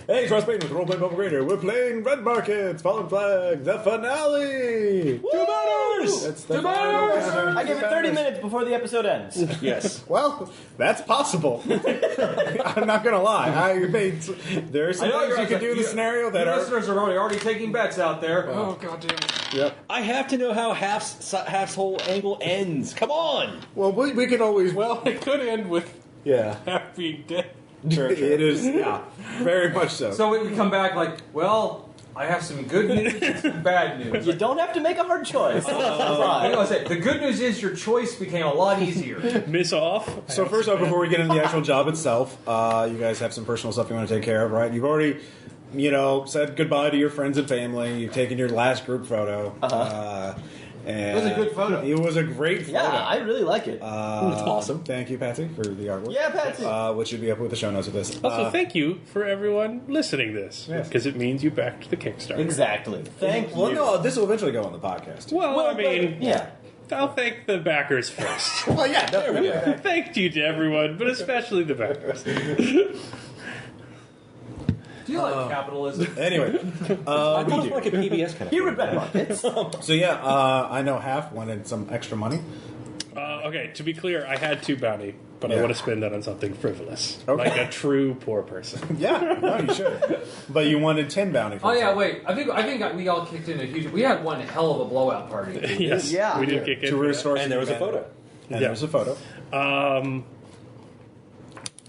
Hey, Trust Payne with Roleplay Bubble Grader. We're playing Red Markets, Fallen Flag, the finale! Woo! 2 banners! That's the 2 banners! I give it 30 minutes before the episode ends. Yes. Well, that's possible. I'm not gonna lie. There are some things you can do in the scenario that are... listeners are already taking bets out there. Oh, goddamn it. Yep. I have to know how Half's whole angle ends. Come on! Well, we can always... Well, it could end with Yeah. Half being dead. It is, yeah. Very much so. So we come back like, well, I have some good news and some bad news. You don't have to make a hard choice. I was gonna say, the good news is your choice became a lot easier. Miss off. So first off, before we get into the actual job itself, you guys have some personal stuff you want to take care of, right? You've already, said goodbye to your friends and family. You've taken your last group photo. And It was a good photo. It was a great photo. Yeah, I really like it. That's awesome. Thank you, Patsy, for the artwork. Yeah, Patsy. Which should be up with the show notes of this. Also, thank you for everyone listening to this, Yes. because it means you backed the Kickstarter. Exactly. Thank Well, you. no, this will eventually go on the podcast. Well, I mean, yeah. I'll thank the backers first. Well, yeah, there we go. Thank you to everyone, but especially the backers. Do you like capitalism? Anyway, I thought it was like a PBS kind of Here at Red Markets. so yeah, I know Half wanted some extra money. Okay, to be clear, I had 2 bounty, but Yeah. I want to spend that on something frivolous. Okay. Like a true poor person. Yeah, no, you should. But you wanted 10 bounty for Oh yeah, yourself. wait. I think we all kicked in a huge. We had one hell of a blowout party. Yes, Yeah. we did kick in. To for that. restore And there was a photo. And Yeah. there was a photo.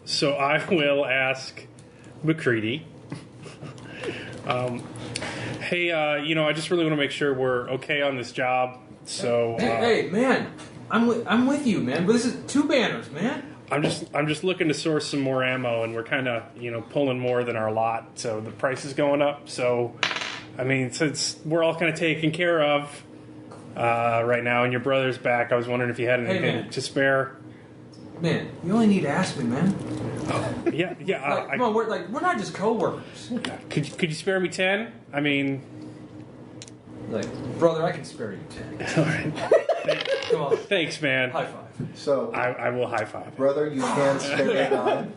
So I will ask McCready. Hey, I just really want to make sure we're okay on this job. So Hey, man, I'm with you, man. But this is 2 banners, man. I'm just looking to source some more ammo, and we're kind of pulling more than our lot. So the price is going up. So I mean, since we're all kind of taken care of right now, and your brother's back, I was wondering if you had anything man. to spare. Man, you only need to ask me, man. Yeah. Like, come on, we're not just coworkers. Could you spare me 10? I mean, Like, brother, I can spare you 10. all right. Come on, Thanks, man. high five. So, I will high five. brother, you can spare 9.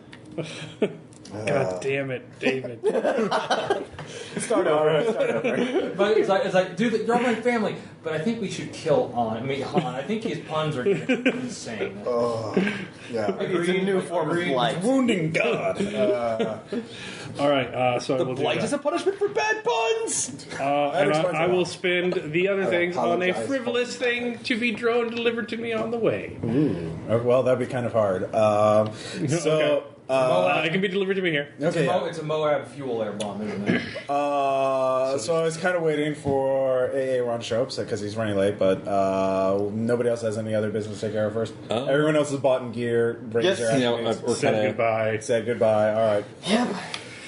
God damn it, David. Start over. But it's like, dude, you're all my family. But I think we should kill Han. I think his puns are insane. Yeah. It's a new form of blight. Wounding God. All right, so I The will do blight that. is a punishment for bad puns! And I will spend the other things on a apologize. frivolous thing to be drone delivered to me on the way. Well, that'd be kind of hard. Okay. It can be delivered to me here. Okay. It's a Moab fuel air bomb, isn't it? So I was kind of waiting for AA Ron to show up because he's running late, but nobody else has any other business to take care of first. Everyone else has bought in gear. Yes. We're Said kind of goodbye. Said goodbye. All right. Yep.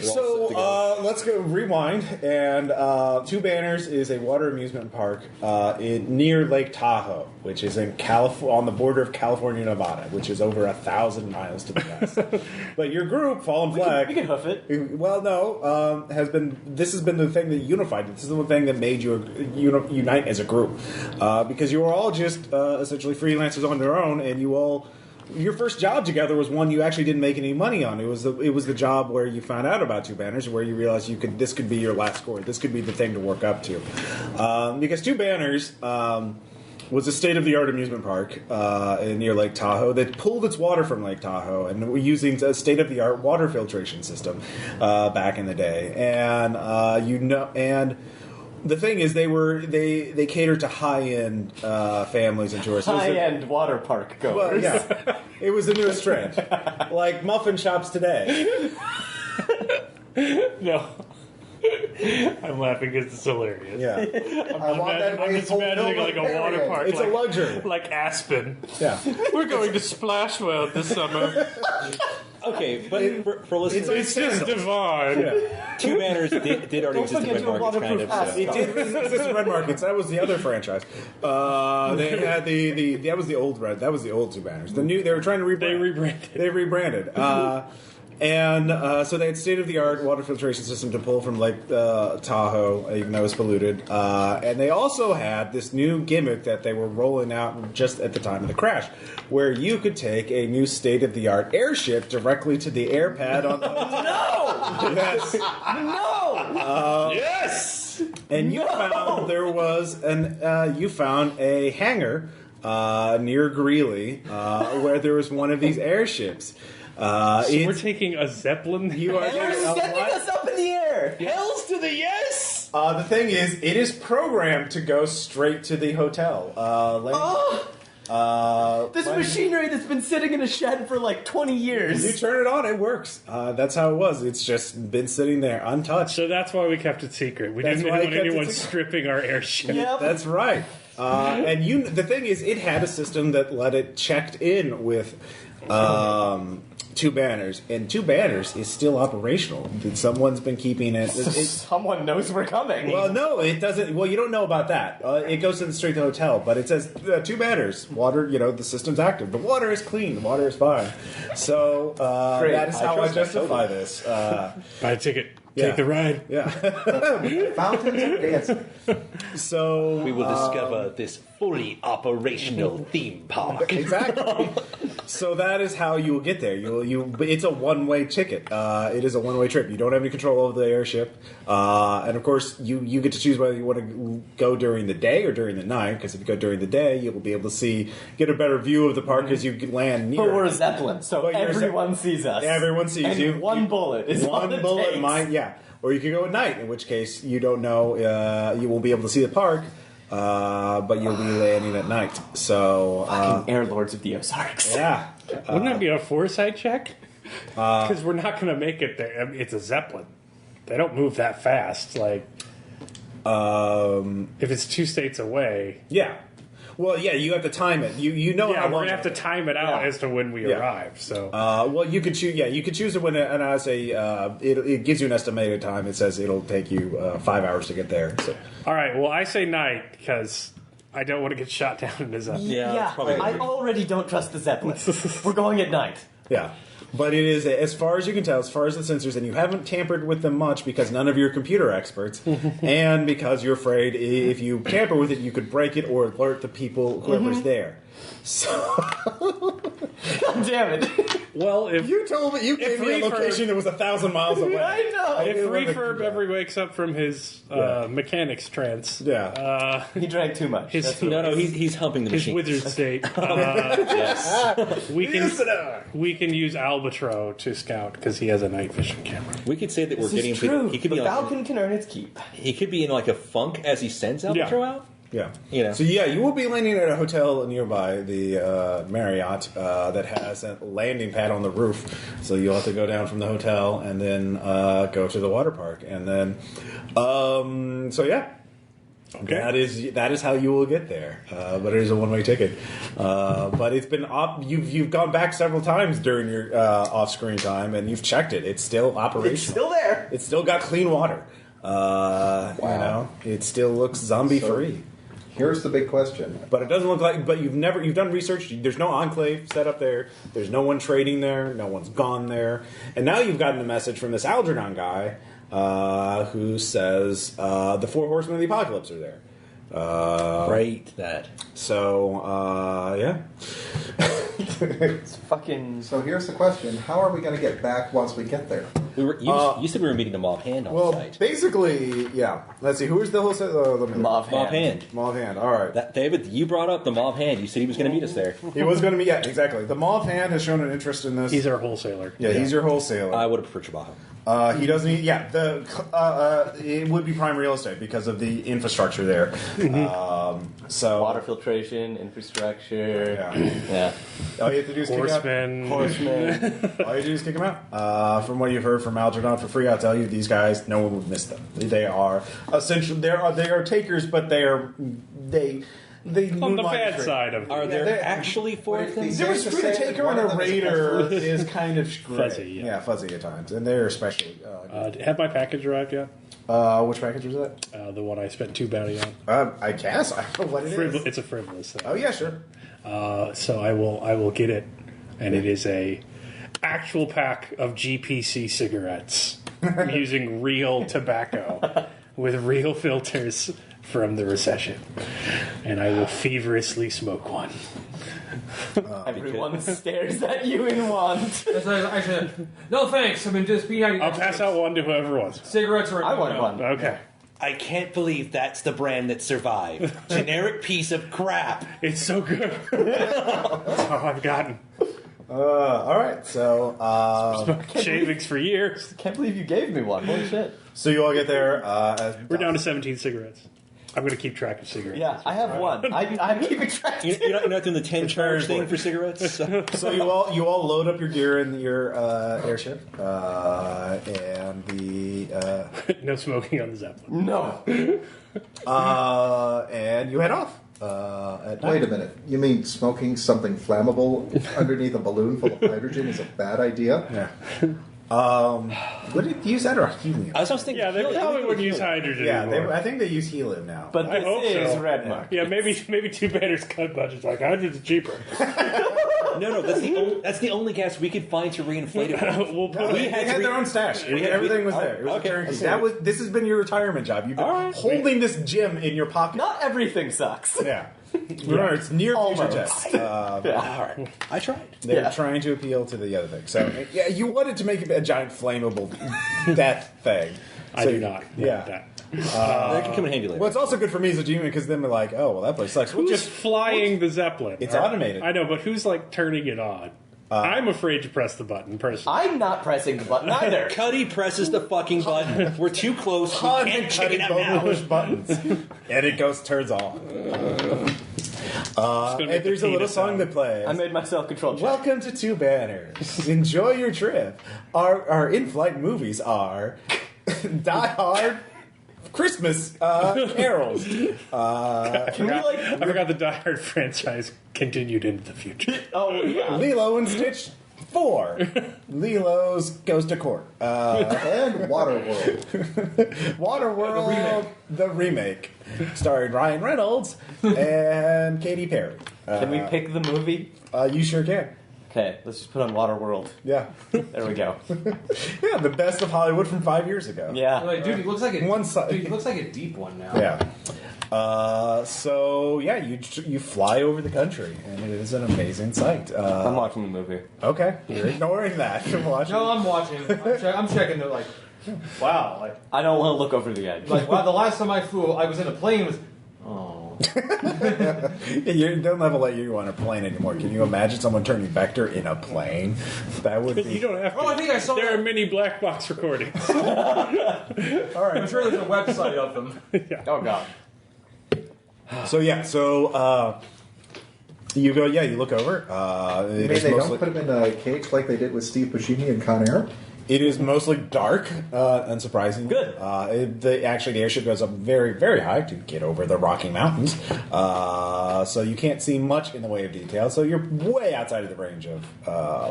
So let's go rewind. And 2 Banners is a water amusement park near Lake Tahoe, which is in on the border of California, Nevada, which is over 1,000 miles to the west. But your group, Fallen Flag, We can hoof it. well, no, this has been the thing that unified. This is the thing that made you unite as a group, because you were all just essentially freelancers on their own, and you all. Your first job together was one you actually didn't make any money on. It was the job where you found out about 2 Banners, where you realized this could be your last score. This could be the thing to work up to, because 2 Banners was a state-of-the-art amusement park near Lake Tahoe that pulled its water from Lake Tahoe, and we're using a state-of-the-art water filtration system back in the day, and. The thing is, they cater to high-end families and tourists. High-end water park goers. Well, yeah, it was the newest trend, like muffin shops today. No. I'm laughing because it's hilarious. Yeah, I want that I'm raised just whole imagining like a water Perrier. park. it's a luxury. like Aspen. Yeah, We're going to Splash World this summer. Okay, but for listeners, It's just divine. 2 Banners did already exist in Red Markets, kind of. it So. did exist in Red Markets. That was the other franchise. They had that was the old 2 Banners. The new they were trying to rebrand. They rebranded. They rebranded. And so they had state-of-the-art water filtration system to pull from Lake Tahoe, even though it was polluted. And they also had this new gimmick that they were rolling out just at the time of the crash, where you could take a new state-of-the-art airship directly to the air pad on the No! Yes. No! Yes! And you found there was you found a hangar near Greeley where there was one of these airships. So we're taking a Zeppelin? You are They're taking a sending what? us up in the air! Hells to the yes! The thing is, it is programmed to go straight to the hotel. This machinery that's been sitting in a shed for like 20 years. You turn it on, it works. That's how it was. It's just been sitting there untouched. So that's why we kept it secret. We That's didn't why I want kept it anyone secret. stripping our airship. Yep. That's right. And the thing is, it had a system that let it checked in with two banners, and two banners is still operational. Someone's been keeping it. Someone knows we're coming. Well, no, it doesn't. Well, you don't know about that. It goes to the straight to the hotel, but it says two banners. Water, the system's active. The water is clean. The water is fine. So Great. that is how I trust that justify this. Buy a ticket. Yeah. Take the ride. Yeah. Fountains are dancing. So We will discover this fully operational theme park. exactly. So that is how you will get there. But it's a one-way ticket. It is a one-way trip. You don't have any control over the airship, and of course, you get to choose whether you want to go during the day or during the night. Because if you go during the day, you will be able to get a better view of the park as you land near. But we're a Zeppelin, so But you're a everyone sees us. Everyone sees and you. One bullet is all One it bullet takes. might, yeah. Or you could go at night, in which case you don't know, you won't be able to see the park, but you'll be landing at night. So, Fucking air lords of the Ozarks. yeah. Wouldn't that be a foresight check? Because we're not going to make it there. I mean, it's a Zeppelin. They don't move that fast. Like, if it's 2 states away. Yeah. Well, yeah, you have to time it. You know Yeah, how we're long going to have to time it out Yeah. as to when we Yeah. arrive. So, well, you could choose. Yeah, you could choose it when, and I say it gives you an estimated time. It says it'll take you 5 hours to get there. So. all right. Well, I say night because I don't want to get shot down in a Zeppelin. Yeah, that's probably I weird. already don't trust the Zeppelin. We're going at night. Yeah. But it is, as far as you can tell, as far as the sensors, and you haven't tampered with them much because none of you are computer experts, and because you're afraid if you tamper with it, you could break it or alert the people, whoever's there. So God damn it. Well, if you told me you gave me a refurb- location that was 1,000 miles away. I know. if didn't remember Refurb that. ever wakes up from his Yeah. mechanics trance, Yeah. He drank too much. his No, he's humping the his machine. wizard state, Yes. we can use Albitro to scout because he has a night vision camera. We could say that we're This getting. is true. He could the be like, Falcon can earn its keep. he could be in like a funk as he sends Albitro Yeah. out. Yeah. You know. So yeah, you will be landing at a hotel nearby, the Marriott, that has a landing pad on the roof. So you'll have to go down from the hotel and then go to the water park, and then so yeah. Okay. That is how you will get there, but it is a one-way ticket. But it's been you've gone back several times during your off-screen time, and you've checked it. It's still operational. It's still there. It's still got clean water. It still looks zombie-free. Here's the big question. But it doesn't look like. But you've done research. There's no enclave set up there. There's no one trading there. No one's gone there. And now you've gotten a message from this Algernon guy who says the 4 horsemen of the apocalypse are there. Right. That. So yeah. It's fucking. So here's the question. How are we going to get back once we get there? You said we were meeting the mob hand on Well, site. basically, yeah. Let's see. Who's the wholesale? Mob hand. Mob hand. Mob hand. All right. That, David, you brought up the mob hand. You said he was going to meet us there. He was going to be. Yeah, exactly. The mob hand has shown an interest in this. He's our wholesaler. yeah, he's your wholesaler. I would have preferred Chabajo. He doesn't. It would be prime real estate because of the infrastructure there. So Water filtration, infrastructure. Yeah. Yeah. All you have to do is Horsemen. Horsemen. kick out. All you do is kick them out. From what you've heard from Algernon for free, I'll tell you, these guys, no one would miss them. They are essentially they are takers, but they On the moonlight bad as side of Are they're- there actually 4 But of if them? these- The difference between a taker and a raider is kind of gray. Fuzzy, yeah. Fuzzy at times, and they're especially. Have my package arrived yet? Which package was that? The one I spent 2 bounty on. I guess I don't know what it is. It's a frivolous thing. Oh yeah, sure. So I will get it, and it is a actual pack of GPC cigarettes using real tobacco with real filters from the recession. And I will feverishly smoke one. Everyone stares at you in want. I said, no thanks. I mean, just be. I'll pass out one to whoever wants. Cigarettes are. I want one. Okay. I can't believe that's the brand that survived. Generic piece of crap. It's so good. That's all I've gotten. All right, so Shavings for years. Can't believe you gave me one. Holy shit. so you all get there. We're down to 17 cigarettes. I'm going to keep track of cigarettes. Yeah, I have one. I'm keeping track. You're not doing the 10 charge thing for cigarettes? So you all load up your gear in your airship, and the No smoking on the Zeppelin. No. and you head off. At night. Wait a minute. You mean smoking something flammable underneath a balloon full of hydrogen is a bad idea? Yeah. Would it use that or helium? I was thinking. Yeah, they probably wouldn't use hydrogen Yeah, anymore. I think they use helium now. But I this hope is so. Red Mark. Yeah, maybe Two Banners cut budgets like hydrogen's cheaper. No, that's the only gas we could find to reinflate it with. We'll put They had their own stash. Everything was there. It was okay. a turnkey. This has been your retirement job. You've been holding this gym in your pocket. Not everything sucks. Yeah. Remember, it's near future Almost. tech. All right. I tried. They're trying to appeal to the other thing. So, yeah, you wanted to make a giant flammable death thing. I do not. Yeah. That. That can come in handy later. Well, it's also good for me as a GM because then we're like, oh, well, that place sucks. We'll Who's just flying the Zeppelin? It's automated. I know, but who's like turning it on? I'm afraid to press the button, personally. I'm not pressing the button either. Cuddy presses the fucking button. We're too close. We Han can't and check Cuddy it out both now. push buttons, and it turns on. And there's a little song that plays. I made my self-control check. Welcome to Two Banners. Enjoy your trip. Our in-flight movies are Die Hard, Christmas carols. I forgot the Die Hard franchise continued into the future. Oh, yeah. Lilo and Stitch 4. Lilo's goes to court. And Waterworld. Waterworld, the remake, starring Ryan Reynolds and Katy Perry. Can we pick the movie? You sure can. Okay, let's just put on Waterworld. Yeah. There we go. Yeah, the best of Hollywood from 5 years ago. Yeah. Like, dude, he looks like One side. Dude, he looks like a deep one now. Yeah. So yeah, you fly over the country, and it is an amazing sight. I'm watching the movie. Okay, you're ignoring that. You're watching. No, I'm watching. I'm checking the like. Wow, like I don't want to look over the edge. wow. The last time I flew, I was in a plane. Was You don't have to let you on a plane anymore. Can you imagine someone turning vector in a plane? That would be. You don't have to. Oh, I think I saw There that. are many black box recordings. All right. I'm sure there's a website of them. Oh, God. So yeah, you go. Yeah, you look over. You mean they don't put him in a cage like they did with Steve Buscemi and Con Air? It is mostly dark, unsurprisingly. Good. The airship goes up very, very high to get over the Rocky Mountains, so you can't see much in the way of detail. So you're way outside of the range of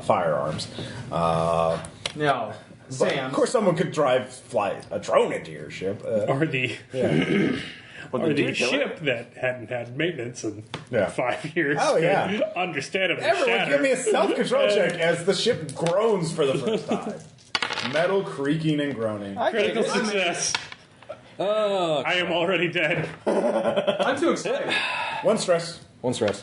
firearms. Now, Sam. Of course, someone could fly a drone into your ship. Or the What, or the dude kill it? ship that hadn't had maintenance in Yeah. 5 years. Oh, yeah. could understandably Everyone, shatter. give me a self-control check as the ship groans for the first time. Metal creaking and groaning. Critical success. Oh, I am already dead. I'm too excited. One stress. one stress.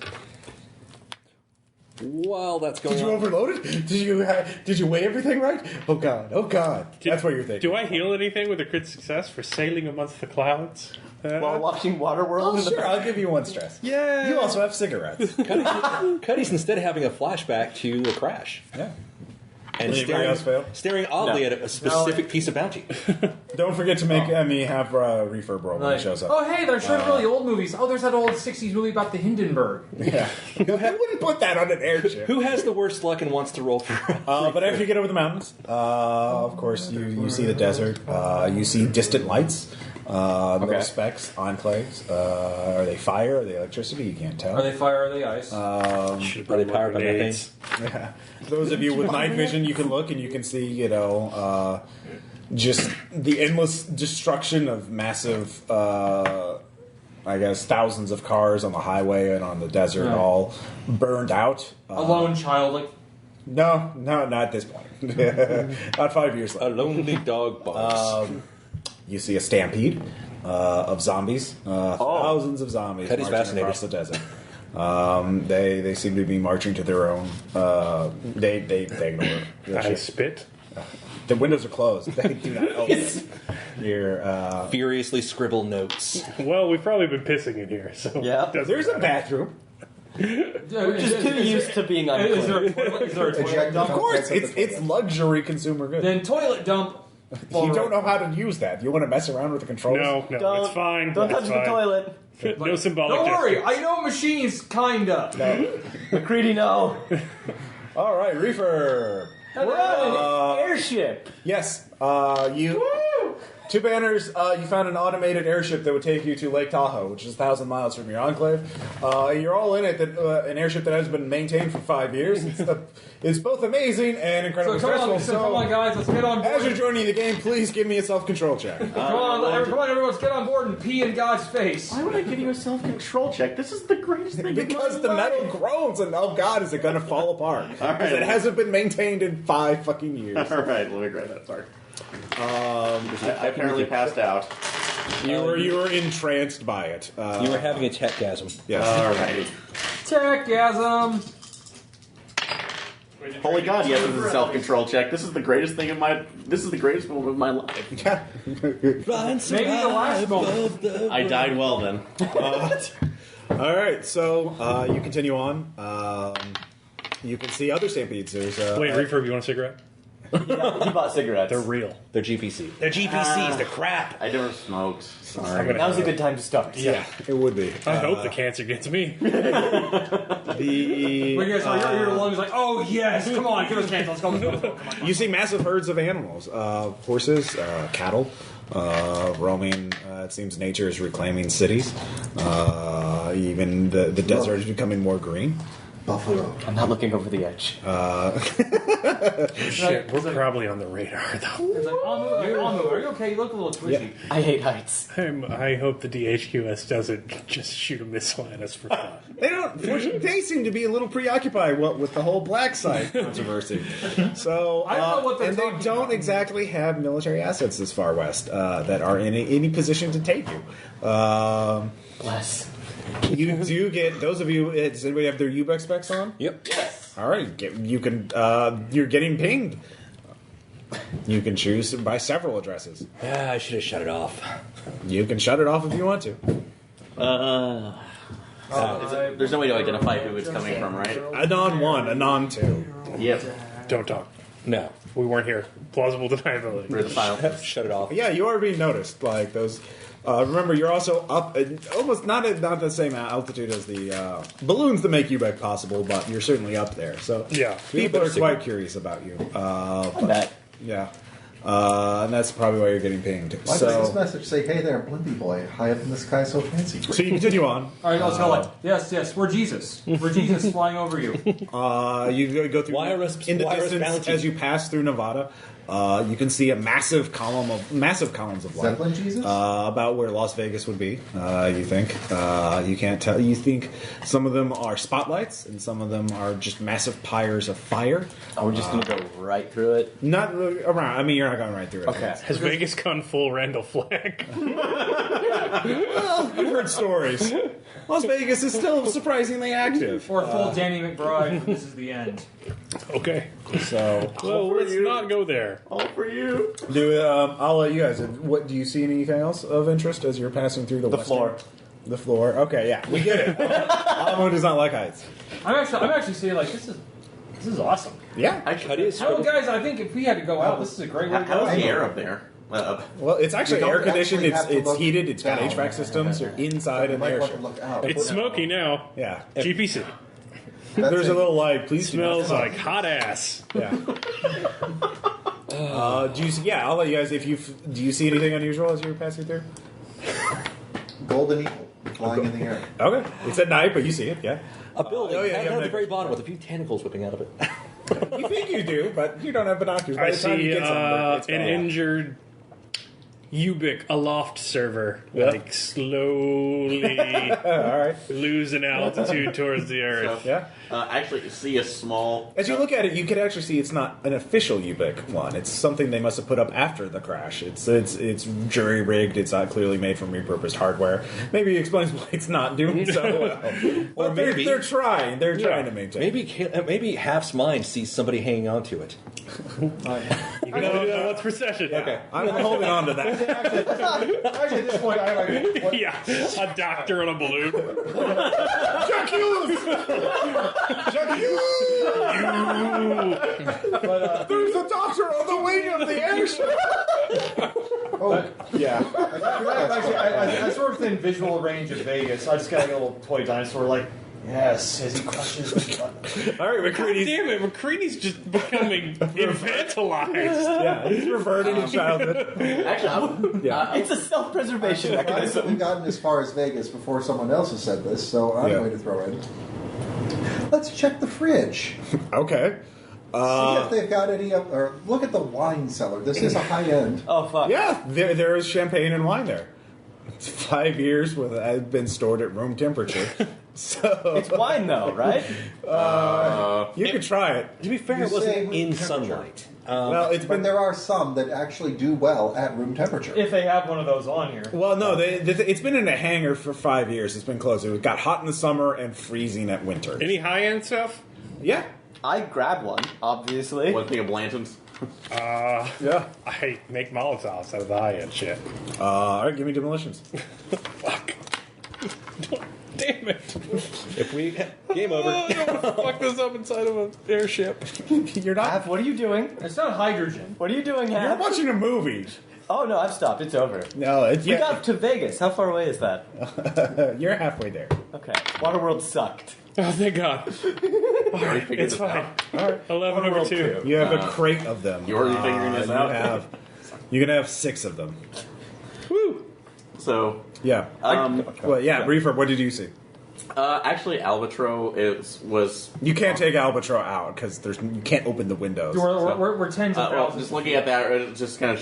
While that's going Did you on, overload it? Did you weigh everything right? Oh god! Oh god! That's what you're thinking. Do I heal anything with a crit success for sailing amongst the clouds? While watching Waterworld? Oh in the sure, I'll give you one stress. Yeah. You also have cigarettes. Cuddy's instead having a flashback to a crash Yeah. and Anybody else fail? staring oddly No. at a specific piece of bounty. Don't forget to make me have refurb roll when it Like, shows up. oh, hey, they're showing really old movies. Oh, there's that old 60s movie about the Hindenburg. Yeah. I wouldn't put that on an airship. Who has the worst luck and wants to roll for? But after you get over the mountains, of course, you see the desert. You see distant lights. No specks, enclaves. Are they fire? Are they electricity? You can't tell. Are they fire? Are they ice? Are they powered by methane? Yeah. Those of you with night vision, you can look and you can see, just the endless destruction of massive, thousands of cars on the highway and on the desert, all burned out. A lone child, like, No, not at this point. Not 5 years A later. lonely dog barks. You see a stampede of zombies. Thousands of zombies That is marching across the desert. They seem to be marching to their own. They ignore the I shit. spit. The windows are closed. They do not open. You're, Furiously scribble notes. Well, we've probably been pissing in here, so Yeah. it doesn't there's a matter. bathroom. We're just too used to being unclean. Is there a toilet Eject dump? Of course, it's luxury consumer goods. Then toilet dump. You don't know how to use that. You want to mess around with the controls? No, Don't, it's fine. Don't It's touch the fine. toilet. No symbolic Don't worry, gesture. I know machines, kinda. McCready, no. All right, refurb. We're on an airship. Yes, you. Two banners. You found an automated airship that would take you to Lake Tahoe, which is 1,000 miles from your enclave. You're all in it. An airship that has been maintained for 5 years. It's both amazing and incredibly So come stressful. on, guys, let's get on board. As you're joining the game, please give me a self-control check. Come on, everyone, let's get on board and pee in God's face. Why would I give you a self-control check? This is the greatest thing Because in the my life. metal groans and oh god, is it going to fall apart? Because it hasn't been maintained in 5 fucking years. All right, let me grab that part. I apparently passed out. You were entranced by it. You were having a techgasm. Yes. All right. Techgasm. Holy God! Yes, this is a self-control check. This is the greatest thing in my. This is the greatest moment of my life. Maybe the last moment. I died well then. All right, so you continue on. You can see other stampedes. There's Wait, refurb, you want a cigarette? He bought cigarettes. They're real. They're GPC. They're GPCs. They're crap. I never smoked. Sorry. Now's a good time to start. yeah, it would be. I hope the cancer gets me. The When you guys are your lungs like, oh yes, come on, give us a chance, let's go, come on. you see massive herds of animals, horses, cattle, roaming. It seems nature is reclaiming cities. Even the desert is becoming more green. Buffalo. I'm not looking over the edge. Shit, we're probably on the radar, though. It's like, Amu, are you okay? You look a little twitchy. I hate heights. I hope the DHQS doesn't just shoot a missile at us for fun. They don't. Fortunately, they seem to be a little preoccupied with the whole black site controversy. So, I don't know what they're and they talking don't about. exactly have military assets this far west that are in any position to take you. Bless. You do get those of you. Does anybody have their UBEX specs on? Yep. All right, you can. You're getting pinged. You can choose by several addresses. Yeah, I should have shut it off. You can shut it off if you want to. There's no way to identify who it's coming from, right? Anon 1, Anon 2. Yep. Don't talk. No. We weren't here. Plausible deniability. For the file. Shut it off. Yeah, you are being noticed. Like those. Remember, you're also up, almost not at the same altitude as the balloons that make UBEC possible, but you're certainly up there. So Yeah. people are quite curious about you. That. Yeah, and that's probably why you're getting pinged. Why does this So, message say, "Hey there, Blimpy boy, high up in the sky, so fancy"? so you continue on. All right, let's go. Like, yes, we're Jesus. We're Jesus flying over you. You go through Wireless in the bounty. distance as you pass through Nevada. You can see a massive columns of light. Zeppelin Jesus? About where Las Vegas would be. You think you can't tell. You think some of them are spotlights and some of them are just massive pyres of fire. Oh, we're just gonna go right through it. Not really around. I mean, you're not going right through it. Okay. Has Vegas gone full Randall Flagg? Well, I've heard stories. Las Vegas is still surprisingly active. Or full Danny McBride. This is the end. Okay. So, Well, let's not go there. All for you. I'll let you guys. What do you see? Anything else of interest as you're passing through the western- floor. The floor. Okay, yeah, we get it. Amu does not like heights. I'm actually saying like this is awesome. Yeah. How, guys, I think if we had to go out, this is a great way to How's the go. air up there? Well, it's actually You don't air conditioned. actually It's have to it's look heated. It's got down. HVAC systems. You're inside You in the might want to airship. look out. It's smoky now. Yeah. GPC. That's There's it. a little light. Please do not Smells smoke. like hot ass. Yeah. Do you see? Yeah, I'll let you guys. Do you see anything unusual as you're passing through? Golden eagle flying in the air. Okay. It's at night, but you see it. Yeah. A building Oh, yeah, down yeah, at the yeah. very bottom with a few tentacles whipping out of it. You think you do, but you don't have binoculars. By I the time see you get something, it's an gone. injured Ubik Aloft server, Yeah. like slowly All right. losing altitude towards the Earth. Yeah. Actually, you see a small. As you look at it, you can actually see it's not an official Ubik one. It's something they must have put up after the crash. It's jury rigged. It's not clearly made from repurposed hardware. Maybe it explains why it's not doing so well. Or But maybe- they're trying. They're trying to maintain. Maybe Half's mind sees somebody hanging on to it. You can only do that once per session. Okay, I'm holding on to that. Actually, at this point, I like what, Yeah, a doctor on a balloon. There's a doctor on the wing of the airship. yeah. Actually, I sort of in visual range of Vegas. I just got a little toy dinosaur, like, yes, as he crushes the button. All right, God McCready's. damn it, McCready's just becoming infantilized. Yeah, he's reverted in childhood. Actually, It's a self-preservation I mechanism. haven't gotten as far as Vegas before someone else has said this, so I'm Yeah. going to throw in. Let's check the fridge. Okay. See if they've got any up, or look at the wine cellar. This is a high end. Oh, fuck. Yeah, there is champagne and wine there. It's 5 years with I've been stored at room temperature. So It's wine, though, right? you could try it. To be fair, You it wasn't say room in temperature. sunlight. Well, it's But been there are some that actually do well at room temperature. If they have one of those on here. well, no, it's been in a hangar for 5 years. It's been closed. It got hot in the summer and freezing at winter. Any high-end stuff? Yeah, I grabbed one, obviously. one thing of Blanton's. yeah. I make Molotovs out of the high-end shit. All right, give me demolitions. Fuck. Damn it. If we game over. Oh, don't fuck this up inside of an airship. You're not. Hap, what are you doing? It's not hydrogen. What are you doing, You're Hap? watching a movie. Oh, no, I've stopped. It's over. No, it's We got to Vegas. How far away is that? You're halfway there. Okay. Waterworld sucked. Oh, thank God. Already figured It's this fine. out. All right. 11 over 2. You have a crate of them. You already figuring this out? You're gonna have 6 of them. Woo! So, Yeah. Well, yeah. Reefer, what did you see? actually, Albatro was. You can't take Albatro out because you can't open the windows. We're tens of Well, thousands. just looking at that, just kind of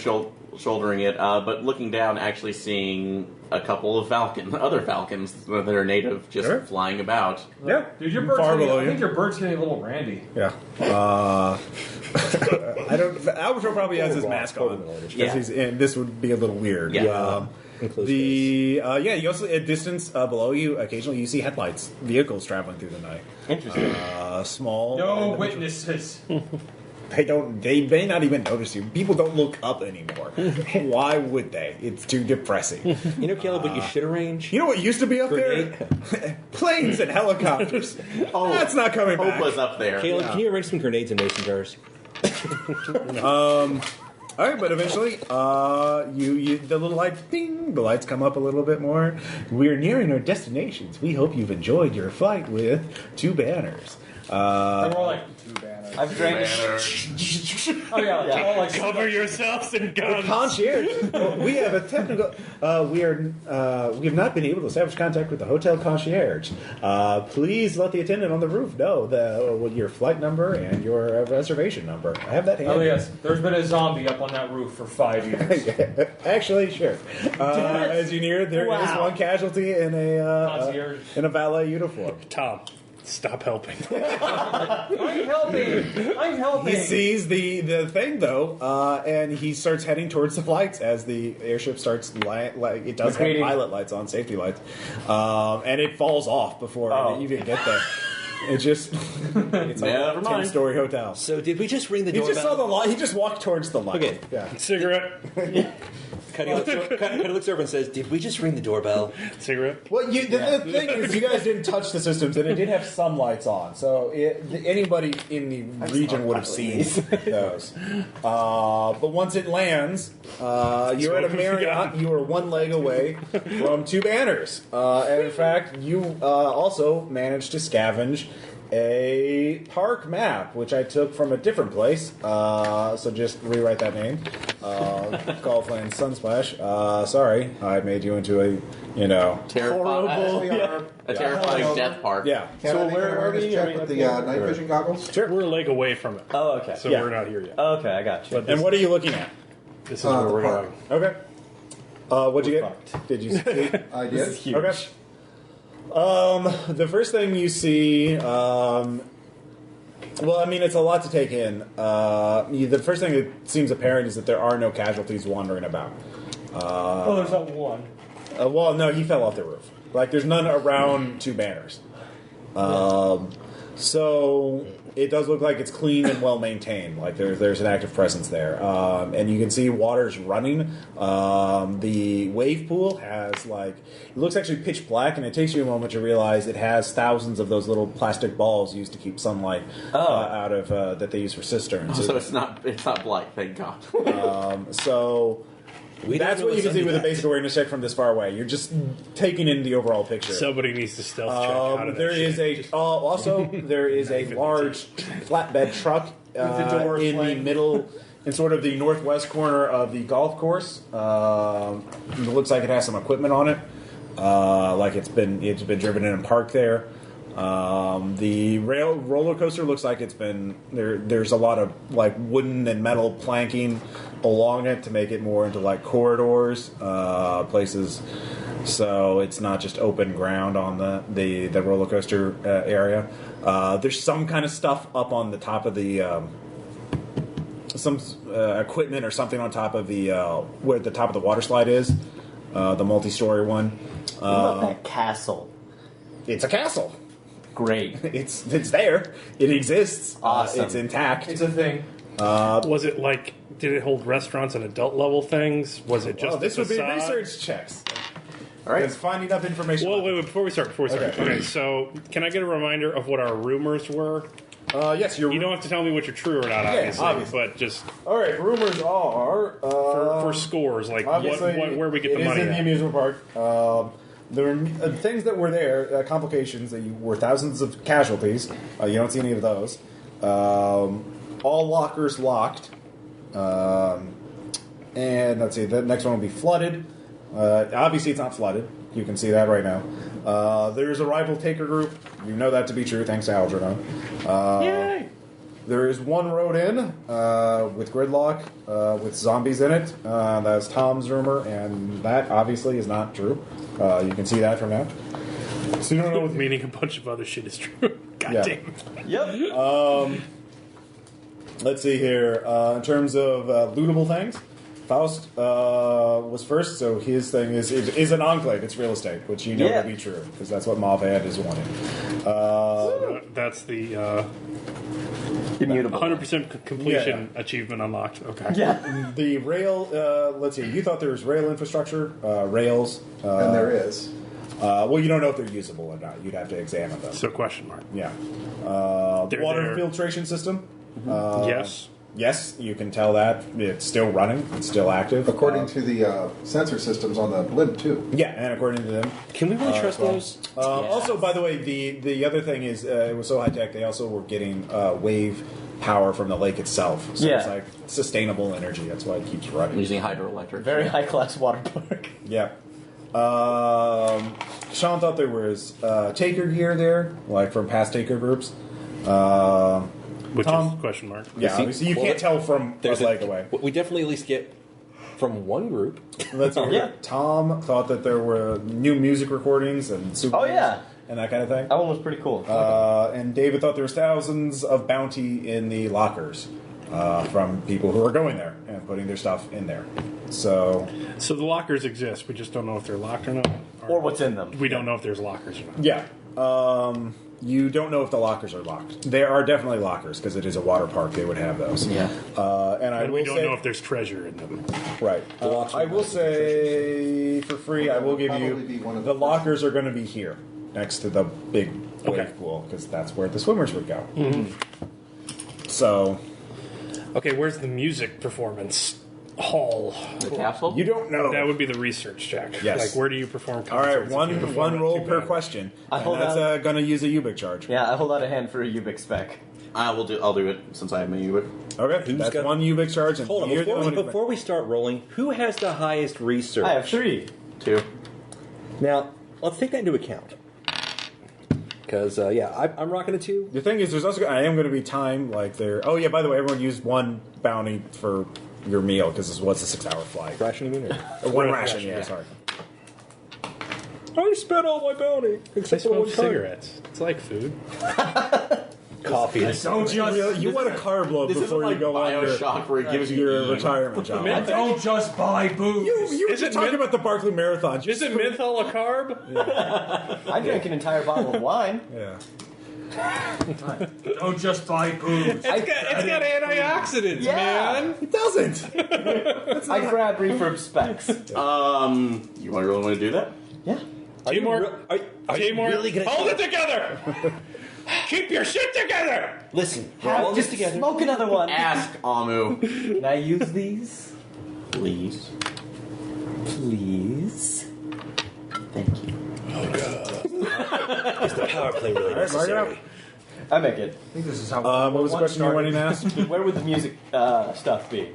shouldering it, but looking down, actually seeing a couple of other falcons that are native, just Sure. flying about. Yeah. Dude, your bird's Far getting, below I you. think your bird's getting a little randy. Yeah. I don't. Albatro probably has his mask on because Yeah. he's in. This would be a little weird. Yeah. You also at distance below you, occasionally you see headlights, vehicles traveling through the night. Interesting. Small. No witnesses. They may not even notice you. People don't look up anymore. Why would they? It's too depressing. You know, Caleb, what you should arrange? You know what used to be up there? Planes and helicopters. Oh, That's not coming Hope back. was up there. Caleb, can you arrange some grenades in mason jars? All right, but eventually, the little lights, ding, the lights come up a little bit more. We're nearing our destinations. We hope you've enjoyed your flight with 2 banners. They're more like two banners. I've drank. Oh yeah, like, all like Cover yourselves in guns. Concierge. We have a technical. We have not been able to establish contact with the hotel concierge. Please let the attendant on the roof know your flight number and your reservation number. I have that handy. Oh yes, there's been a zombie up on that roof for 5 years. Actually, sure. As you near, there is Wow. one casualty in Concierge. a valet uniform. Tom, stop helping. I'm helping. He sees the thing though, and he starts heading towards the lights as the airship starts it does have pilot lights on, safety lights, and it falls off before you even get there. It just it's like Never a mind. 10-story hotel. So did we just ring the He doorbell? just saw the light. He just walked towards the light. Okay. Yeah. Cigarette. Cuddy looks over and says, did we just ring the doorbell? Cigarette. Well, the thing is, you guys didn't touch the systems, and it did have some lights on, so anybody in the region would have seen those. But once it lands, you're at a Marriott. You are one leg away from 2 banners, and in fact, you also managed to scavenge a park map, which I took from a different place. So just rewrite that name. Golfland Sunsplash. Sorry, I made you into a, Terrifying, Horrible. a terrifying death park. yeah. Can I make an awareness check with the night vision goggles? Sure. We're a leg away from it. Oh, okay. So Yeah. we're not here yet. Okay, I got you. But And what are you looking at? this is where the we're park. going. Okay. What'd you We're get? fucked. Did you see? I This is did. huge. Okay. The first thing you see, well, I mean, it's a lot to take in. The first thing that seems apparent is that there are no casualties wandering about. Oh, there's that one. Well, no, he fell off the roof. Like, there's none around two banners. So it does look like it's clean and well maintained. Like there's an active presence there, and you can see water's running. The wave pool has it looks actually pitch black, and it takes you a moment to realize it has thousands of those little plastic balls used to keep sunlight out of that they use for cisterns. So it's not black, thank God. So. That's what you can see with a basic awareness check from this far away. You're just taking in the overall picture. Somebody needs to stealth check out of There that is shit. also there is a large flatbed truck in the middle, in sort of the northwest corner of the golf course. It looks like it has some equipment on it, like it's been driven in and parked there. The roller coaster looks like it's been there. There's a lot of wooden and metal planking along it to make it more into corridors, places. So it's not just open ground on the roller coaster area. There's some kind of stuff up on the top of the some equipment or something on top of the where the top of the water slide is, the multi-story one. What about that castle? It's a castle. Great. It's there. It exists. Awesome. It's intact. It's a thing. Was it did it hold restaurants and adult level things? Was it just this a would be facade? research checks. All right. Because finding enough information. Well, wait, before we start. Okay, so can I get a reminder of what our rumors were? Yes, You don't have to tell me what you're true or not, obviously, but just All right, rumors are for scores, where we get the money It is in the at. amusement park. There were things that were there, complications that were thousands of casualties. You don't see any of those. All lockers locked. And let's see, the next one will be flooded. Obviously, it's not flooded. You can see that right now. There's a rival taker group. You know that to be true, thanks to Algernon. Yay! There is one road in with gridlock with zombies in it. That's Tom's rumor, and that obviously is not true. You can see that from now. So you don't know what Meaning a bunch of other shit is true. God Yeah. damn it. Yep. Let's see here. In terms of lootable things, Faust was first, so his thing is an enclave. It's real estate, which you know Yeah. to be true, because that's what Mavad is wanting. That's the Immutable. 100% completion achievement unlocked. Okay. Yeah. The rail, let's see, you thought there was rail infrastructure, rails. And there is. Well, you don't know if they're usable or not. You'd have to examine them. So question mark. Yeah. They're Water there. filtration system. Yes. Yes, you can tell that. It's still running. It's still active. According to the sensor systems on the blimp, too. Yeah, and according to them. Can we really trust well. those? Also, by the way, the other thing is it was so high tech. They also were getting wave power from the lake itself. So Yeah. it's like sustainable energy. That's why it keeps running. Using hydroelectric. Very high class water park. Yeah. Sean thought there was taker gear there, like from past taker groups. Which Tom? is question mark. Yeah, obviously you can't tell from a leg away. We definitely at least get from one group. Let's hear it. Yeah. Tom thought that there were new music recordings and souvenirs yeah. and that kind of thing. That one was pretty cool. And David thought there was thousands of bounty in the lockers from people who are going there and putting their stuff in there. So So the lockers exist. We just don't know if they're locked or not. Or what's in them. We don't know if there's lockers or not. yeah, you don't know if the lockers are locked. There are definitely lockers because it is a water park. They would have those. Yeah. And I And will we don't say, know if there's treasure in them. right. locks I would will not be say for free, I will give Probably you be one of the the- lockers are going to be here next to the big wave Okay. pool because that's where the swimmers would go. So Okay, where's the music performance hall? The castle? you don't know. That would be the research check. Yes. Like, where do you perform All concerts? right, if you one perform at roll two per bands? question, I and hold that's out- going to use a Ubik charge. Yeah, I hold out a hand for a Ubik spec. I'll do it since I have my Ubik. Okay, Who's that's got- one Ubik charge. And Hold on, you're the one who- before we start rolling, who has the highest research? I have 3. 2. Now, let's take that into account. Because, I'm rocking a 2. The thing is, I am going to be time like there. Oh yeah, by the way, everyone used one bounty for your meal because this was a 6-hour flight. Ration, you mean? Or one ration, yeah, sorry. I spent all my bounty I except for smoke one card. cigarettes. It's like food. Coffee. You want a carb load before you go on Bioshock where it gives you your retirement job. Don't just buy booze. You were Is just it talking min- about the Barkley Marathon. Is it menthol a carb? I drank an entire bottle of wine. Yeah. Don't just buy booze. It's got antioxidants, Yeah. man. It doesn't. I grab refurb specs. You really want to do that? Yeah. Timor, Timor, really gonna hold it together. Keep your shit together. Listen, we're all in this Just together. smoke another one. Ask Amu, Can I use these? please. Please. Thank you. Is the power play really necessary? I make it. I think this is how. What was the question you wanted to ask? Where would the music stuff be?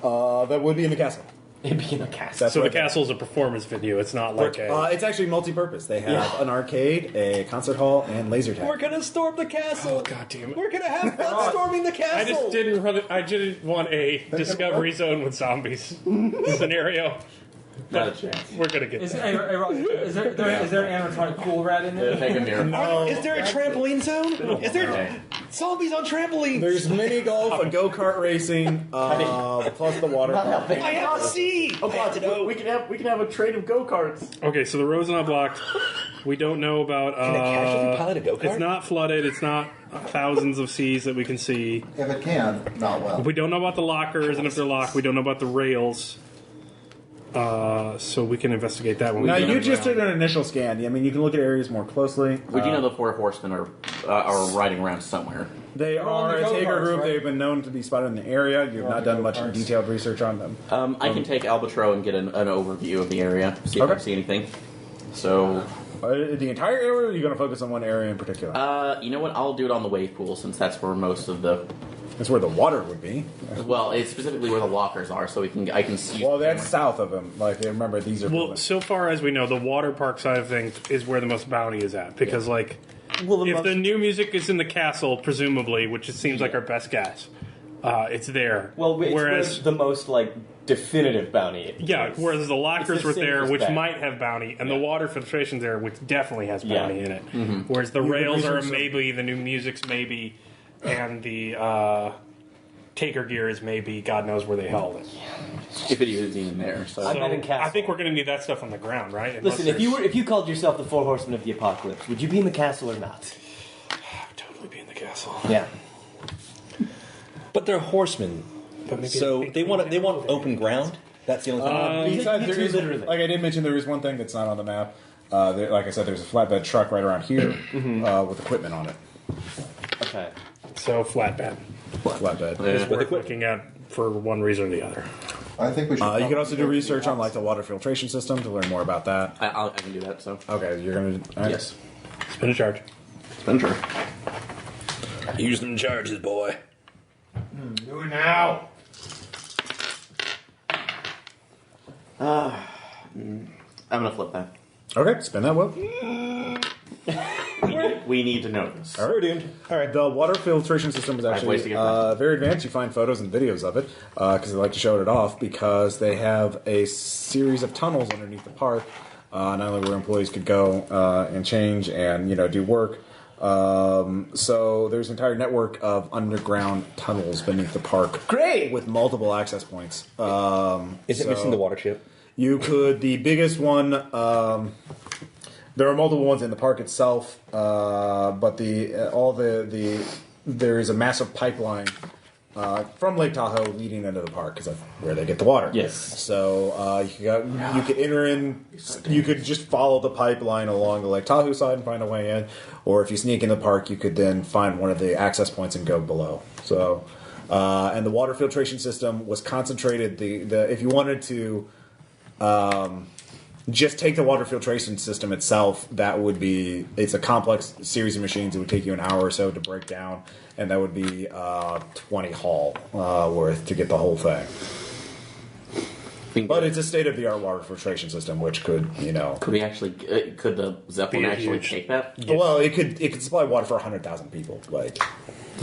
That would be in the castle. It'd be in a castle. That's So the right there. castle's a performance venue. It's not like a. It's actually multi-purpose. They have an arcade, a concert hall, and laser tag. We're gonna storm the castle. Oh, God damn it. We're gonna have fun storming the castle. I just didn't run it. I didn't want a Discovery Zone with zombies scenario. Not a chance. We're gonna get Is there. is there an animatronic cool rat in there? Take a mirror. Is there a trampoline zone? Is there zombies on trampolines? There's mini golf, a go-kart racing, plus the water park. I have to see. We can have a trade of go-karts. Okay, so the road's not blocked. We don't know about. Can a casualty pilot a go-kart? It's not flooded. It's not thousands of seas that we can see. If it can, not well. We don't know about the lockers, and if they're locked, we don't know about the rails. So we can investigate that when we Now, get you on the just ground. did an initial scan. I mean, you can look at areas more closely. Would you know the 4 horsemen are riding around somewhere? They on are the a taker go-karts, group. right? They've been known to be spotted in the area. You've not done much go-karts. detailed research on them. I can take Albatro and get an overview of the area, see if I Okay. see anything. So, The entire area, or are you going to focus on one area in particular? you know what? I'll do it on the wave pool since that's where most of the. That's where the water would be. Well, it's specifically where the lockers are, so I can see. Well, that's south of them. Like, remember, these are... Well, so far as we know, the water park side of things is where the most bounty is at. Because, like, Well, if the new music is in the castle, presumably, which it seems like our best guess, it's there. well, it's whereas, where the most definitive bounty. yeah, is. whereas the lockers the were there, safest which bet. might have bounty, and the water filtration's there, which definitely has Yeah. bounty in it. Whereas the You rails could are a research maybe, the new music's maybe, and the taker gear is maybe. God knows where they held it. if it is even there. So I bet in castle. I think we're going to need that stuff on the ground, right? Listen, if you called yourself the 4 Horsemen of the Apocalypse, would you be in the castle or not? I would totally be in the castle. Yeah. But they're horsemen, But maybe so they want open ground. That's the only thing. Besides, you there two is, literally. like I did mention, there is one thing that's not on the map. Like I said, there's a flatbed truck right around here with equipment on it. Okay. So flatbed. Flatbed. Is worth looking at for one reason or the other. I think we should. You can also do probably research on like the water filtration system to learn more about that. I can do that. So Okay, you're gonna. all right. yes, Spin a charge. Spencer. Use them charges, boy. Do it now. I'm gonna flip that. Okay, spin that wheel. We need to know this. All right, dude. All right, the water filtration system is ways actually to get back. very advanced. You find photos and videos of it because they like to show it off because they have a series of tunnels underneath the park, not only where employees could go and change and do work. So there's an entire network of underground tunnels beneath the park. Great! With multiple access points. Is it missing the water chip? You could, the biggest one, there are multiple ones in the park itself, but there is a massive pipeline from Lake Tahoe leading into the park because that's where they get the water. Yes. So you could enter in, you could just follow the pipeline along the Lake Tahoe side and find a way in, or if you sneak in the park, you could then find one of the access points and go below. So, and the water filtration system was concentrated. If you wanted to. Just take the water filtration system itself. It's a complex series of machines. It would take you an hour or so to break down, and that would be 20 hull worth to get the whole thing. But it's a state-of-the-art water filtration system, which could, Could we actually? Could the Zeppelin Be a actually huge- take that? well, it could supply water for 100,000 people. Like,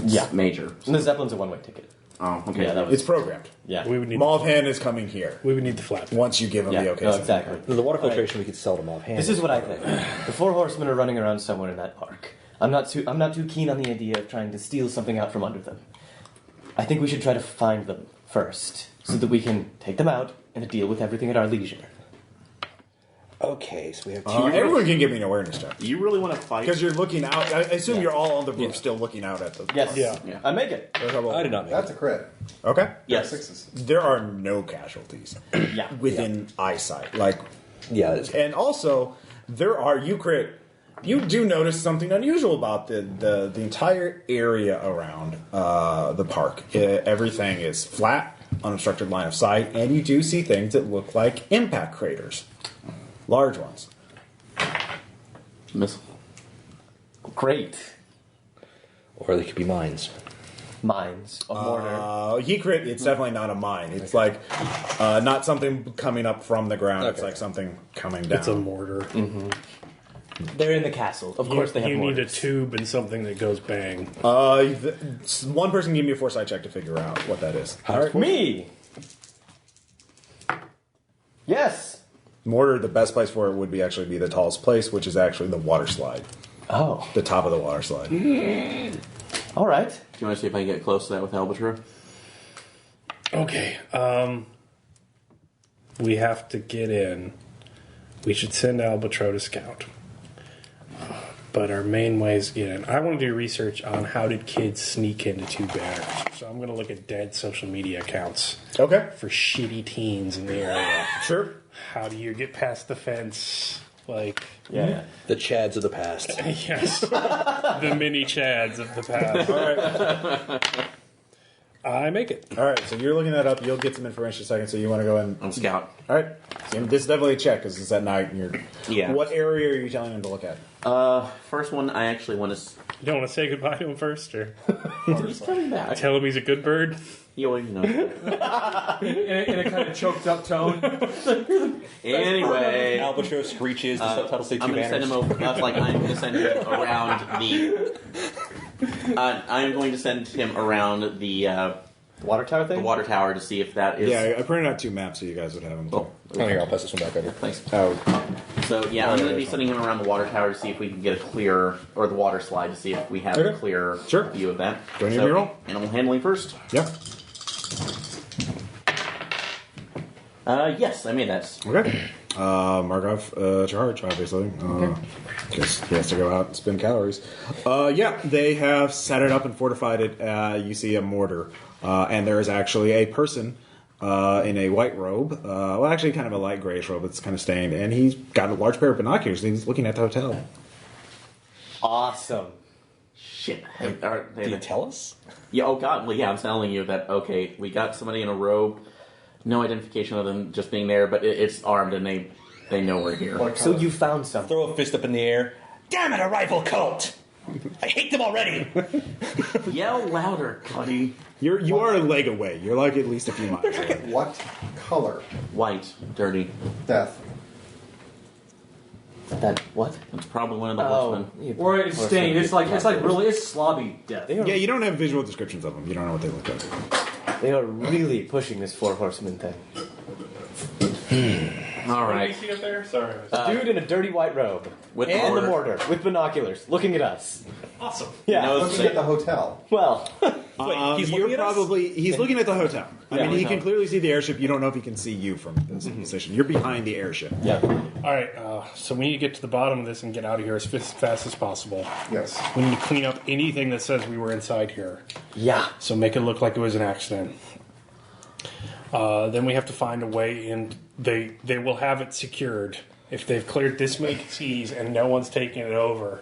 Yeah. Major. And the Zeppelin's a one-way ticket. Oh, okay. Yeah, that was. It's programmed. Yeah. We would need Mobhan is coming here we would need the flat. once you give him Yeah, the okay. no, sign. exactly. The water filtration we could sell them offhand. This is what I think. The four horsemen are running around somewhere in that park. I'm not too keen on the idea of trying to steal something out from under them. I think we should try to find them first, so that we can take them out and deal with everything at our leisure. Okay, so we have two. Everyone can give me an awareness check. You really want to fight? Because you're looking out. I assume you're all on the roof still looking out at the... Yes. Yeah. I make it. I did not make That's a crit. Okay. Yes. 6s. There are no casualties Yeah. within eyesight. Like, it. Yeah, it's, and also, you do notice something unusual about the entire area around the park. Everything is flat, unobstructed line of sight, and you do see things that look like impact craters. Large ones. Miss. Great. or they could be mines. Mines. A mortar. Heat crit, it's definitely not a mine. It's like not something coming up from the ground. It's Okay. like something coming down. It's a mortar. They're in the castle. Of course they have You need a mortars. tube and something that goes bang. One person give me a foresight check to figure out what that is. Me! Yes! Mortar, the best place for it would be actually be the tallest place, which is actually the water slide. Oh. The top of the water slide. All right. Do you want to see if I can get close to that with Albatro? Okay. We have to get in. We should send Albatro to scout. But our main way is to get in. I want to do research on how did kids sneak into two banners. So I'm going to look at dead social media accounts Okay. for shitty teens in the area. Sure. How do you get past the fence? Like, Yeah. The Chads of the past. yes, the mini Chads of the past. All right. I make it. All right. So you're looking that up. You'll get some information in a second. So you want to go and... I'm scout. All right. So this is definitely a check because it's at night and you're... Yeah. What area are you telling him to look at? First one, I actually want to. You don't want to say goodbye to him first, or He's coming back. tell him he's a good bird? You know. In a kind of choked up tone. Anyway, Albatros screeches. The subtitles say two I'm going to send banners. him over. Like I'm going to send him around the. I'm going to send him around the Water tower thing? water tower to see if that is. Yeah, I printed out 2 maps so you guys would have them. Oh, Oh, here, I'll pass this one back over. thanks. Oh, So yeah, I'm going to be sending him around the water tower to see if we can get a clear, or the water slide to see if we have a Okay. clear Sure. view of that. Do I need to reroll? Animal handling first. yeah. Yes, I made that. Okay. Mark off charge, obviously. Because he has to go out and spend calories. Yeah, they have set it up and fortified it. You see a mortar. And there is actually a person in a white robe. Well, actually, kind of a light grayish robe that's kind of stained. And he's got a large pair of binoculars and he's looking at the hotel. Awesome. Shit. Did you tell us? Yeah, oh god, well, yeah, I'm telling you that, okay, we got somebody in a robe, no identification of them just being there, but it's armed and they know we're here. So you found something. Throw a fist up in the air. Damn it, a rival cult! I hate them already! Yell louder, Cuddy. You are a leg away. You're like at least a few miles away. What color? White, dirty. Death. That what? That's probably one of the Oh. horsemen. Or it's stained. It's like really it's slobby death. Yeah, you don't have visual descriptions of them. You don't know what they look like. They are really pushing this four horsemen thing. Alright. See up there? Sorry. Dude in a dirty white robe. With the and the mortar. mortar. With binoculars. Looking at us. Awesome. Yeah. No, Looking at the hotel. Well. he's looking at us? He's looking at the hotel. I mean, he hotel. can clearly see the airship. You don't know if he can see you from this position. You're behind the airship. Yeah. All right. So we need to get to the bottom of this and get out of here as fast as possible. Yes. We need to clean up anything that says we were inside here. Yeah. So make it look like it was an accident. Then we have to find a way in. They will have it secured if they've cleared this many seas and no one's taking it over.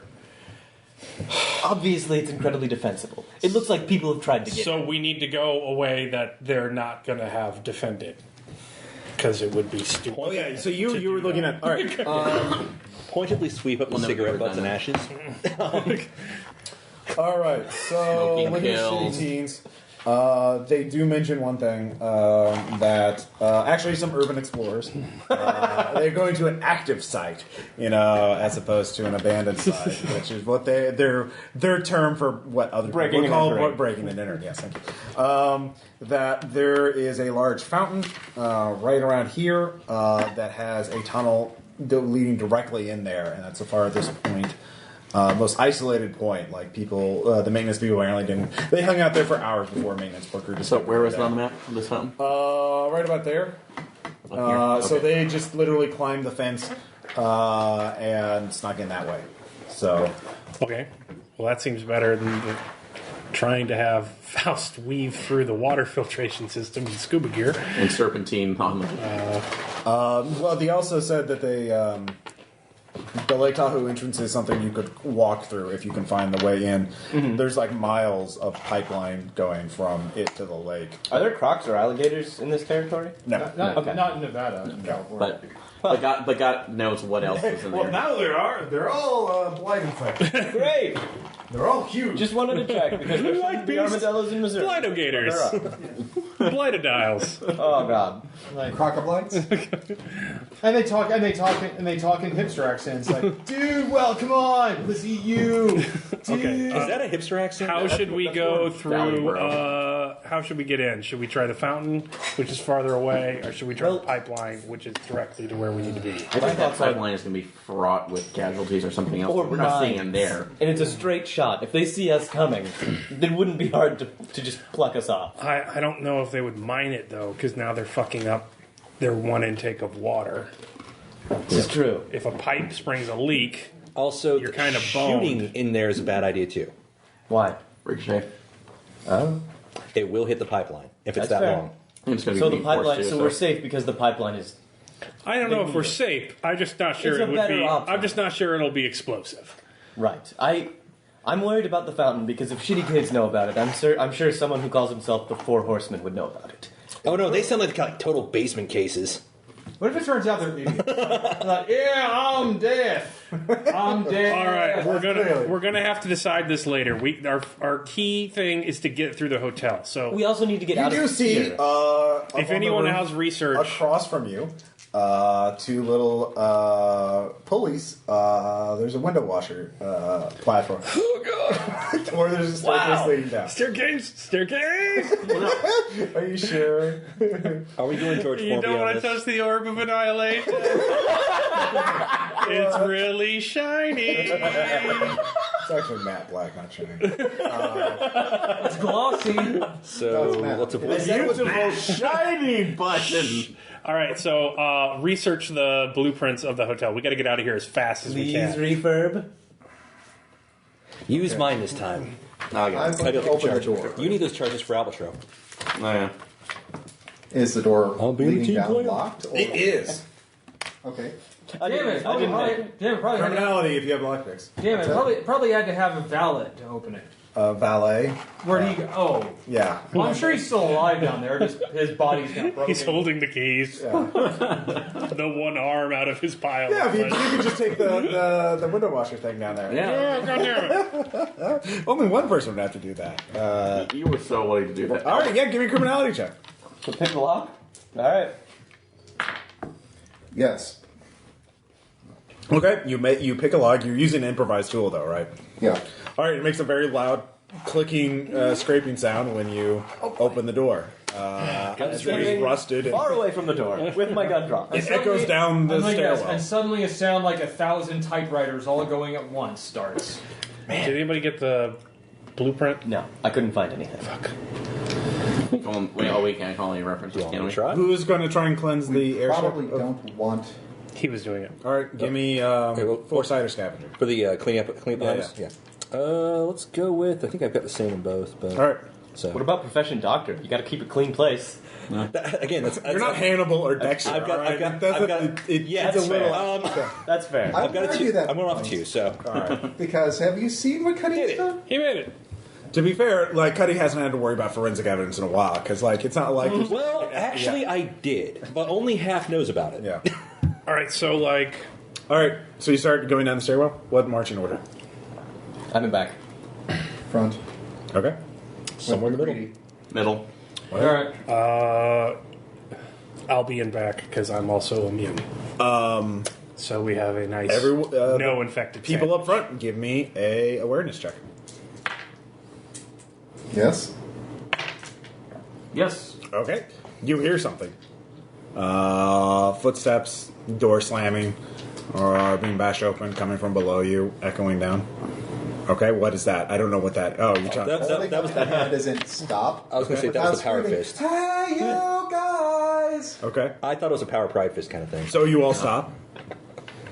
Obviously, it's incredibly defensible. It looks like people have tried to get So we need to go a way that they're not going to have defended. Because it would be stupid. Oh yeah. So you were looking at. All right. Pointedly sweep up the Well, no, cigarette we've butts and done ashes. All right. So Smoking look at kills. shitty teens. They do mention one thing that actually some urban explorers they're going to an active site, as opposed to an abandoned site, which is what their term for what other Breaking people and call entering. breaking and entering. Yes, thank you. That there is a large fountain right around here that has a tunnel leading directly in there, and that's the farthest point. Most isolated point, like people, the maintenance people apparently didn't. They hung out there for hours before maintenance worker. So where was it on the map? This fountain? Right about there. Up here. So Okay. they just literally climbed the fence and snuck in that way. So Okay. Well, that seems better than trying to have Faust weave through the water filtration system in scuba gear. And serpentine on the. well, they also said that the Lake Tahoe entrance is something you could walk through if you can find the way in. Mm-hmm. There's like miles of pipeline going from it to the lake. Are there crocs or alligators in this territory? No. Okay. Not in Nevada, in California. But God knows what else is in there. now there are. They're all blight infected. Great! They're all huge. Just wanted to check because there's like the beasts. armadillos in Missouri. Blightogators. They're up. Blightodiles. Oh god. Like, Crocoblights? and they talk in hipster accents like, dude, well, come on, let's eat you. Dude. Okay. Is that a hipster accent? How should we go Valley through? Bro. How should we get in? Should we try the fountain, which is farther away, or should we try Well- the pipeline, which is directly to where we need to be? I think that pipeline is going to be fraught with casualties or something else. Or We're not seeing mines. in there. And it's a straight shot. If they see us coming, it wouldn't be hard to just pluck us off. I don't know if they would mine it though, because now they're fucking up their one intake of water. This is true. If a pipe springs a leak, Also, You're kind of shooting boned. in there is a bad idea too. Why? Ricochet. Oh. It will hit the pipeline if it's That's that fair. long. It's going to So be the being forced pipeline. to, So we're safe because the pipeline is. I don't know if we're Maybe. safe. I'm just not sure It's a it would better be. option. I'm just not sure it'll be explosive. Right. I'm worried about the fountain because if shitty kids know about it, I'm sure someone who calls himself the Four Horsemen would know about it. Oh no, they sound like total basement cases. What if it turns out they're idiots? Like, yeah, I'm deaf. I'm deaf. All right, we're gonna have to decide this later. Our key thing is to get through the hotel. So We also need to get You out do of see, here. up if on anyone the roof, has research, across from you, two little pulleys. There's a window washer platform. Oh god! Or there's a staircase leading down. staircase. Are you sure? Are we doing George You Formby don't on want to this? touch the orb of annihilation. It's really shiny. It's actually matte black, not shiny. It's glossy. So Matt. let's avoid. beautiful shiny button. All right, so research the blueprints of the hotel. We got to get out of here as fast as we Please can. refurb. Use mine this time. I got I'm it. going to open the door. You need those charges for Albatro. Oh, yeah. Is the door I'll be the leading team down player. locked? Or? It is. Okay. I Damn it! didn't make it. Probably had to, Criminality if you have lockpicks. damn it! Probably had to have a valet to open it. Valet. Where'd he go? Oh, Yeah. well, I'm sure he's still alive down there. Just his body's not broken. He's holding the keys. The one arm out of his pile. Yeah, of if you flesh. could just take the window washer thing down there. Yeah. Oh, God damn it. Only one person would have to do that. You were so willing to do that. All right, yeah, give me a criminality check. So pick the lock. All right. Yes. Okay, you pick a lock. You're using an improvised tool, though, right? Yeah. All right, it makes a very loud clicking, scraping sound when you open the door. It's pretty rusted. And Far away from the door with my gun drawn. it echoes down the And like, yes, stairwell. and suddenly a sound like 1,000 typewriters all going at once starts. Did anybody get the blueprint? No, I couldn't find anything. We can't call any references, Want can to we? try? Who's going to try and cleanse the airship? Probably don't want. He was doing it. All right, give me well, foresight or scavenger. For the clean up the Yeah, house? Yeah. Let's go with, I think I've got the same in both. But, All right. So, What about profession doctor? You got to keep a clean place. again, that's You're not Hannibal or Dexter. I've got- all right? I've got- It doesn't- I've got- it's that's a little. fair. That's fair. I I've got a argue two. that I'm going off point, two, so. All right. Because have you seen what Cuddy's done? He made it. To be fair, like Cuddy hasn't had to worry about forensic evidence in a while because, like, it's not like. Well, actually, I did, but only half knows about it. Yeah. All right, so like, All right. So you start going down the stairwell. What marching order? I'm in back. Front. Okay. Somewhere in the middle. Greedy. Middle. All right. I'll be in back because I'm also immune. So we have a nice no infected people tent. up front. Give me a awareness check. Yes? Yes. Okay. You hear something. Footsteps, door slamming, or being bashed open, coming from below you, echoing down. Okay, what is that? I don't know what that... Oh, you're trying... That was the hand isn't stop. I was going to say that was a power fist. Hey, you guys! Okay. I thought it was a power pride fist kind of thing. So you all stop.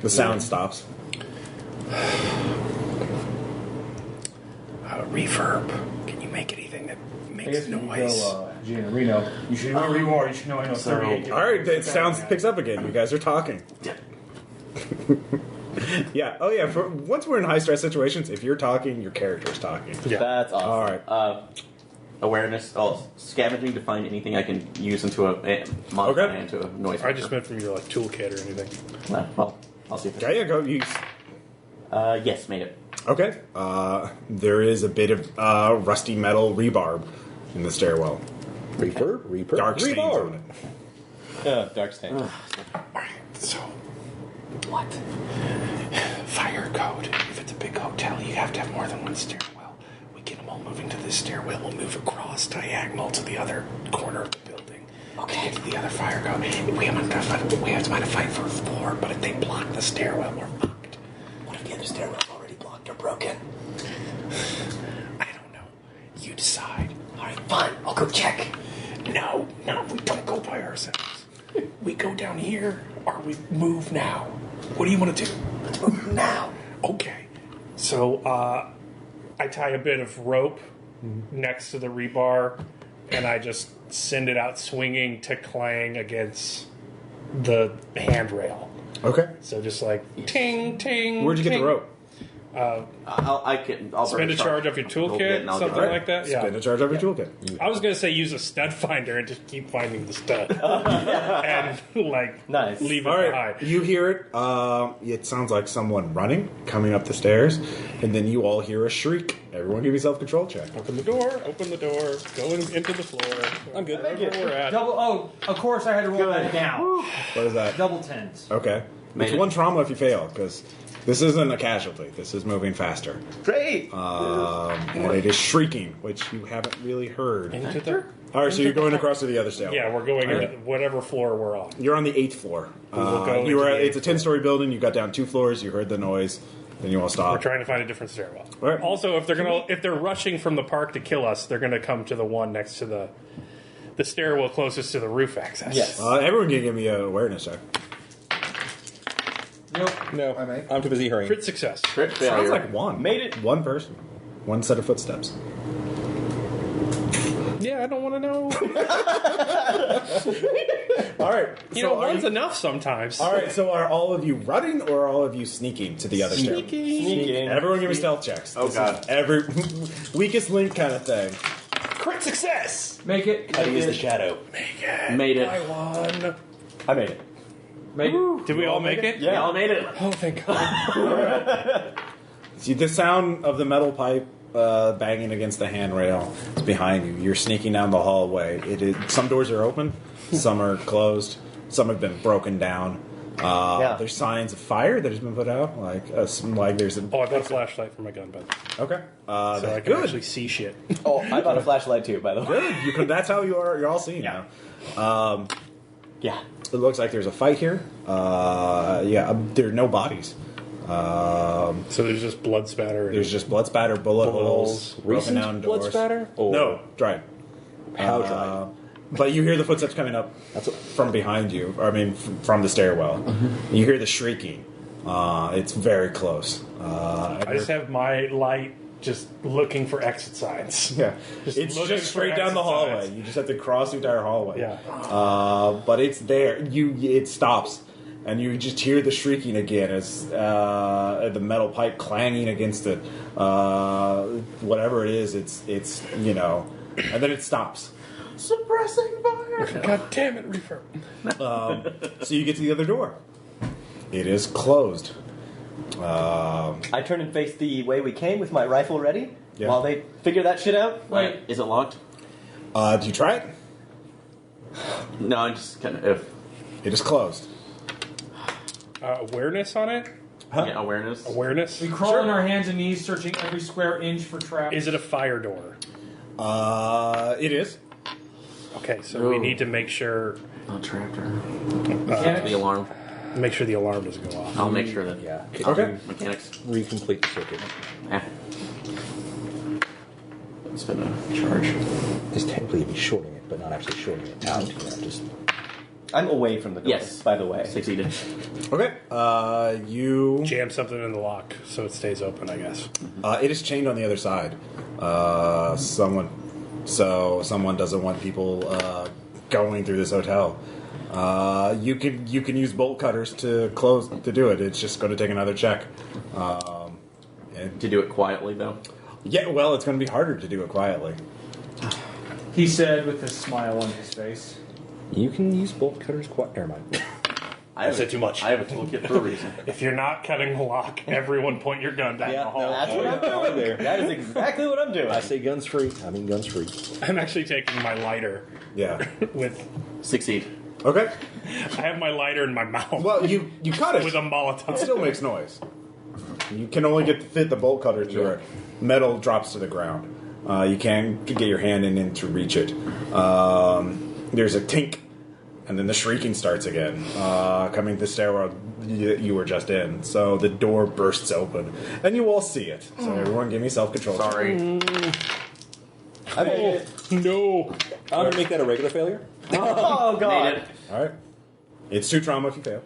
The sound stops. Reverb. Can you make anything that I makes guess when noise? you go, Gina Reno, you should know where you are. You should know I know 38. All right, the sound picks up again. You guys are talking. Yeah. Oh, yeah. Once we're in high-stress situations, if you're talking, your character's talking. Yeah. That's awesome. All right. Awareness. Scavenging to find anything I can use into modify into a noise. I just meant from your toolkit or anything. Well, I'll see if Okay, yeah, go use. yes, made it. Okay. There is a bit of rusty metal rebarb in the stairwell. Reaper. Dark stains on it. Dark stain. Alright, so what? Fire code. If it's a big hotel, you have to have more than one stairwell. We get them all moving to this stairwell. We'll move across diagonal to the other corner of the building. Okay. To get to the other fire code. We have to find a fight for a floor, but if they block the stairwell, we're fucked. What if the other stairwell's already blocked or broken? I don't know. You decide. Alright, fine. I'll go check. No, we don't go by ourselves. We go down here, or we move now. What do you want to do? Let's move now. Okay. So, I tie a bit of rope next to the rebar, and I just send it out swinging to clang against the handrail. Okay. So just like ting, ting. Where'd you get ting. the rope? I'll Spend a charge off your toolkit, and I'll something get it. like that. Yeah. Spin a charge of your toolkit. I was going to say use a stud finder and just keep finding the stud. And, Nice. leave it All right. behind. You hear it. It sounds like someone running, coming up the stairs, and then you all hear a shriek. Everyone give me self-control check. Open the door, going into the floor. I'm good. Wherever we're at. Of course I had to roll that down. What is that? Double tens. Okay. Made It's it. one trauma if you fail, because this isn't a casualty. This is moving faster. Great. And it is shrieking, which you haven't really heard. Into the... All right, so you're going across to the other stairwell. Yeah, we're going into whatever floor we're on. You're on the 8th floor. We'll go you were. into the It's a 8th 10-story building. You got down 2 floors. You heard the noise. Then you all We're stop. trying to find a different stairwell. All right. Also, if they're rushing from the park to kill us, they're gonna come to the one next to the stairwell closest to the roof access. Yes. Everyone can give me an awareness check. Nope. No, I may. I'm too busy hurrying. Crit success. Crit failure. Sounds like one. Made it. One person. One set of footsteps. Yeah, I don't want to know. All right. One's enough sometimes. All right. So are all of you running or are all of you sneaking to the other stairwell? Sneaking. Everyone give me stealth checks. Oh, This God. is every weakest link kind of thing. Crit success. Make it. How to use the shadow. Made it. I won. I made it. Make it. Did we all make it? Yeah, I made it. Oh, thank God. See the sound of the metal pipe banging against the handrail is behind you. You're sneaking down the hallway. Some doors are open, some are closed, some have been broken down. There's signs of fire that has been put out, like there's a. Oh, I got a flashlight for my gun, by the way. Okay, So I can actually see shit. Oh, I bought a flashlight too, by the way. good. You can. That's how you are. You're all seeing now. Yeah. It looks like there's a fight here. There are no bodies. So there's just blood spatter. There's just blood spatter, bullet holes, broken Recent down blood doors. spatter? Or No, dried. how dry? But you hear the footsteps coming up from behind you. From the stairwell. You hear the shrieking. It's very close. I just have my light just looking for exit signs. Yeah, Just it's looking just for straight down the exit hallway. signs. You just have to cross the entire hallway. Yeah. But it's there. It stops, and you just hear the shrieking again as the metal pipe clanging against it. Whatever it is, it's and then it stops. Suppressing fire. God damn it, Reaper. So you get to the other door. It is closed. I turn and face the way we came with my rifle ready Yeah. while they figure that shit out. Wait. Is it locked? Do you try it? No, I just kind of. It is closed. Awareness on it? Yeah, awareness. Awareness? We crawl on our hands and knees, searching every square inch for traps. Is it a fire door? It is. Okay, so we need to make sure... Not trapped or... Mechanics? The alarm. Make sure the alarm doesn't go off. I'll make sure that... Yeah. Okay. Mechanics. Recomplete the circuit. Eh. Spend a charge. Just technically you'd be shorting it, but not actually shorting it out. Just... I'm away from the door, Yes. by the way. Succeeded. Okay. You... Jam something in the lock so it stays open, I guess. It is chained on the other side. Someone doesn't want people going through this hotel. You can use bolt cutters to do it. It's just going to take another check. To do it quietly, though. Yeah, well, it's going to be harder to do it quietly. He said with a smile on his face. You can use bolt cutters quite... Never mind. I said too much. I have a toolkit for a reason. If you're not cutting the lock, everyone point your gun down the hall. That's what I'm doing there. That is exactly what I'm doing. I say guns free. I mean guns free. I'm actually taking my lighter Yeah. with... Succeed. Okay. I have my lighter in my mouth. Well, you cut it. with a Molotov. It still makes noise. You can only fit the bolt cutter through it. Metal drops to the ground. You can get your hand in to reach it. There's a tink, and then the shrieking starts again, coming to the stairwell you were just in. So the door bursts open, and you all see it. So everyone give me self-control. Sorry. I made it. No. I'm going to make that a regular failure. Oh, Made God. it. All right. It's 2 trauma if you fail.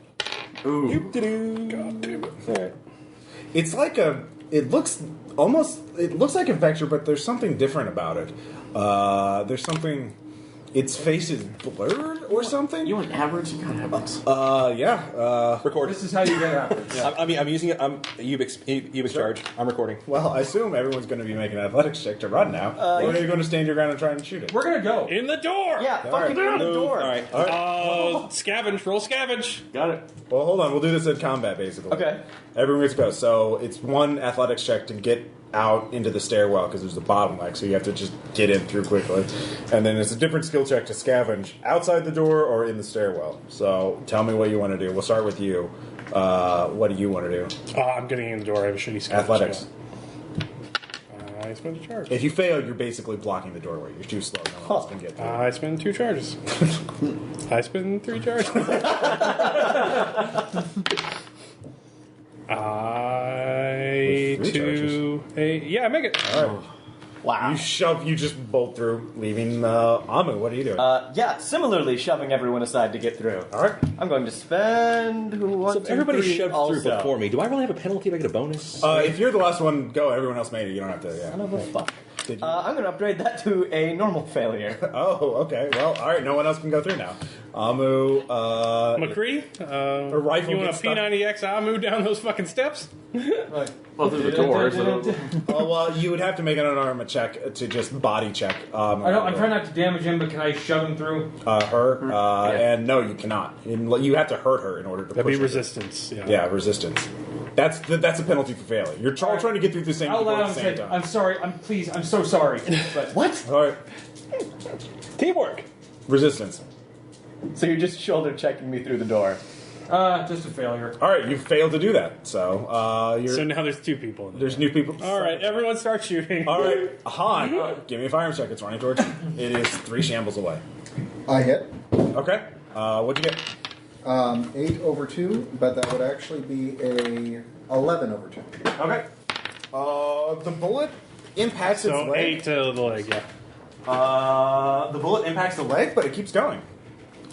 Ooh. God damn it. All right. It's like a... It looks like a vector, but there's something different about it. There's something... Its face is blurred or something? You want average? You got average. Yeah. Record. This is how you get out. I'm using it. I'm Ubix charge. I'm recording. Well, I assume everyone's going to be making an athletics check to run now. Or are you going to stand your ground and try and shoot it? We're gonna go. In the door! Yeah, fucking right. in the door. All right. Scavenge. Roll scavenge. Got it. Well, hold on. We'll do this in combat, basically. Okay. Everyone gets to go. So it's 1 athletics check to get out into the stairwell because there's a bottleneck, so you have to just get in through quickly. And then it's a different skill check to scavenge outside the door or in the stairwell. So tell me what you want to do. We'll start with you. What do you want to do? I'm getting in the door. I have a shitty scavenge. Athletics. skill. I spend a charge. If you fail, you're basically blocking the doorway. You're too slow. No one else can get through. I spend 2 charges. I spend 3 charges. I yeah, I make it. All right. Wow. You just bolt through, leaving Amu. What are you doing? Yeah, similarly shoving everyone aside to get through. All right. I'm going to spend So if everybody shoved also. through before me, do I really have a penalty if I get a bonus? If you're the last one, go. Everyone else made it. You don't have to. Yeah. Son of a fuck. Did you? I'm going to upgrade that to a normal failure. Oh, okay. Well, all right. No one else can go through now. Amu. McCree, a rifle you want a gets stuck. P90X Amu down those fucking steps? Well, through the door, so... Oh, well, you would have to make an unarmed check to just body check. I'm trying not to damage him, but can I shove him through? Her. Yeah. And no, you cannot. You have to hurt her in order to That'd push be her. resistance. Yeah. Yeah, resistance. That's a penalty for failure. You're all trying to get through the same Out people loud at and the same say, time. I'm sorry, I'm so sorry. But What? All right. Teamwork. Resistance. So you're just shoulder checking me through the door. just a failure. All right, you failed to do that. So you're. So now there's 2 people. In There's new people. All right, everyone start shooting. All right, Han, give me a firearm check. It's running towards you. It is 3 shambles away. I hit. Okay. What'd you get? 8 over 2, but that would actually be a 11 over 2. Okay. The bullet impacts its So leg. 8 to the leg. Yeah. The bullet impacts the leg, but it keeps going.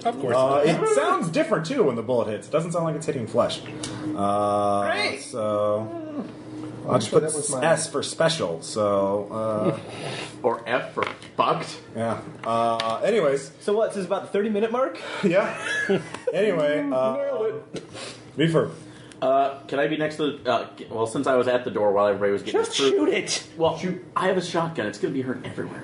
Of course. It sounds different too when the bullet hits. It doesn't sound like it's hitting flesh. Great. So I'll just put that was my- S for special. So Or F for fucked. yeah. Anyways, So what? This is about the 30-minute mark? yeah. Anyway, Reefer. Can I be next to the... well, since I was at the door while everybody was getting Just through... shoot it. Well, I have a shotgun. It's going to be hurt everywhere.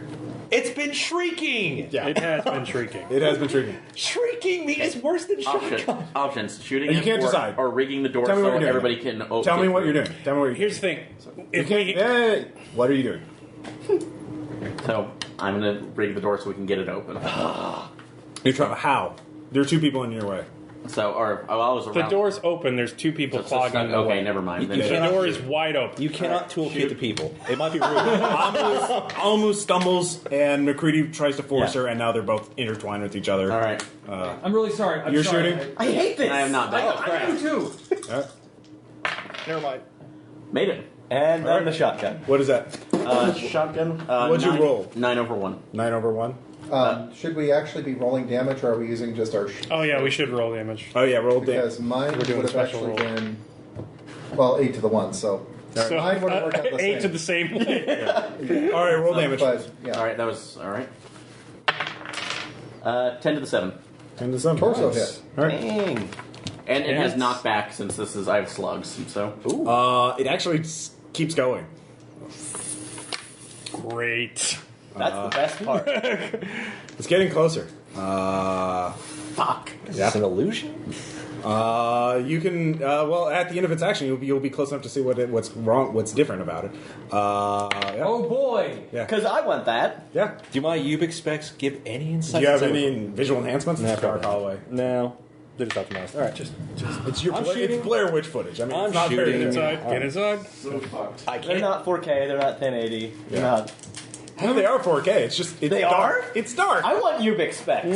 It's been shrieking. Yeah, It has been shrieking. it has been shrieking. Shrieking is worse than shotgun. Options. Shooting You it can't or, decide. or rigging the door Tell me so what you're doing. everybody can... Tell me what you're doing. Tell me what you're doing. Here's the thing. You If can't, we, hey, what are you doing? So, I'm gonna rig the door so we can get it open. You're trying how? There are 2 people in your way. So, or I was around. The door's open. There's 2 people clogging the way. Okay, never mind. The door is wide open. You cannot toolkit the people. It might be rude. Almost stumbles, and McCready tries to force her, and now they're both intertwined with each other. All right. I'm really sorry. You're sorry. shooting? I hate this. I am not done. I do too. Never mind. Made it. And then the shotgun. What is that? Shotgun. What'd you roll? 9 over 1. 9 over 1? Should we actually be rolling damage, or are we using just our... Oh, yeah, we should roll damage. Oh, yeah, roll damage. Because mine would doing a have special actually roll. been... Well, 8 to the 1, so... So, mine would have worked out the 8 to same. the same way. All right, roll damage. But, yeah. All right, that was all right. 10 to the 7. 10 to 7. Torso Nice. hit. All right. Dang. And it has Yes. knockback since I have slugs. So It actually keeps going. Great. That's the best part. It's getting closer. fuck. Is this an illusion? You can. Well, at the end of its action, you'll be close enough to see what's wrong, what's different about it. Yeah. Oh boy. Yeah. Because I want that. Yeah. Do my Ubix specs give any insight? Do you have any visual enhancements? No, It's dark probably hallway. No. They're just optimized. All right, just It's your I'm It's shooting. Blair Witch footage. I mean, I'm it's not very shooting. Get good. inside. Get inside. So fucked. I They're can't. not 4K. They're not 1080. They're Yeah. not. No, they are 4K. It's just it's They dark. are? It's dark. I want Ubix specs.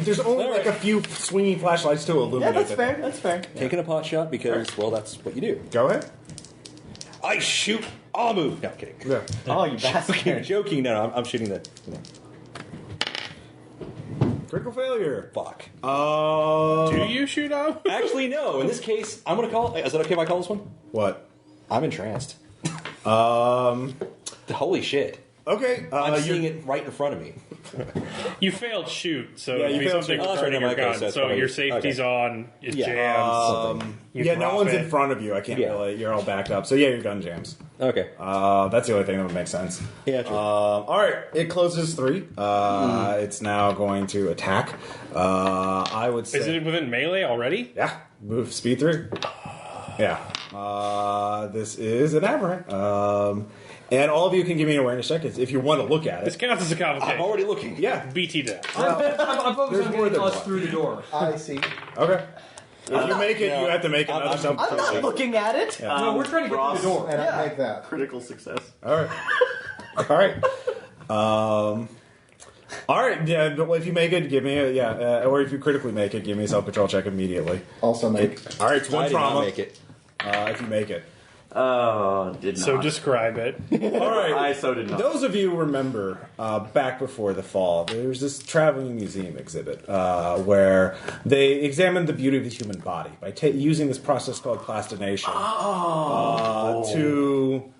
There's only like a few swinging flashlights to Yeah, illuminate that's it. fair. That's fair. Taking a pot shot because, well, that's what you do. Go ahead. I shoot. I'll move. No, I'm kidding. Yeah. Oh, you bastard. Joking. No, I'm shooting the. Critical failure. Fuck. Do you shoot out? Actually, no. In this case, I'm gonna call. Is that okay if I call this one? What? I'm entranced. Um. Holy shit! Okay. I'm you're- seeing it right in front of me. You failed shoot, so Yeah, you it'd be failed something shoot. Oh, that's right, regarding no, your okay, gun. so that's So probably- your safety's okay. on. It Yeah. jams. You Yeah, no drop one's it. in front of you. I can't Yeah. really. You're all backed up. So yeah, your gun jams. Okay. That's the only thing that would make sense. Yeah, true. All right, it closes 3. It's now going to attack. I would say. Is it within melee already? Yeah, move speed 3. Yeah. This is an aberrant. And all of you can give me an awareness check if you want to look at This it. counts as a complication. I'm already looking. Yeah. BT death. I'm focused There's on more getting than us one. through the door. I see. Okay. If you make it, no. you have to make another I'm self I'm not looking at it. No, we're trying to get Ross. through the door. And Yeah. I make that. Critical success. All right. All right. All right. Yeah. But if you make it, give me a or if you critically make it, give me a self-control check immediately. Also make. All right. It's one I did not trauma. make it. If you make it. Oh, did not. So describe it. All right. I so did not. Those of you remember back before the fall, there was this traveling museum exhibit where they examined the beauty of the human body by using this process called plastination to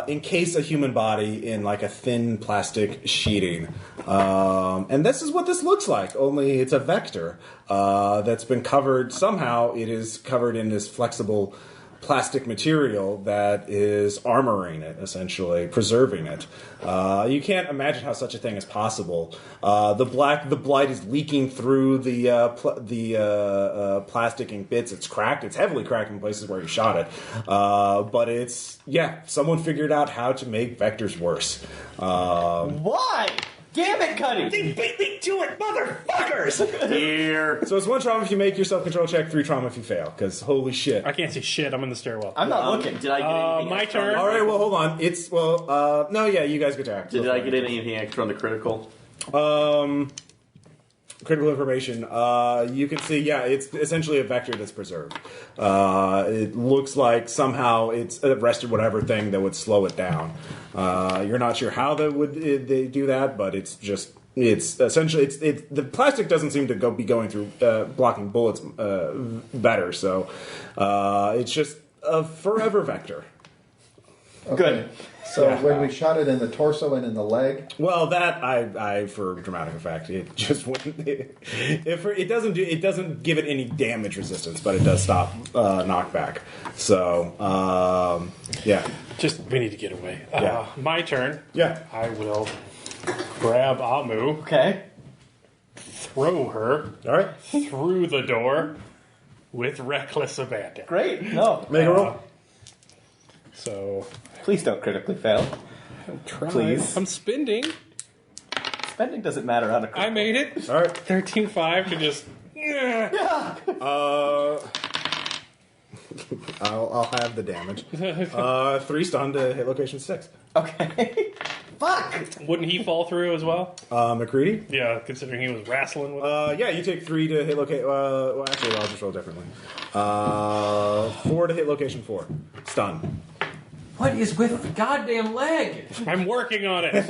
encase a human body in like a thin plastic sheeting. And this is what this looks like, only it's a vector that's been covered. Somehow it is covered in this flexible plastic material that is armoring it, essentially preserving it. You can't imagine how such a thing is possible. The blight is leaking through the plastic in bits. It's cracked. It's heavily cracked in places where you shot it. But someone figured out how to make vectors worse. Why? Damn it, Cuddy! They beat me to it, motherfuckers! Here. So it's 1 trauma if you make your self-control check, 3 trauma if you fail. Because holy shit. I can't see shit. I'm in the stairwell. I'm not looking. Did I get anything my extra on turn. the All right, critical? well, hold on. No, yeah, you guys get to act. Did I get anything extra on the critical? Critical information. You can see, yeah, it's essentially a vector that's preserved. It looks like somehow it's arrested whatever thing that would slow it down. You're not sure how they do that, but it's essentially the plastic doesn't seem to be going through blocking bullets better. So it's just a forever vector. Good. So Yeah. when we shot it in the torso and in the leg, Well, that I for dramatic effect, it just wouldn't. It doesn't give it any damage resistance, but it does stop knockback. So yeah, We need to get away. Yeah. My turn. yeah. I will grab Amu, Okay. throw her All right, through the door with reckless abandon. Great. No. make a roll. So Please don't critically fail. Please. I'm spending. Spending doesn't matter on a I made it. All right. 13.5 to just. I'll have the damage. 3 stun to hit location 6. Okay. Fuck! Wouldn't he fall through as well? McCready? Yeah, considering he was wrestling with. Yeah, you take 3 to hit location. Well, actually, I'll just roll differently. 4 to hit location 4. Stun. What is with the goddamn leg? I'm working on it.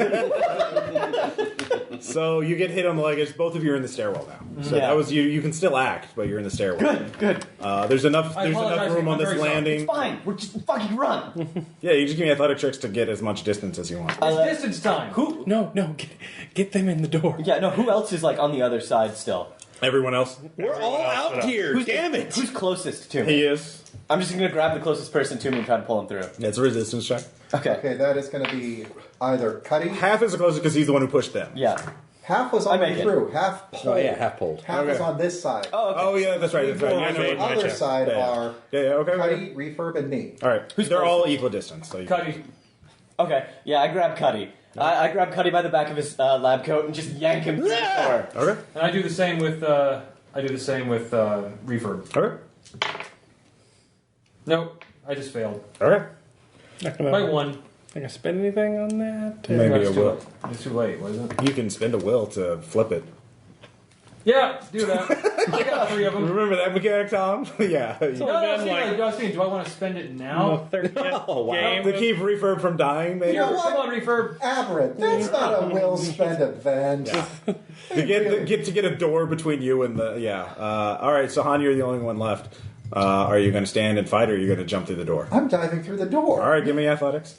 So you get hit on the leg. As both of you are in the stairwell now. So Yeah. that was you. You can still act, but you're in the stairwell. Good. There's enough. I There's enough apologize, room I'm on this very sorry. landing. Fine. We're just fucking run. Yeah, you just give me athletic checks to get as much distance as you want. It's distance time. Who? No, get them in the door. Yeah, no, who else is like on the other side still? Everyone else? We're all out here. Damn it! Who's closest to me? He is. I'm just gonna grab the closest person to me and try to pull him through. It's a resistance check. Okay. Okay, that is going to be either Cuddy. Half is the closest because he's the one who pushed them. Yeah. Half was I already make it. through. Half pulled. Oh, yeah, half pulled. Half was Okay. on this side. Oh, okay. Oh yeah, that's right. That's right. On Yeah, the no, other check. side Yeah. are okay. Cuddy, Refurb, and me. All right. They're all equal distance. So you Cuddy. Okay. Yeah, I grab Cuddy. I grab Cuddy by the back of his lab coat and just yank him through the door. Okay. And I do the same with Refurb. Okay. Nope, I just failed. Okay. Not By gonna, one. gonna spend anything on that. Maybe It's a too will. late. It's too late, wasn't it? You can spend a will to flip it. Yeah, do that. I got 3 of them. Remember that mechanic, Tom? Yeah. No, been I was like- thinking, do I want to spend it The now? third Oh, wow. game. To keep refurb from dying, maybe. You know what? Come on, Refurb. Aberrant. That's not a will spend event. To get a door between you and the all right, so Han, you're the only one left. Are you going to stand and fight, or are you going to jump through the door? I'm diving through the door. All right, give me athletics.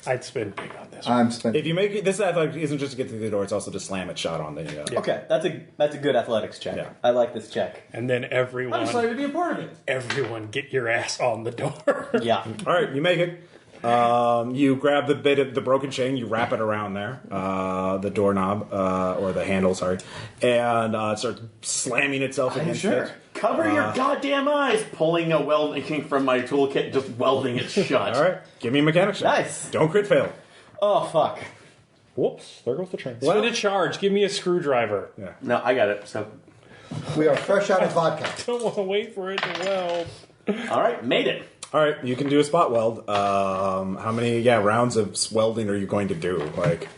I'd spend big on this. I'm spending. If you make it, this athletic isn't just to get through the door; it's also to slam it shot on the. Okay, that's a good athletics check. Yeah. I like this check. And then I'm everyone, excited to be a part of it. get your ass on the door. Yeah. All right, you make it. You grab the bit of the broken chain, you wrap it around there, the doorknob or the handle, sorry, and it starts slamming itself against it. Cover your goddamn eyes! Pulling a welding from my toolkit, just welding it shut. All right, give me a mechanics check. Nice. Don't crit fail. Oh fuck. Whoops, there goes the train. Spend a charge. Give me a screwdriver. Yeah. No, I got it. So, We are fresh out of vodka. Don't want to wait for it to weld. all right, made it. All right, you can do a spot weld. How many rounds of welding are you going to do? Like,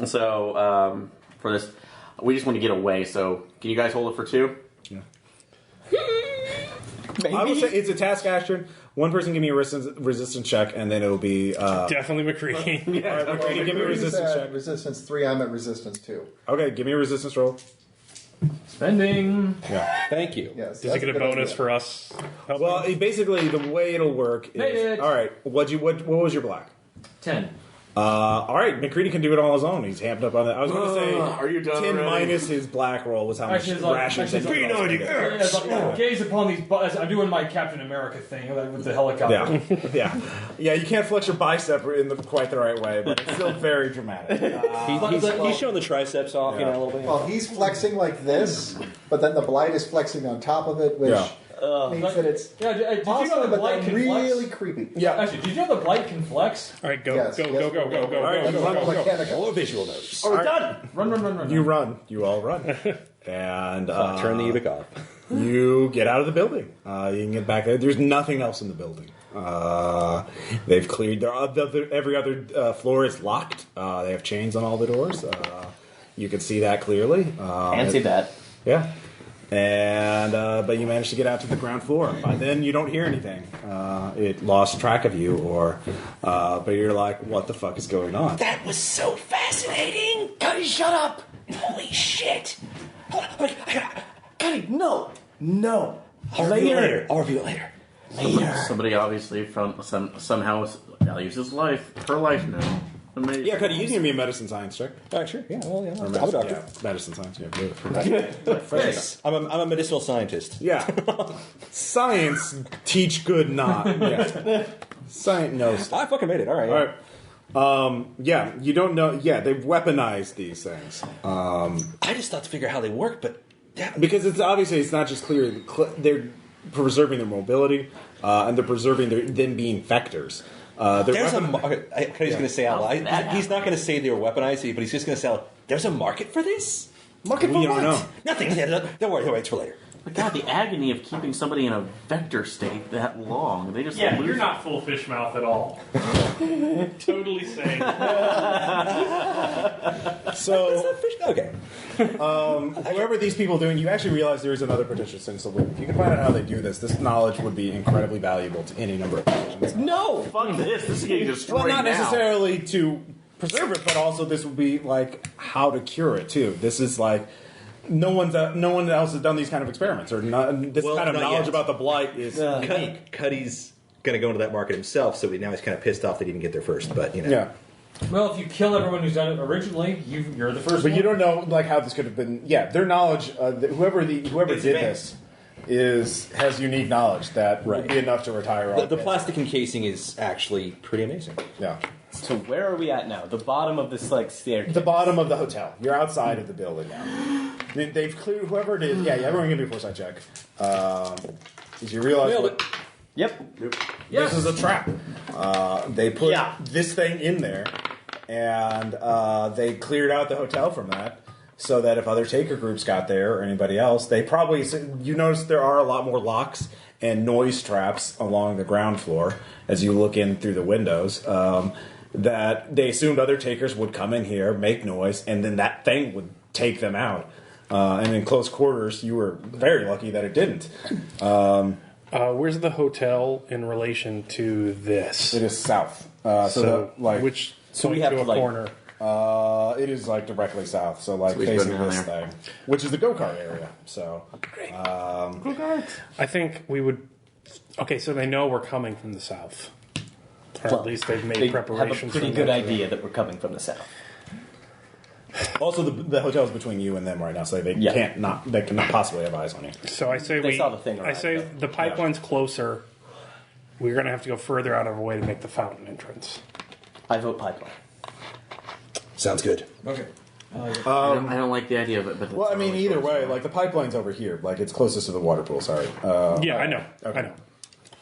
So, for this, we just want to get away. So, can you guys hold it for 2? Maybe. I will say it's a task action. One person give me a resistance check, and then it'll be. Definitely McCready. All right, McCready, give me a resistance check. Resistance 3, I'm at resistance 2. Okay, give me a resistance roll. Spending. Yeah. Thank you. Yes. Does it get a bonus for us? helping? Well, basically, the way it'll work Made is. it. All right, what was your black? 10. All right, McCready can do it all on his own. He's hamped up on that. I was going to say, Are you done 10 already? minus his black roll was how much Actually, it's like- rations. actually, and it's stuff Yeah, like, gaze upon these. I'm doing my Captain America thing with the helicopter. Yeah. You can't flex your bicep in quite the right way, but it's still very dramatic. He's showing the triceps off, a little bit. Well, he's flexing like this, but then the blight is flexing on top of it, which means that it's Yeah, did you know awesome, the but blight then can really flex? creepy. Yeah. Actually, did you know the blight can flex? All right, go, Yes, go, yes, go, go, go, go, All right, go, you go, run go, go. Mechanical. Hello, visual notes. Oh, we're done. Run. You run. You all run. And Turn the evic off. you get out of the building. You can get back there. There's nothing else in the building. They've cleared. Every other floor is locked. They have chains on all the doors. You can see that clearly. Fancy that. Yeah. And but you managed to get out to the ground floor. By then, you don't hear anything. It lost track of you, but you're like, "What the fuck is going on?" That was so fascinating. Cuddy, shut up. Holy shit. Cuddy, no. I'll review it later. I'll review it later. Somebody obviously from somehow values his life, her life now. Amazing. Yeah, Cuddy, you can give me a medicine science check. Sure. Yeah. Well, yeah. Or I'm a doctor. Yeah, medicine science. Yeah, do it. Yes. I'm a medicinal scientist. Yeah. Science teach good not. Yeah. Science knows. I fucking made it. All right. All right. Yeah, you don't know. Yeah, they've weaponized these things. I just thought to figure out how they work, but Because it's obviously it's not just clear. They're preserving their mobility, and they're preserving them being vectors. There's he's going to say out loud. that He's not going to say they were weaponized, but he's just going to say, "There's a market for this." Market for You what? don't know. Nothing. Don't worry. It's for later. But God, the agony of keeping somebody in a vector state that long. They just Yeah, lose you're not full fish mouth at all. Totally sane. So, Okay. whoever these people are doing, you actually realize there is another potential solution. If you can find out how they do this knowledge would be incredibly valuable to any number of positions. No, fuck this. This is getting destroyed Well, not now. necessarily to preserve it, but also this would be like how to cure it too. This is like no one else has done these kind of experiments, or this Well, kind of not knowledge yet. about the blight is unique. Cuddy's going to go into that market himself, so now he's kind of pissed off that he didn't get there first. But Yeah, Well, if you kill everyone who's done it originally, you're the first but one. you don't know like how this could have been. Yeah, their knowledge. Whoever did advanced. this has unique knowledge that would Right. be enough to retire all the plastic encasing is actually pretty amazing. Yeah. So where are we at now? The bottom of this staircase. The bottom of the hotel. You're outside of the building now. They've cleared whoever it is. Yeah, everyone can do a foresight check. As you realize Nailed what, it. Yep. this is a trap. They put Yeah. this thing in there, and they cleared out the hotel from that, so that if other taker groups got there or anybody else, they probably. You notice there are a lot more locks and noise traps along the ground floor as you look in through the windows. That they assumed other takers would come in here, make noise, and then that thing would take them out. And in close quarters, you were very lucky that it didn't. Where's the hotel in relation to this? It is south. Which So we point have to to, a like- corner. It is like directly south, so like So we facing put it down this there. thing, which is the go-kart area. So I think we would. Okay, so they know we're coming from the south. Or Well, at least they've made They have a preparations. pretty from good that. idea that we're coming from the south. also the hotel is between you and them right now, so they Yeah. they cannot possibly have eyes on you. So I say They saw the thing I arrive, say but- the pipeline's closer. We're going to have to go further out of our way to make the fountain entrance. I vote pipeline. Sounds good. Okay. I don't like the idea of it. But Well, I mean, that's either always way, like the pipeline's over here, like it's closest to the water pool. Sorry, Yeah, I know. okay. I know.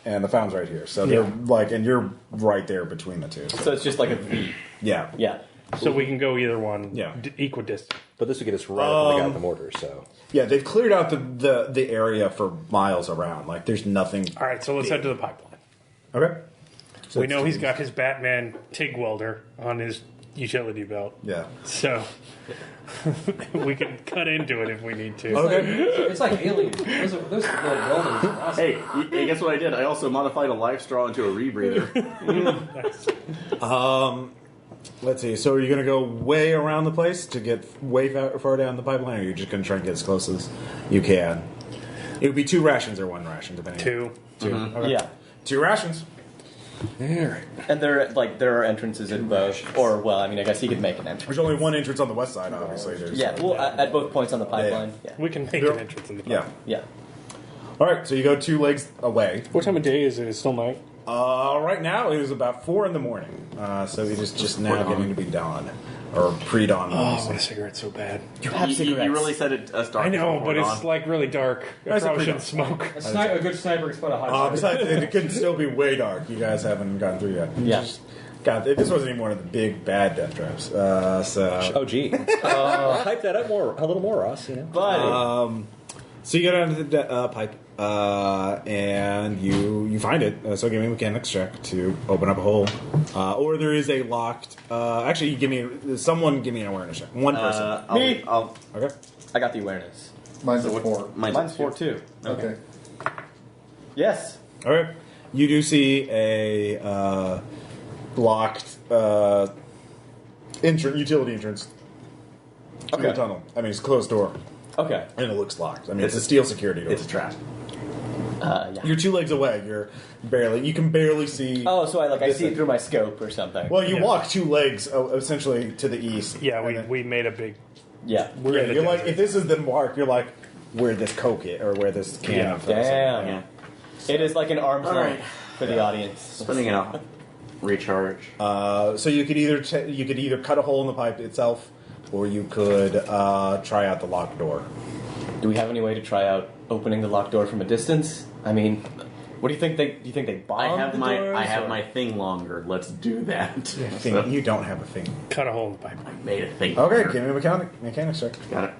and the fountain's right here. So they're Yeah. like, and you're right there between the two. So it's just like a V. Yeah, Yeah. So we can go either one. Yeah. Equidistant. But this would get us right up when we got the mortar. So yeah. They've cleared out the area for miles around. Like, there's nothing. All right, so let's head to the pipeline. Okay. So We it's- know he's got his Batman TIG welder on his utility belt. Yeah. So we can cut into it if we need to. Okay. It's like alien. Those welders are awesome. Hey, guess what I did? I also modified a life straw into a rebreather. Let's see. So are you going to go way around the place to get way far down the pipeline, or are you just going to try and get as close as you can? It would be 2 rations or 1 ration, depending. 2. Okay. Yeah. 2 rations. And there are entrances at both. Or, well, I mean, I guess he could make an entrance. There's only 1 entrance on the west side, obviously. There's, Yeah, well, at both points on the pipeline. Yeah. We can make There- an entrance in the Yeah. pipeline. Yeah. All right. So you go 2 legs away. What time of day is it? It's still night. Right now it is about 4 in the morning. So it is just now getting to be dawn or pre-dawn. Oh, I obviously. want a cigarette so bad. You have cigarettes. You really said it as dark. I know, as but it's dawn. like really dark. I Guys, probably pretty shouldn't smoke. A good sniper can spot a high Besides, it could still be way dark. You guys haven't gone through yet. Yeah. God, this wasn't even one of the big bad death traps. So oh gee, hype that up a little more, Ross. You know. Buddy. So you go down to the pipe, and you find it. So give me a mechanics check to open up a hole, or there is a locked. Actually, give me an awareness check. One person. Me. Okay. I got the awareness. Mine's a 4. Mine's 4 too. Okay. Yes. All right. You do see a locked utility entrance to the Okay. tunnel. I mean, it's a closed door, Okay. and it looks locked. I mean, it's a steel security door. It's a trap. Yeah. You're 2 legs away. You can barely see. Oh, so I This see it thing. through my scope or something. Well, you Yeah. walk 2 legs essentially to the east. Yeah, And then- we made a big. Yeah. We're in the you're like, desert. if this is the mark, you're like, where this Coke is, or where this can Yeah. of Damn. Yeah. It is like an arm's All length right. for the audience. Spinning out. Recharge. So you could either cut a hole in the pipe itself, or you could try out the locked door. Do we have any way to try out opening the locked door from a distance? I mean, What do you think? Do you think they bombed I have the my doors, I have or- my thing longer. Let's do that. Thing. You don't have a thing. Cut a hole in the pipe. I made a thing. Okay, longer. give me a mechanics check. Got it.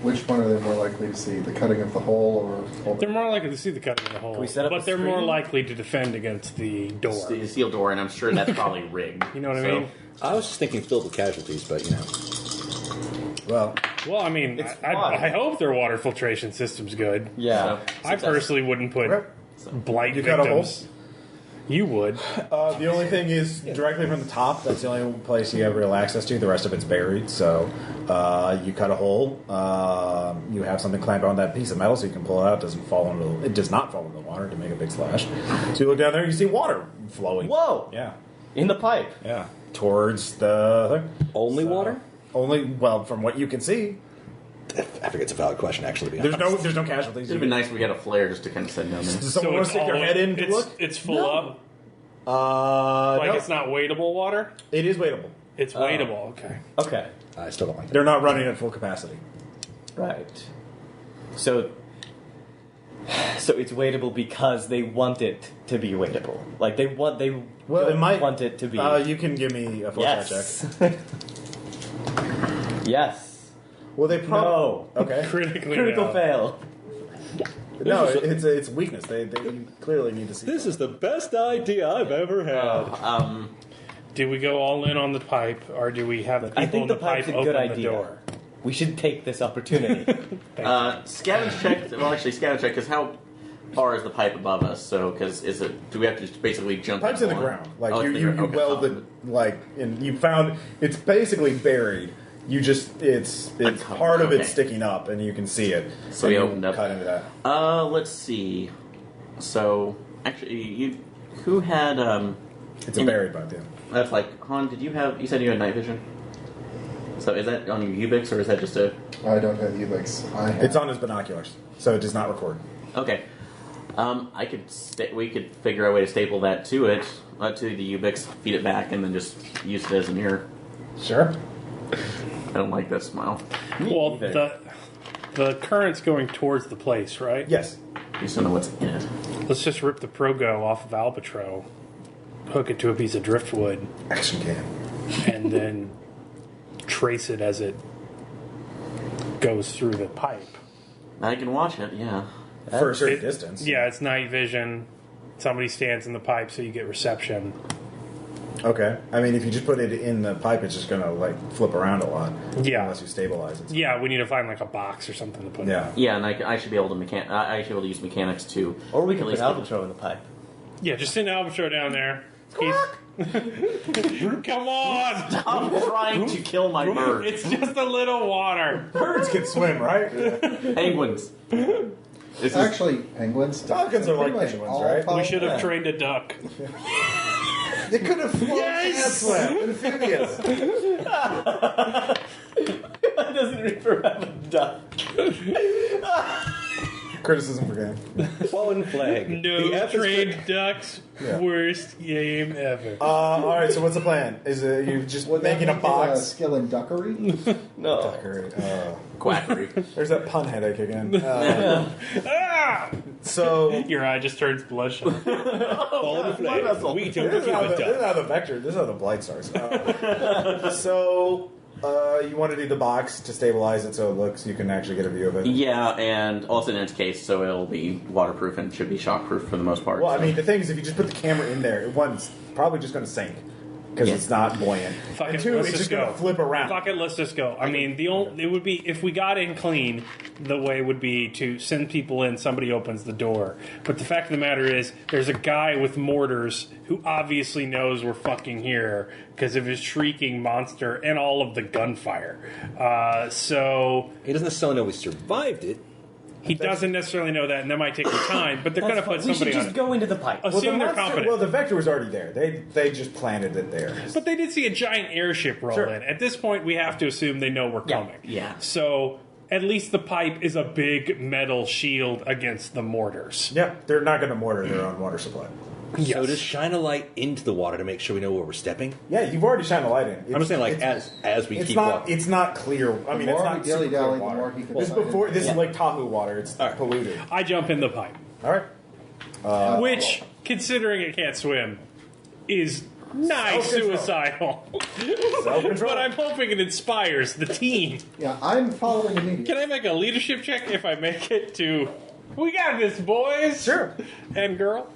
Which one are they more likely to see? The cutting of the hole or They're more likely to see the cutting of the hole, we set up but a they're more screen? likely to defend against the door. The steel door, and I'm sure that's probably rigged. You know what I So, mean? I was just thinking filled with casualties, but you know. Well, Well, I mean, It's I fun. hope their water filtration system's good. Yeah. I personally wouldn't put Okay. blight You cut a hole? victims. You would. the only thing is directly from the top. That's the only place you have real access to. The rest of it's buried. So you cut a hole. You have something clamped on that piece of metal so you can pull it out. It does not fall into the water to make a big splash. So you look down there, you see water flowing. Whoa! Yeah, In the pipe. yeah. Towards the thing. Only water? Only, well, from what you can see. I think it's a valid question, actually. To be honest. There's no casualties. it'd be nice if we had a flare just to kind of send down there. Does someone want to stick their head in to it's, look? It's full up. No. It's not weightable water. It is waitable. It's weightable. Okay. Okay. I still don't like that. They're not running at full capacity. Right. So it's waitable because they want it to be waitable. Like they Well, don't it might want it to be. You can give me a foresight check. Yes. Yes. Well, they probably okay. Critical no. fail. No, it's weakness. They clearly need to see. This is the best idea I've ever had. Do we go all in on the pipe, or do we have the people I think in the the pipe pipe's a open good the idea. door? We should take this opportunity. Scavenge check. Well, actually, scavenge check. Because how far is the pipe above us? So, because do we have to just basically jump? Pipe's in the on? ground. Like Oh, it's you in the ground. Okay, welded and you found it's basically buried. You just it's Uncovered, part of it okay. sticking up and you can see it. So and we you opened up. cut into that. Let's see. So, actually, who had It's a buried pipe. Yeah. That's like Han. Did you have? You said you had night vision. So is that on your Ubix or is that just a? I don't have Ubix. I have. It's on his binoculars, so it does not record. Okay. We could figure out a way to staple that to it, to the Ubix, feed it back, and then just use it as a mirror. Sure. I don't like that smile. Well, either. the current's going towards the place, right? Yes. You just don't know what's in it. Let's just rip the Progo off of Albatro, hook it to a piece of driftwood, Action cam. and then trace it as it goes through the pipe. I can watch it. Yeah. For a certain distance. Yeah, it's night vision. Somebody stands in the pipe, so you get reception. Okay. I mean, if you just put it in the pipe, it's just gonna like flip around a lot. Yeah. Unless you stabilize it. Yeah, we need to find like a box or something to put Yeah. in. Yeah, and I should be able to I should be able to use mechanics too. Or we can At put least Albatro in the pipe. Yeah, just send Albatro down there. Come on! I'm trying to kill my bird. It's just a little water. Birds can swim, right? Penguins. This is Actually, penguins. Falcons are like pretty much penguins, all right? fall We should have down. trained a duck. They could have flown Yes! and swam. Amphibious. Why doesn't Reaper have a duck? Criticism for game. Fallen flag. No The F is trained ducks. Yeah. Worst game ever. All right. So what's the plan? Is it you just Would that making a make it box? skill in duckery? No. quackery. There's that pun headache again. Ah! So Your eye just turns bloodshot. Fallen flag. vessel. We don't this is give how a duck. the vector. This is how the blight starts. You want to do the box to stabilize it so it looks you can actually get a view of it. Yeah, and also in its case, so it'll be waterproof and should be shockproof for the most part. Well, I so. mean, the thing is, if you just put the camera in there, one's probably just going to sink because Yeah. it's not buoyant. Fuck And it, two, let's it's just just going go. to flip around. Fuck it, let's just go. I mean, it would be if we got in clean. The way would be to send people in. Somebody opens the door. But the fact of the matter is, there's a guy with mortars who obviously knows we're fucking here because of his shrieking monster and all of the gunfire. So He doesn't necessarily know we survived it. he doesn't necessarily know that, and that might take some time. But they're going to put We should somebody on just it. go into the pipe. Assume they're confident. Well, the vector was already there. They just planted it there. But they did see a giant airship roll Sure. in. At this point, we have to assume they know we're coming. Yeah. So at least the pipe is a big metal shield against the mortars. Yeah, they're not going to mortar their own water supply. Yes. So just shine a light into the water to make sure we know where we're stepping. Yeah, you've already shined the light in. I'm just saying, like, it's- as we it's keep not. walking. It's not clear. I mean, The it's more not we super clear dilly-dally, the water. more he can This is decide. before. This Yeah. is like Tahoe water. It's polluted. I jump in the pipe. All right. Which, considering it can't swim, is nice suicidal. But I'm hoping it inspires the team. Yeah, I'm following immediately. Can I make a leadership check if I make it to... We got this, boys! Sure. And girl?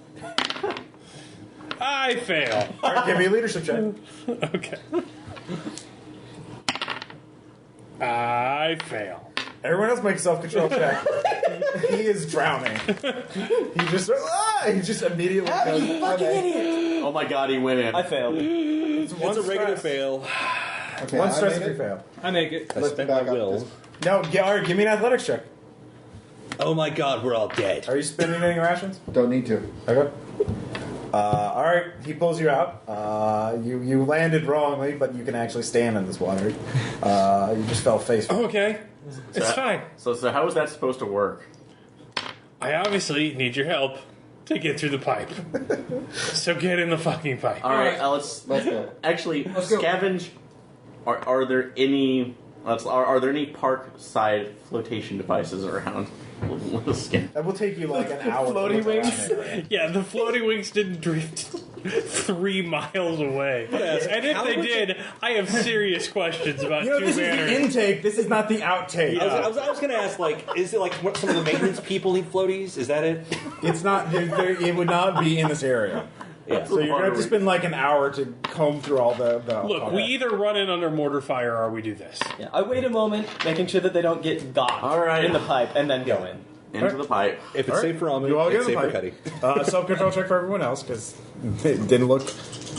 I fail. All right, give me a leadership check. Okay. I fail. Everyone else make a self-control check. He is drowning. He just immediately goes, You fucking idiot! Oh my god, he went in. I failed. It's It's a regular fail. Okay, One I stress made free it. fail. I make it. I Lift spent it my back up. will. No, all right, give me an athletics check. Oh my god, we're all dead. Are you spending any rations? Don't need to. Okay. All right, he pulls you out. You landed wrongly, but you can actually stand in this water. You just fell face first. Okay. It's fine. So how is that supposed to work? I obviously need your help to get through the pipe. So get in the fucking pipe. All right, let's Let's go. actually go. scavenge. Are there any? Are there any park side flotation devices around? Let's scan. That will take you like an hour. Floaty to look around wings? it. Yeah, the floating wings didn't drift 3 miles away. And if they did, I have serious questions about You know, two this is the banners. intake. This is not the outtake. I was going to ask, like, is it like what some of the maintenance people need floaties? Is that it? It's not. It would not be in this area. Yeah. So you're going to have to spend like an hour to comb through all the Look, we either run in under mortar fire or we do this. Yeah, I wait a moment, making sure that they don't get got All right. in the pipe, and then go in. Into the pipe. If it's safe for Almond, You all get it's in safe the for pipe. Cuddy. Self-control check for everyone else because it didn't look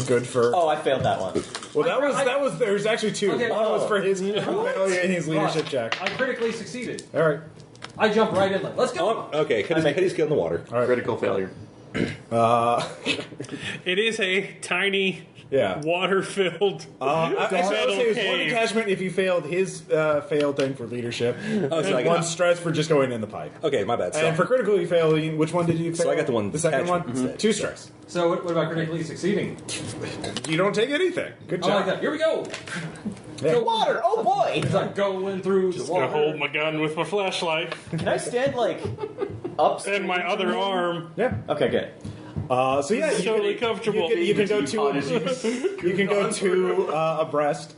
good for. Oh, I failed that one. Well, that was. There's actually two. Okay. One was for his failure and his leadership check. I critically succeeded. All right. I jumped right in like, let's go. Okay, Cuddy's get in the water. Critical failure. It is a tiny, Yeah. water-filled I would say it was one cave. attachment if you failed his failed thing for leadership. Oh, so I One got, stress for just going in the pipe. okay, my bad. So, And for critical, you failed. Which one did you fail? So I got the one The second one? attachment instead. 2 stress. So what about critically succeeding? You don't take anything. Good I job. like that. Here we go. Yeah. Water! Oh boy! As I'm going through the I'm gonna water. hold my gun with my flashlight Can I stand like up? and my other arm. Yeah. Okay, good. So yeah, you Totally can, comfortable. You can go two abreast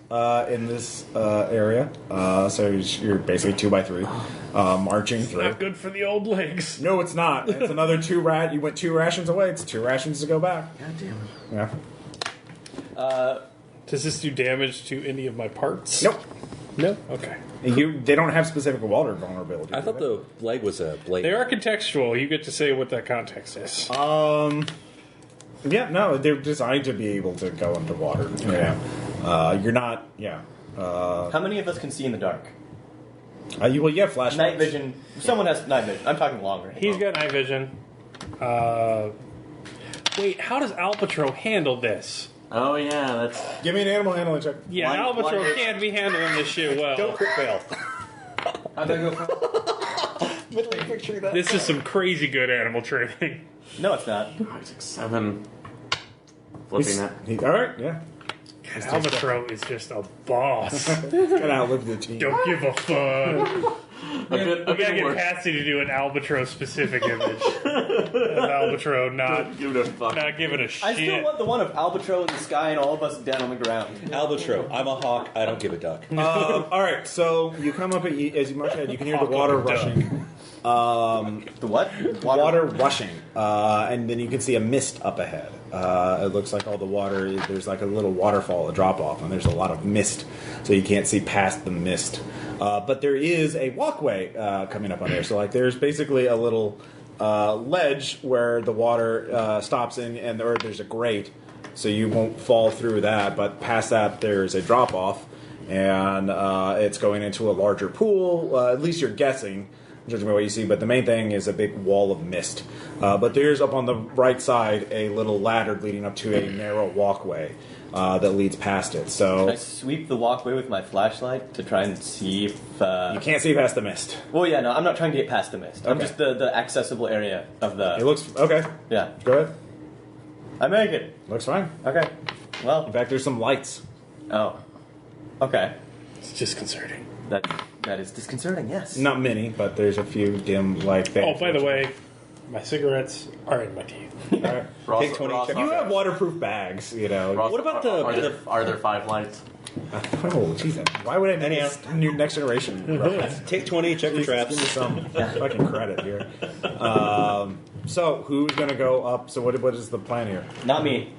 in this area. So you're basically 2 by 3 marching through. Not good for the old legs. No, it's not. It's another 2 rat. You went 2 rations away. It's 2 rations to go back. God damn it. Yeah. Does this do damage to any of my parts? Nope. No? Okay. They don't have specific water vulnerability. I thought the leg was a blade. They are contextual. You get to say what that context is. Yeah, no, they're designed to be able to go underwater. Yeah. You're not. Yeah. How many of us can see in the dark? You have flashlights. Night vision. Someone has night vision. I'm talking long range. He's got night vision. Wait, how does Albatro handle this? Oh yeah, that's. Give me an animal handling check. Yeah, One- Albatro one- can't be handling this shit well. Don't crit fail. How'd that go? Literally picturing that. This is some crazy good animal training. No, it's not. 5, 6, 7. Flipping that. All right, yeah. Albatro is just a boss. Gotta outlive the team. Don't give a fuck. A bit We gotta get worse. Patsy to do an Albatro specific image. Of Albatro not Give it a fuck. giving a I still shit. want the one of Albatro in the sky and all of us down on the ground. Albatro. I'm a hawk. I don't give a duck. All right, so you come up as you march ahead. You can hear the water rushing. The what? Water rushing, and then you can see a mist up ahead. It looks like all the water. There's like a little waterfall, a drop off, and there's a lot of mist, so you can't see past the mist. But there is a walkway coming up on there. So like there's basically a little ledge where the water stops in, and there's a grate, so you won't fall through that. But past that, there's a drop off, and it's going into a larger pool. At least you're guessing, judging by what you see. But the main thing is a big wall of mist. But there's up on the right side a little ladder leading up to a narrow walkway that leads past it. Can I So sweep the walkway with my flashlight to try and see if... you can't see past the mist. Well, yeah, no, I'm not trying to get past the mist. I'm Okay. just the accessible area of It the... looks okay. Yeah. Go ahead. I make it. Looks fine. Okay. In Well, fact, there's some lights. oh. Okay. It's disconcerting. That is disconcerting, yes. Not many, but there's a few dim like things. Oh, by the way, My cigarettes are in my teeth. All right. Ross, Take 20 Ross, You have waterproof bags, you know. Ross, What about are there 5 lights? Oh, jeez. Why would I make this new next generation reference? Take 20, check your Give me traps. some fucking credit here. So, who's going to go up? So, what is the plan here? Not me.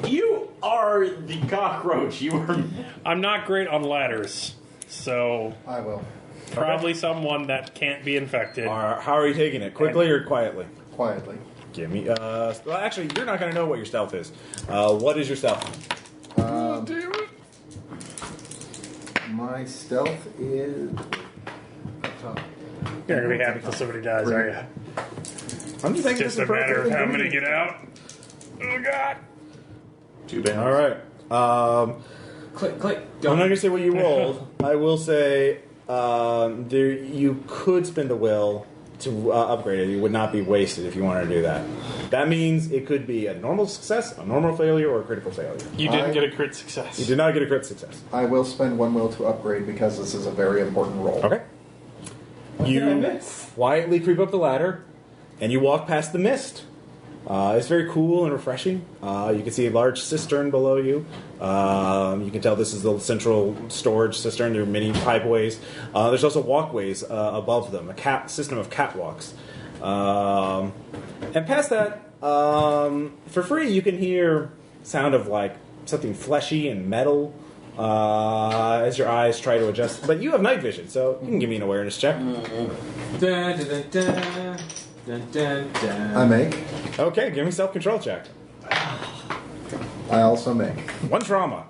You are the cockroach. You are. I'm not great on ladders, so I will. probably someone that can't be infected. How are you taking it? Quickly or quietly? Quietly. Give me. Well, actually, you're not going to know what your stealth is. What is your stealth? Damn it. My stealth is. You're not gonna be happy until somebody dies, are you? I'm just thinking Just this a is matter of perfectly how many good. get out. Oh God! Too bad. All right. Click, click. I'm not going to say what you rolled. I will say you could spend a will to upgrade it. It would not be wasted if you wanted to do that. That means it could be a normal success, a normal failure, or a critical failure. You didn't get a crit success. You did not get a crit success. I will spend 1 will to upgrade because this is a very important roll. Okay. You quietly creep up the ladder, and you walk past the mist. It's very cool and refreshing. You can see a large cistern below you. You can tell this is the central storage cistern. There are many pipeways. There's also walkways above them, a system of catwalks. And past that, for free, you can hear sound of like something fleshy and metal as your eyes try to adjust. But you have night vision, so you can give me an awareness check. Dun, dun, dun, dun. Dun, dun, dun. I make. Okay, give me self-control check. I also make. 1 trauma.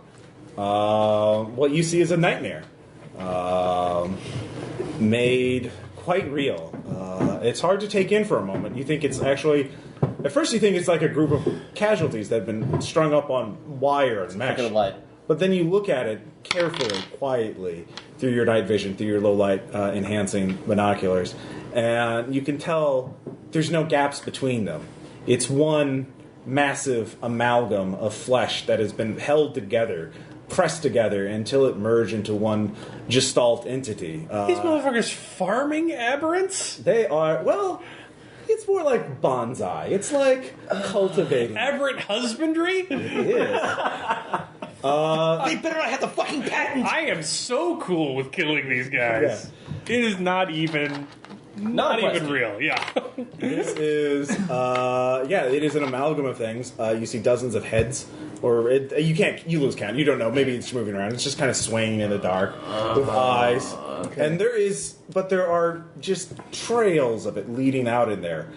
What you see is a nightmare. Made quite real. It's hard to take in for a moment. You think it's actually... At first you think it's like a group of casualties that have been strung up on wire and mesh. Not gonna lie. But then you look at it carefully, quietly, through your night vision, through your low light enhancing binoculars, and you can tell there's no gaps between them. It's one massive amalgam of flesh that has been held together, pressed together until it merged into one gestalt entity. These motherfuckers farming aberrants? They are, well, it's more like bonsai. It's like cultivating. Aberrant husbandry? It is. They better not have the fucking patent. I am so cool with killing these guys. It is not even real. Yeah. This is, it is an amalgam of things. You see dozens of heads, or you lose count. You don't know. Maybe it's moving around. It's just kind of swaying in the dark with eyes. Okay. And there are just trails of it leading out in there.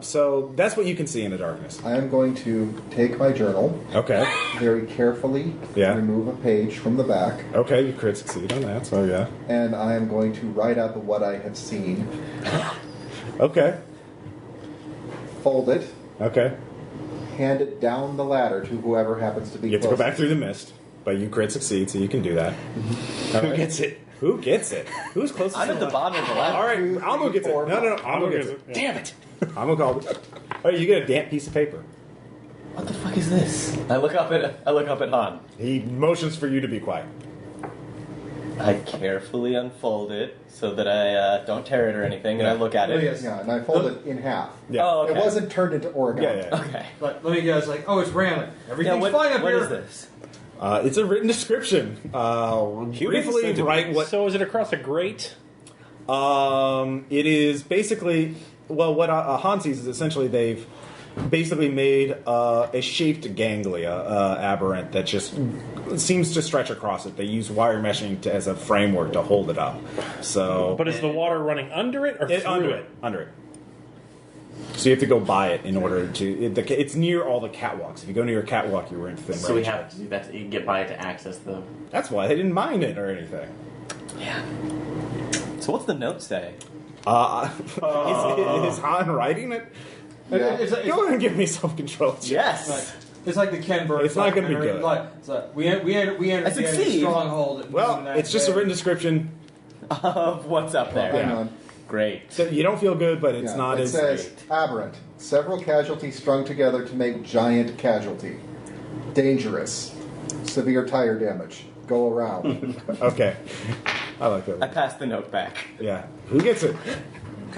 So that's what you can see in the darkness. I am going to take my journal. Okay. Very carefully. Yeah. Remove a page from the back. Okay, you crit succeed on that. So yeah. And I am going to write out what I have seen. Okay. Fold it. Okay. Hand it down the ladder to whoever happens to be You have to go closest. back through the mist, but you crit succeed, so you can do that. Who gets it? Who gets it? Who's closest? I'm to at the bottom of the ladder. All right, Amo gets it. No, Amo gets it. Damn it! Amo called it. All right, you get a damp piece of paper. What the fuck is this? I look up at Han. He motions for you to be quiet. I carefully unfold it so that I don't tear it or anything, and I look at it. Yes. Yeah, and I fold it in half. Yeah. Oh, okay. It wasn't turned into origami. Yeah. Okay. But let me guess, like, oh, it's random. Yeah, Everything's what fine up what here. is this? It's a written description. Briefly write what. So is it across a grate? It is basically, well, what Han sees is essentially they've basically made a shaped ganglia aberrant that just seems to stretch across it. They use wire meshing as a framework to hold it up. So, But is the water running under it or through under it, under it. So you have to go by it in order to. It's near all the catwalks. If you go near a catwalk, you're in thin So we range. have to do that to get by it to access the. That's why they didn't mine it or anything. So what's the note say? Is Han writing it? Yeah. It's Go ahead and give me self-control. Yes. It's like the Ken Burns. It's not gonna be documentary. good. Like, it's like we entered the succeed. stronghold. at Well, noon that it's just a day. written description. Of what's up there. Hang on. Great. So you don't feel good, but it's Yeah, not it as. says aberrant. Several casualties strung together to make giant casualty. Dangerous. Severe tire damage. Go around. Okay. I like I that. pass the note back. Yeah. Who gets it?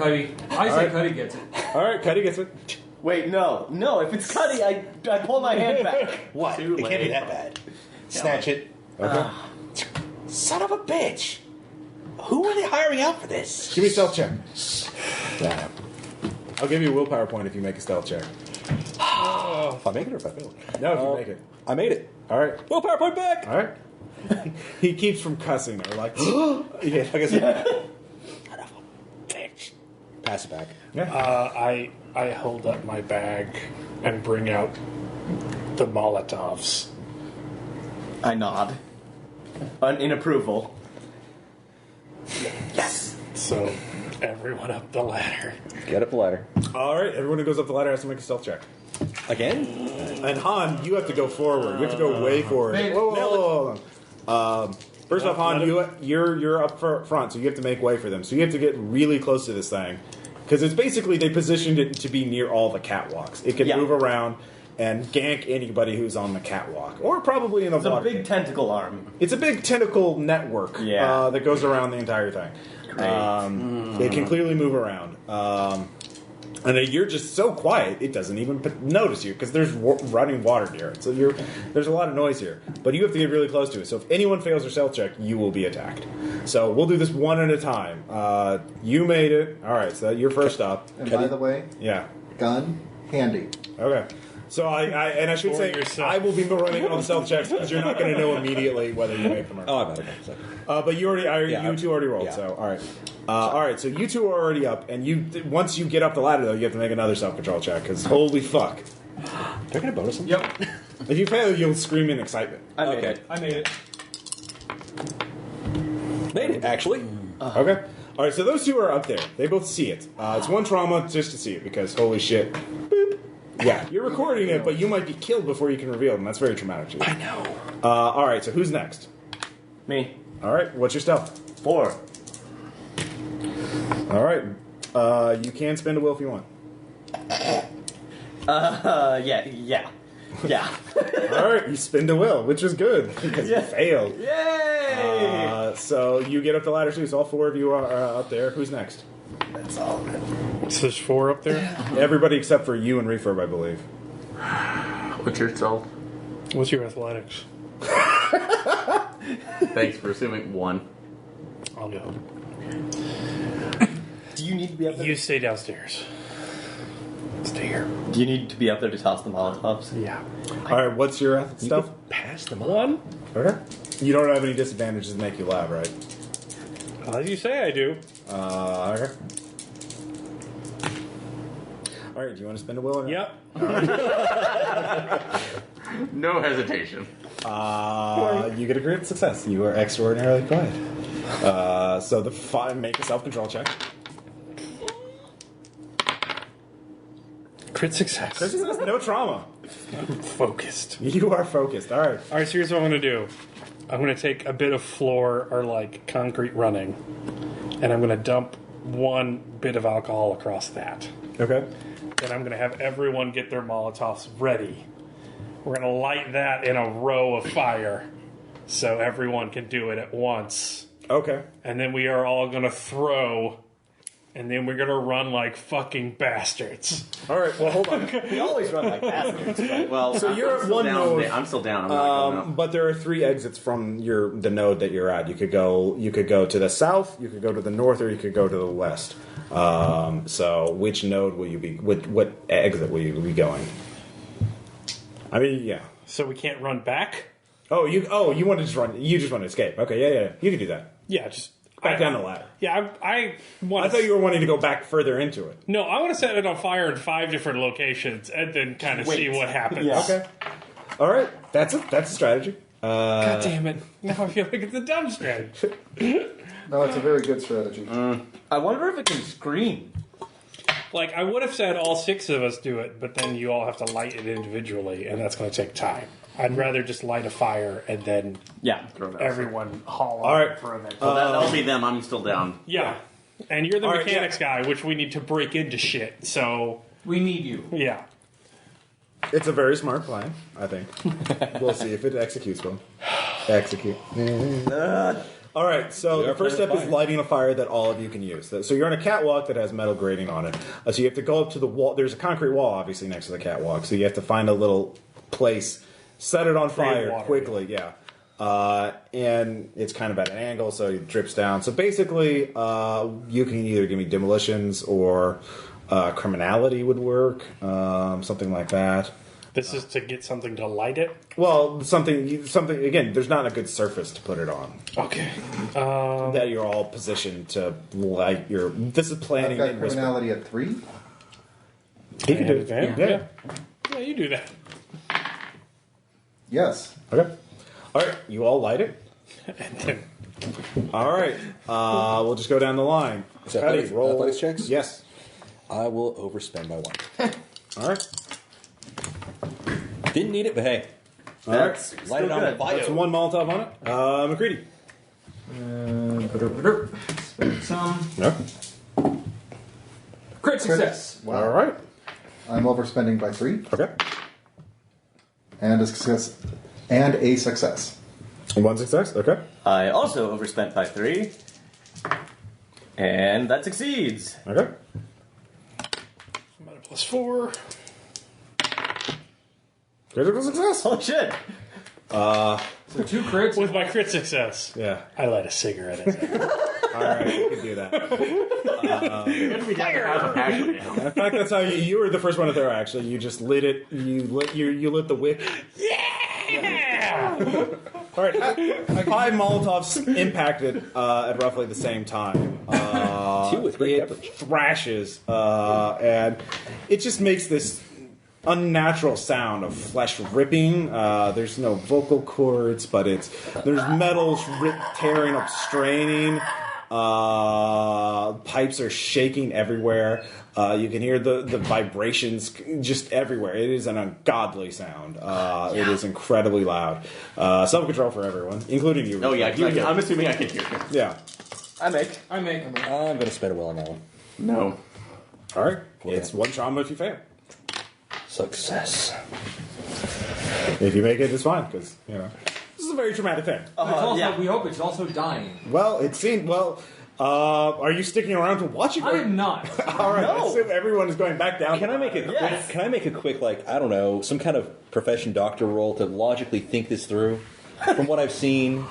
Cuddy. I say Cuddy gets it. All right, Cuddy gets it. Wait, no. If it's Cuddy, I pull my hand back. What? Too It can't be late. that bad. Snatch it. Okay. Son of a bitch. Who are they hiring out for this? Give me a stealth check. I'll give you a willpower point if you make a stealth check. If I make it or if I fail it? No, if you make it. I made it. All right. Willpower point back! All right. He keeps from cussing or like, Yeah, like I said, Son of a bitch. pass it back. I hold up my bag and bring out the Molotovs. I nod. In approval. Yes. So everyone up the ladder. Get up the ladder. all right, everyone who goes up the ladder has to make a stealth check. Again? And Han, you have to go forward. You have to go way forward. Whoa. First off, Han, you're up front, so you have to make way for them. So you have to get really close to this thing. Because it's basically, they positioned it to be near all the catwalks. It can move around and gank anybody who's on the catwalk. Or probably in the water. It's a big tentacle arm. It's a big tentacle network that goes around the entire thing. It can clearly move around. And you're just so quiet, it doesn't even notice you because there's running water near it. So there's a lot of noise here. But you have to get really close to it. So if anyone fails their stealth check, you will be attacked. So we'll do this one at a time. You made it. All right, so you're first up. And by the way, Yeah. gun, handy. Okay. So I should say I will be running all the stealth checks because you're not going to know immediately whether you make them or not. Oh, I bet. Okay. So. But you two already rolled. Yeah. So all right, all right. So you two are already up, and once you get up the ladder, though, you have to make another self-control check. Because holy fuck, Do I get a bonus? Yep. if you fail, you'll scream in excitement. I made Okay. it. I made it. Made it, actually. Okay. All right. So those two are up there. They both see it. It's one trauma just to see it because holy shit. Boop. Yeah, you're recording it, but you might be killed before you can reveal it, and that's very traumatic to you. I know. All right. So who's next? Me. All right. What's your stealth? 4. All right. You can spend a will if you want. Yeah. All right, you spend a will, which is good because you failed. Yay! So you get up the ladder too. So all four of you are up there. Who's next? That's all. So there's 4 up there. Everybody except for you and Refurb, I believe. What's your stealth? What's your athletics? Thanks for assuming 1. I'll go. Do you need to be up there? You stay downstairs. Stay here. Do you need to be up there to toss the Molotovs? Yeah. All right, what's your stuff? Pass them 1. Okay. You don't have any disadvantages to make you laugh, right? As you say, I do. Okay. All right, do you want to spend a will or not? Yep. No hesitation. You get a great success. You are extraordinarily quiet. So make a self-control check. Crit success. This is no trauma. Focused. You are focused. All right. All right, so here's what I'm going to do. I'm going to take a bit of floor or like concrete running, and I'm going to dump 1 bit of alcohol across that. Okay. Then I'm going to have everyone get their Molotovs ready. We're going to light that in a row of fire so everyone can do it at once. Okay. And then we are all going to throw, and then we're going to run like fucking bastards. All right. Well, hold on. We always run like bastards. Right? Well, So you're at still one down. node. I'm still down. I'm not going up. But there are 3 exits from the node that you're at. You could go to the south, you could go to the north, or you could go to the west. So which node will you be? What exit will you be going? I mean, yeah. So we can't run back? You want to just run? You just want to escape? Okay, yeah. You can do that. Yeah, just Back down the ladder. Yeah, I want. I thought you were wanting to go back further into it. No, I want to set it on fire in 5 different locations and then kind of see what happens. Yeah. Okay. All right. That's a strategy. God damn it! Now I feel like it's a dumb strategy. No, it's a very good strategy. I wonder if it can scream. Like I would have said, all 6 of us do it, but then you all have to light it individually, and that's going to take time. I'd rather just light a fire and then everyone haul All on right. for a minute. So that'll be them. I'm still down. Yeah. And you're the All right, mechanics guy, which we need to break into shit. So, We need you. yeah. It's a very smart plan, I think. We'll see if it executes well. Execute. All right, so We the are first playing step is fire. lighting a fire that all of you can use. So you're on a catwalk that has metal grating on it. So you have to go up to the wall. There's a concrete wall, obviously, next to the catwalk. So you have to find a little place, set it on fire water. quickly, yeah. And it's kind of at an angle, so it drips down. So basically, you can either give me demolitions or criminality would work, something like that. This is to get something to light it. Well, something. Again, there's not a good surface to put it on. Okay. That you're all positioned to light your. This is I've planning. got and whisper. criminality at 3. You can do it. Yeah. Yeah, you do that. Yes. Okay. All right. You all light it. All right. We'll just go down the line. Is that Patty, athletics checks? Yes. I will overspend by 1. All right. Didn't need it, but hey. That's Light it on good. fire. That's one Molotov on it. McCready. Spend some. No. Crit success. Wow. All right. I'm overspending by 3. Okay. And a success. And a success. One success. Okay. I also overspent by 3. And that succeeds. Okay. I'm at a +4. Critical success. Holy shit. So 2 crits. With my crit success, Yeah. I light a cigarette. In it. All right. You can do that. It'd be down to half a passion now. In fact, that's how you were the first one to throw. Actually, you just lit it. You lit the wick. Yeah. All right, 5 Molotovs impacted at roughly the same time. 2 with great it coverage. thrashes, and it just makes this unnatural sound of flesh ripping. There's no vocal cords, but there's metals tearing up, straining. Pipes are shaking everywhere. You can hear the vibrations just everywhere. It is an ungodly sound. It is incredibly loud. Self-control for everyone, including you. Oh yeah, I'm assuming I can hear it. Yeah. I make. I'm going to spend a will on that one. No. All right. It's one trauma if you fail. Success. If you make it, it's fine, because, this is a very traumatic thing. It's also, yeah. We hope it's also dying. Well, it seemed, are you sticking around to watch it? I am not. All right, I assume everyone is going back down. Can I make a quick? Yes. Can I make a quick, I don't know, some kind of profession doctor roll to logically think this through? From what I've seen,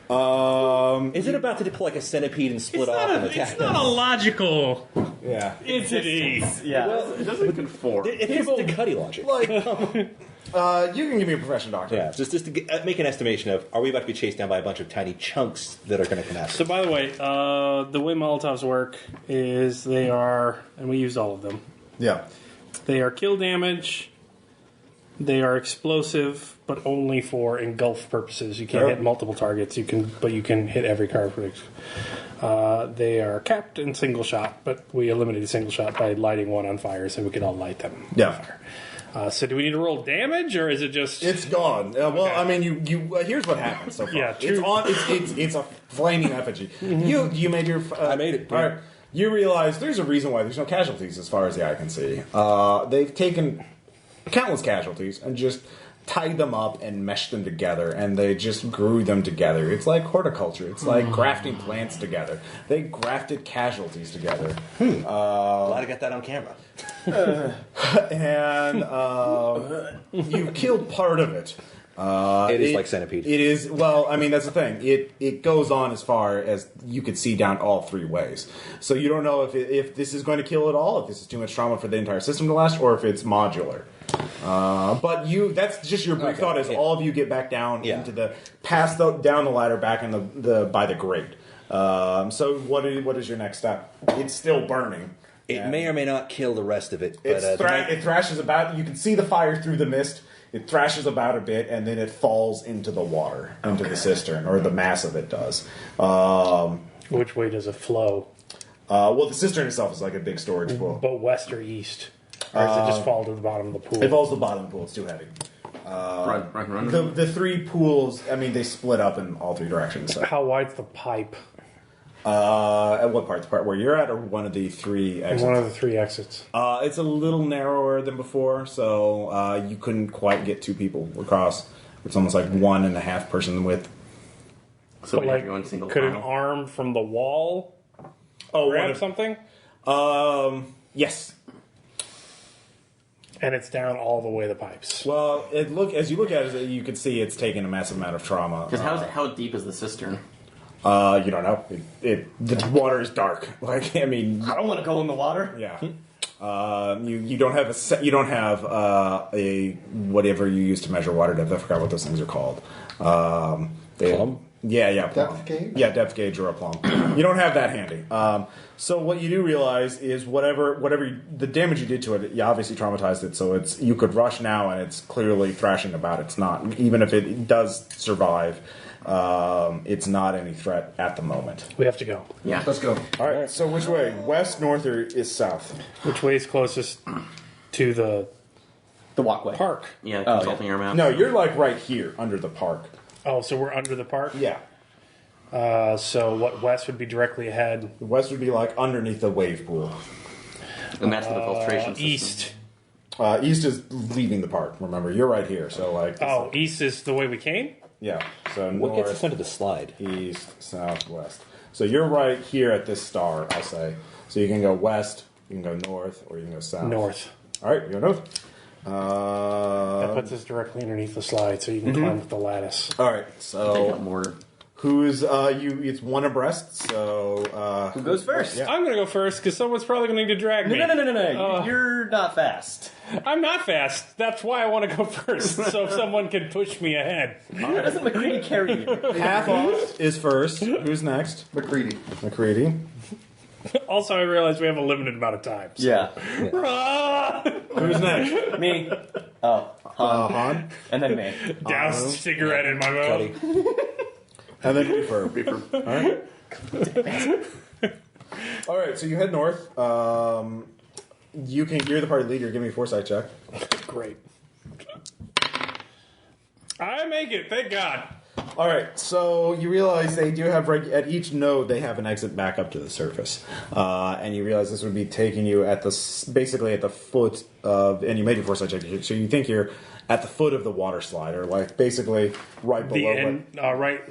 is it about to deploy like a centipede and split off and attack It's not a logical Yeah. entity. Yeah. It doesn't conform. It is the Cuddy logic. You can give me a profession doctor. Yeah, just to make an estimation of, are we about to be chased down by a bunch of tiny chunks that are going to come out? So, by the way, the way Molotovs work is they are, and we used all of them. Yeah. They are kill damage. They are explosive, but only for engulf purposes. You can't hit multiple targets. But you can hit every card. They are capped and single shot, but we eliminated single shot by lighting one on fire, so we could all light them. Yeah. On fire. So do we need to roll damage, or is it just? It's gone. Well, I mean, you here's what happened so far. Yeah, it's true. on. It's a flaming effigy. You made your. I made it. All right. You realize there's a reason why there's no casualties as far as the eye can see. They've taken countless casualties and just tied them up and meshed them together, and they just grew them together. It's like horticulture. It's like grafting plants together. They grafted casualties together. Glad I got that on camera. And you've killed part of it. It is like Centipede. It is. Well, I mean, that's the thing. It goes on as far as you could see down all 3 ways. So you don't know if this is going to kill it all, if this is too much trauma for the entire system to last, or if it's modular. But that's just your brief thought. As all of you get back down into down the ladder, back in by the grate. So what is your next step? It's still burning. It may or may not kill the rest of it. But, It thrashes about. You can see the fire through the mist. It thrashes about a bit, and then it falls into the water, into the cistern, or the mass of it does. Which way does it flow? Well, the cistern itself is like a big storage pool. But west or east? Or does it just fall to the bottom of the pool? It falls to the bottom of the pool. It's too heavy. Run. The 3 pools, I mean, they split up in all 3 directions. So. How wide's the pipe? At what part? The part where you're at, or one of the 3 exits? One of the 3 exits. It's a little narrower than before, so you couldn't quite get 2 people across. It's almost like 1.5 person width. So we have to go in single could an file. arm from the wall Oh, grab something? Yes. And it's down all the way the pipes. Well, as you look at it, you can see it's taken a massive amount of trauma. Because how deep is the cistern? You don't know. The water is dark. Like, I mean, I don't want to go in the water. yeah. You don't have a whatever you use to measure water depth. I forgot what those things are called. Plumb? Yeah, plumb. Depth gauge? Yeah, depth gauge or a plumb. You don't have that handy. So what you do realize is whatever the damage you did to it, you obviously traumatized it. So you could rush now, and it's clearly thrashing about. It's not, even if it does survive, it's not any threat at the moment. We have to go. Yeah. Let's go. All right. So which way? West, north, or is south? Which way is closest to the walkway. park? Yeah, consulting our map. No, you're like right here under the park. Oh, so we're under the park? Yeah. So what west would be directly ahead? The west would be like underneath the wave pool. And that's for the filtration system. East. East is leaving the park. Remember, you're right here. So like. Oh, east is the way we came? Yeah. So What gets north, us under the slide? east, south, west. So you're right here at this star, I'll say. So you can go west, you can go north, or you can go south. North. All right, you go north. That puts us directly underneath the slide, so you can climb up the lattice. All right. Take So out mortar. who's you? It's one abreast. So Who goes first? Yeah. I'm going to go first because someone's probably going to need to drag me. No. You're not fast. I'm not fast. That's why I want to go first, so someone can push me ahead. How doesn't McCready carry you? half off is first. Who's next? McCready. McCready. Also, I realize we have a limited amount of time. So. Yeah. Ah! Who's next? Me. Oh. Han. And then me. Doused cigarette in my mouth. Cuddy. And then Beefer. All right. All right. So you head north. You're the party leader. Give me a foresight check. Great. I make it. Thank God. All right. So you realize they do have at each node they have an exit back up to the surface, and you realize this would be taking you at basically at the foot of, and you made your foresight check. So you think you're at the foot of the water slide, or like basically right below. The end,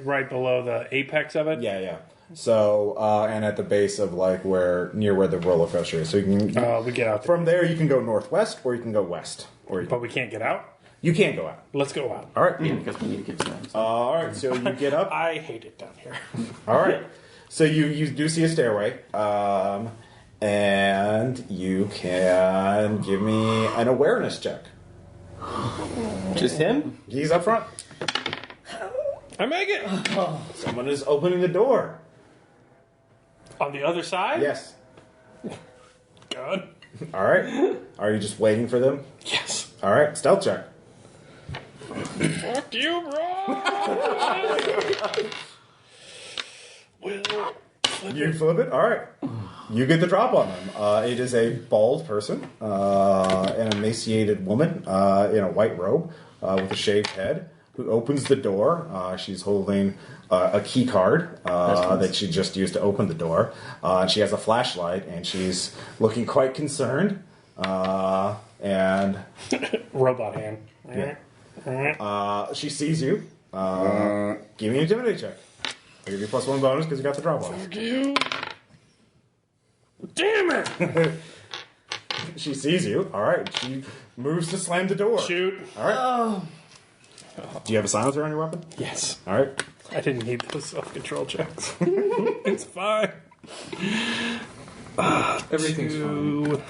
right below the apex of it. Yeah. So and at the base of like near where the roller coaster is. So you can We get out there. from there. You can go northwest, or you can go west, But we can't get out. you can't go out. Let's go out. All right. Yeah, because we need to get to that. All right. So you get up. I hate it down here. All right. So you do see a stairway, and you can give me an awareness check. Just him? He's up front. I make it. Someone is opening the door. On the other side? Yes. Good. All right. Are you just waiting for them? Yes. All right. Stealth check. Fuck you, bro. You flip it. All right. You get the drop on them. It is a bald person, an emaciated woman in a white robe with a shaved head, who opens the door. She's holding a key card that she just used to open the door. She has a flashlight, and she's looking quite concerned. And Robot hand. she sees you. Give me an intimidate check. I'll give you +1 bonus because you got the drop on. Fuck you. Damn it! She sees you. All right. She moves to slam the door. Shoot. All right. Do you have a silencer on your weapon? Yes. All right. I didn't need those self-control checks. It's fine. Everything's fine.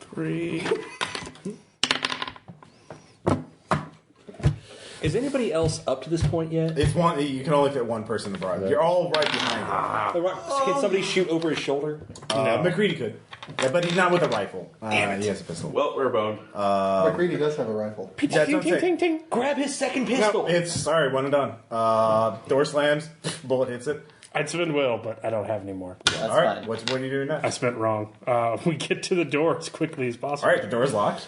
3. Is anybody else up to this point yet? It's one. You can only fit one person in the bar. You're all right behind him. Can somebody shoot over his shoulder? McCready could, but he's not with a rifle. He has a pistol. Well, we're boned. McCready does have a rifle. That's what I'm saying. ting. Grab his second No, pistol. it's sorry, one and done. Door slams, bullet hits it. I'd spin will, but I don't have any more. That's All right, fine. what are you doing I next? spent wrong. We get to the door as quickly as possible. All right, the door's locked.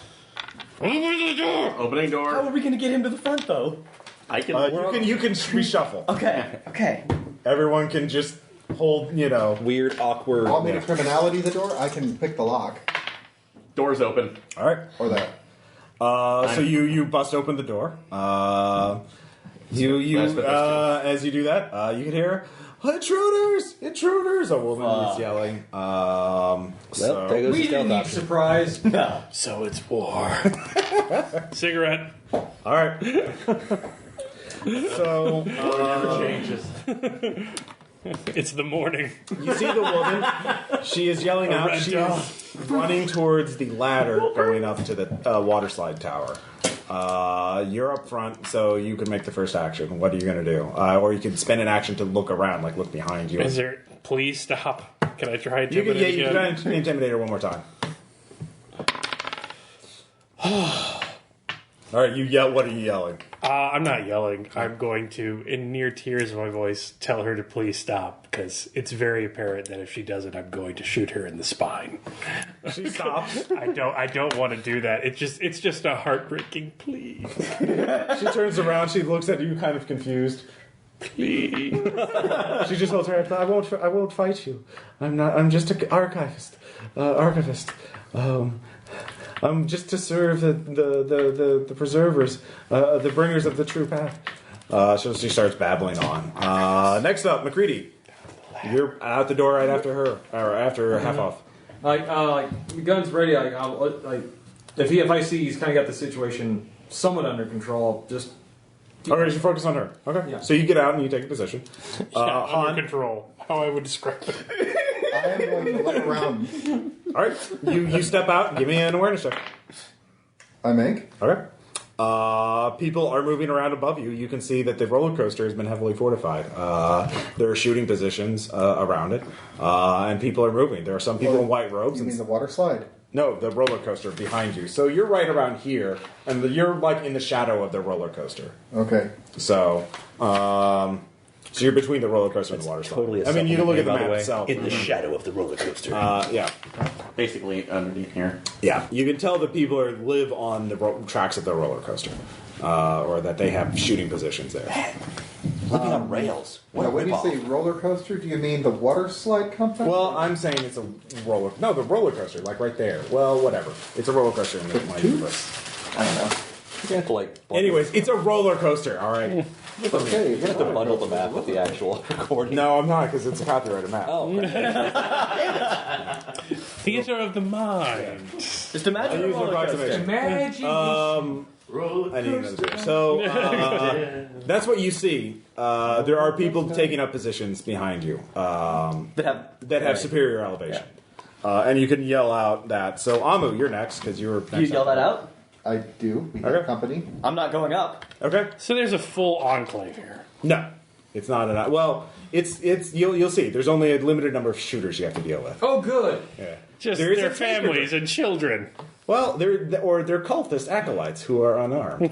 Open the door! Opening How door. are we going to get him to the front, though? I can. You can reshuffle. Okay. Everyone can just hold. Weird, awkward. Want me to criminality the door? I can pick the lock. Doors open. All right. Or that. So you bust open the door. As you do that, you can hear intruders, intruders. A woman is yelling. There goes We the stealth didn't need option. surprise. No. So it's war. Cigarette. All right. So Changes. It's the morning. you see the woman. She is yelling out. red She dog. is running towards the ladder going up to the water slide tower. You're up front, so you can make the first action. What are you going to do? Or you can spend an action to look around, like look behind you. Is there? Please stop. Can I try You can, intimidating you again? can intimidate her one more time. All right, you yell. What are you yelling? I'm not yelling. I'm going to, in near tears of my voice, tell her to please stop because it's very apparent that if she doesn't, I'm going to shoot her in the spine. She stops. I don't want to do that. It's just a heartbreaking please. She turns around. She looks at you, kind of confused. Please. She just holds her head. I won't fight you. I'm just an archivist. I'm just to serve the preservers, the bringers of the true path. So she starts babbling on. Next up, McCready. You're out the door right after her, or after half off. The gun's ready. If I see he's kind of got the situation somewhat under control, just Okay, you focus on her. Okay. Yeah. So you get out and you take a position. Under control. How I would describe it. I am going to look around. All right. You step out and give me an awareness check. I make. Okay. People are moving around above you. You can see that the roller coaster has been heavily fortified. There are shooting positions around it, and people are moving. There are some people in white robes. You and mean the water slide? No, the roller coaster behind you. So you're right around here, and you're like in the shadow of the roller coaster. Okay. So, so you're between the roller coaster and the water slide. Totally a I mean, you can look at the supplement, by map the way. itself. In the shadow of the roller coaster. Yeah, Basically underneath here. yeah. You can tell that people live on the tracks of the roller coaster, or that they have shooting positions there. Living on rails. What Now, a when you ripoff. say roller coaster, do you mean the water slide company? Well, I'm saying it's a roller. No, the roller coaster, like right there. Well, whatever. It's a roller coaster in my universe. I don't know. You have to like. Anyways, it's a roller coaster. All right. Okay. You have to bundle the map with the actual recording. No, I'm not because it's a copyrighted map. Oh, okay. Theater of the mind. Just imagine I a use roller coaster. approximation. imagine. I need another beer. So that's what you see. There are people taking up positions behind you That that have superior elevation, and you can yell out that. So Amu, you're next because you were. Next You yell that out? I do. We have Okay. company. I'm not going up. Okay. So there's a full enclave here. No, it's not an. Well, it's you'll see. There's only a limited number of shooters you have to deal with. Oh, good. Yeah. Just There is their a tanker. families and children. Well, they're cultist acolytes who are unarmed.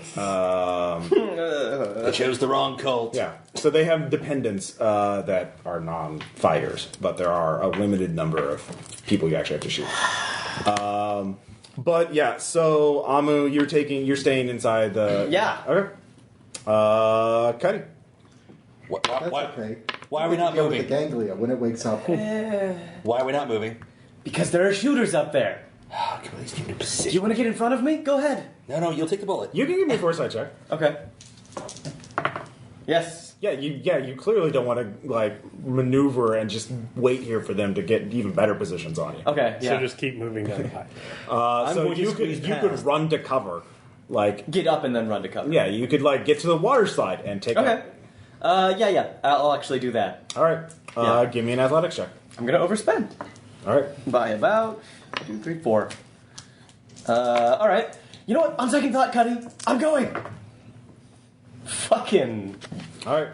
They chose the wrong cult. Yeah, so they have dependents that are non-fighters, but there are a limited number of people you actually have to shoot. But yeah, so Amu, you're staying inside the. Yeah. Okay. Cuddy. That's Why, okay. why are we not Go with moving? the ganglia when it wakes up. Why are we not moving? Because there are shooters up there. Come on, let's get in Do position. you want to get in front of me? Go ahead. No, you'll take the bullet. You can give me a foresight check. Okay. Yes. Yeah, you clearly don't want to like maneuver and just wait here for them to get even better positions on you. Okay. Yeah. So just keep moving down the pipe. So going to you squeeze could past. run to cover, like Get up and then run to cover. yeah, you could like get to the water slide and take. Okay. Up. Yeah. I'll actually do that. All right. Yeah. Give me an athletics check. I'm gonna overspend All right. by about 2, 3, 4. All right. You know what? On second thought, Cuddy, I'm going. Fucking All right.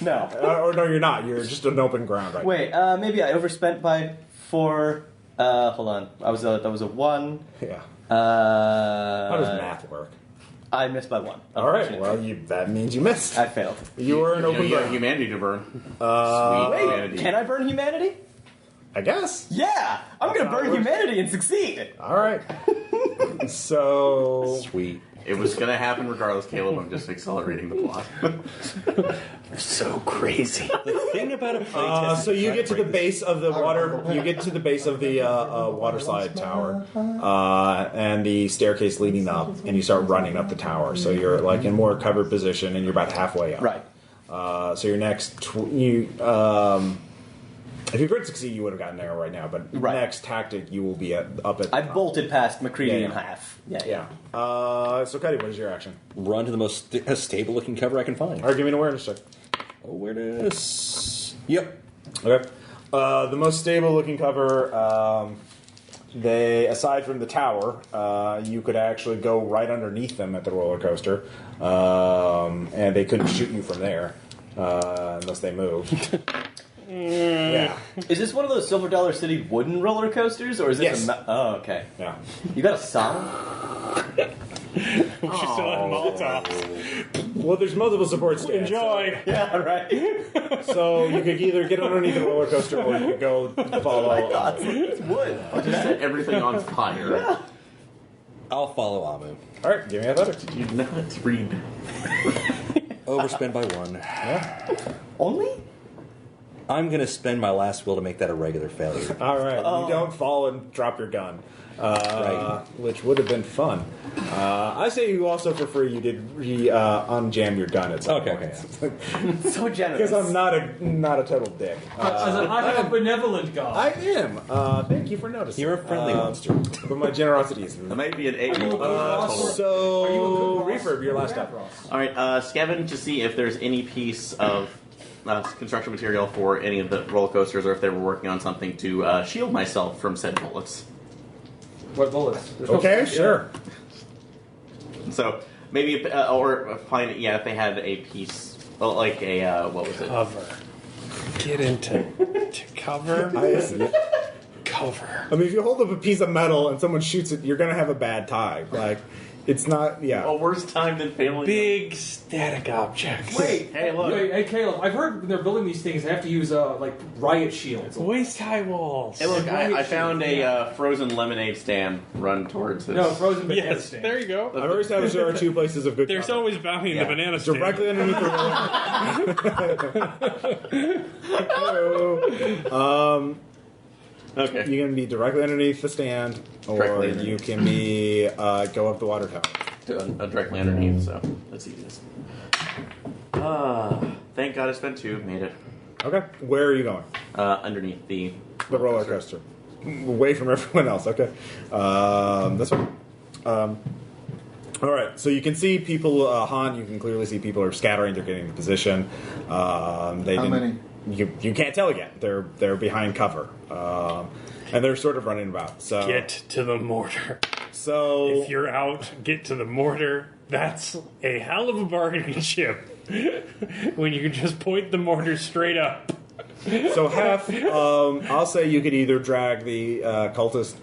no. Or no, you're not. You're just an open ground right Wait. Maybe I overspent by 4. Hold on. That was a 1. now. Yeah. How How does math work? I missed by 1. All right. unfortunately. Well, that means you missed. I failed. You were an open You got ground. humanity to burn. Sweet humanity. Can I burn humanity? I guess. Yeah, I'm gonna how it burn works. humanity and succeed. All right. So Sweet. It was going to happen regardless, Caleb. I'm just accelerating the plot. You're so crazy. The thing about a playtest. So you get to the base of the water. You get to the base of the water slide tower, and the staircase leading up, and you start running up the tower. So you're like in more covered position, and you're about halfway up. Right. So your next, if you could succeed, you would have gotten there right now. But next tactic, you will be up at. I bolted past McCready in half. Yeah. So Cuddy, what is your action? Run to the most stable-looking cover I can find. All right, give me an awareness check. Awareness. Yep. Okay. The most stable-looking cover. They, aside from the tower, you could actually go right underneath them at the roller coaster, and they couldn't shoot you from there unless they moved. Yeah. Is this one of those Silver Dollar City wooden roller coasters, or is this Yes. oh, okay. Yeah. You got a saw? We should still have Molotovs. Well, there's multiple support stands. Enjoy. Yeah, right. So you could either get underneath the roller coaster or you could go follow. It's wood. Just set everything on fire. Yeah. I'll follow Amu. All right, give me athletics. You not read. Overspend by 1. Yeah. Only? I'm going to spend my last will to make that a regular failure. All right. You don't fall and drop your gun, which would have been fun. I say you also, for free, you did unjam your gun at some point. Okay. So generous. Because I'm not a total dick. I have a benevolent God. I am. Thank you for noticing. You're a friendly monster. But my generosity is. That might be an 8 roll. So, Refurb, your last up. All right, Skevin, to see if there's any piece of construction material for any of the roller coasters, or if they were working on something to shield myself from said bullets. What bullets? Okay, sure. So maybe, or find if they had a piece, like a what was it? Cover. Get into cover. Cover. I mean, if you hold up a piece of metal and someone shoots it, you're gonna have a bad time. Like, it's not. Yeah. A worse time than failing. Big static objects. Wait, hey, look. Hey, Caleb, I've heard when they're building these things, they have to use like riot shields. Waist-high walls. Hey, look, I found a frozen lemonade stand. Run towards this. No, frozen banana Yes, stand. there you go. I've already established there are two places of good. There's cover. always bounty in the banana stand. Directly underneath the roller. Okay. You can be directly underneath the stand, or you can be go up the water tower. Directly underneath, so that's easiest. Thank God I spent 2. Made it. Okay. Where are you going? Underneath the roller coaster. Away from everyone else. Okay. That's fine. All right. So you can see people. Han, you can clearly see people are scattering. They're getting into position. How many? You can't tell yet. They're behind cover, and they're sort of running about. So Get to the mortar. So If you're out, get to the mortar. That's a hell of a bargaining chip. When you can just point the mortar straight up. So half, I'll say you could either drag the cultist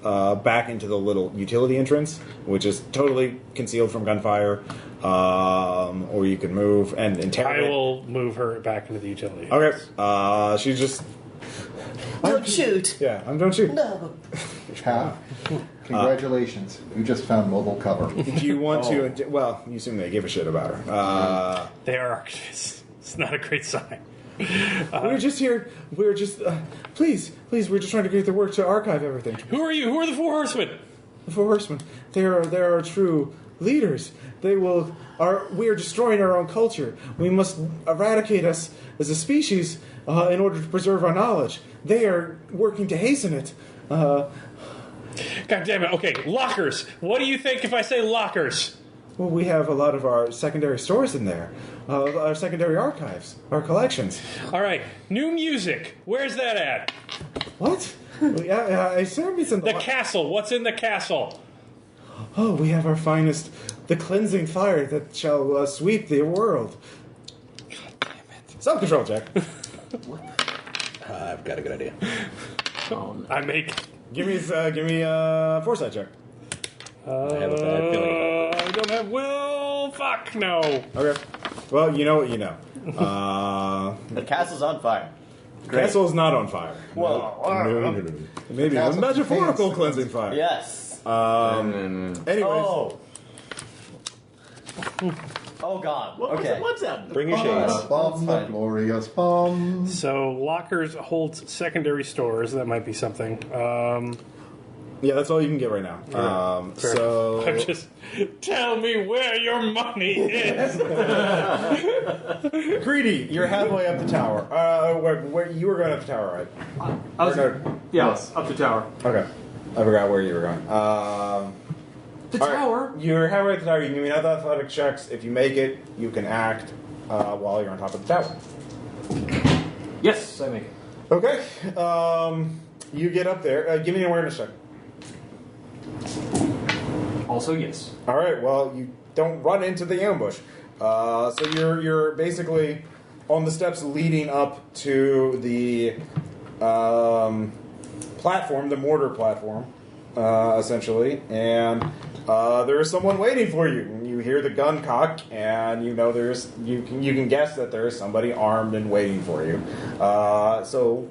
back into the little utility entrance, which is totally concealed from gunfire, or you can move and interrogate. I will move her back into the utility. Okay, she's just... Don't shoot. Yeah, don't shoot. No. Half. Congratulations. You just found mobile cover. Do you want to... Well, you assume they give a shit about her. They are archivists. It's not a great sign. We're just here. We're just... please, we're just trying to get the work to archive everything. Who are you? Who are the Four Horsemen? The Four Horsemen. They are true leaders. We are destroying our own culture. We must eradicate us as a species in order to preserve our knowledge. They are working to hasten it. God damn it. Okay, lockers. What do you think if I say lockers? Well, we have a lot of our secondary stores in there. Our secondary archives. Our collections. All right, new music. Where's that at? What? Yeah, I assume it's in The castle. What's in the castle? Oh, we have our finest, the cleansing fire that shall sweep the world. God damn it. Self-control check. I've got a good idea. I make... Give me a foresight check. I have a bad feeling. I don't have will. Fuck no. Okay. Well, you know what you know. The castle's on fire. The castle is not on fire. Whoa. Maybe a metaphorical cleansing fire. Yes. Anyways. Oh. Oh God. What was Okay. it? What's that? Bring your shades. Bomb, the glorious bomb. So lockers holds secondary stores. That might be something. Yeah, that's all you can get right now. So I'm just tell me where your money is. Greedy, you're halfway up the tower. Where you were going up the tower, right? I was, Or no? yes, up the tower. Okay, I forgot where you were going. The all right, tower? You're halfway up the tower. You can give me another athletic checks. If you make it, you can act while you're on top of the tower. Yes, I make it. Okay. You get up there. Give me an awareness check. Also, yes. All right. Well, you don't run into the ambush. So you're basically on the steps leading up to the platform, the mortar platform, essentially, and there is someone waiting for you. You hear the gun cock, and you know you can guess that there is somebody armed and waiting for you. So.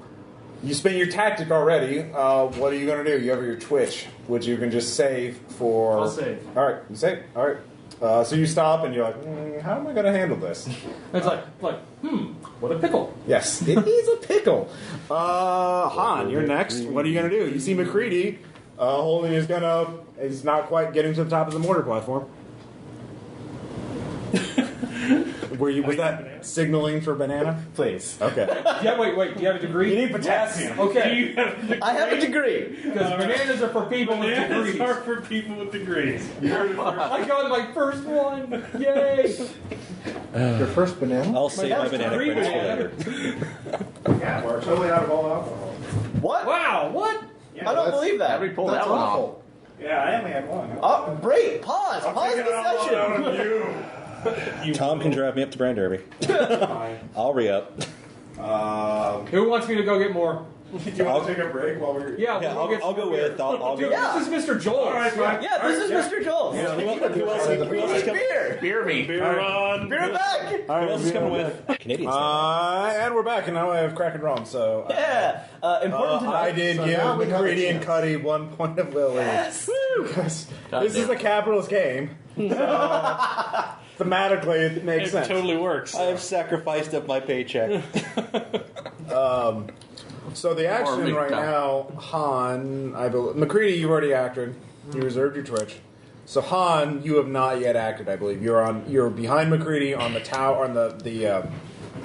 You spent your tactic already. What are you going to do? You have your twitch, which you can just save for... I'll save. All right, you save. All right. So you stop and you're like, how am I going to handle this? It's like, what a pickle. Yes, it is a pickle. Han, you're next. What are you going to do? You see McCready holding his gun up. He's not quite getting to the top of the mortar platform. Was that signaling for banana? Please. Okay. Yeah, wait. Do you have a degree? You need potassium. Okay. I have a degree. Because bananas are for people with Bananas degrees. are for people with degrees. I got my first one. Yay. Your first banana? I'll save my banana three credits for banana. later. Yeah, we're totally out of all alcohol. What? Wow, what? I don't believe that. Every pull That's that one off. awful. Yeah, I only had one. Oh, break. Pause. Pause the session. Tom can drive me up to Brand Derby. I'll re-up. Who wants me to go get more? Do you want to take a break while we're... Yeah, Yeah, we'll get I'll some go beer. with. I'll Dude, go. this is Mr. Joel. All right, fine. Yeah, this is Mr. Joel. Who else is coming? Beer me. Beer on. Beer back. Who else is coming with? Canadian stuff. And we're back, and now I have Crack and Rum, so... Yeah. Important to note. I did So give now we have a McCready and chance. Cuddy 1 point of will. Yes. Because this is a capitalist game. Thematically, it makes It sense. totally works. I have sacrificed up my paycheck. So the action Or right now, Han, I believe... McCready, you've already acted. You reserved your twitch. So Han, you have not yet acted, I believe. You're behind McCready on the tower, on the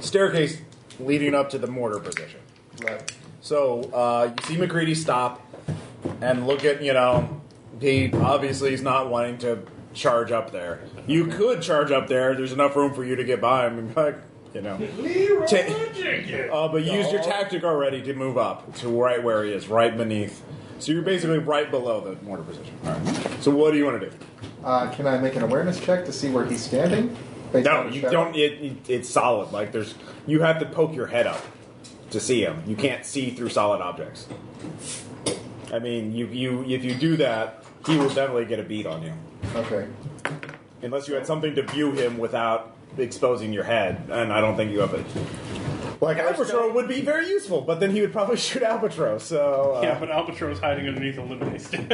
staircase leading up to the mortar position. Right. So you see McCready stop and look at, he obviously is not wanting to charge up there. You could charge up there. There's enough room for you to get by him. But you used your tactic already to move up to right where he is, right beneath. So you're basically right below the mortar position. All right. So what do you want to do? Can I make an awareness check to see where he's standing? Based No, on the you shadow? don't. It's solid. Like you have to poke your head up to see him. You can't see through solid objects. I mean, if you do that, he will definitely get a beat on you. Okay. Unless you had something to view him without exposing your head, and I don't think you have it. Like Albatros would be very useful, but then he would probably shoot Albatros. So Yeah, but Albatros hiding underneath a lemonade stand.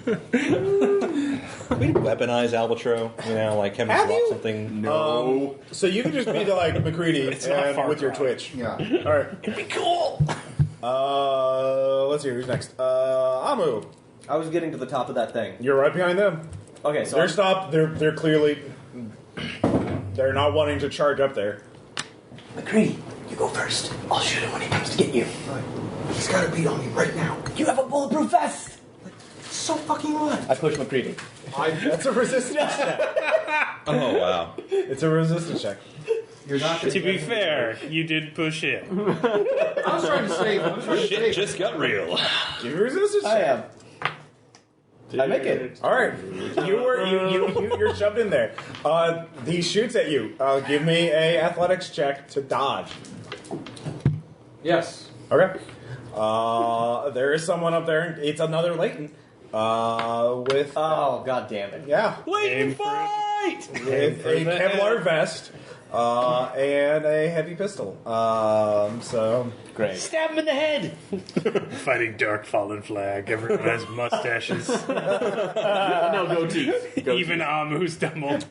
We weaponize Albatro, like having Have to you? drop something. No. So you can just be like McCready It's not and far with your cry. Twitch. Yeah. All right. It'd be cool. Let's see who's next. Amu, I was getting to the top of that thing. you're right behind them. Okay, so They're stopped. They're clearly they're not wanting to charge up there. McCready, you go first. I'll shoot him when he comes to get you. He's got to beat on me right now. You have a bulletproof vest. So fucking what? I push McCready. That's a resistance check. Oh wow! It's a resistance check. You're not. To be fair, you did push it. I was trying to save. I was trying to Shit save. just got real. Give me a resistance I check. am. I make it. All right, you're shoved in there. He shoots at you. Give me a athletics check to dodge. Yes. Okay. There is someone up there. It's another Leighton. With Oh, god damn it. yeah, Leighton fight! with a Kevlar vest. and a heavy pistol. So Great. Stab him in the head. Fighting Dark Fallen Flag. Everyone has mustaches. No goatees. Even Amu's doubled.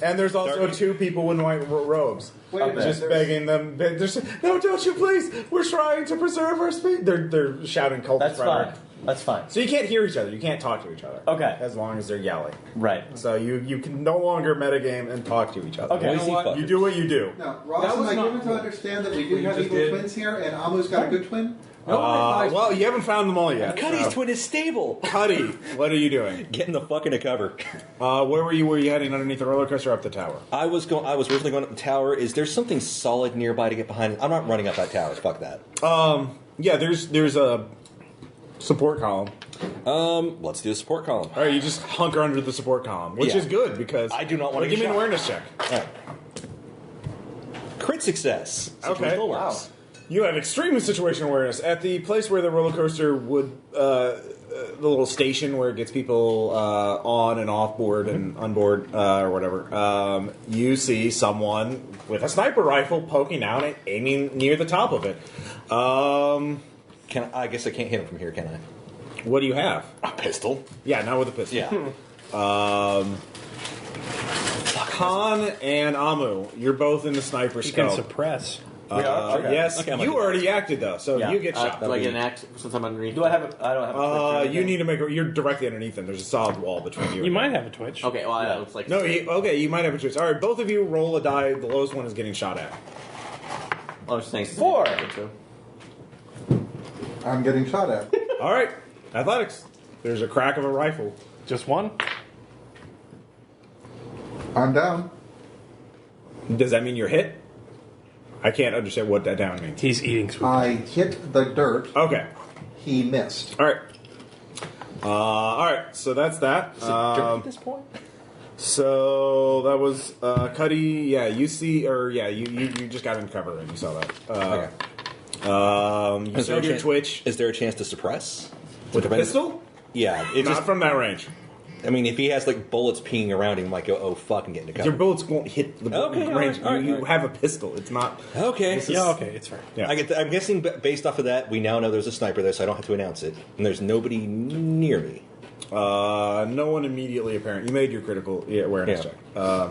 and there's also 2 people in white robes. Wait a minute, Just there's- begging them. They're saying, no, don't you please? We're trying to preserve our speech. They're shouting cultist That's rhetoric. fine. That's fine. So you can't hear each other. You can't talk to each other. Okay. As long as they're yelling. Right. So you can no longer metagame and talk to each other. Okay. Noisy fuckers. You do what you do. Now, Ross, That am was I not given to cool. understand that we do What you have just evil did. twins here, and Amu's got a good twin? Well, you haven't found them all yet. Cuddy's twin is stable. Cuddy, what are you doing? Getting the fuck into cover. Where were you? Were you heading underneath the roller coaster or up the tower? I was originally going up the tower. Is there something solid nearby to get behind? I'm not running up that tower. Fuck that. Yeah, there's a support column. Let's do a support column. All right, you just hunker under the support column, which Yeah. is good because I do not want to give me get an shot. awareness check. All right. Crit success. Okay. Situational Wow. awareness. You have extreme situation awareness at the place where the roller coaster would, the little station where it gets people on and off board and on board or whatever. You see someone with a sniper rifle poking out and aiming near the top of it. I guess I can't hit him from here, can I? What do you have? A pistol. Yeah, not with a pistol. Yeah. Khan and Amu, you're both in the sniper You can scope. suppress. Yes, Okay, I might you do already acted though, so Yeah. you get shot. Do I get an act since I'm underneath? Do I have a... I don't have a... twitch or You anything? need to make. You're directly underneath them. There's a solid wall between you. You and might them. have a twitch. Okay, well, that looks like... No, okay. You might have a choice. All right, both of you roll a die. The lowest one is getting shot at. I was just saying... 4. I'm getting shot at. All right, athletics. There's a crack of a rifle. Just one? I'm down. Does that mean you're hit? I can't understand what that down means. He's eating sweet. I hit the dirt. Okay. He missed. All right. All right. So that's that. At this point. So that was Cuddy. Yeah, you see, or yeah, you just got in cover and you saw that. Okay. You Is there showed a your chance- twitch Is there a chance to suppress? with a pistol. Yeah. It Not just. from that range. I mean, if he has like bullets peeing around him, like go, oh fuck, and get into Your cover. bullets won't hit the Okay, all range. right, all right, you all right. have a pistol. It's not. Okay. Yeah, okay, it's fine. Yeah. I'm guessing based off of that, we now know there's a sniper there, so I don't have to announce it, and there's nobody near me. No one immediately apparent. You made your critical awareness Yeah.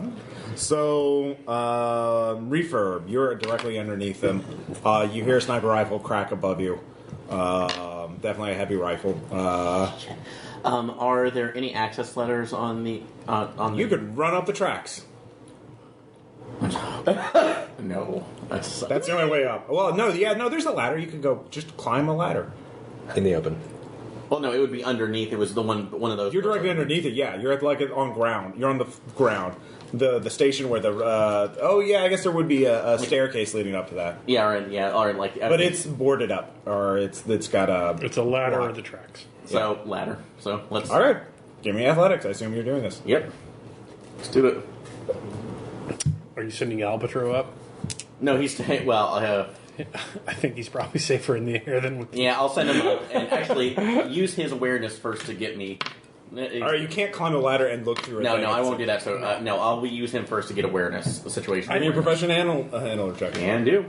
check. So, refurb, you're directly underneath them. You hear a sniper rifle crack above you. Definitely a heavy rifle. Are there any access letters on the... You could run up the tracks. No. That's That's the only way up. Well, no, there's a ladder. You could go just climb a ladder. In the open. Well, no, it would be underneath. It was the one of those... You're directly underneath it. Yeah, you're at like on ground. You're on the ground. The station where the I guess there would be a staircase leading up to that. Yeah, or like... But it's boarded up, or it's got a. It's a ladder block. or the tracks. So, ladder. So, let's... All right, give me athletics. I assume you're doing this. Yep. Let's do it. Are you sending Albatro up? No, he's... Well, I think he's probably safer in the air than with yeah, I'll send him up and actually use his awareness first to get me... All right, you can't climb a ladder and look through it. No, I won't do that. So, no, I'll use him first to get awareness, the situation. I need a awareness. professional handler check. Can do.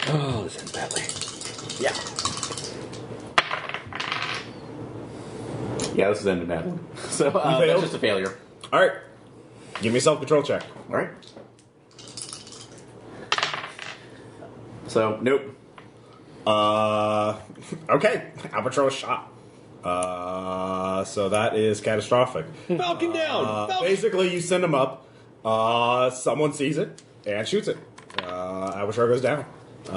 Oh, this ends badly. Yeah. Yeah, this is ended badly. So, failed? that's just a failure. All right, give me a self-control check. All right. So, nope. Okay, Albatross shot. So that is catastrophic. Falcon down! Falcon! Basically, you send him up. Someone sees it and shoots it. Albatross goes down. So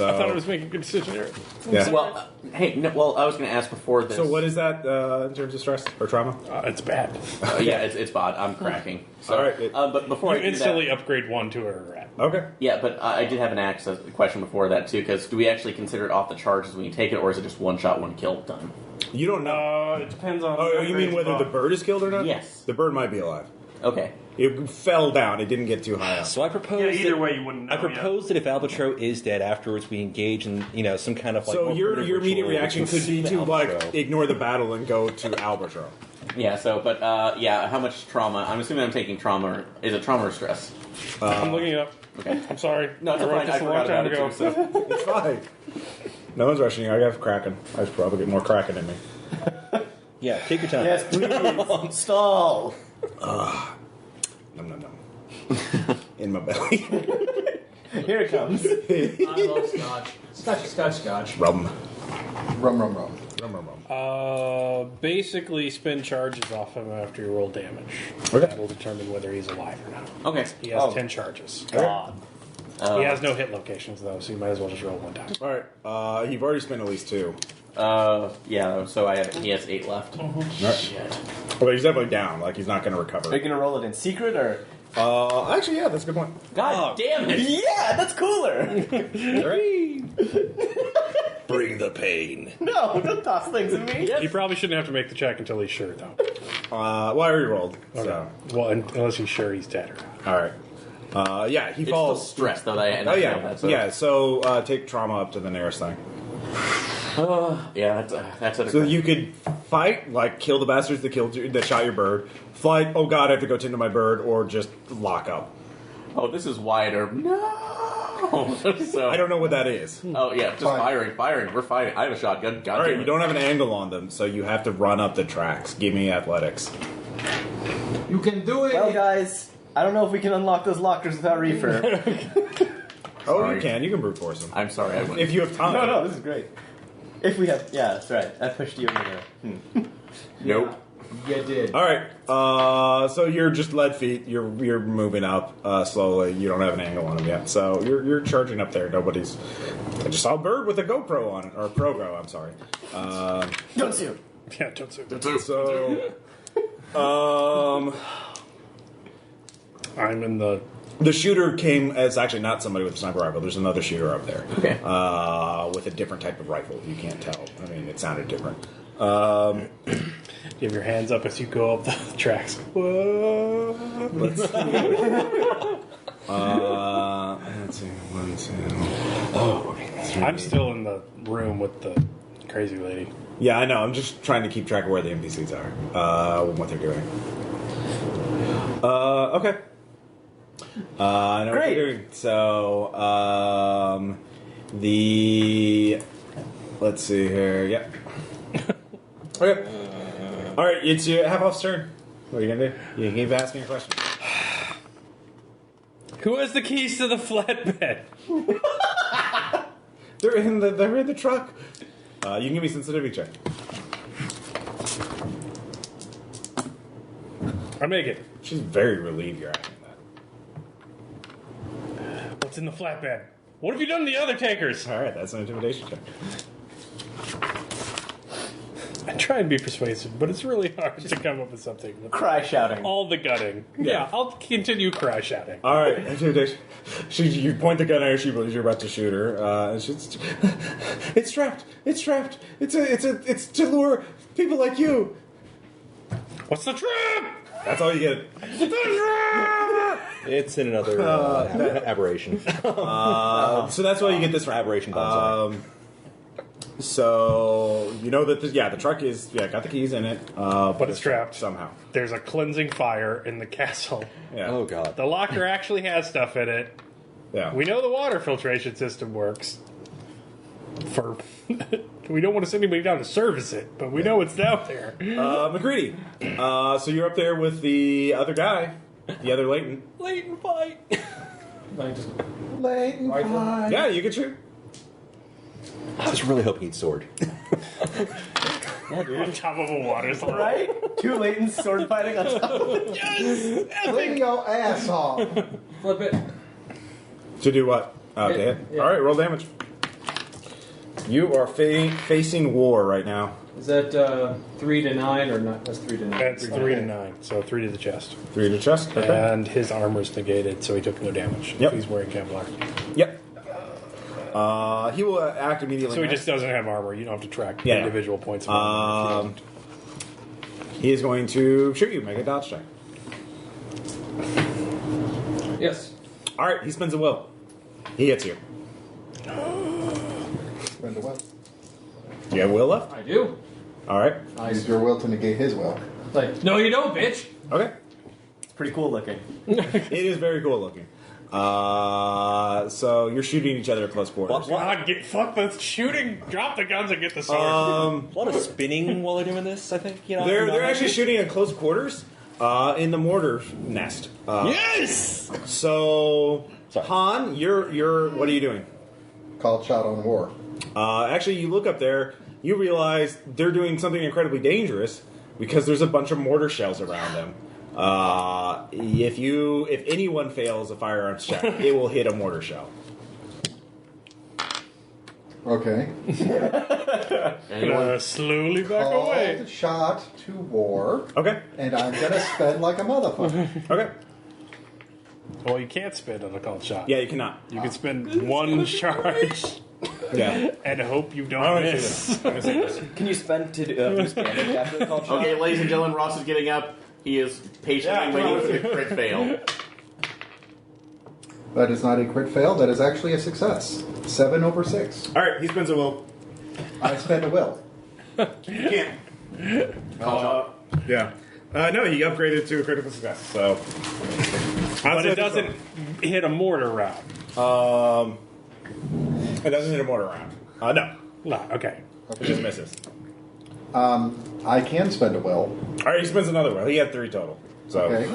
I thought I was making a good decision here. yeah. Well, hey, no, well, I was going to ask before this. So what is that in terms of stress or trauma? It's bad. Yeah, it's bad. I'm cracking. So, All right. but before You I do instantly that, upgrade one to a rat. Okay. yeah, but I did have an access question before that too. Because do we actually consider it off the charges when you take it, or is it just one shot, one kill done? You don't know. It depends on. Oh, you mean whether the bird is killed or not? Yes. The bird might be alive. Okay. It fell down. It didn't get too high up. So I propose. Yeah, either that, way, you wouldn't know I propose that if Albatro is dead afterwards, we engage in some kind of like. So your primitive immediate ritual reaction which could will be soothe to like Albatro. ignore the battle and go to Albatro. Yeah. So, but how much trauma? I'm assuming I'm taking trauma. Is it trauma or stress? I'm looking it up. Okay. I'm sorry. No, it's I wrote fine. this I a long forgot time about ago. it too. So. It's fine. No one's rushing you. I got Kraken. I should probably get more Kraken in me. Yeah, take your time. Yes, please. Stall. Nom nom nom. In my belly. Here it comes. I love scotch. Scotch. Rum. Rum, rum, rum. Rum, rum, rum. Basically, spin charges off him after you roll damage. Okay. That will determine whether he's alive or not. Okay. He has 10 charges. God. He has no hit locations, though, so you might as well just roll one time. All right. You've already spent at least 2. Yeah. So he has 8 left. All right. Well, he's definitely down. Like, he's not going to recover. Are you going to roll it in secret or? Actually, yeah, that's a good point. God damn it! Yeah, that's cooler. Bring the pain. No, don't toss things at me. You probably shouldn't have to make the check until he's sure, though. Well, I already rolled. So. Well, unless he's sure he's dead or not. All right. Yeah, he It's falls. still stress though. Oh yeah, yeah. So take trauma up to the nearest thing. Yeah, that's it. So you could fight, like kill the bastards that shot your bird. Fight. Oh god, I have to go tend to my bird, or just lock up. Oh, this is wider. No. So I don't know what that is. Oh yeah, just firing. We're fighting. I have a shotgun. God All right, damn you it. don't have an angle on them, so you have to run up the tracks. Give me athletics. You can do it. Well, guys, I don't know if we can unlock those lockers without refurb. Oh, Sorry. you can. You can brute force them I'm sorry. I went. if you have time. No, this is great. If we have, yeah, that's right. I pushed you over there. Nope. You did. All right. So you're just lead feet. You're moving up slowly. You don't have an angle on them yet. So you're charging up there. Nobody's. I just saw a bird with a GoPro on it, or a ProGo. I'm sorry. Don't sue. Yeah, don't say So. I'm in the. The shooter came as actually not somebody with a sniper rifle. There's another shooter up there. Okay. With a different type of rifle. You can't tell. I mean, it sounded different. You have your hands up as you go up the tracks. Whoa. Let's see. Let's see. 1, 2. Oh, okay. I'm still in the room with the crazy lady. Yeah, I know. I'm just trying to keep track of where the NPCs are, what they're doing. Okay. I know what Great. they're doing. So, let's see here. Yep. Okay. All right, it's your half off's turn. What are you gonna do? You can keep asking your question. Who has the keys to the flatbed? They're in the truck. You can give me a sensitivity check. I make it. She's very relieved you're asking that. What's in the flatbed? What have you done to the other takers? All right, that's an intimidation check. I try and be persuasive, but it's really hard to come up with something. With Cry shouting. all the gutting. Yeah, I'll continue cry shouting. All right, intimidation. You point the gun at her. She believes you're about to shoot her. And she's, it's trapped. It's trapped. It's to lure people like you. What's the trap? That's all you get. It's in another aberration. So that's why you get this round. Aberration bombs. So you know that the truck is got the keys in it, But it's trapped. somehow. There's a cleansing fire in the castle. Yeah. Oh god. The locker actually has stuff in it. Yeah. We know the water filtration system works. We don't want to send anybody down to service it, but we know it's down there. McCready. So you're up there with the other guy, the other Leighton. Leighton fight. Like, just Leighton Rifle. Pie. Yeah, you can shoot. I was really hoping he'd sword. On top of a water slide. Right? 2 latent sword fighting on top of it. Yes! Clean your ass off. flip it. To do what? To hit. Yeah. All right, roll damage. You are facing war right now. Is that 3 to 9 or not? That's 3 to 9. That's 3 to 9, so 3 to the chest. 3 to chest. Okay. And his armor's negated, so he took no damage. Yep. He's wearing Kevlar. Yep. He will act immediately. So he next. just doesn't have armor. You don't have to track Yeah. individual points of armor. He is going to shoot you. Make a dodge check. Yes. All right. He spends a will. He hits you. Spend a will. You have will left. I do. All right. I Use your will to negate his will. It's like, no, you don't, bitch. Okay. It's pretty cool looking. It is very cool looking. So you're shooting each other at close quarters. God, fuck the shooting. Drop the guns and get the sword. A lot of spinning while they're doing this, I think. You know, They're actually shooting at close quarters in the mortar nest. Yes! So, Sorry. Han, you're what are you doing? Called shot on war. Actually, you look up there, you realize they're doing something incredibly dangerous because there's a bunch of mortar shells around them. If anyone fails a firearms check, it will hit a mortar shell. Okay. Slowly back away. Called shot to war. Okay. And I'm gonna spend like a motherfucker. Okay. Well, you can't spin on a called shot. Yeah, you cannot. You can spend one charge Yeah. and hope you I'm don't gonna miss. see this. I'm gonna see this. Can you spend to use damage after the call shot? Okay, ladies and gentlemen, Ross is getting up. He is patiently waiting for the crit fail. That is not a crit fail. That is actually a success. 7 over 6. All right, he spends a will. I spend a will. You can't. Yeah. No, he upgraded to a critical success. So. But it doesn't hit a mortar round. It doesn't hit a mortar round. No. No, okay. It just misses. I can spend a will. All right, he spends another will. He had 3 total. So Okay.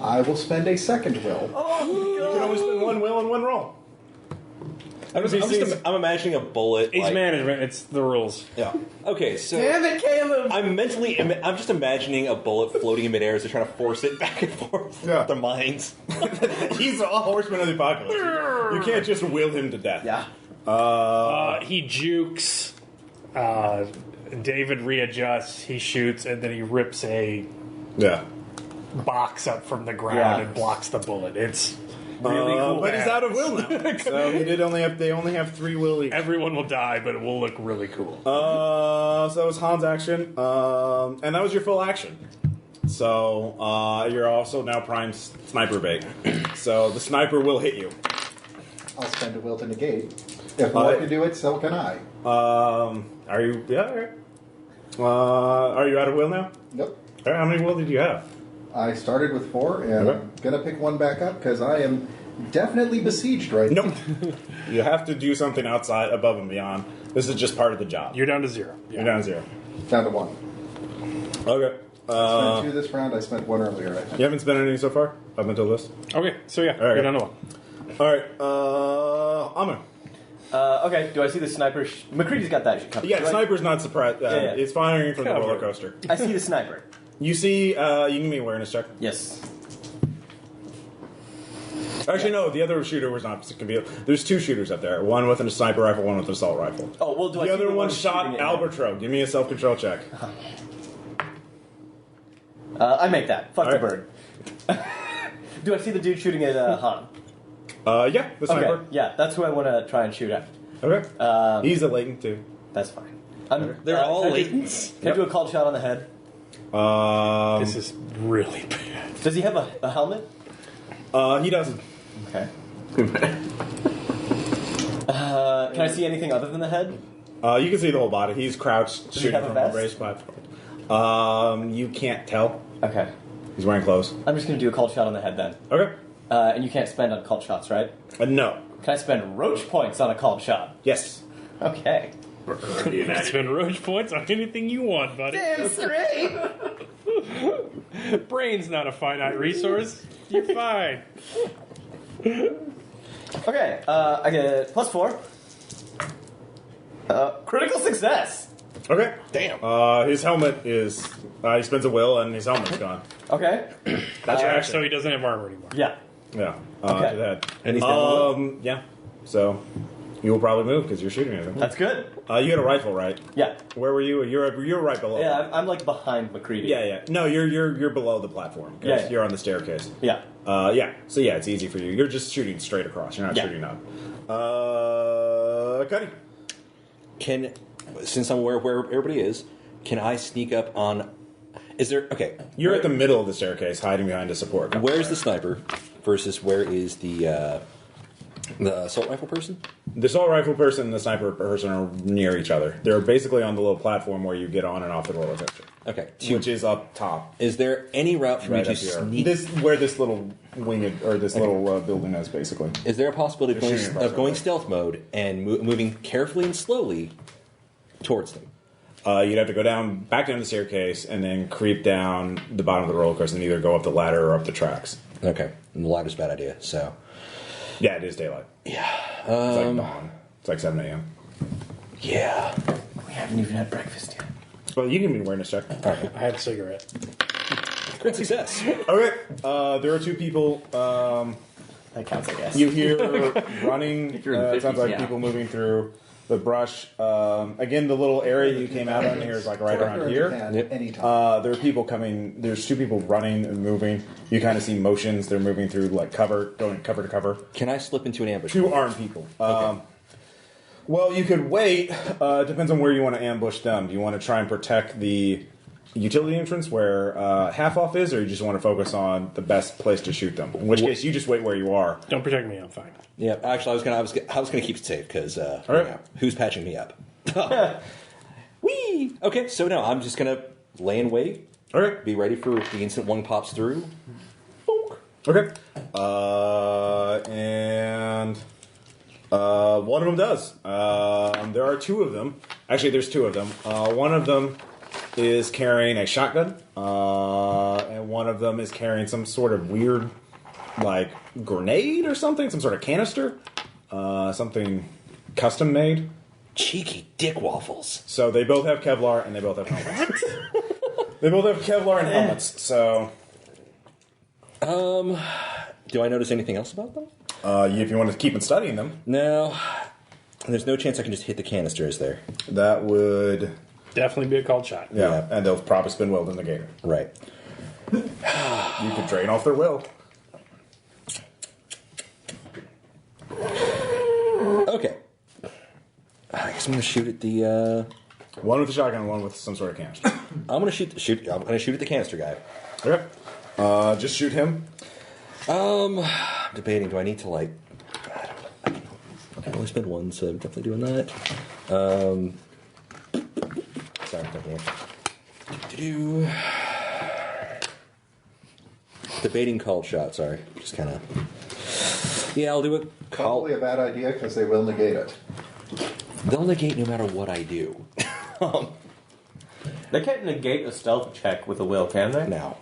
I will spend a second will. you can only spend 1 will in 1 roll. I'm imagining a bullet. It's like- management. It's the rules. Yeah. Okay, so Damn it, Caleb! I'm just imagining a bullet floating in midair as they're trying to force it back and forth. Yeah. With their minds. He's a horseman of the apocalypse. You can't just will him to death. Yeah. He jukes. David readjusts. He shoots, and then he rips a Yeah. box up from the ground Yeah. and blocks the bullet. It's really cool. But he's out of will now. So they only have 3 will each. Everyone will die, but it will look really cool. So that was Han's action. And that was your full action. So you're also now prime sniper bait. So the sniper will hit you. I'll spend a will to negate. If more can do it, so can I. Are you? Yeah. All right. Are you out of will now? Nope. All right, how many will did you have? I started with 4, and Okay. I'm gonna pick 1 back up because I am definitely besieged right now. Nope. You have to do something outside, above and beyond. This is just part of the job. You're down to 0. You're down 0. Down to 1. Okay. Spent 2 this round. I spent 1 earlier, I think. You haven't spent any so far up until this. Okay, so yeah, right. you're down to 1. All right. Amon. Okay, do I see the sniper? McCready's got that covered. Yeah, Do the I- sniper's not surprised. Yeah. It's firing from the Cover. roller coaster. I see the sniper. You see, you give me an awareness check. Yes. Actually, no, the other shooter was not. There's 2 shooters up there. One with a sniper rifle, one with an assault rifle. Oh, well, do I The see other one shot shooting at Albertro. Give me a self-control check. I make that. Fuck the All bird. Do I see the dude shooting at Han? Yeah, the sniper. Okay, yeah, that's who I want to try and shoot at. Okay. He's a latent too. That's fine. They're all can I do- latents? Can I do a cold shot on the head? This is really bad. Does he have a helmet? He doesn't. Okay. Can I see anything other than the head? You can see the whole body. He's crouched, he shooting have a from a vest? raised platform. You can't tell. Okay. He's wearing clothes. I'm just going to do a cold shot on the head then. Okay. And you can't spend on cold shots, right? No. Can I spend roach points on a cold shot? Yes. Okay. Spend roach points on anything you want, buddy. Damn straight! Brain's not a finite resource. You're fine. Okay, I get +4. Critical success! Okay. Damn. His helmet is. He spends a will, and his helmet's gone. Okay. That's your action. So he doesn't have armor anymore. Yeah. Yeah. Okay. To the head. And he's down Yeah. So you will probably move because you're shooting at him. That's good. You had a rifle, right? Yeah. Where were you? You're right below. Yeah, I'm like behind McCready. Yeah. No, you're below the platform. 'Cause Yeah. You're on the staircase. Yeah. Yeah. So yeah, it's easy for you. You're just shooting straight across. You're not Yeah. shooting up. Cuddy. Since I'm aware of where everybody is, can I sneak up on... Is there... Okay. You're at the middle of the staircase, hiding behind a support. Where's the sniper versus where is the The assault rifle person? The assault rifle person and the sniper person are near each other. They're basically on the little platform where you get on and off the roller coaster. Okay. Which is up top. Is there any route for me Right to up here. sneak? Where this little winged, or this little building is, basically. Is there a possibility They're shooting across of going the way. stealth mode and moving carefully and slowly towards them? You'd have to go back down the staircase, and then creep down the bottom of the roller coaster, and either go up the ladder or up the tracks. Okay. And the ladder's a bad idea, so... Yeah, it is daylight. Yeah. It's like dawn. It's like 7 a.m. Yeah. We haven't even had breakfast yet. Well, you can be wearing a check. I had a cigarette. Great success. Okay. There are two people. That counts, I guess. You hear running. If you're in the It sounds 50s, like yeah. people moving through the brush. Again, the little area you came out on here is like right around here. Anytime. There are people coming. There's two people running and moving. You kind of see motions. They're moving through like cover, going cover to cover. Can I slip into an ambush? Two armed people. Okay. Well, you could wait. Depends on where you want to ambush them. Do you want to try and protect the utility entrance where half off is, or you just want to focus on the best place to shoot them? In which case, you just wait where you are. Don't protect me. I'm fine. Yeah, actually, I was gonna keep it safe because right. who's patching me up? Whee! Okay, so no, I'm just gonna lay in wait. Okay. Be ready for the instant one pops through. Bonk. Okay. And one of them does. There are two of them. Actually, there's two of them. One of them is carrying a shotgun, and one of them is carrying some sort of weird, like, grenade or something, some sort of canister, something custom made. Cheeky dick waffles. So they both have Kevlar and they both have helmets. They both have Kevlar and helmets. So, do I notice anything else about them? if you want to keep on studying them, No. There's no chance I can just hit the canister, is there? that would, Definitely be a called shot. yeah, and they'll probably spin well in the gator. Right. You could drain off their will. Okay. I guess I'm gonna shoot at the. One with a shotgun, one with some sort of canister. I'm gonna shoot at the canister guy. Okay. Just shoot him. I'm debating. Do I need to like? I can only spend one, so I'm definitely doing that. Sorry, I'm thinking. Do debating called shot. Sorry, just kind of. Yeah, I'll do it. Probably a bad idea because they will negate it. They'll negate no matter what I do. They can't negate a stealth check with a will, can they? Now,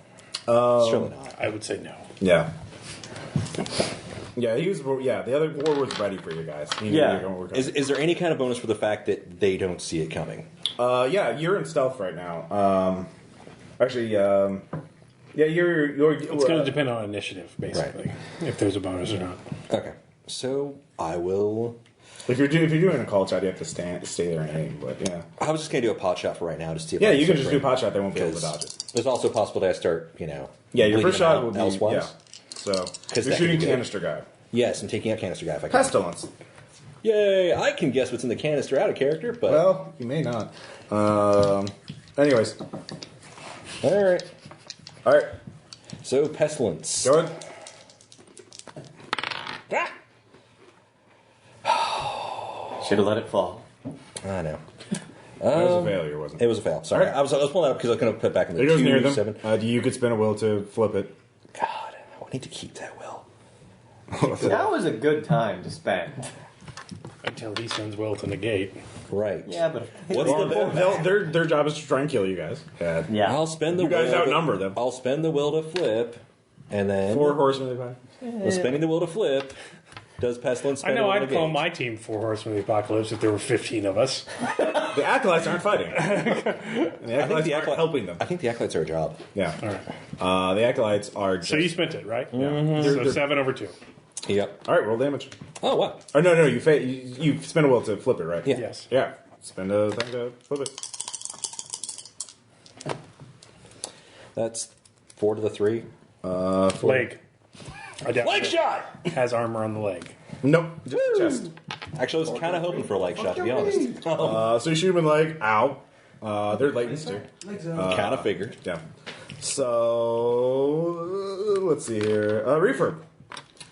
surely not. I would say no. Yeah. Yeah, he was. Yeah, the other war was ready for you guys. He knew Yeah. you were gonna work Is there any kind of bonus for the fact that they don't see it coming? yeah, you're in stealth right now. Actually, yeah, you're. It's going to depend on initiative, basically, if there's a bonus or not. Okay, so I will. If you're doing a call shot, you have to stay there and aim. But yeah, I was just gonna do a pot shot for right now, just to see. If yeah, I you can start just do bringing- pot shot. They won't be able to because dodge it. There's also a possibility I start, Yeah, your bleeding first them shot out will be elsewise. yeah. So Because you're that shooting could be good. canister guy. Yes, I'm taking out canister guy if I can. Pestilence. Yay! I can guess what's in the canister out of character, but Well, you may not. Anyways, all right. all right, So pestilence. go ahead. Should have let it fall. I know. That was a failure, wasn't It it? was a fail. Sorry, All right. I was pulling that up because I was going to put it back in the It goes 2, near them. 7. You could spin a will to flip it. God, I need to keep that will. That was a good time to spend. Until he sends will to negate. Right. Yeah, but What's the? Their job is to try and kill you guys. yeah. I'll spend the. You guys will outnumber them. I'll spend the will to flip, and then 4 horsemen of the apocalypse. well, spending the will to flip does pestilence. I spend know a will I'd to call gauge. my team 4 Horsemen of the Apocalypse if there were 15 of us. The acolytes aren't fighting. And the I think acolytes aren't helping them. I think the acolytes are a job. Yeah. All right. The acolytes are. Just, So you spent it, right? Yeah. So 7 over 2. Yep. All right, roll damage. Oh wow. Oh no, you spin a will to flip it, right? Yeah. Yes. Yeah. Spend a thing to flip it. That's 4 to the 3. Leg. Leg shot. Has armor on the leg. Nope, just the chest. Actually, I was kind of hoping for a leg shot, to be honest. So you shoot him in the leg. Ow. They're latents too. Kind of figured. Yeah. So let's see here. Reefer,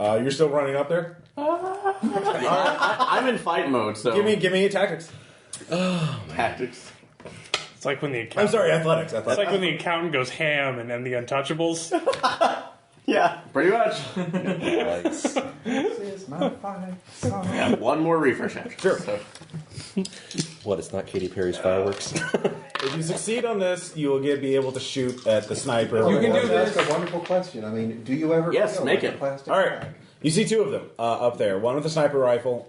you're still running up there. I'm in fight mode, so Give me your tactics. tactics. It's like when the I'm accountant, sorry, athletics. It's like when the accountant goes ham and then the Untouchables. Yeah, pretty much. Nice. This is my fight song. Yeah, one more refresh after. Sure. So, What? It's not Katy Perry's fireworks. If you succeed on this, you will be able to shoot at the sniper. You can do That's this. a wonderful question. I mean, do you ever Yes, feel make like it. a plastic All right. bag? You see two of them up there. One with a sniper rifle,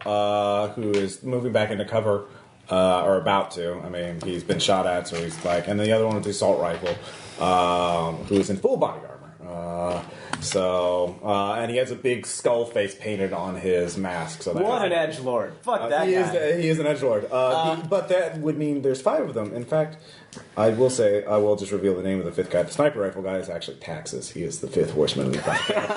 who is moving back into cover, or about to. I mean, he's been shot at, so he's like. And then the other one with the assault rifle, who is in full body armor. And he has a big skull face painted on his mask. So What an edgelord. Fuck that he guy. is an edgelord. But that would mean there's 5 of them. In fact, I will just reveal the name of the 5th guy. The sniper rifle guy is actually Taxes. He is the 5th horseman of the podcast.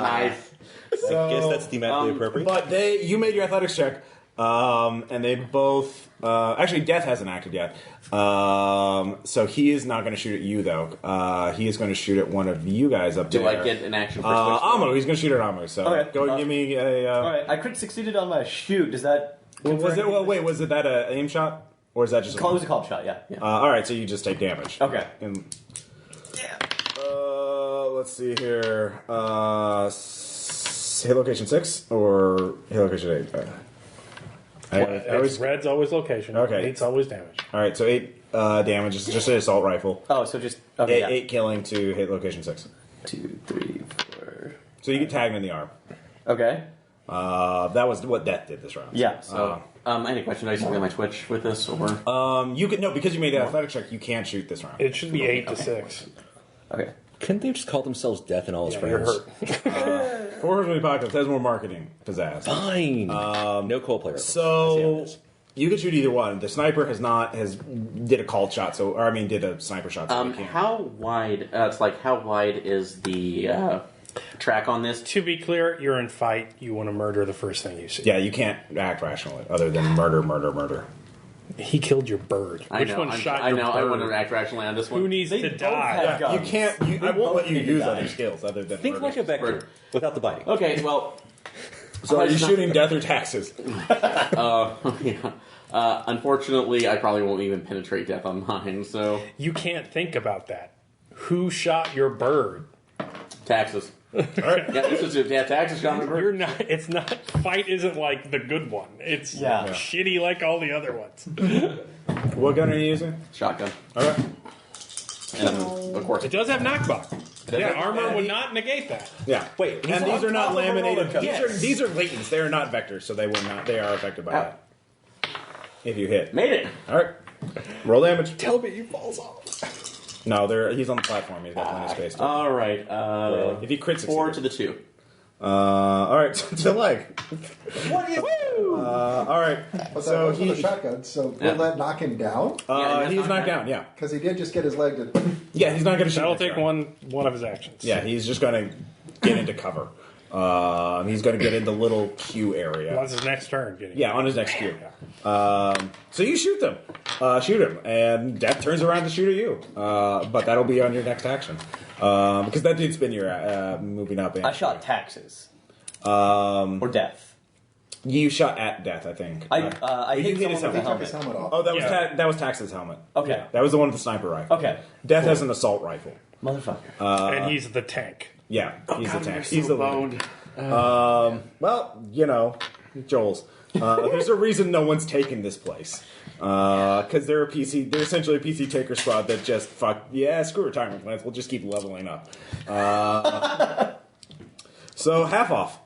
nice. I guess that's thematically appropriate. But you made your athletics check, and they both. Actually, Death hasn't acted yet, so he is not going to shoot at you though. He is going to shoot at one of you guys up Do there. I get an action for Amu? He's going to shoot at Amu. So Okay. go and give me a. Alright, I crit succeeded on my shoot. Does that. Was it that an aim shot, or is that just? It was a called shot, yeah. All right, so you just take damage. Okay. And, let's see here. Hit location 6 or hit location 8. Red's always location. Okay. 8's always damage. All right, so 8 damage. It's just an assault rifle. Oh, so just. Okay, yeah. 8 killing to hit location 6. 2, 3, 4. So you get tagged in the arm. Okay. That was what Death did this round. Yeah. So, any question? Do I still get my Twitch with this, or You can because you made the athletic check. You can't shoot this round. It should be 8 to 6. Okay. Couldn't they just call themselves Death and all his Yeah, you're friends? hurt. Four Horsemen of the Apocalypse has more marketing pizzazz. Fine. No Coldplay reference. So you can shoot either one. The sniper did a called shot. Did a sniper shot. So you can't. how wide? How wide is the track on this? To be clear, you're in fight. You want to murder the first thing you see. Yeah, you can't act rationally other than murder. He killed your bird. I Which know. one shot I your know. bird? I want to act rationally on this one. Who needs to both die? have guns. You can't. I won't let you use other skills other than Think murder. like a vector without the biting. Okay, well. So are you shooting Death or Taxes? Unfortunately, I probably won't even penetrate Death on mine, so. You can't think about that. Who shot your bird? Taxes. Yeah, this is taxes shot my bird. You're not. It's not. Fight isn't like the good one. It's shitty like all the other ones. What gun are you using? Shotgun. All right. And, of course. It does have knockback. Yeah, armor would not negate that. Yeah. Wait, And these are not top of a roller laminated. coaster. These are latents. They are not vectors, so they will not. They are affected by that. If you hit. Made it. All right. Roll damage. Tell me he falls off. No, he's on the platform. He's got plenty of space. All right. If he crits, 4 to the 2. all right, to the leg. What is. All right. But So that was with a shotgun, so will that knock him down? he's knocked down. Yeah. Because he did just get his leg to. Yeah, he's not going to shoot. That'll next take round. one of his actions. Yeah, he's just going to get into cover. He's going to get into little Q area. That's his next turn. Yeah, on his next Q. So you shoot them. Shoot him. And Death turns around to shoot at you. But that'll be on your next action. Because that did spin your moving up. I shot Taxes. Or Death. You shot at Death, I think. I you hit hit his someone with a He took his helmet. helmet off. Oh, that was Yeah. that was Tax's helmet. Okay. Yeah, that was the one with the sniper rifle. Okay. Death has an assault rifle. Motherfucker. And he's the tank. Yeah, he's the God, tank. you're He's so the boned. well, JOLS. There's a reason no one's taken this place. Because they're essentially a PC taker squad that just screw retirement plans. We'll just keep leveling up. So half off.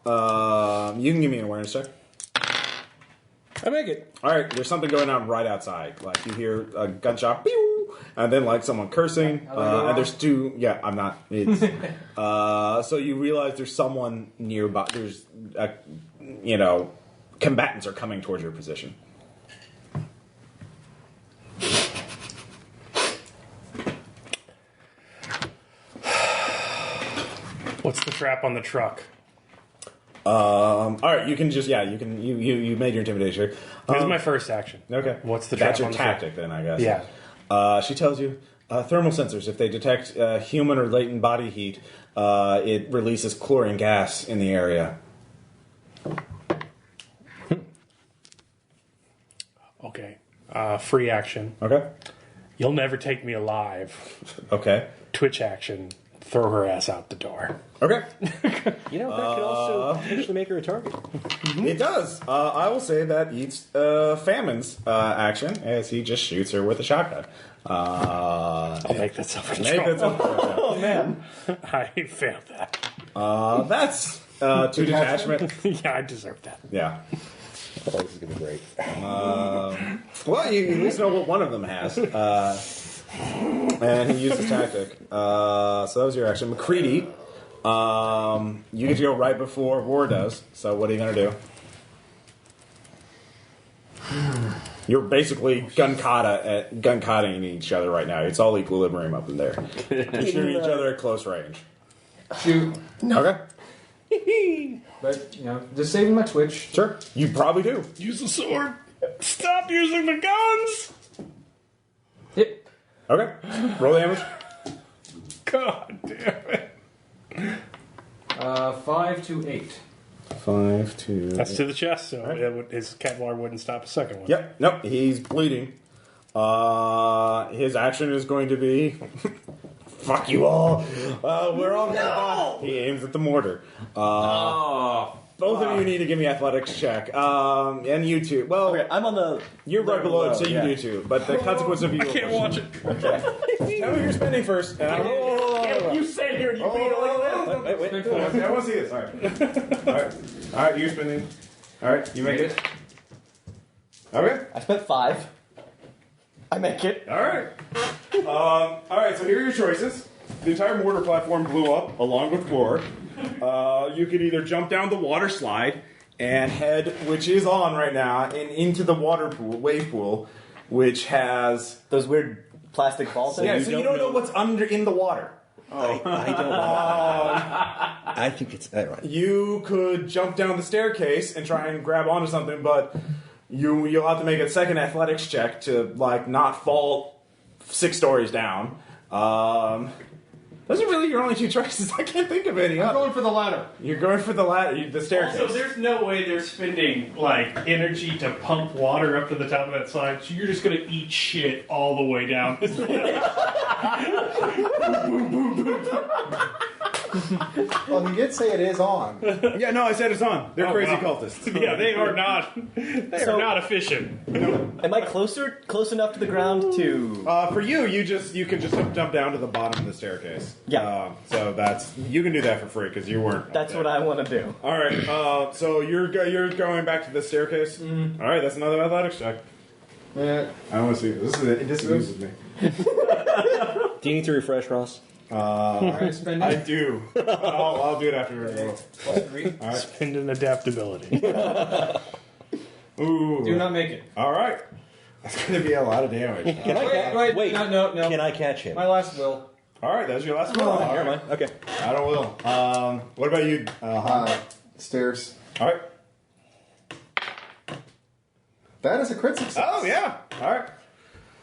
You can give me an awareness check. I make it. All right, there's something going on right outside. Like you hear a gunshot, pew, and then like someone cursing, and there's two. Yeah, I'm not. It's so you realize there's someone nearby. There's combatants are coming towards your position. What's the trap on the truck? All right, you can just you made your intimidation. This is my first action. Okay, What's the trap That's your on the truck? tactic, then I guess. Yeah. She tells you thermal sensors. If they detect human or latent body heat, it releases chlorine gas in the area. Okay. Free action. Okay. You'll never take me alive. Okay. Twitch action. Throw her ass out the door. Okay. You know, that could also potentially make her a target. It does. I will say that eats Famine's action as he just shoots her with a shotgun. I'll make that self-control. Make that self-control. Oh man. I failed that. That's 2 detachment. Yeah, I deserve that. Yeah. Oh, this is going to be great. Well, you at least know what one of them has. And he used his tactic. So that was your action. McCready, you get to go right before War does. So what are you going to do? You're basically gun-cotting each other right now. It's all equilibrium up in there. You're shooting each other at close range. Shoot. Okay. But, you know, just saving my Twitch. Sure. You probably do. Use the sword. Stop using the guns. Hit. Okay. Roll damage. God damn it. 5 to 8. 5 to... That's to the chest, so his Kevlar wouldn't stop a second one. Yep. Nope. He's bleeding. His action is going to be... Fuck you all. We're all gonna die. He aims at the mortar. Both of you need to give me athletics check. And you two. Well, Okay, I'm on the. you're right below it, so you do too. But the consequence of you... I can't watch it. Tell me you're spending first. And You say here, you beat it like this. Wait. I want to see this. All right. All right, you're spending. All right, you make it. Okay. I spent 5. I make it. All right. All right, so here are your choices. The entire mortar platform blew up, along with floor. You could either jump down the water slide and head, which is on right now, and into the water pool, wave pool, which has... Those weird plastic balls. So you don't know what's in the water. I don't know. I think it's... right. You could jump down the staircase and try and grab onto something, but you'll have to make a second athletics check to, like, not fall 6 stories down. Those are really your only 2 choices. I can't think of any. I'm going for the ladder. You're going for the ladder, the staircase. Also, there's no way they're spending, like, energy to pump water up to the top of that slide, so you're just gonna eat shit all the way down. Well, you did say it is on. Yeah, no, I said it's on. They're crazy wow. cultists. Yeah, they are not. They are not efficient. Am I close enough to the ground to? For you can just jump down to the bottom of the staircase. Yeah. So you can do that for free because you weren't. That's what I want to do. All right. So you're going back to the staircase. Mm-hmm. All right. That's another athletics check. Yeah. I want to see this. It disamuses me. Do you need to refresh, Ross? I do. I'll do it after. +3. All right. Spending adaptability. Ooh. Do not make it. All right. That's going to be a lot of damage. Wait. No. Can I catch him? My last will. All right. That's your last one. All Never right. mind. Okay. I don't will. What about you? Stairs. All right. That is a crit success. Oh yeah. All right.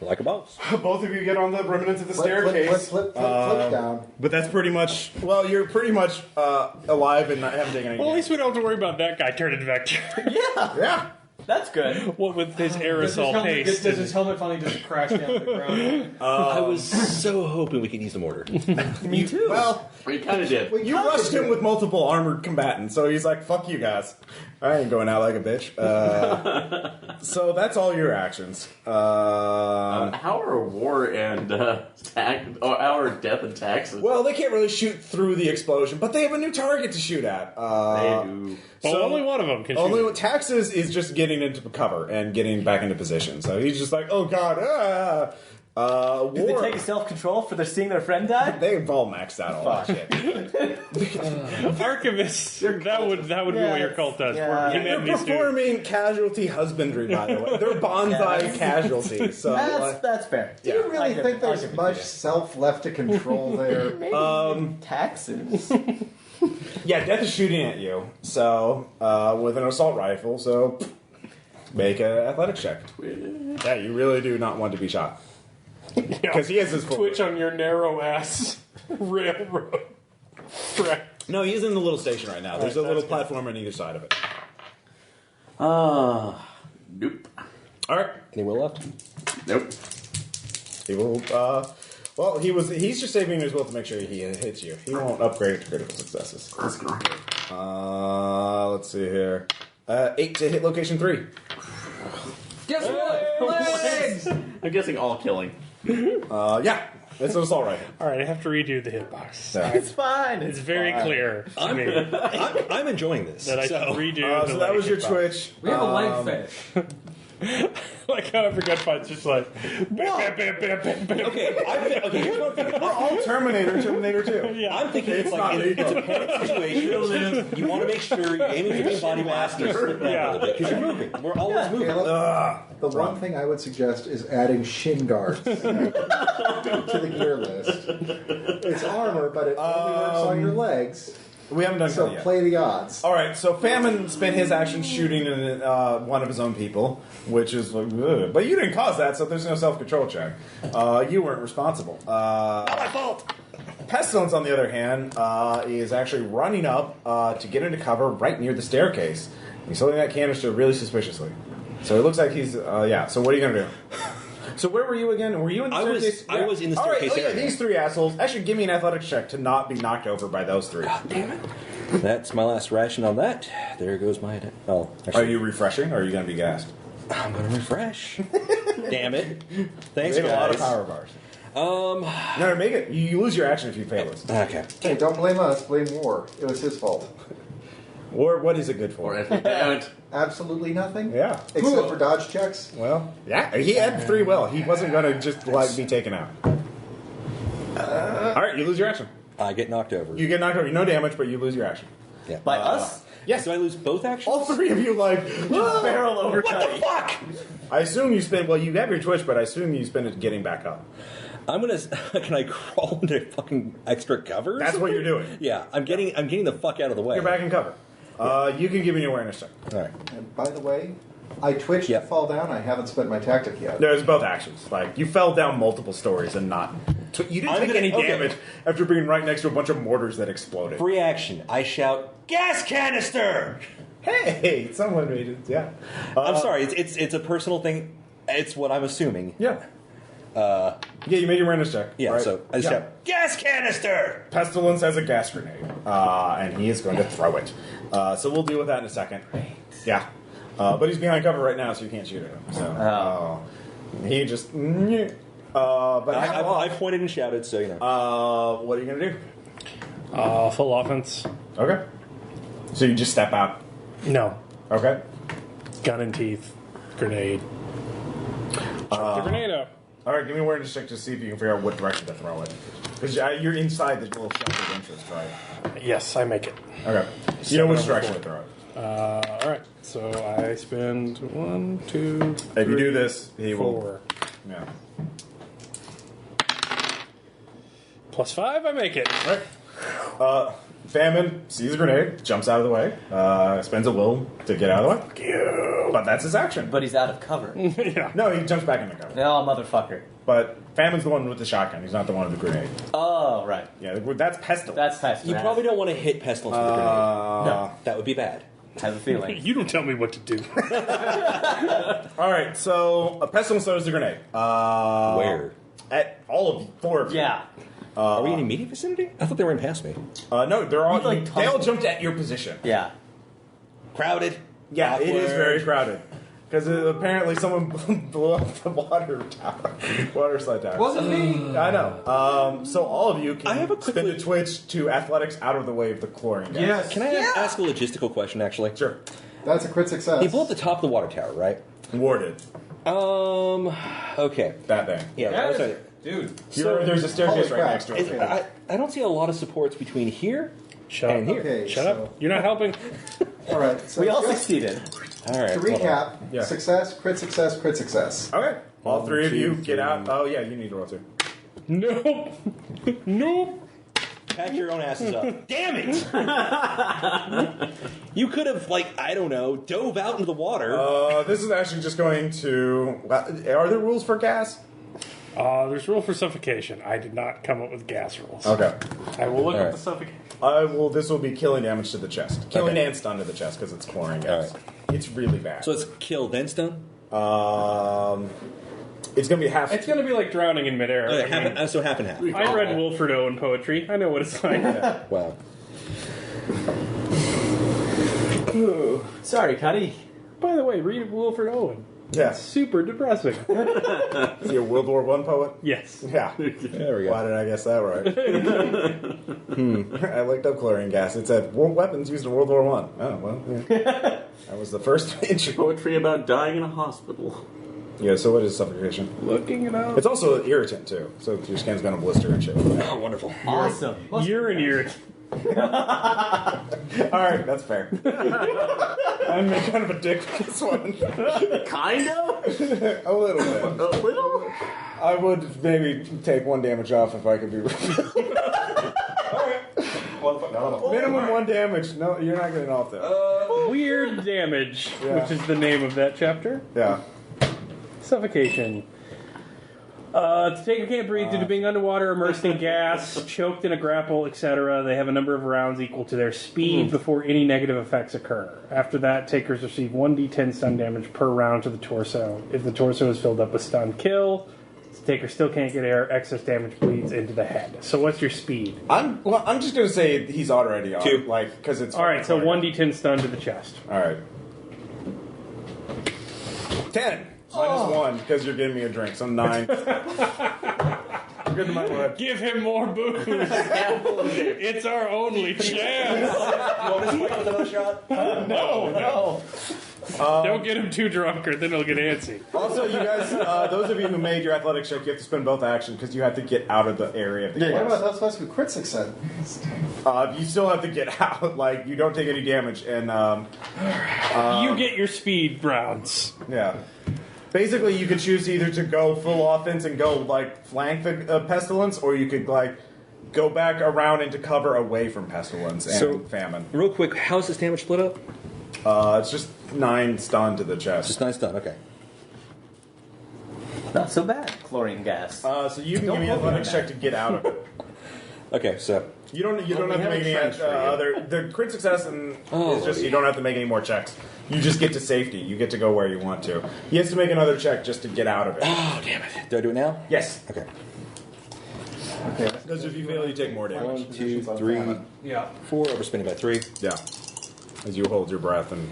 Like a boss. Both of you get on the remnants of the staircase. Flip down. But that's pretty much. Well, you're pretty much alive and not haven't taken any. Well, at damage. least we don't have to worry about that guy turning Vector. Yeah. That's good. What with his Does aerosol paste? his helmet finally just crash down to the ground? I was so hoping we could use the mortar. Me too. Well, We kind of did. you rushed him with multiple armored combatants, so he's like, "Fuck you guys, I ain't going out like a bitch." So that's all your actions. How are war and how are death and taxes? Well, they can't really shoot through the explosion, but they have a new target to shoot at. They do. Well, only one of them can Only shoot. what taxes is just getting into cover and getting back into position. So he's just like, "Oh God, Did they war." take self-control for their seeing their friend die? They've all maxed out all that shit. Archivists. That would be what your cult does. Yeah. We're They're humanity students. performing casualty husbandry, by the way. They're bonsai casualties. So That's fair. Do you really think I'll there's give it much to you. self left to control there? Taxes. yeah, death is shooting at you. So with an assault rifle. So make an athletics check. Yeah, you really do not want to be shot because he has his full. Twitch on your narrow ass railroad track. No, he's in the little station right now. There's a Right, little that's platform on either side of it. Nope. All right. Any will left? Nope. He will. Well, he's just saving his will to make sure he hits you. He won't upgrade it to critical successes. Let's go. Let's see here. 8 to hit location 3. Guess what? Legs! I'm guessing all killing. Yeah. It's an assault rifle. All right, I have to redo the hitbox. Yeah. It's fine. It's very clear to me I'm enjoying this. that I should redo the So that leg was your hitbox. Twitch. We have a leg fetish. Like how every gunfight's just like bam, bam, bam, bam, bam. Okay, here's what I'm thinking. We're all Terminator 2. Yeah. I'm thinking it's like it's a panic situation. You want to make sure you're aiming for the body mass and you slip down a little bit because you're moving. We're always moving. The one thing I would suggest is adding shin guards to the gear list. It's armor, but it only works on your legs. We haven't done So that yet. play the odds. All right, so Famine spent his action shooting one of his own people, which is like, ugh. But you didn't cause that, so there's no self-control check. You weren't responsible. Not my fault. Pestilence, on the other hand, is actually running up to get into cover right near the staircase. He's holding that canister really suspiciously. So it looks like he's yeah. So what are you gonna do? So where were you again? Were you in the staircase? I was in the All right, staircase oh, yeah, area. these 3 assholes. Actually, give me an athletics check to not be knocked over by those 3. Damn it. That's my last ration on that. There goes my... Oh, Are actually, you refreshing, or are you going to be gassed? I'm going to refresh. Damn it. Thanks, They have a lot of guys. power bars. No, make it. You lose your action if you fail this. Okay. Hey, don't blame us. Blame War. It was his fault. Or what is it good for? Or if you don't. Absolutely nothing. Yeah. Except for dodge checks. Well, yeah, he had 3 will. He wasn't going to just like be taken out. All right, you lose your action. I get knocked over. You get knocked over. No damage, but you lose your action. Yeah. By us? Yes. Do I lose both actions? All 3 of you like barrel over. What the fuck? I assume you spend. Well, you have your twitch, but I assume you spend it getting back up. I'm gonna. Can I crawl into fucking extra cover? or That's what something? you're doing. Yeah, I'm getting the fuck out of the way. You're back in cover. You can give me an awareness check. All right. And by the way, I twitched Yep. to fall down. I haven't spent my tactic yet. There's both actions. Like you fell down multiple stories and not. You didn't take any damage after being right next to a bunch of mortars that exploded. Free action. I shout, gas canister. Hey, someone made it. Yeah. I'm sorry. It's a personal thing. It's what I'm assuming. Yeah. Yeah, you made your awareness check. Yeah. right? So I just shout, gas canister. Pestilence has a gas grenade, and he is going to throw it. So we'll deal with that in a second. Yeah. But he's behind cover right now, so you can't shoot at him. So he just. But I pointed and shouted, so you know. what are you going to do? Full offense. Okay. So you just step out. No. Okay. Gun in teeth. Grenade. Chuck the grenade up. All right, give me an awareness check to see if you can figure out what direction to throw it. Because you're inside the little shelter of interest, right? Yes, I make it. Okay. You know which direction to throw it. All right. So I spend 1, 2, 3, If you do this, he 4. will. Yeah. +5, I make it. All right. Famine sees a grenade, jumps out of the way, spends a will to get out of the way. But that's his action. But he's out of cover. Yeah. No, he jumps back in the cover. Oh, motherfucker. But Famine's the one with the shotgun. He's not the one with the grenade. Oh, right. Yeah, that's Pestilence. That's fast. You probably don't want to hit Pestilence with a grenade. No, that would be bad. have a feeling. You don't tell me what to do. All right, so Pestilence throws the grenade. Where? At all of you, 4 of you. Yeah. Are we in immediate vicinity? I thought they ran past me. No, they're all. He, like, they all tumbled. jumped at your position. Yeah. Crowded. Yeah, it is Awkward. very crowded. Because apparently someone blew up the water slide tower. Wasn't me. I know. So all of you can I have a quick spin a li- twitch to athletics out of the way of the chlorine gas. Yes. Can I ask a logistical question, actually? Sure. That's a crit success. He blew up the top of the water tower, right? Warded. Okay. That thing. Yeah, That that's is- right. Dude. There's a staircase Holy right crap. next to Is- it. I don't see a lot of supports between here Shut and up. here. Okay, Shut so, up. You're not helping. All right. So We all just succeeded. All right. to hold on. recap, Yeah. success, crit success, crit success. Okay. All 1, 3 of 2, you get 3. out. Oh, yeah, you need to roll too. Nope. Nope. Pack your own asses up. Damn it! You could have, I don't know, dove out into the water. This is actually just going to. Are there rules for gas? There's rule for suffocation. I did not come up with gas rules. Okay. I will look All up right. the suffocation. This will be killing damage to the chest. Killing Okay. and stun to the chest because it's chlorine gas. All It's really bad. So it's kill, then stun? It's going to be half. It's going to be like drowning in midair. So half and half. I read Wilfred Owen poetry. I know what it's like. Wow. Sorry, Cuddy. By the way, read Wilfred Owen. Yes. Super depressing. Is he a World War I poet? Yes. Yeah. There we go. Why did I guess that right? I looked up chlorine gas. It said weapons used in World War I. Oh, well. Yeah. That was the first mention. Poetry about dying in a hospital. Yeah, so what is suffocation? Looking it up. It's also an irritant, too. So your skin's going to blister and shit. Oh, wonderful. Awesome. Urine irritant. Alright, that's fair. I'm kind of a dick for this one. Kind of? A little bit. A little? I would maybe take 1 damage off if I could be. Minimum 1 damage. No, you're not getting off though. Weird damage, Yeah. which is the name of that chapter. Yeah. Suffocation. To take who can't breathe due to being underwater, immersed in gas, choked in a grapple, etc. They have a number of rounds equal to their speed before any negative effects occur. After that, takers receive 1d10 stun damage per round to the torso. If the torso is filled up with stun, kill. The taker still can't get air. Excess damage bleeds into the head. So what's your speed? I'm just gonna say he's already on. 2. Like, because it's. All right, so 1d10 stun to the chest. Alright. 10. Minus 1, because you're giving me a drink, so 9. Good to my word. Give him more booze. It's our only chance. No. Don't get him too drunk or then he'll get antsy. Also, you guys, those of you who made your athletics check, you have to spend both action because you have to get out of the area of the What about class. those of us who crit success? You still have to get out. Like, you don't take any damage, and You get your speed rounds. yeah. Basically, you could choose either to go full offense and go like flank the pestilence, or you could like go back around into cover away from pestilence and famine. Real quick, how's this damage split up? It's just 9 stun to the chest. Just 9 stun, okay. Not so bad. Chlorine gas. So you can give me an athletics check to get out of it. Okay, so You don't have to have make a any trench for you. other. The crit success and is just you don't have to make any more checks. You just get to safety. You get to go where you want to. He has to make another check just to get out of it. oh damn it! Do I do it now? Yes. Okay. Okay. Because if you fail, you take more damage. 1, 2, 3, Yeah. 4. Overspending by 3. Yeah. As you hold your breath and.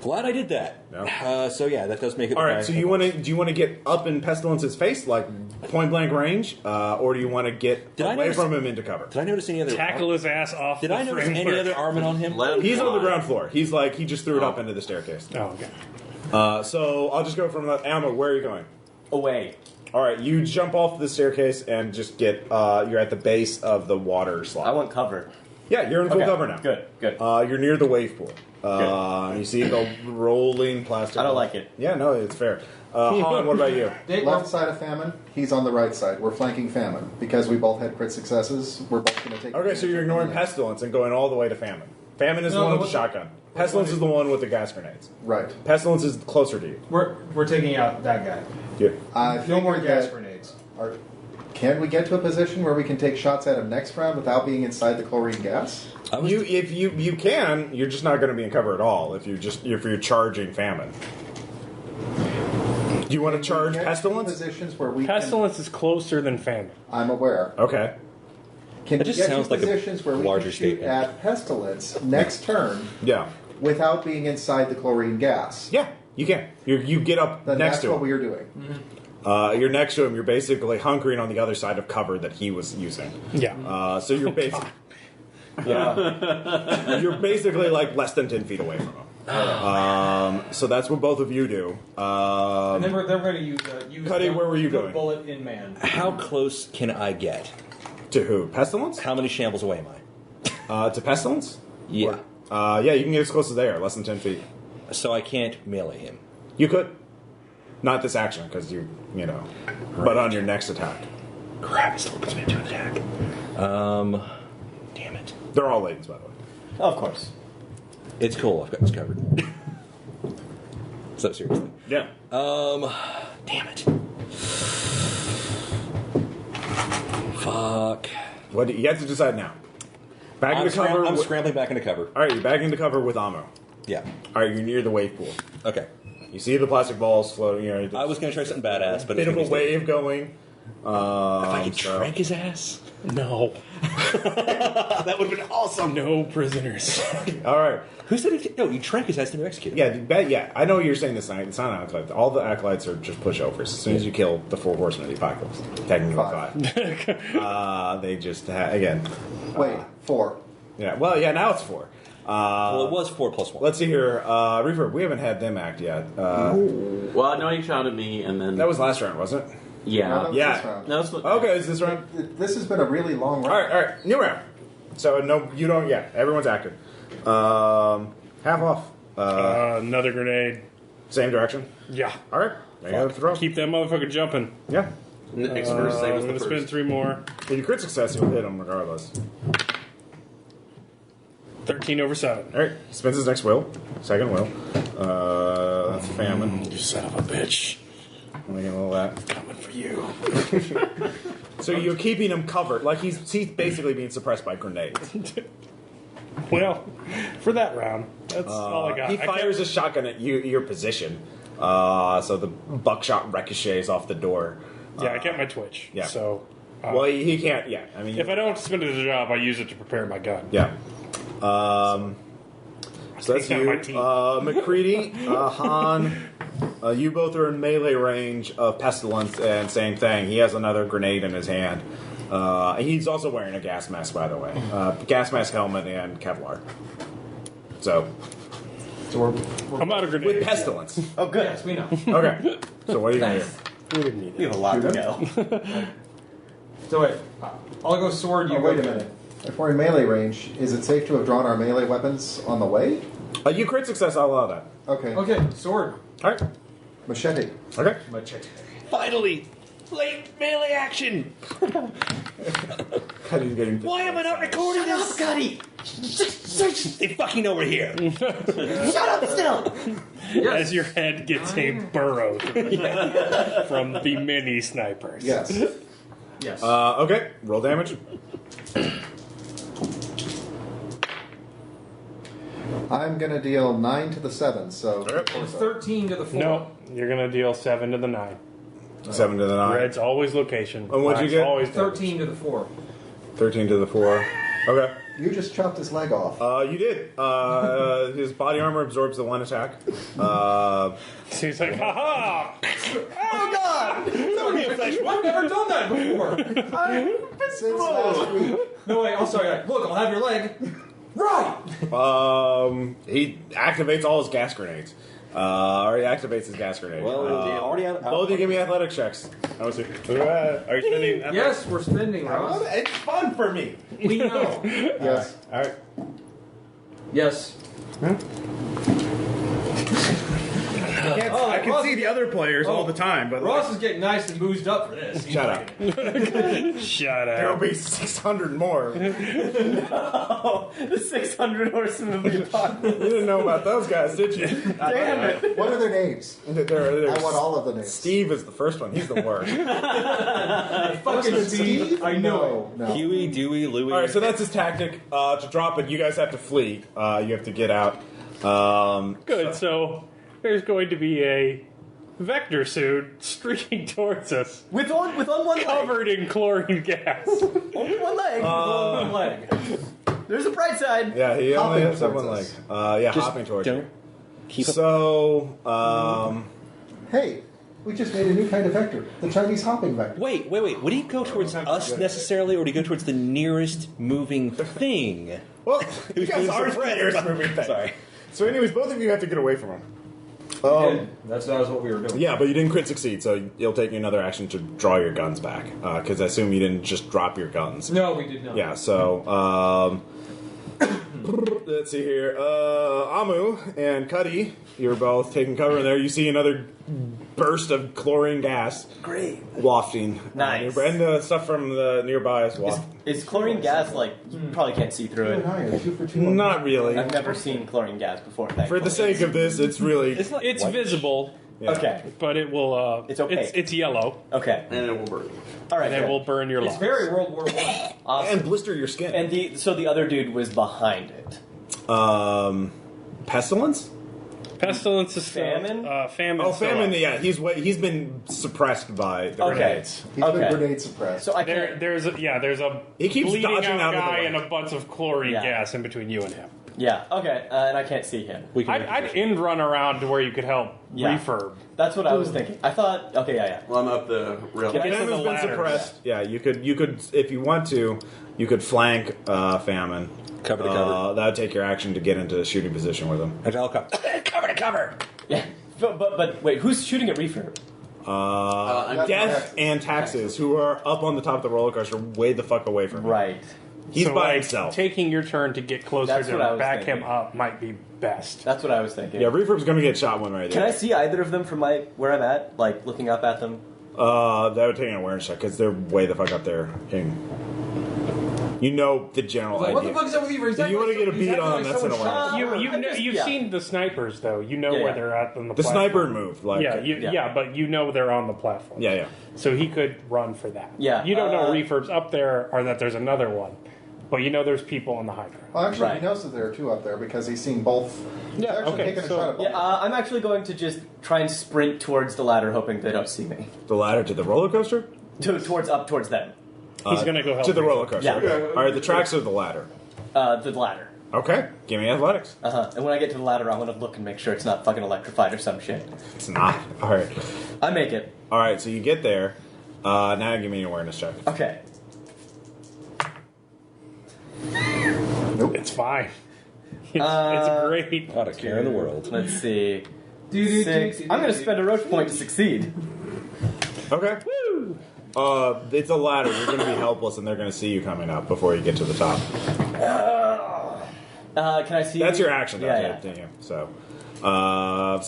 Glad I did that. Yeah. So yeah, that does make it. All right. So you want to? Do you want to get up in Pestilence's face, like point blank range, or do you want to get Did I away notice- from him into cover? Did I notice any other? Tackle his ass off. Did the I notice any framework. other armament on him? Let him He's on the fly. ground floor. He's like he just threw it up into the staircase. Oh, okay. So I'll just go from that. Alma, where are you going? Away. All right, you jump off the staircase and just get. You're at the base of the water slide. I want cover. Yeah, you're in full Okay, cover now. good. You're near the wave pool. You see the rolling plastic. I don't like it. Yeah, no, it's fair. Han, what about you? Left side of famine, he's on the right side. We're flanking famine. Because we both had crit successes, we're both going to take... Okay, so you're ignoring pestilence and going all the way to famine. Famine is the No, one with the what's- shotgun. Pestilence is the one with the gas grenades. Right. Pestilence is closer to you. We're taking out that guy. Yeah. No more figured gas that- grenades. Can we get to a position where we can take shots at him next round without being inside the chlorine gas? If you can, you're just not going to be in cover at all. If you're charging famine. Do you want to charge Get to pestilence? Positions where we Pestilence is closer than famine. I'm aware. Okay. Can That we just get sounds to like a positions where we larger can shoot statement. at pestilence next turn Yeah. without being inside the chlorine gas? Yeah, you can. You get up Then next that's to what him. we are doing. You're next to him. You're basically hunkering on the other side of cover that he was using. Yeah. So you're basically. Yeah. You're basically like less than 10 feet away from him. So that's what both of you do. And then they're going to use Cuddy, where were you the going? bullet in man. How close can I get? To who? Pestilence? How many shambles away am I? To Pestilence? Yeah. Yeah, you can get as close as they are, less than 10 feet. So I can't melee him. You could. Not this action, because you know. But on your next attack. Crap! It still puts me into attack. Damn it. They're all ladies, by the way. Of course. It's cool. I've got this covered. So seriously. Yeah. Damn it. Fuck. What you have to decide now. Back into cover. I'm scrambling back into cover. All right, you're back into cover with ammo. Yeah. All right, you're near the wave pool. Okay. You see the plastic balls floating. I was going to try something badass, but bit it's of a wave going. If I could so- trank his ass. No. That would have been awesome. No prisoners. All right. Who said he? No, you trank his ass and executed. Yeah, I know you're saying this. It's not acolytes. All the acolytes are just pushovers. As soon as you kill the 4 horsemen of the apocalypse, technically 5. They just again. Wait, 4. Yeah. Well, yeah. Now it's 4. Well, it was 4 plus 1. Let's see here. Reaper, we haven't had them act yet. Well, no, he shot at me, and then That was last round, wasn't it? yeah. No, that was Yeah. this round. No, that's Okay, is this round? This has been a really long round. All right. New round. So no, you don't. Yeah, everyone's active. Half off. Another grenade. Same direction. Yeah. All right. There you go. Throw. Keep that motherfucker jumping. Yeah. Next I'm verse, same as going the to spend first. 3 more. If you crit success, you'll hit them regardless. 13 over 7. All right. He spends his next will. Second will. That's famine. You son of a bitch. Let me get a little of that. Coming for you. So you're keeping him covered, like he's basically being suppressed by grenades. Well, for that round, that's all I got. He fires a shotgun at your position, so the buckshot ricochets off the door. Yeah, I kept my twitch. yeah. So, Well, he can't. Yeah, I mean, if I don't spend it as a job, I use it to prepare my gun. yeah. So that's Take you, down my team. McCready, Han. You both are in melee range of Pestilence, and same thing. He has another grenade in his hand. He's also wearing a gas mask, by the way. Gas mask, helmet, and Kevlar. So, I'm out of grenades. with Pestilence. Oh, good. Yes, we know. Okay. So what are you going to do? We have a lot to go. So wait, I'll go sword. You Oh, go wait a minute. If we're in melee range, is it safe to have drawn our melee weapons on the way? You crit success, I'll allow that. Okay. Okay, sword. All right. Machete. Okay. Machete. Finally! Late melee action! Cuddy's getting. Why am I not recording this? Cuddy! They fucking know we're here. Shut up still! As your head gets a burrow from the mini snipers. Yes. Yes. Okay. Roll damage. I'm going to deal 9 to the 7, so... And 13 to the 4. No, you're going to deal 7 to the 9. 7 to the 9. Red's always location. And what'd you Black's get? Always 13 to the 4. 13 to the 4. Okay. You just chopped his leg off. You did. His body armor absorbs the one attack. So he's like, ha Oh God! I've never done that before. Since last week. No way. I'm sorry. Look, I'll have your leg. Right. He activates all his gas grenades. Or he activates his gas grenade. Well, already out. Both of you give me athletics checks. I was like, are you spending athletics? Yes, we're spending, Ross. It's fun for me. We know. Yes. All right. Yes. I can see the other players all the time, but Ross is getting nice and boozed up for this. shut up. Shut There'll up. be 600 more. The 600 horsemen of the apocalypse. You didn't know about those guys, did you? Damn it. What are their names? I want all of the names. Steve is the first one. He's the worst. Fucking Steve. I know. No. Huey, Dewey, Louie. All right, so that's his tactic. To drop it, you guys have to flee. You have to get out. Good. So there's going to be a vector suit streaking towards us, With on one leg. covered in chlorine gas. Only one leg. One leg. There's a bright side. Yeah, he only Hopping has that one leg. towards Yeah, hopping towards don't you. keep up. So, Hey, we just made a new kind of vector. The Chinese hopping vector. Wait. Would he go towards us necessarily, or would he go towards the nearest moving thing? well, you guys are the nearest moving thing. Sorry. So, anyways, both of you have to get away from him. That was what we were doing. Yeah, but you didn't crit succeed, so it'll take you another action to draw your guns back. Because I assume you didn't just drop your guns. No, we did not. Yeah, so, let's see here. Amu and Cuddy, you're both taking cover in there. You see another burst of chlorine gas. Great. Wafting. Nice. And the stuff from the nearby is wafting. Is chlorine gas like, you probably can't see through Two and it? higher, 2 for 2. Not really. I've never seen chlorine gas before. For thankfully. the sake of this, it's really... It's visible, yeah. Okay. but it will. It's opaque. It's yellow, Okay. And it will burn. All right. and it good. will burn your It's lungs. very World War I. Awesome. And blister your skin. And so the other dude was behind it. Pestilence? Pestilence is still, Famine? famine. Oh, famine! Yeah, he's been suppressed by the Okay. grenades. He's been grenade suppressed. So I can't. There's a He keeps bleeding dodging out of the guy way. and a bunch of chlorine Yeah. gas in between you and him. Yeah. Okay. And I can't see him. We can I'd end run around to where you could help Yeah. refurb. That's what I was thinking. I thought. Okay. Yeah. Well, I'm up the rail. Can I- Get to Famine's the been ladder. suppressed. Yeah, you could if you want to, you could flank famine. Cover to cover. That would take your action to get into a shooting position with him. And I'll come. Cover to cover. Yeah. But wait, who's shooting at refurb? Death and Taxes, who are up on the top of the roller coaster, way the fuck away from him. Right. He's So, by like, himself. Taking your turn to get closer That's what I to was back thinking. him up might be best. That's what I was thinking. Yeah, Reefer's gonna get shot one right Can there. I see either of them from where I'm at? Like looking up at them? That would take an awareness check because they're way the fuck up there. You know the general Like, idea. what the fuck is up with you? If you want to get a beat on them, that's an awareness. You've yeah. seen the snipers though. You know Yeah, where yeah. they're at on the The platform. sniper moved. Like, Yeah, but you know they're on the platform. yeah. So he could run for that. Yeah, You don't know refurb's up there or that there's another one, but you know there's people on the high ground. Well, actually, Right. he knows that there are two up there because he's seen both. He's Yeah, actually okay, taken a so- shot at both. Yeah, I'm actually going to just try and sprint towards the ladder, hoping they don't see me. The ladder to the roller coaster? Towards them. He's gonna go help To the Reefer. roller coaster. Yeah. Okay. All right, the tracks or the ladder? The ladder. Okay, give me athletics. And when I get to the ladder, I want to look and make sure it's not fucking electrified or some shit. It's not. All right. I make it. All right, so you get there. Now give me an awareness check. Okay. It's fine. It's great. Not a care in the world. Let's see. 6. I'm going to spend a roach point to succeed. Okay. Woo! It's a ladder. You're going to be helpless, and they're going to see you coming up before you get to the top. Can I see? That's your action. Yeah. So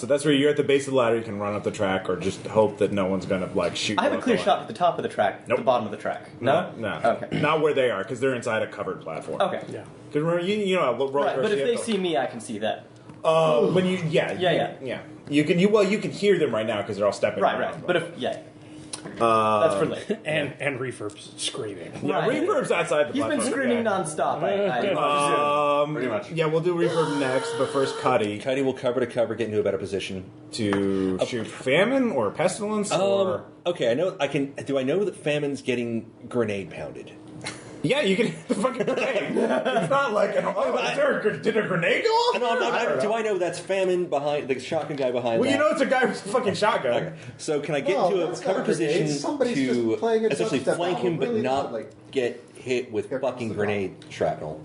that's where you're at the base of the ladder. You can run up the track, or just hope that no one's going to like shoot. I have you a up clear the shot ladder. at the top of the track, Nope. the bottom of the track. No? No. Okay. Not where they are, because they're inside a covered platform. Okay. Yeah. Because remember, you know, roller Right, but coaster, if you they have to- see me, I can see them. when you yeah. You can hear them right now because they're all stepping Right, around. right. But if that's for later. And Reefer's screaming. Yeah, Right. Reverb's outside the He's been platform. screaming Yeah. nonstop. I presume. Pretty much. Yeah, we'll do Reverb next, but first Cuddy Cuddy will cover to cover, get into a better position. to shoot Famine or Pestilence or... Okay, I know. Do I know that Famine's getting grenade pounded? Yeah, you can hit the fucking grenade. It's not like, did a grenade go off? Do I know that's Famine behind the shotgun guy behind? Well, that? you know it's a guy with a fucking shotgun. Okay. So can I get Well, into a that's cover not position grenades. Somebody's to just playing a essentially dubstep flank him, album but really not loudly. get hit with Here comes fucking the grenade shrapnel?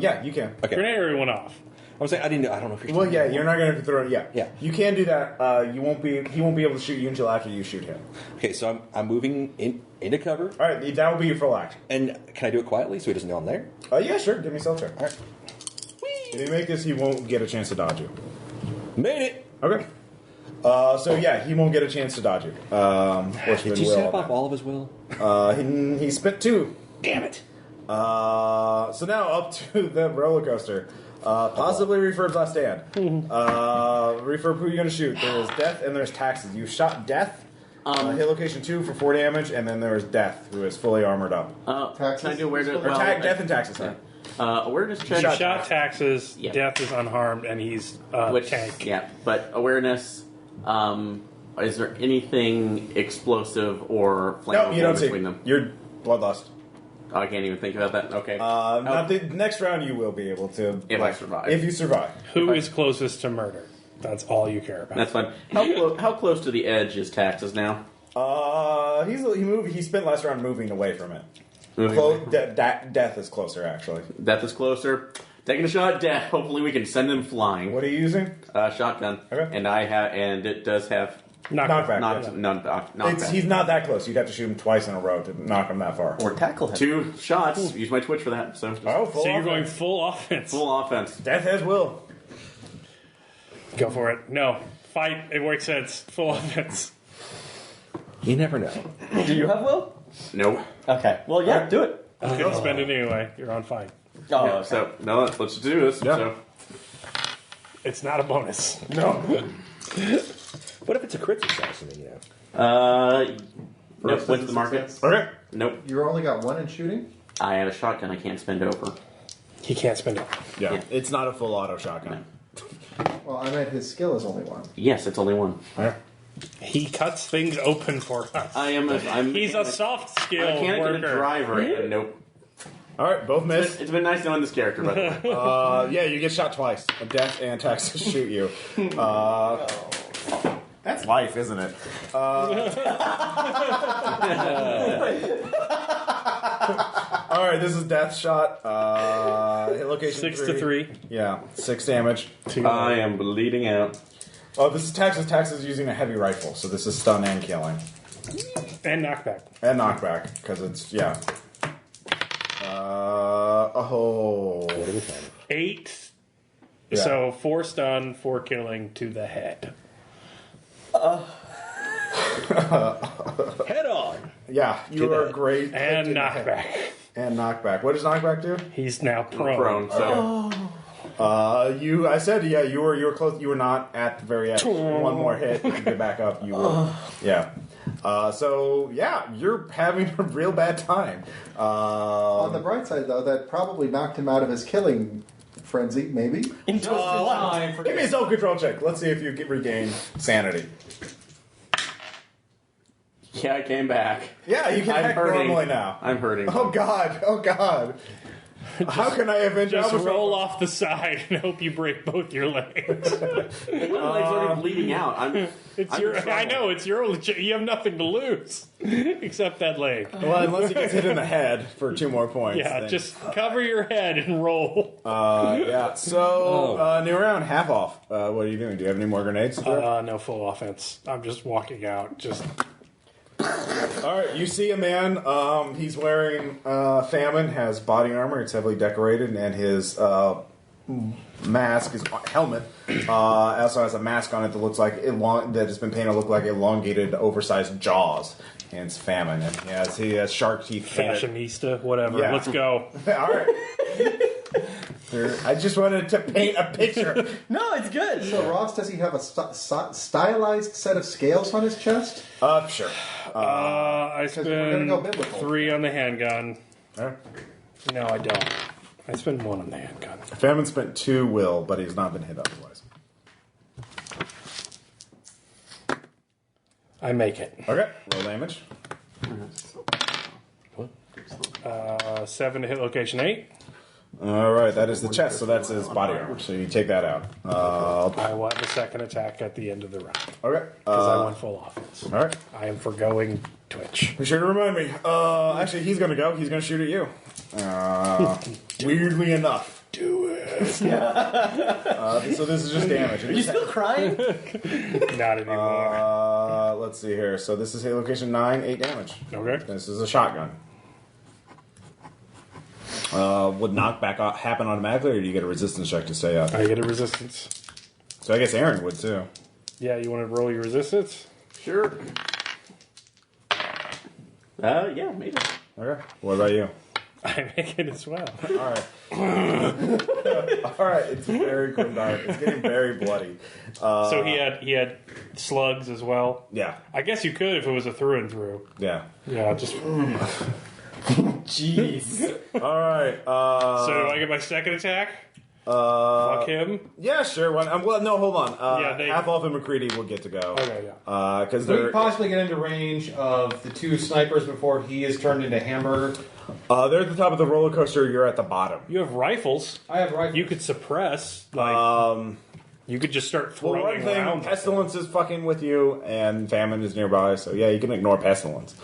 Yeah, you can. Okay. Grenade everyone off. I was saying I didn't know. I don't know if you're. Well, yeah, you're not going to throw it. Yeah, Yeah. You can do that. He won't be able to shoot you until after you shoot him. Okay, so I'm moving into cover, All right, that will be your full action. and can I do it quietly so he doesn't know I'm there? Yeah, sure. Give me a stealth check. All right. If you make this, he won't get a chance to dodge you. Made it. Okay. So yeah, he won't get a chance to dodge you. Did you snap off all of his will? He spent 2. Damn it! So now up to the roller coaster. Possibly Refurb's last stand. Refurb, who are you going to shoot? There's Death and there's Taxes. You shot Death. Hit location 2 for 4 damage, and then there's Death, who is fully armored up. Can I do awareness? Or Death and Taxes, sorry. Awareness check. Shot Shot Taxes, Yeah. Death is unharmed, and he's tank. Yeah, but awareness. Is there anything explosive or No, flammable you don't see. between them? You're bloodlust. I can't even think about that. Okay. Not the next round you will be able to. If I survive. If you survive. Who is closest to murder? That's all you care about. That's fine. How close to the edge is Taxes now? He spent last round moving away from it. Moving Death is closer, actually. Death is closer. Taking a shot at Death. Hopefully we can send him flying. What are you using? Shotgun. Okay. And it does have Knockback. He's not that close. You'd have to shoot him twice in a row to knock him that far. Or tackle him. 2 shots. Use my Twitch for that. So, Full So you're going offense. full offense. full offense. Death has will. Go for it. No. Fight. It works sense. Full offense. You never know. Do you have will? Nope. Okay. Well, yeah, do it. Couldn't spend it anyway. You're on fight. Oh, Yeah, okay. so no, let's do this. Yeah. So, It's not a bonus. No. What if it's a crit success? I mean, you know. nope. What's the market? Okay. Nope. You only got 1 in shooting? I have a shotgun. I can't spend over. He can't spend it. Yeah. Yeah. It's not a full auto shotgun. Well, I meant his skill is only 1. Yes, it's only 1. He cuts things open for us. He's a soft skill mechanic worker. and a driver, and nope. All right, both miss. It's been nice knowing this character, by the way. Yeah, you get shot twice. A death and tax to shoot you. That's life, isn't it? All right, this is death shot. Hit location 6 to 3. Yeah, 6 damage. I am bleeding out. Oh, this is Tax. Tax is using a heavy rifle, so this is stun and killing. And knockback. And knockback, because it's, yeah. 8. Yeah. So 4 stun, 4 killing to the head. Head on. Yeah, you are great. And knockback. And knockback. What does knockback do? He's now prone. So I said, yeah, you were close. You were not at the very end. One more hit, you get back up. You were, yeah. So yeah, you're having a real bad time. On the bright side, though, that probably knocked him out of his killing frenzy, maybe. Just in time for Give me a self-control check. Let's see if you regain sanity. yeah, I came back. Yeah, you can I'm act hurting. normally now. I'm hurting. Oh God! Oh God! How can I avenge Just Alpha? roll off the side and hope you break both your legs. One leg's already bleeding out. I know, it's your only you have nothing to lose. Except that leg. Well, unless he gets hit in the head for 2 more points. Yeah, then. just cover your head and roll. Yeah. So new round, half off. What are you doing? Do you have any more grenades? To throw? No full offense. I'm just walking out. Just All right. You see a man. He's wearing famine. Has body armor. It's heavily decorated, and his mask, his helmet, also has a mask on it that looks like that has been painted to look like elongated, oversized jaws. And it's famine, and he has shark teeth. fashionista, whatever. Yeah. Let's go. All right. I just wanted to paint a picture. No, it's good. So, Ross, does he have a stylized set of scales on his chest? Sure. I we're gonna go spend biblical. 3 on the handgun. All right. No, I don't. I spend 1 on the handgun. Famine spent 2 will, but he's not been hit otherwise. I make it. Okay, roll damage. 7 to hit location 8. All right, that is the chest, so that's his body armor. So you take that out. I want the second attack at the end of the round. Okay. Because I went full offense. All right. I am forgoing Twitch. Be sure to remind me. Actually, he's going to go. He's going to shoot at you. Weirdly enough. Do it. So this is just damage. Are you still crying? Not anymore. Let's see here. So this is hit location 9, 8 damage. Okay. This is a shotgun. Would knockback happen automatically, or do you get a resistance check to stay up? I get a resistance. So I guess Aaron would too. Yeah, you want to roll your resistance? Sure. Yeah, maybe. Okay. What about you? I make it as well. All right. All right. It's very dark. It's getting very bloody. So he had slugs as well. Yeah. I guess you could if it was a through and through. Yeah. Yeah, just. Jeez. All right. So do I get my second attack? Fuck him. Yeah, sure. Well, no, hold on. Yeah, Half Elf and McCready will get to go. Okay, yeah. Because Could we they're possibly get into range of the 2 snipers before he is turned into hamburger? they're at the top of the roller coaster. You're at the bottom. You have rifles. I have rifles. You could suppress. Like, you could just start Well, throwing one thing, around. Pestilence is fucking with you, and Famine is nearby. So yeah, you can ignore Pestilence.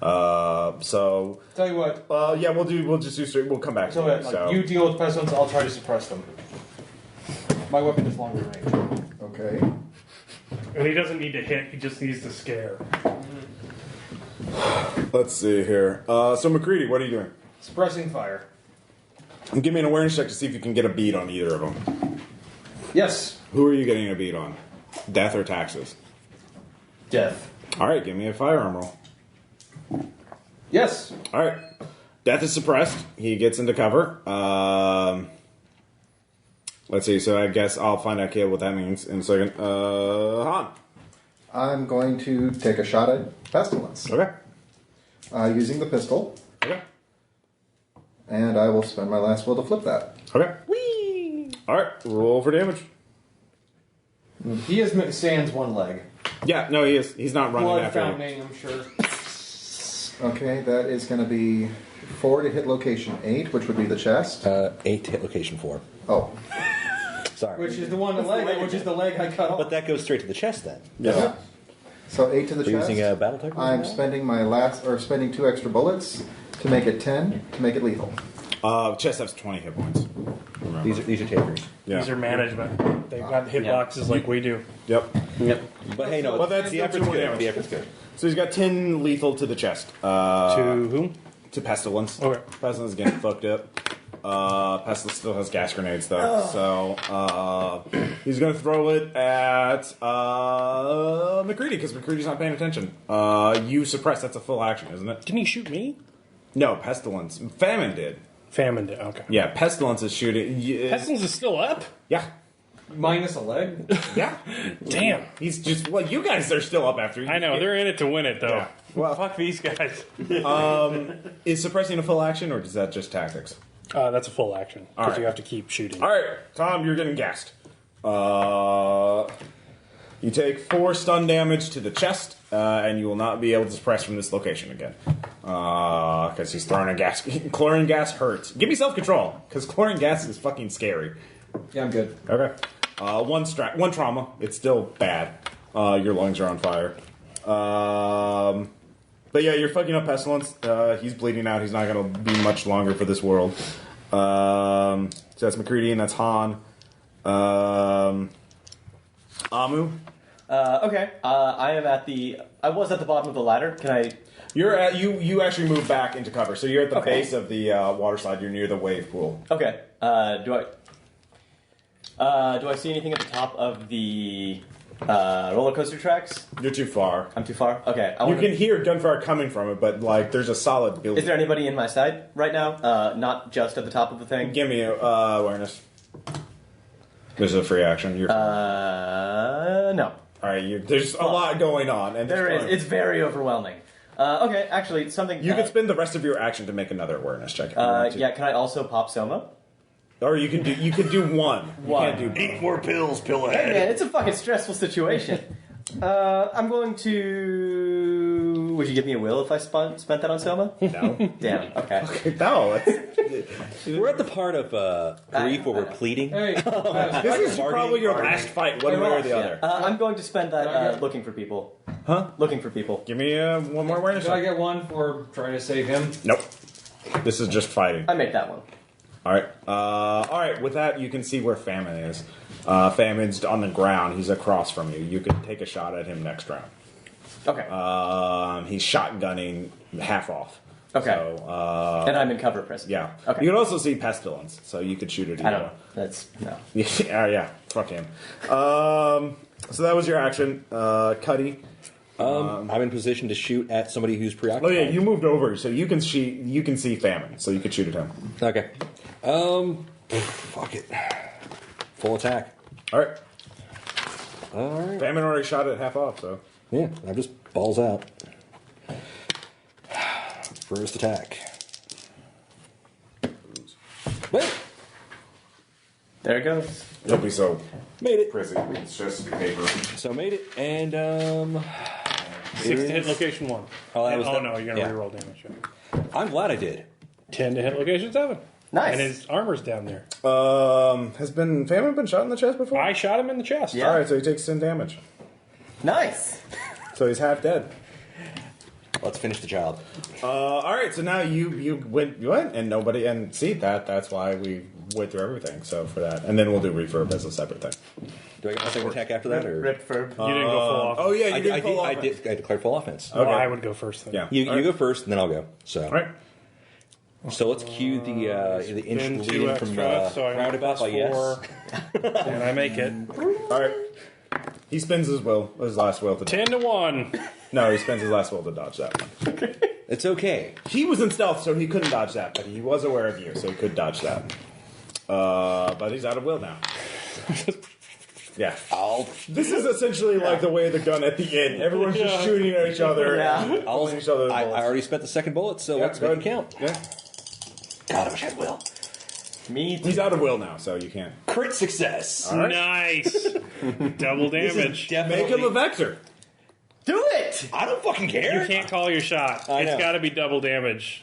So Tell you what. yeah, we'll just do straight. We'll come back to So, it. like, So you deal with pestilence, I'll try to suppress them. My weapon is longer range. Okay. And he doesn't need to hit. He just needs to scare. let's see here. So McCready, what are you doing? Suppressing fire. Give me an awareness check to see if you can get a beat on either of them. Yes. Who are you getting a beat on? Death or taxes? Death. All right, give me a firearm roll. Yes. All right. Death is suppressed. He gets into cover. Let's see. So I guess I'll find out, Caleb, what that means in a second. Han. I'm going to take a shot at Pestilence Okay. using the pistol, Okay. and I will spend my last will to flip that. Okay. Whee! All right. Roll for damage. He is sans one leg. Yeah, no, he is. He's not running Blood after him. fountaining, I'm sure. Okay, that is going to be 4 to hit location 8, which would be the chest. 8 to hit location 4. Oh, Sorry. Which is the one leg, which is the leg I cut off. But that goes straight to the chest then. Yeah. so 8 to the We're chest. using a battle type? I'm spending spending 2 extra bullets to make it 10 to make it lethal. Chest has 20 hit points. Remember. These are takers. Yeah. These are management. They've got hitboxes like we do. Yep. But hey, no, But that's the still effort's 2 more good. damage. The effort's good. So he's got 10 lethal to the chest. To whom? To Pestilence. Okay. Pestilence is getting fucked up. Pestilence still has gas grenades though, so he's gonna throw it at McCready because McCready's not paying attention. You suppress. That's a full action, isn't it? Didn't he shoot me? No, Pestilence. Famine did. Famine did. Okay. Yeah, Pestilence is shooting. Pestilence is still up? Yeah, Minus a leg? yeah. Damn. He's just. Well, you guys are still up after. I know. They're in it to win it, though. Yeah. Well, Fuck these guys. is suppressing a full action or is that just tactics? That's a full action. All Because right. you have to keep shooting. All right, Tom, you're getting gassed. You take 4 stun damage to the chest, and you will not be able to suppress from this location again. Because he's throwing a gas. Chlorine gas hurts. Give me self-control, because chlorine gas is fucking scary. Yeah, I'm good. Okay. One trauma. It's still bad. Your lungs are on fire. But yeah, you're fucking up Pestilence. He's bleeding out. He's not going to be much longer for this world. So that's McCready and that's Han. Amu. Okay. I was at the bottom of the ladder. Can I? You're at you actually move back into cover. So you're at the base of the water slide. You're near the wave pool. Okay. Do I see anything at the top of the roller coaster tracks? You're too far. I'm too far. Okay. You can hear gunfire coming from it, but like there's a solid building. Is there anybody in my side right now? Not just at the top of the thing. Give me awareness. This is a free action. You're No. all right. There's a lot going on, and There is. It's very overwhelming. Okay. Actually, something. You could spend the rest of your action to make another awareness check. If you want to. Yeah. Can I also pop Soma? Or you can do one. You can't do both. 8 more pills, pill Hey ahead. man, it's a fucking stressful situation. I'm going to. Would you give me a will if I spent that on Soma? No. Damn. Okay. No. We're at the part of grief where we're pleading. Hey, This is probably your last fight, one way or the other. I'm going to spend that looking for people. Huh? Looking for people. Give me one more awareness did I check. get one for trying to save him? Nope. This is just fighting. I make that one. All right. All right. With that, you can see where Famine is. Famine's on the ground. He's across from you. You can take a shot at him next round. Okay. He's shotgunning half off. Okay. So, And I'm in cover prison. yeah. Okay. You can also see Pestilence, so you could shoot it. I don't know. That's no. Yeah. Fuck him. So that was your action, Cuddy. I'm in position to shoot at somebody who's Oh preoccupied. yeah, you moved over, so you can see Famine, so you could shoot at him. Okay. Fuck it. Full attack. All right. All right. Famine already shot it half off, so. Yeah, I'm just balls out. First attack. Wait. There it goes. Don't be so Made it. prissy. It's just paper. So made it, and 6 to hit location 1. Oh, that was the- no, you're going to yeah. reroll damage. I'm glad I did. 10 to hit location 7. Nice. And his armor's down there. Has Famine been shot in the chest before? I shot him in the chest. Yeah. All right, so he takes 10 damage. Nice. So he's half dead. Let's finish the job. All right, so now you went and see that's why we went through everything. So for that, and then we'll do refurb as a separate thing. Do I get my second attack after that, or Rip for. You didn't go full off. Oh yeah, you I did. full I offense. declared full offense. Well, Okay. I would go first then. Yeah. You go first, and then I'll go. So All right. So let's cue the inch Then 2 leading from extra, so I roundabout by yes. 4. And I make it. All right. He spends his last will to 10 to 1. No, he spends his last will to dodge that one. It's okay. He was in stealth, so he couldn't dodge that, but he was aware of you, so he could dodge that. But he's out of will now. Yeah. This is essentially like the way of the gun at the end. Everyone's just shooting at each other. Yeah. And pulling each other. I already spent the second bullet, so let's go make it ahead. count. Yeah. God, I wish I had will. Me too. He's out of will now, so you can't. Crit success. Nice. Double damage. Make him a vector. Do it! I don't fucking care. You can't call your shot. I It's know. got to be double damage.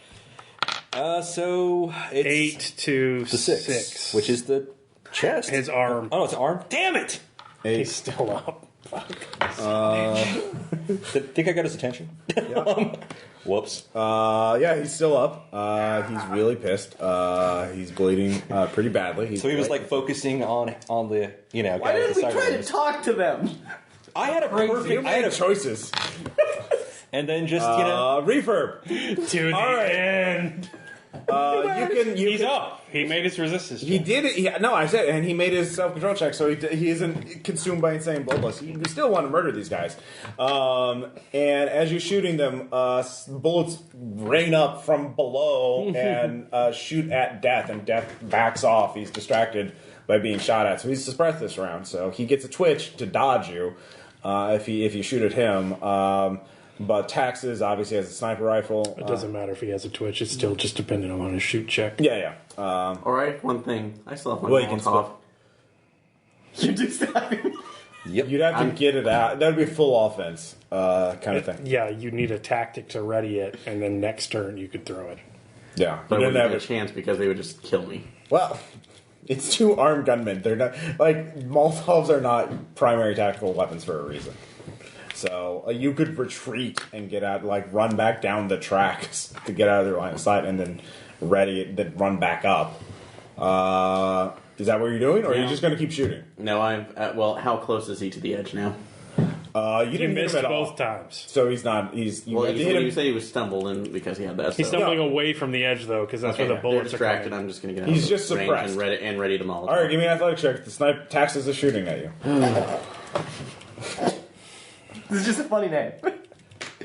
So it's 8 to the 6, which is the chest. His arm. Oh, it's an arm. Damn it! He's still up. Think I got his attention? Whoops. Yeah, he's still up. He's really pissed. He's bleeding pretty badly. So he was like focusing on the Why guy didn't with we the try to siren. talk to them? I had a perfect. I had a choices. and then just refurb To the end. He's up. He made his resistance check. He did it. No, I said, and he made his self-control check, so he isn't consumed by insane bloodlust. You still want to murder these guys. And as you're shooting them, bullets rain up from below and shoot at Death, and Death backs off. He's distracted by being shot at, so he's suppressed this round. So he gets a twitch to dodge you if you shoot at him. But Taxes obviously has a sniper rifle. It doesn't matter if he has a twitch. It's still just dependent on his shoot check. Yeah. All right, one thing. I still have my Well, you can Molotov. You do stab him. Yep. You'd have to get it out. That would be full offense kind of thing. Yeah, you need a tactic to ready it, and then next turn you could throw it. Yeah. But I You wouldn't didn't have have a chance because they would just kill me. Well, it's two armed gunmen. They're not like Molotovs are not primary tactical weapons for a reason. So you could retreat and get out, like run back down the tracks to get out of their line of sight, and then then run back up. Is that what you're doing, or are you just going to keep shooting? No, I'm. Well, how close is he to the edge now? You didn't hit missed him at both all. times. So he's not. He's you Well, hit you him. said he was stumbling because he had that. He's so- stumbling away from the edge, though, because that's where the they're bullets are distracted. coming. I'm just going to get out He's of just range suppressed. and ready to Molotov. All right, give me an athletic check. The sniper Taxes is shooting at you. This is just a funny name.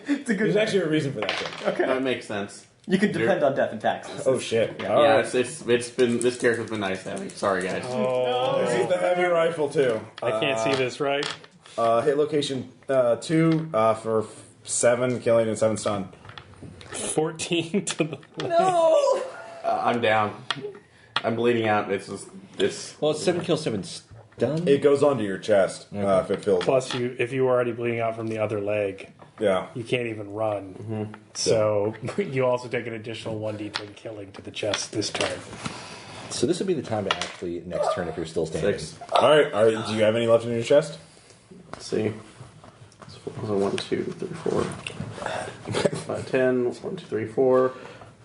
It's a good There's name. actually a reason for that. Too. That makes sense. You can depend on Death and Taxes. Oh shit! Yeah, All right. it's been this character's been nice having. Sorry, guys. This is the heavy rifle too. I can't see this, right? Hit location 2 for 7 killing and 7 stun. 14 to the... No! I'm down. I'm bleeding out. It's Well, it's 7 kills, 7 stun. It goes onto your chest if it fills. Plus, if you were already bleeding out from the other leg, Yeah. you can't even run. So you also take an additional 1d10 killing to the chest this turn. So this would be the time to actually next turn if you're still standing. 6. All right. Do you have any left in your chest? Let's see. So 1, 2, 3, 4. 5, 10. 1, 2, 3, 4.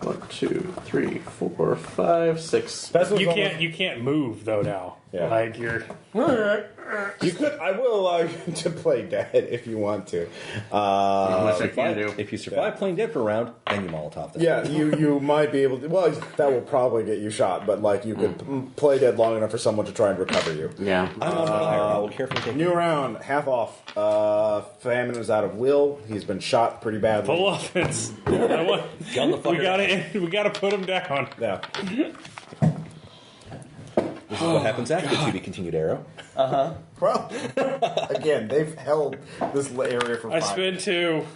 1, 2, 3, 4, 5, 6. You can't move though now. Yeah. Like you're. You could. I will allow you to play dead if you want to. Which I can do. If you survive playing dead for a round, then you Molotov them. Yeah, you might be able to. Well, that will probably get you shot, but like you could play dead long enough for someone to try and recover you. Yeah. I'm on fire. I will carefully take New round, half off. Famine is out of will. He's been shot pretty badly. Full offense. Gun the fucker. We gotta put him down. Yeah. This is what happens after the to be continued arrow. Well, again, they've held this area for 5. I spin 2.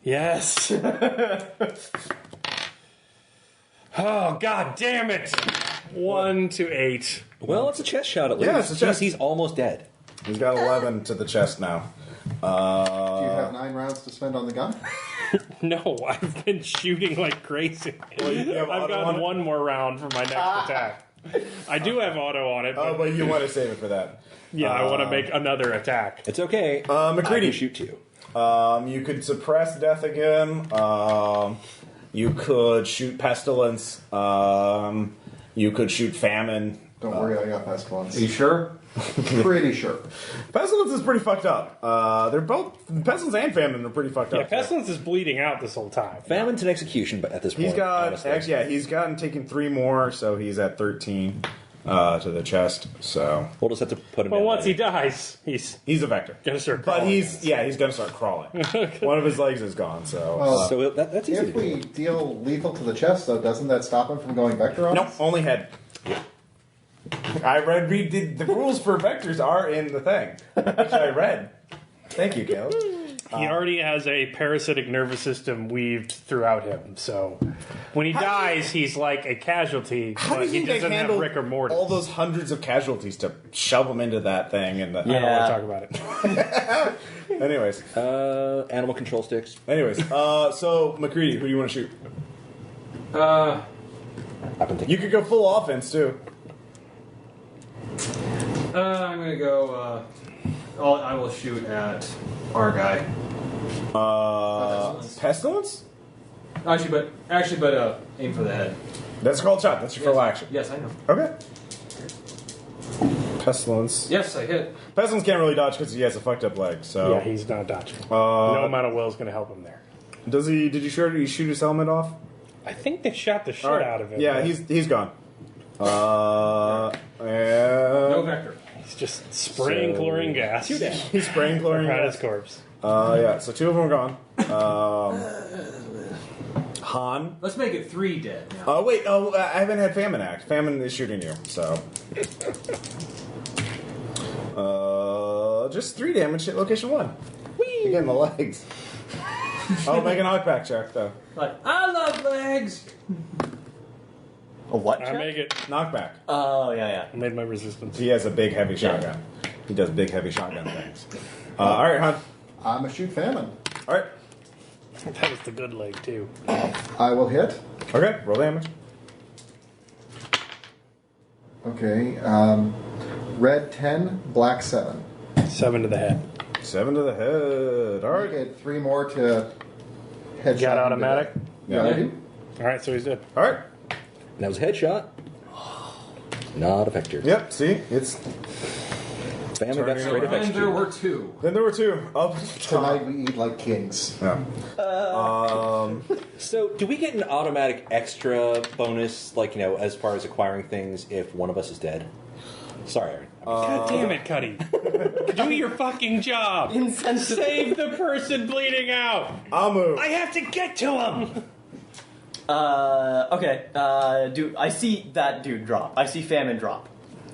Yes. Oh, god damn it. 1 to 8. Well, it's a chest shot at least. Yeah, it's a chest. He's almost dead. He's got 11 to the chest now. Do you have 9 rounds to spend on the gun? No, I've been shooting like crazy. you have I've auto got on it? one more round for my next attack. I do have auto on it, but Oh, but you want to save it for that. yeah, I want to make another attack. It's okay. McCready. I can shoot you. You could suppress death again. You could shoot pestilence. You could shoot famine. Don't worry, I got pestilence. Are you sure? Pretty sure. Pestilence is pretty fucked up. They're both pestilence and famine are pretty fucked Yeah, up. pestilence is bleeding out this whole time. Famine's an execution, but at this point, He's got honestly. actually, yeah, he's gotten taken 3 more, so he's at 13 to the chest. So We'll just have to put him But down once he later. dies, he's he's a vector. gonna start But crawling. he's gonna start crawling. One of his legs is gone. So Well, So that's easy if to do. we deal lethal to the chest, though, doesn't that stop him from going vector on nope, us? only head. I read. The rules for vectors are in the thing, which I read. Thank you, Caleb. He already has a parasitic nervous system weaved throughout him, so when he dies, he's like a casualty, How do but you he think they doesn't have handle Rick or Mortis. all those hundreds of casualties to shove them into that thing? And I don't want to talk about it. anyways, Animal control sticks. So McCready, who do you want to shoot? You could go full offense too. I'm gonna go. I will shoot at our guy. Pestilence? Actually, aim for the head. That's a called shot. That's your full action. Yes, I know. Okay. Pestilence. Yes, I hit. Pestilence can't really dodge because he has a fucked up leg. So Yeah, he's not dodging. No amount of will is going to help him there. Does he? Did you shoot his helmet off? I think they shot the shit out of him. Yeah, he's gone. No vector. He's just spraying chlorine gas. He's spraying chlorine Right gas. his corpse. Yeah. So 2 of them are gone. Han. Let's make it 3 dead now. Oh wait. Oh, I haven't had Famine act. Famine is shooting you. So. Just 3 damage at location 1. Whee! Again, the legs. Oh, make a knockback check though. Like, I love legs. A what? I check? make it. Knockback. Oh, yeah. I made my resistance. He has a big, heavy shotgun. He does big, heavy shotgun things. All right, Han. I'm a shoot famine. All right. That was the good leg, too. I will hit. Okay, roll damage. Okay. Red 10, black 7. 7 to the head. 7 to the head. All right. Okay, 3 more to headshot. You got automatic? Yeah, I do. All right, so he's dead. All right. That was a headshot. Not a vector. Yep. See, it's Family got straight And effects. there were 2. then there were 2 up top. Tonight we eat like kings. Yeah. So, do we get an automatic extra bonus, like, as far as acquiring things if one of us is dead? Sorry, Aaron. God damn it, Cuddy. Do your fucking job. Save the person bleeding out. I'll move. I have to get to him. Okay. Dude, I see that dude drop. I see Famine drop.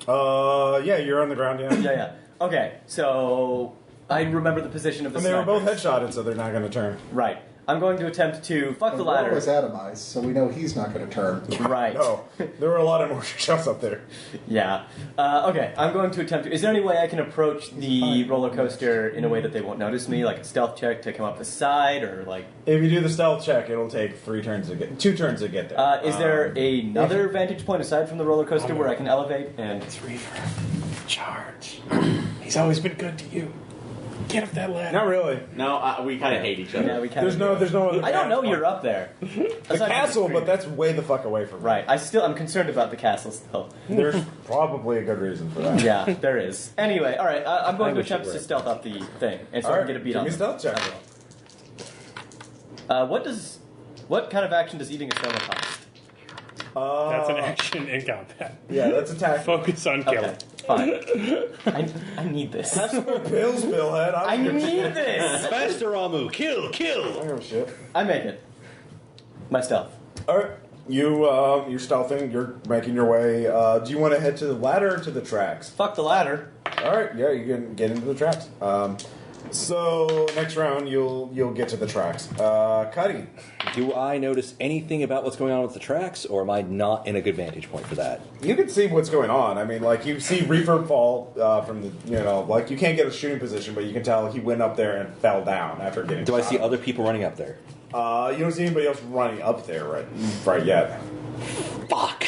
Yeah, you're on the ground. Yeah. Yeah. Okay, so I remember the position of the And they were both snipers. headshotted, so they're not going to turn. Right. I'm going to attempt to fuck the One ladder. was atomized, so we know he's not going to turn. Right. No, there were a lot of more shots up there. Yeah. Okay, I'm going to attempt to... Is there any way I can approach the roller coaster in a way that they won't notice me? Like a stealth check to come up the side, or like... If you do the stealth check, it'll take 2 turns to get there. Is there another vantage point aside from the roller coaster where I can elevate and... It's Reaver. Charge. He's always been good to you. Get up that ladder. Not really. No, we kind of hate each other. Yeah, we kind There's no other. I don't know you're up there. The castle, but that's way the fuck away from me. Right. I'm concerned about the castle still. There's probably a good reason for that. Yeah, there is. Anyway, all right. I'm going to wish it attempt were. to stealth up the thing, and so All I right, can get a beat give on me them. stealth check. I will. What kind of action does eating a soma cost? That's an action in combat. Yeah, that's attack. Focus on killing. Okay, fine. I need this. Have some more pills, Billhead. I need this. Faster, Ramu! Kill! I don't give a shit. I make it. My stealth. All right, you're stealthing. You're making your way. Do you want to head to the ladder or to the tracks? Fuck the ladder. All right, yeah, you can get into the tracks. So next round, you'll get to the tracks. Cuddy. Do I notice anything about what's going on with the tracks, or am I not in a good vantage point for that? You can see what's going on. I mean, like, you see Reaper fall from the, like, you can't get a shooting position, but you can tell he went up there and fell down after getting Do I shot. see other people running up there? You don't see anybody else running up there right yet. Fuck!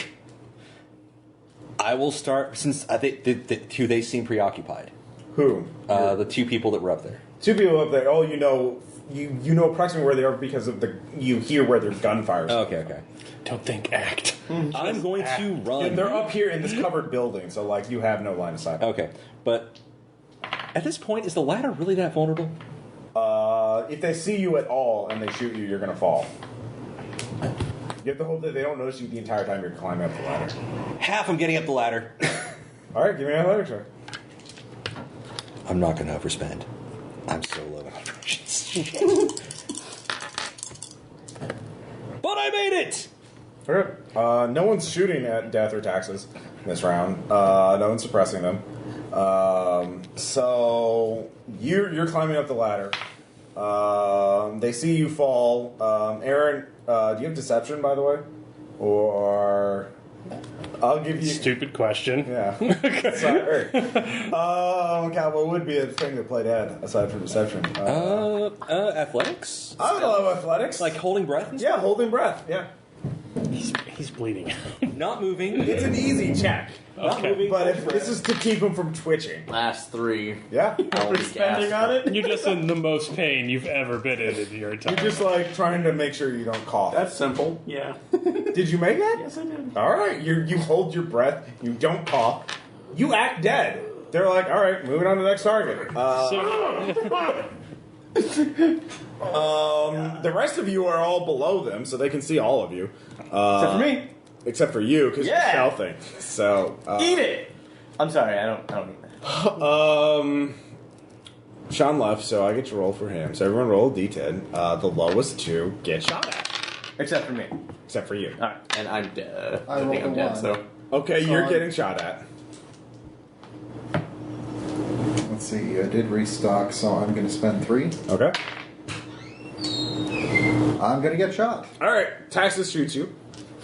I will start, since I think they seem preoccupied. Who? The 2 people that were up there. 2 people up there. Oh, you know approximately where they are because of you hear where their gunfire is. Okay. Don't think, act. I'm going to run. And they're up here in this covered building, so, like, you have no line of sight. Okay, but at this point, is the ladder really that vulnerable? If they see you at all and they shoot you, you're going to fall. You have to hope that they don't notice you the entire time you're climbing up the ladder. Half I'm getting up the ladder. All right, give me an athletics check. I'm not going to overspend. I'm so low on operations. But I made it! Okay. No one's shooting at death or taxes this round. No one's suppressing them. So you're climbing up the ladder. They see you fall. Aaron, do you have deception, by the way? Or I'll give you... Stupid question. Yeah. Sorry. What would be a thing to play dead, aside from deception? Athletics? I would love athletics. Like holding breath and stuff? Yeah, holding breath, yeah. He's bleeding. Not moving. It's an easy check. Not Okay. moving. But if this is to keep him from twitching. Last 3. Yeah. After spending on it? You're just in the most pain you've ever been in your entire You're just like trying to make sure you don't cough. That's simple. Yeah. Did you make it? Yes, I did. All right. You hold your breath. You don't cough. You act dead. They're like, all right, moving on to the next target. The rest of you are all below them, so they can see all of you. Except for me. Except for you, because Yeah. you're stealthing. So Eat it. I'm sorry, I don't need that. Sean left, so I get to roll for him. So everyone roll a d10. The lowest 2 get shot at. Except for me. Except for you. Alright. And I'm dead. I think rolled I'm a dead, 1. so. Okay, you're Sean. getting shot at. Let's see, I did restock, so I'm going to spend 3. Okay. I'm going to get shot. All right, Taxus shoots you.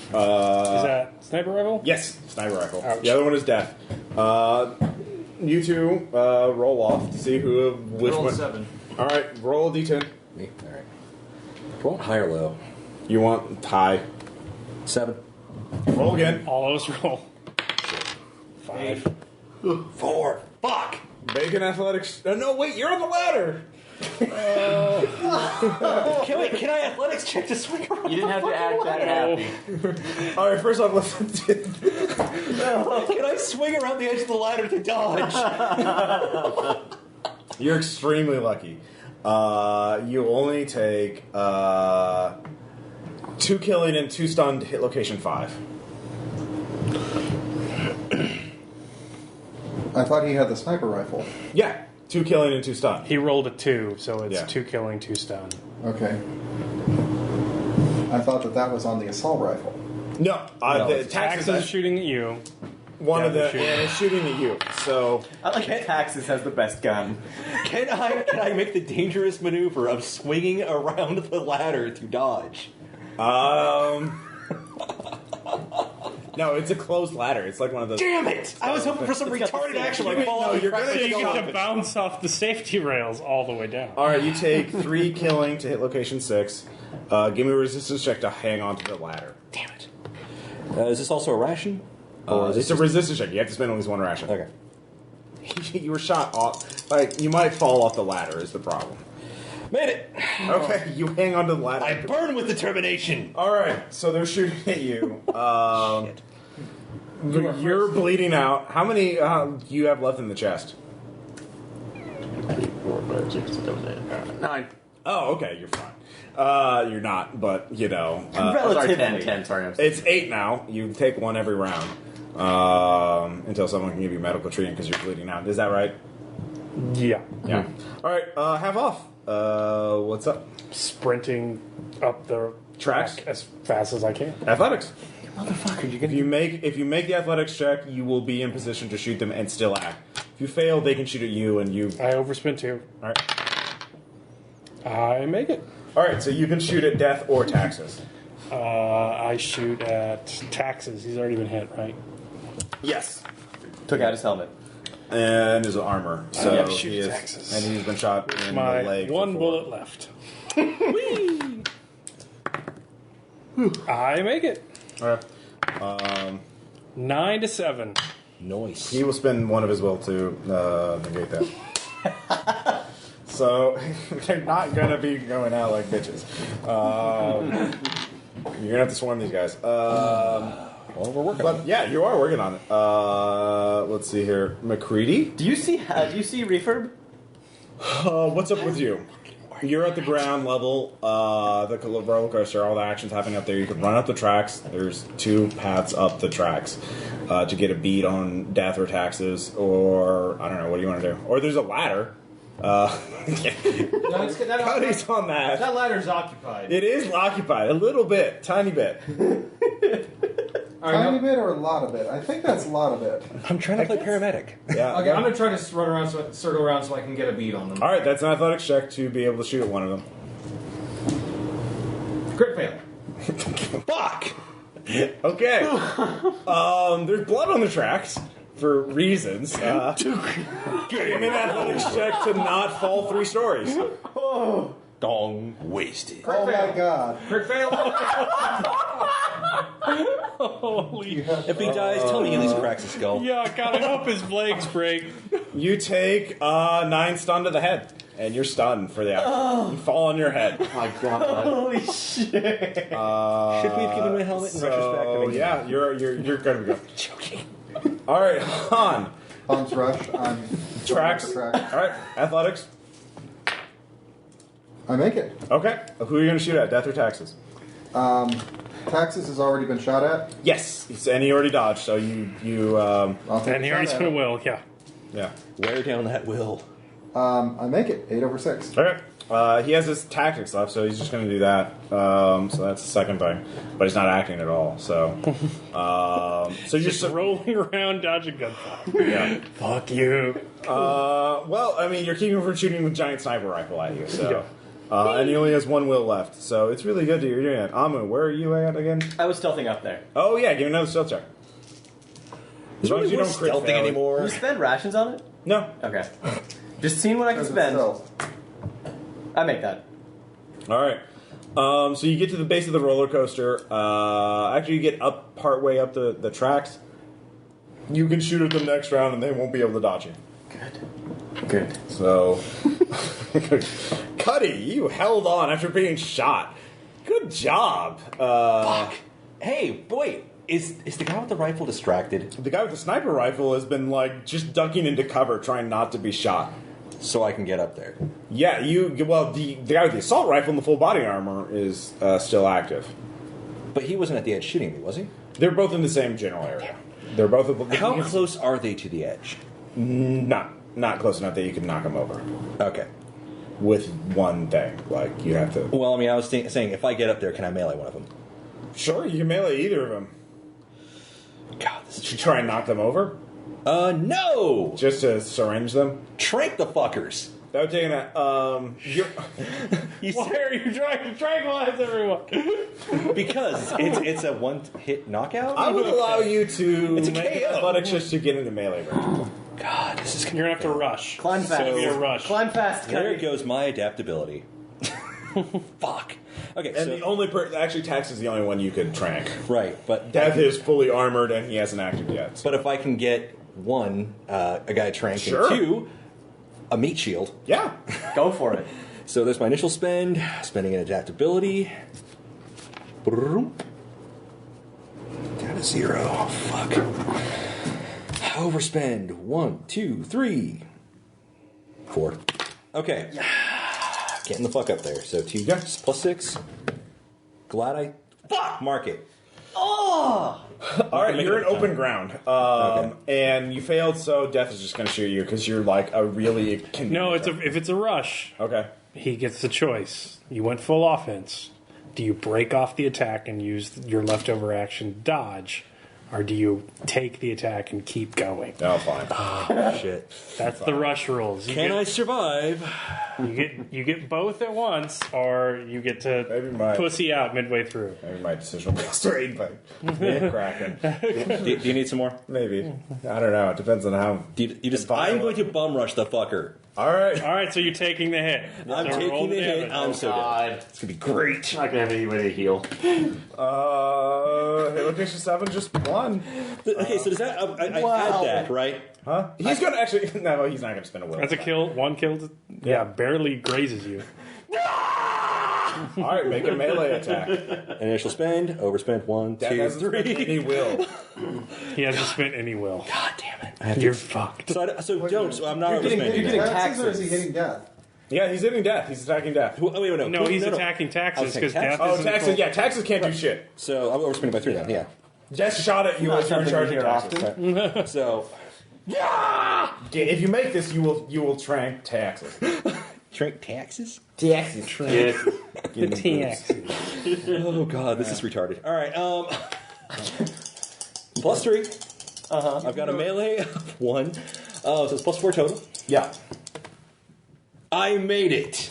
Is that sniper rifle? Yes, sniper rifle. Ouch. The other one is death. You two roll off to see which Roll one. 7. All right, roll a d10. Me? All right. Do you want high or low? You want high. 7. Roll again. All of us roll. 5. 4. Fuck. Bacon athletics. No, wait, you're on the ladder. Can I athletics check to swing around? You didn't have to act that happy. All right, first off, let's. Can I swing around the edge of the ladder to dodge? You're extremely lucky. You only take 2 killing and 2 stunned, hit location 5. I thought he had the sniper rifle. Yeah, 2 killing and 2 stunned. He rolled a 2, so it's Yeah. 2 killing, 2 stun. Okay. I thought that was on the assault rifle. No, the Taxes Taxus is shooting at you. one of Yeah, the they're shooting at you. So I like Taxis has the best gun. Can I make the dangerous maneuver of swinging around the ladder to dodge? no, it's a closed ladder. It's like one of those. Damn it! I was hoping for some retarded action like fall No, off. you're the gonna So you Stop get to it. bounce off the safety rails all the way down. All right, you take 3 killing to hit location 6. Give me a resistance check to hang on to the ladder. Damn it! Is this also a ration? It's a resistance check. You have to spend at least 1 ration. Okay. You were shot off. Like you might fall off the ladder. Is the problem? Made it! Okay, you hang onto the ladder. I burn with determination! All right, so they're shooting at you. You're bleeding out. How many do you have left in the chest? 4, 5, 6, 7, 8, 9. Oh, okay, you're fine. You're not, but you know. Sorry, Relatively. 10, sorry. I'm It's 8 now. You take 1 every round until someone can give you medical treatment because you're bleeding out. Is that right? Yeah. Yeah. All right, half off. What's up? Sprinting up the Tracks? track as fast as I can. Athletics. Motherfucker, you If you make the athletics check, you will be in position to shoot them and still act. If you fail, they can shoot at you, and you. I overspent 2. All right. I make it. All right. So you can shoot at death or taxes. I shoot at Taxes. He's already been hit, right? Yes. took out his helmet. And his armor. So have shoot he is, taxes. and he's been shot in the My leg. for 1 4. bullet left. I make it. All right. 9 to 7. Nice. He will spend one of his will to negate that. So they're not gonna be going out like bitches. You're gonna have to swarm these guys. Well, we're working on But yeah, you are working on it. Let's see here, McCready. Do you see refurb? What's up with you? You're at the ground level. The roller coaster, all the action's happening up there. You can run up the tracks. There's 2 paths up the tracks to get a beat on death or taxes, or I don't know. What do you want to do? Or there's a ladder. Cody's on that. That ladder's occupied. It is occupied a little bit, tiny bit. All right, Tiny no. bit or a lot of it? I think that's a lot of it. I'm trying to play paramedic. Yeah. Okay, I'm gonna try to run around, circle around, so I can get a bead on them. All right, that's an athletics check to be able to shoot at one of them. Crit fail. Fuck. Okay. There's blood on the tracks for reasons. Give me an athletics check to not fall 3 stories. Dong. Wasted. Oh my god. Crit fail. Holy If he dies, tell me he at least cracks his skull. yeah, God, I hope his legs break. You take 9 stun to the head, and you're stunned for the action. You fall on your head. My God. Holy shit. Should we have given my helmet in retrospect? I mean, Yeah, you're good to go. Joking. All right, Han. Han's rush. I'm Tracks. going for tracks. All right, athletics. I make it. Okay. Who are you going to shoot at? Death or taxes? Taxes has already been shot at. Yes. And he already dodged, so you I'll take And a he already shot spent at a will, yeah. yeah. wear down that will. it. I make it. 8 over 6. Okay. He has his tactics left, so he's just going to do that. So that's the second thing. But he's not acting at all. So, so you're Just rolling around dodging gunfire. yeah. Fuck you. Well, I mean, you're keeping him from shooting the giant sniper rifle at you. So, and he only has 1 will left. So it's really good that you're doing it. Amu, where are you at again? I was stealthing up there. Oh yeah, give me another stealth check. As long as you don't crit stealthing fail. Can anymore. you spend rations on it? No. Okay. Just seeing what I can Because spend. it's stealth. I make that. All right. So you get to the base of the roller coaster. Actually, you get up partway up the tracks. You can shoot at them next round, and they won't be able to dodge you. Good. So, Cuddy, you held on after being shot. Good job. Fuck. Hey, boy, is the guy with the rifle distracted? The guy with the sniper rifle has been like just ducking into cover, trying not to be shot. So I can get up there. Yeah, the guy with the assault rifle and the full body armor is still active. But he wasn't at the edge shooting me, was he? They're both in the same general area. They're both at the How close are they to the edge? not close enough that you can knock them over Okay. with one thing. Like you have to. Well, I mean, I was saying, if I get up there, can I melee one of them? Sure, you can melee either of them. God, this Should you try and knock them over no! just to syringe them? Trank the fuckers. That would take you're, Why are you trying to tranquilize everyone? Because it's a one-hit knockout? I would allow you to It's a make an KO. athletics just to get into melee range. God, this is You're gonna have to rush. Climb fast. It's gonna be a rush. Climb fast. There Cuddy. goes my adaptability. Fuck. Okay, And so the only actually Tax is the only one you could trank. right, but Death is fully armored and he hasn't acted yet. but if I can get one, a guy trank, Sure. and 2, a meat shield. Yeah. Go for it. So there's my initial spend, spending an adaptability. Down to 0. Oh, fuck. Overspend. 1, 2, 3, 4. Okay. Getting the fuck up there. So 2 plus 6. Glad I. Fuck! Mark it. All right, make you're it in up open time. ground, Okay. and you failed. So Death is just going to shoot you because you're like a really No, if it's a rush, okay. he gets the choice. You went full offense. Do you break off the attack and use your leftover action to dodge, or do you take the attack and keep going? No, fine. Shit. That's the rush rules. Can I survive? You get both at once, or you get Maybe to my- pussy out midway through. Maybe my decision will be straight, but cracking. Do you need some more? Maybe I don't know. It depends on how. You just. I'm going to bum rush the fucker. All right. All right, so you're taking the hit. I'm So roll taking the hit. damage. I'm so dead. It's gonna be great. Not gonna have any way to heal. Hit location 7, just 1. Okay, so does that? I had that right. Huh? He's gonna actually. No, he's not gonna spin a will. That's a kill. One kill. Yeah, barely grazes you. All right, make a melee attack. Initial spend. Overspend. 1, Death 2, hasn't spent 3. any will. He hasn't spent any will. God damn it! I have You're to. fucked. So don't. So I'm not You're overspending. getting that. taxes, or is he hitting death? Yeah, he's hitting Death. He's attacking Death. Oh, wait, no. No, he's attacking taxes Okay, because tax- death Oh, isn't taxes. full. Yeah, taxes can't do shit. So I'm overspending by 3 then. Yeah. Death shot at you Not as you were something charging we hear taxes. often. So Yeah, if you make this, you will trank taxes. Trank taxes. Taxes. Yeah. The taxes. Oh god, this is retarded. All right. +3. I've got a melee of 1. So it's +4 total. Yeah. I made it.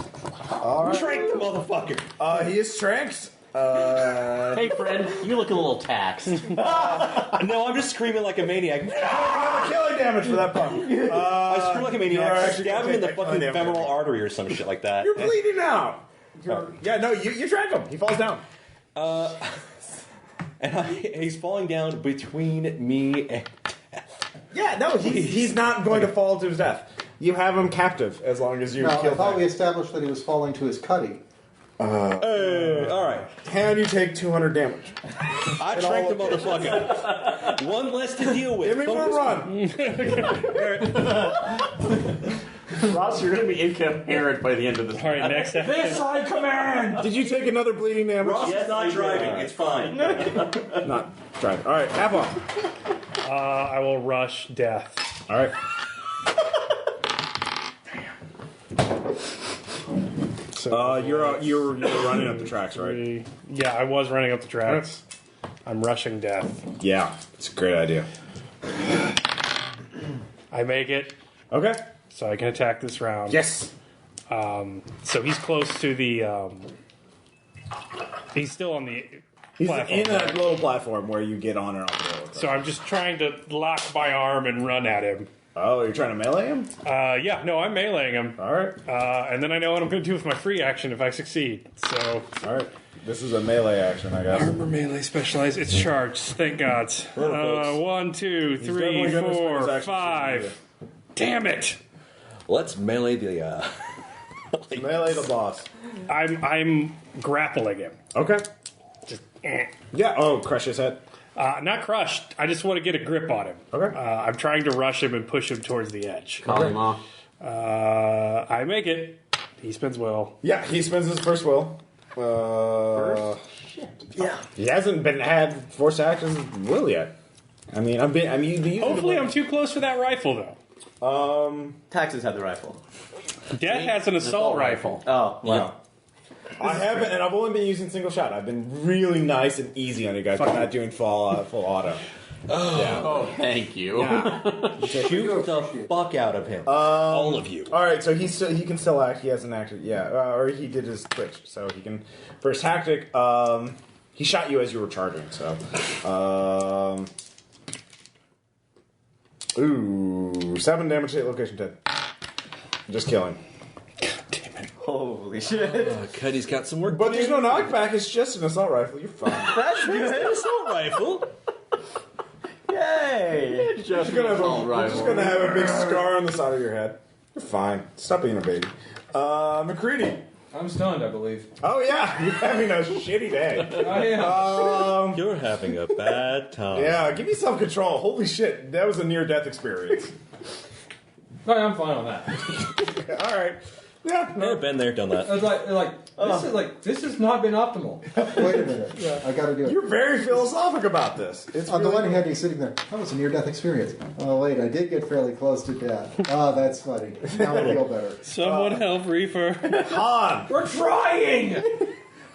All right. Trank the motherfucker. He is tranked. Hey, friend, you look a little taxed. No, I'm just screaming like a maniac. Killing damage for that punk. I scream like a you are maniac. actually Stab him in the gonna take fucking damage. femoral artery or some shit like that. You're bleeding out. Yeah, no, you track him. He falls down. And he's falling down between me and... Yeah, no, he's not going to fall to his death. You have him captive as long as you No, kill I thought him. we established that he was falling to his cuddy. all right. Can you take 200 damage? I tranked the motherfucker. One less to deal with. Give me one run. Ross, you're going to be incoherent by the end of this. All right, next action. This I command! Did you take another bleeding damage? Ross is not driving. It's fine. Not driving. All right, half off. I will rush death. All right. So you're running up the tracks, right? Yeah, I was running up the tracks. I'm rushing death. Yeah, it's a great idea. I make it, Okay. so I can attack this round. Yes. So he's close to the. He's still on the He's platform. in that little platform where you get on and off the roller. So I'm just trying to lock my arm and run at him. Oh, you're trying to melee him? Yeah, no, I'm meleeing him. All right. And then I know what I'm going to do with my free action if I succeed. So. All right. This is a melee action, I guess. Armor melee specialized. It's charged. Thank God. 1, 2, 3, definitely gonna spend his 4, action 5. Damn it! Let's melee the... Melee the boss. I'm grappling him. Okay. Just Yeah. Oh, crush his head. not crushed. I just want to get a grip on him. Okay. I'm trying to rush him and push him towards the edge. Call him off. I make it. He spins will. Yeah, he spends his first will. Yeah. He hasn't had force actions will yet. I mean, Hopefully, I'm too close for that rifle though. Taxes had the rifle. Death has an assault rifle. Oh, wow. I haven't, and I've only been using single shot. I've been really nice and easy on you guys, but not doing full auto. Oh, thank you. Shoot the fuck out of him. All of you. All right, so he can still act. He hasn't acted. Yeah, or he did his twitch, so he can. For his tactic, he shot you as you were charging. So, ooh, 7 damage to hit location 10. Just killing. Holy shit. Cuddy's got some work. But there's no knockback. It's just an assault rifle. You're fine. That's good. assault rifle. Yay. You're just gonna have a big scar on the side of your head. You're fine. Stop being a baby. McCready. I'm stunned, I believe. Oh yeah, you're having a shitty day. I am. You're having a bad time. Yeah, give me some control. Holy shit, that was a near-death experience. No, I'm fine on that. All right. Yeah. No, been there, done that. I was this has not been optimal. Wait a minute. I gotta do it. You're very philosophic about this. It's On really the one hand, he's sitting there. That was a near-death experience. Oh, wait, I did get fairly close to death. Oh, that's funny. Now I feel better. Someone help Reaper. Han. We're trying!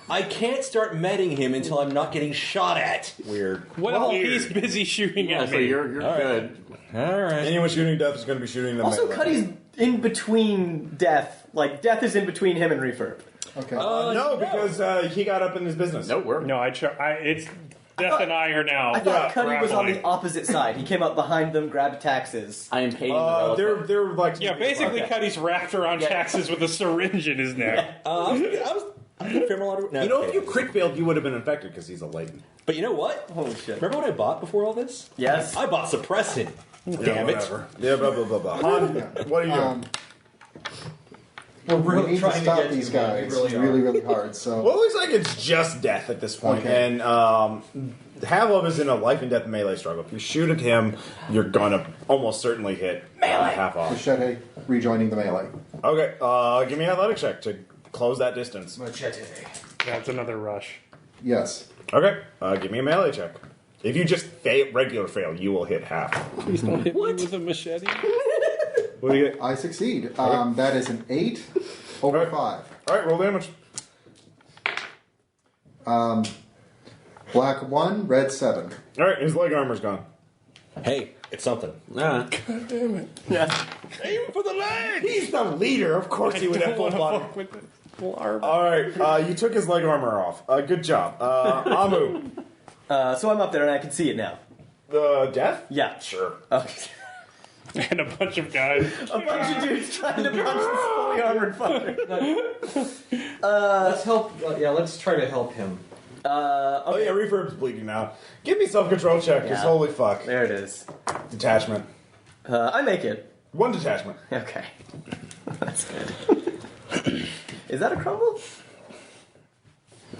I can't start meting him until I'm not getting shot at. Weird. Well, he's busy shooting Yeah, at so me. you're good. All right. Anyone shooting death is going to be shooting them. Also, Cuddy's in between death. Like, death is in between him and Refurb. Okay. no, because he got up in his business. No, we're No, it's Death and I are now. I thought Cuddy was on the grappling. opposite side. He came up behind them, grabbed Taxes. I am hating the developer. They're like Yeah, basically, Cuddy's wrapped around Taxes with a syringe in his neck. I'm gonna film a lot of. No, You know, okay. if you crit failed, you would have been infected because he's a latent. But you know what? Holy shit. Remember what I bought before all this? Yes. I bought suppressant. Damn it. Whatever. Yeah, blah blah blah blah. Han, what are you doing? We're We really need to trying to stop get these to them. guys. We really It's are. really, really hard. So Well, it looks like it's just death at this point, Okay. and Havlov is in a life and death melee struggle. If you shoot at him, you're gonna almost certainly hit half off. Machete rejoining the melee. Okay, give me an athletic check to close that distance. Machete. That's another rush. Yes. Okay, give me a melee check. If you just regular fail, you will hit half. Please don't hit me with a machete. What do you get? I succeed. That is an 8 over Okay. 5. All right, roll damage. Black 1, red 7. All right, his leg armor's gone. Hey, it's something. Ah. Yeah. Aim for the leg! He's the leader. Of course he would have full body. With the full armor. All right, you took his leg armor off. Good job. Amu. So I'm up there and I can see it now. The death? Yeah. Sure. Okay. And a bunch of guys. A bunch of dudes trying to punch this fully armored fucker. Let's help. Let's try to help him. Oh yeah, Reverb's bleeding now. Give me self-control check, because Yeah. holy fuck. There it is. Detachment. I make it. 1 detachment. Okay. That's good. Is that a crumble?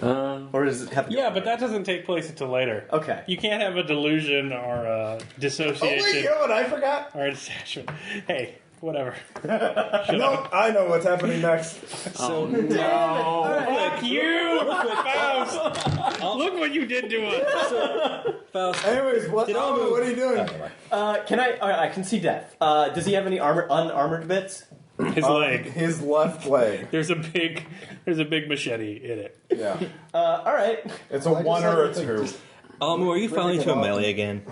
Or does it have to Yeah, but that doesn't take place until later. Okay. You can't have a delusion or a Oh wait, dissociation you know what I forgot? or a detachment. Hey, whatever. No, I know what's happening next. So, Fuck you, Faust! Look what you did to us. Faust, Anyways, what are you doing? Can I? I can see death. Does he have any unarmored bits? His leg. His left leg. There's a big machete in it. Yeah. All right. It's a 1 or a 2. are you finally to a melee again?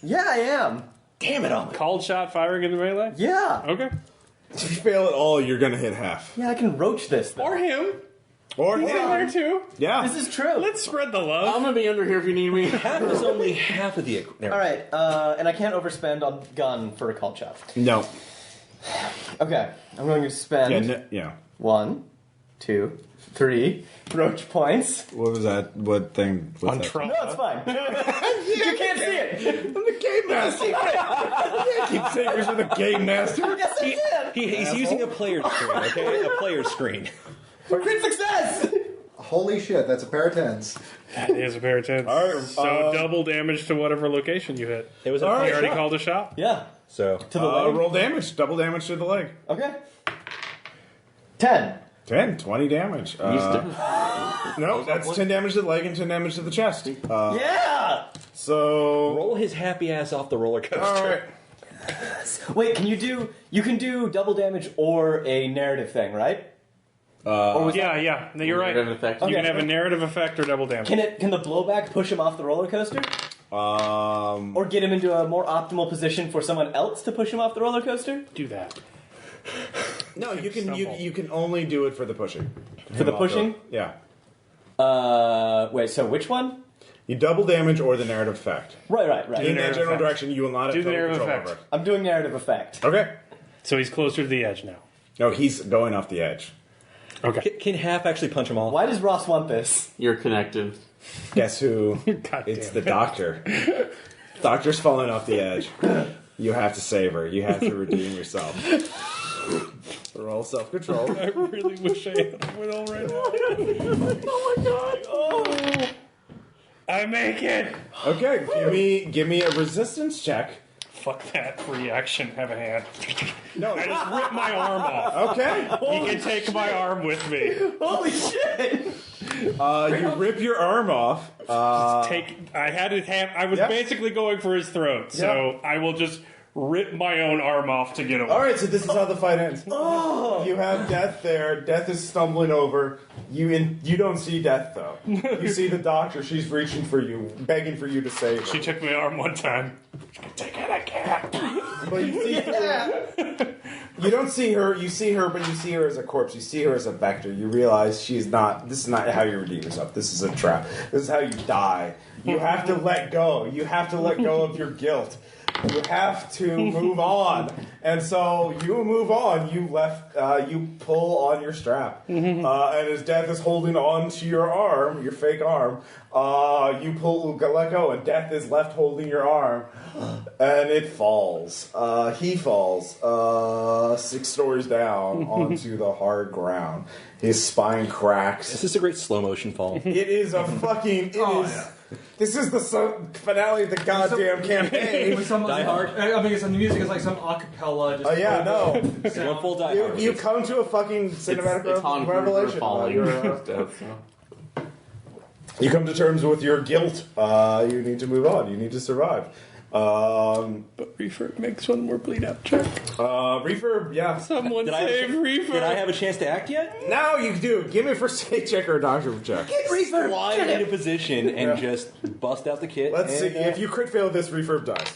Yeah, I am. Damn it, Almu. Called shot firing in the melee? Yeah. Okay. If you fail at all, you're gonna hit half. Yeah, I can roach this. Though. Or him. Or He's in there too. yeah. This is true. Let's spread the love. I'm gonna be under here if you need me. Half is only half of the... All right, and I can't overspend on gun for a called shot. No. Okay, I'm going to spend Yeah. 1, 2, 3 roach points. What was that? What thing? What's On that? trauma. No, it's fine. You can't see it. I'm the game master. I keep saying you're the game master. Yes, I can. He's using a player's screen, okay? A player's screen. For crit success. Holy shit, that's a pair of 10s. That is a pair of 10s. All right, So double damage to whatever location you hit. It was a All You right. already shot. called a shot? Yeah. So, To the leg. Roll damage. Double damage to the leg. Okay. 10. 10. 20 damage. No, that's 10 damage to the leg and 10 damage to the chest. Yeah. So. roll his happy ass off the roller coaster. All right. Wait, you can do double damage or a narrative thing, right? Yeah. No, you're right. Narrative effect. You Okay. can have a narrative effect or double damage. Can the blowback push him off the roller coaster? Or get him into a more optimal position for someone else to push him off the roller coaster? Do that. No, you can you can only do it for the pushing. For the pushing? Yeah. Wait, so which one? You double damage or the narrative effect. Right. In that narrative general effect. direction, you will not have Do the total narrative control effect. over it. I'm doing narrative effect. Okay. So he's closer to the edge now. No, he's going off the edge. Okay. Can half actually punch him off? Why does Ross want this? You're connected. Guess who? God It's damn the it. doctor. Doctor's falling off the edge. You have to save her. You have to redeem yourself. Roll self-control. I really wish I had a will right now. Oh my god. Oh. I make it. Okay, give me a resistance check. Fuck that free action. Have a hand. No, I just ripped my arm off. okay. He can take my arm with me. Holy shit! You rip your arm off. I had his hand. I was Yeah. basically going for his throat, so I will just rip my own arm off to get away. All right, so this is how the fight ends. You have Death there. Death is stumbling over. You don't see Death though. You see the doctor. She's reaching for you, begging for you to save her. She took my arm one time. Take it again. But you see you don't see her. You see her, but you see her as a corpse. You see her as a vector. You realize she's not. This is not how you redeem yourself. This is a trap. This is how you die. You have to let go. You have to let go of your guilt. You have to move on, and so you move on. You pull on your strap, and as Death is holding on to your arm, your fake arm, you let go, and Death is left holding your arm, and it falls. He falls 6 stories down onto the hard ground. His spine cracks. This is a great slow motion fall. It is a fucking. This is the finale of the goddamn campaign. With some, Die Hard? I mean, the music is like some acapella. Just Oh yeah, no. One full die hard. You come to a fucking cinematic It's Han Kruger revelation. falling. Death, so. You come to terms with your guilt. You need to move on. You need to survive. But Refurb makes one more bleed out check. Refurb, yeah. Someone save Refurb. Did I have a chance to act yet? Now you do. Give me a first aid check or a doctor check. Slide into position and just bust out the kit. Let's see. If you crit fail this, Refurb dies.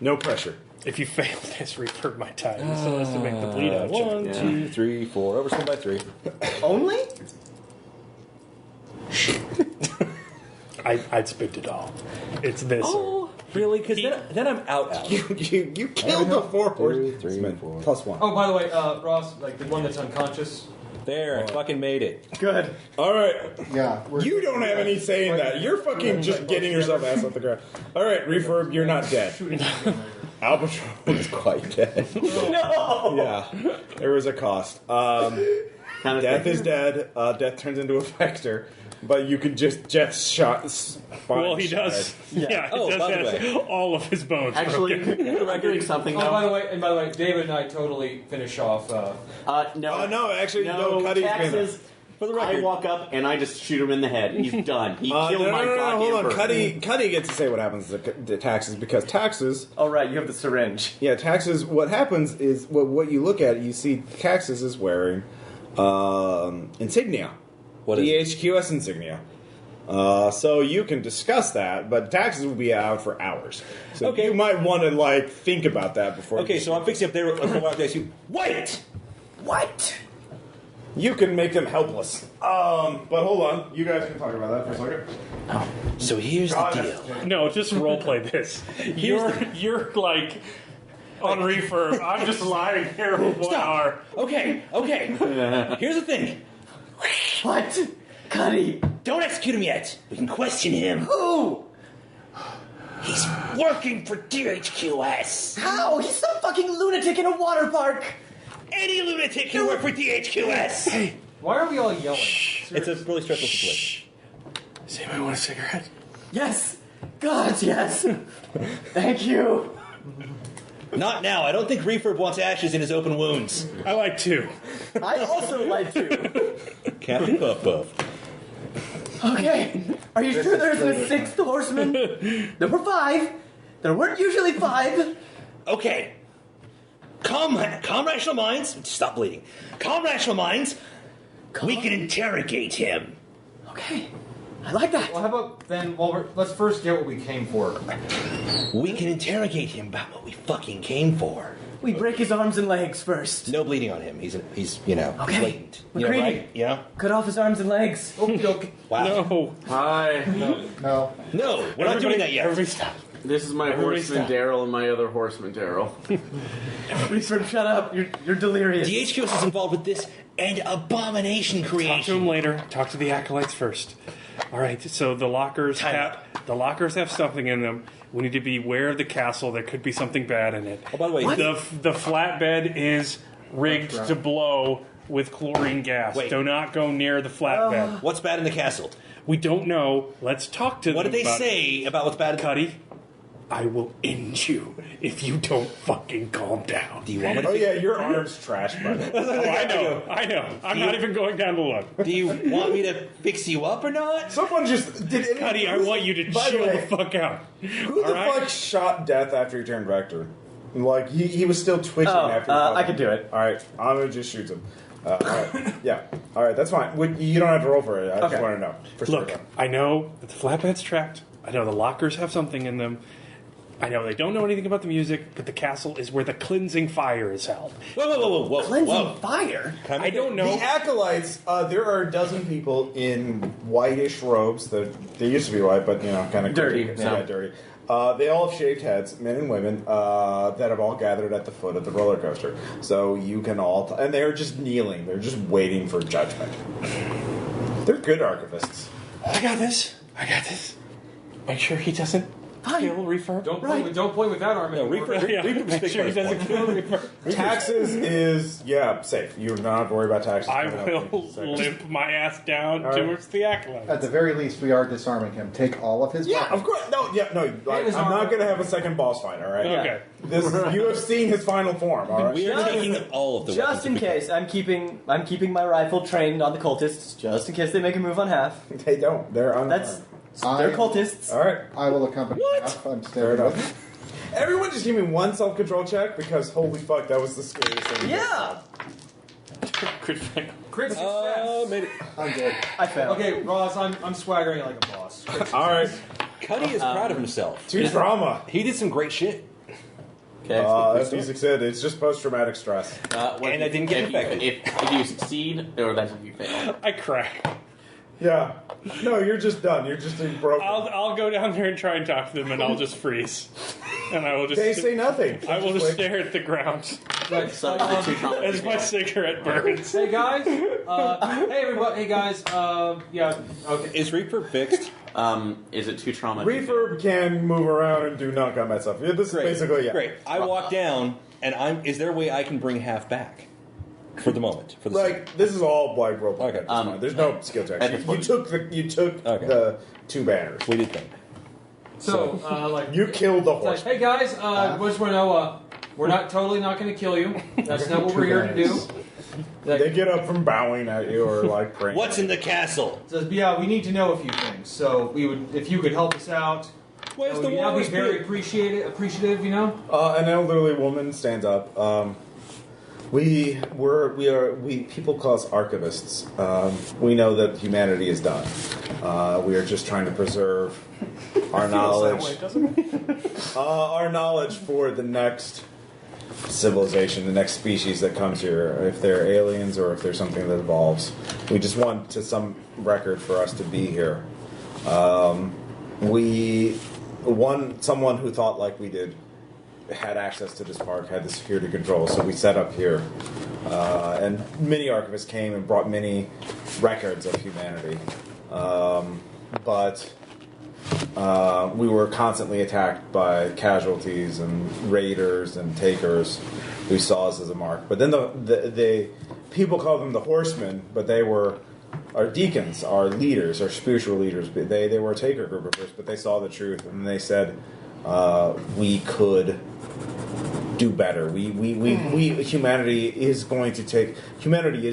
No pressure. If you fail this, Refurb my time. He still has to make the bleed out check. 1, 2, 3, 4. Overspent by 3. Only? I'd spend it all. It's this. Oh, really? Because then I'm out. You killed the 4 horsemen. 3, 4. Plus 1. Oh, by the way, Ross, like the one that's unconscious. There, I fucking made it. Good. All right. Yeah. You don't have any say in that. You're fucking just getting yourself ass off the ground. All right, Refurb, you're not dead. Albatross is quite dead. No! Yeah, there was a cost. Death is dead. Death turns into a vector, but you can just shot. Well, he does. Yeah, Oh, he by the does way. have all of his bones Actually, broken. I'm doing something Oh, now. by the way, David and I totally finish off. No. No, actually, no. Cuddy's taxes. For the I record, walk up and I just shoot him in the head. He's done. He killed my goddamn hold on. person. Cuddy gets to say what happens to taxes because taxes. Oh, right, you have the syringe. Yeah, taxes. What happens is what you look at. You see, taxes is wearing insignia. What is DHQS insignia. So you can discuss that, but taxes will be out for hours. So Okay. you might want to think about that before. Okay, so I'm fixing up there. Wait! What? You can make them helpless. But hold on, you guys can talk about that for a second. So here's the deal. No, just roleplay this. You're like on Refurb. I'm just lying here with 1 hour. Okay. Here's the thing. What? Cuddy. Don't execute him yet. We can question him. Who? He's working for DHQS. How? He's some fucking lunatic in a water park. Any lunatic can work for DHQS. Hey, Why are we all yelling? it's a really stressful situation. Does anybody want a cigarette? Yes. God, yes. Thank you. Not now. I don't think Refurb wants ashes in his open wounds. I like 2. I also like to. Captain Puff Puff. Okay. Are you sure there isn't a 6th horseman? Number 5. There weren't usually 5. Okay. Calm rational minds. Stop bleeding. Calm rational minds. We can interrogate him. Okay. I like that. Well, how about then? Let's first get what we came for. We can interrogate him about what we fucking came for. We break his arms and legs first. No bleeding on him. He's Okay. blatant. McCready. Right? Yeah. Cut off his arms and legs. Okay. Wow. No. Hi. No. No, we're not doing that yet. Everybody stop. This is my Everybody horseman stop. Daryl and my other horseman Daryl. Refurb, shut up. You're delirious. DHQS is involved with this and abomination Talk to him creation. later. Talk to the acolytes first. All right. So the lockers have something in them. We need to be aware of the castle. There could be something bad in it. Oh, by the way, The flatbed is rigged to blow with chlorine gas. Wait. Do not go near the flatbed. what's bad in the castle? We don't know. Let's talk to them. What did they about it. say about what's bad in Cuddy, I will end you if you don't fucking calm down. Do you want me to? Oh yeah, your arm's trash, buddy. I know. I'm not even going down to look. Do you want me to fix you up or not? Someone just did. Any, Cuddy, I want you to By the chill way, the fuck out. Who All the right? fuck shot Death after he turned Vector? Like he was still twitching Oh, after. I could do it. All right, I'm gonna just shoot him. All right. Yeah. All right, that's fine. You don't have to roll for it. I just Okay. want to know. For Look, sure. I know that the flatbed's trapped. I know the lockers have something in them. I know they don't know anything about the music, but the castle is where the cleansing fire is held. Whoa. Cleansing fire? I don't know. The acolytes. There are a dozen people in whitish robes. They used to be white, but kind of Dirty. Yeah, dirty. They all have shaved heads, men and women, that have all gathered at the foot of the roller coaster. So you can all, and they're just kneeling. They're just waiting for judgment. They're good archivists. I got this. Make sure he doesn't kill Refurb. Don't play with that arm anymore. Make sure he doesn't kill Refurb. Taxes is safe. You do not have to worry about taxes. I will limp my ass down right. towards the acolyte. At the very least, we are disarming him. Take all of his Yeah, weapons. of course. No. I'm not going to have a second boss fight. All right. Okay. You have seen his final form. All right. We are taking all of the Just weapons in that we case, I'm keeping my rifle trained on the cultists, just in case they make a move on half. They don't. They're on. They're cultists. All right. I will accompany What? Half. I'm Fair staying with enough. Everyone just give me one self-control check because holy fuck, that was the scariest thing. Yeah. Crit fail. Crit success. Made it. I'm good. I failed. Okay, Ross, I'm swaggering it like a boss. All right, Cuddy is proud of himself. 2 trauma. He did some great shit. Okay. As Music said, it's just post-traumatic stress. And I didn't get infected. If you succeed, or that's if you fail. I crack. Yeah. No, you're just done. You're just broken. I'll go down there and try and talk to them, and I'll just freeze. And I will just. They say nothing. I will just stare at the ground Like, So the two trauma. as my cigarette burns. hey guys, hey everybody, hey guys, yeah, okay. Is Reaper fixed? Is it 2 trauma? Refurb can move around and do non-combat stuff. Yeah, this Great. is basically, yeah. Great. I walk down, and is there a way I can bring half back? For the moment. For the Like, this is all like roleplay. Okay. At this point. There's no skill checks. at this You point- took Okay. the 2 banners. We did think. So, like, You killed the it's like, horse. hey guys, just want to know, we're not going to kill you. That's not what we're here to do. They get up from bowing at you or like praying. What's in the castle? Says, yeah, we need to know a few things. So we would, if you could help us out, Where's the I'd be walrus very pig? appreciative, you know. An elderly woman stands up. People call us archivists. We know that humanity is done. We are just trying to preserve our knowledge. Our knowledge for the next civilization, the next species that comes here. If they're aliens or if there's something that evolves, we just want to some record for us to be here. Someone who thought like we did had access to this park, had the security control, so we set up here. And many archivists came and brought many records of humanity. But we were constantly attacked by casualties and raiders and takers who saw us as a mark. But then the people called them the horsemen, but they were our deacons, our leaders, our spiritual leaders. They were a taker group at first, but they saw the truth and they said we could do better. Humanity is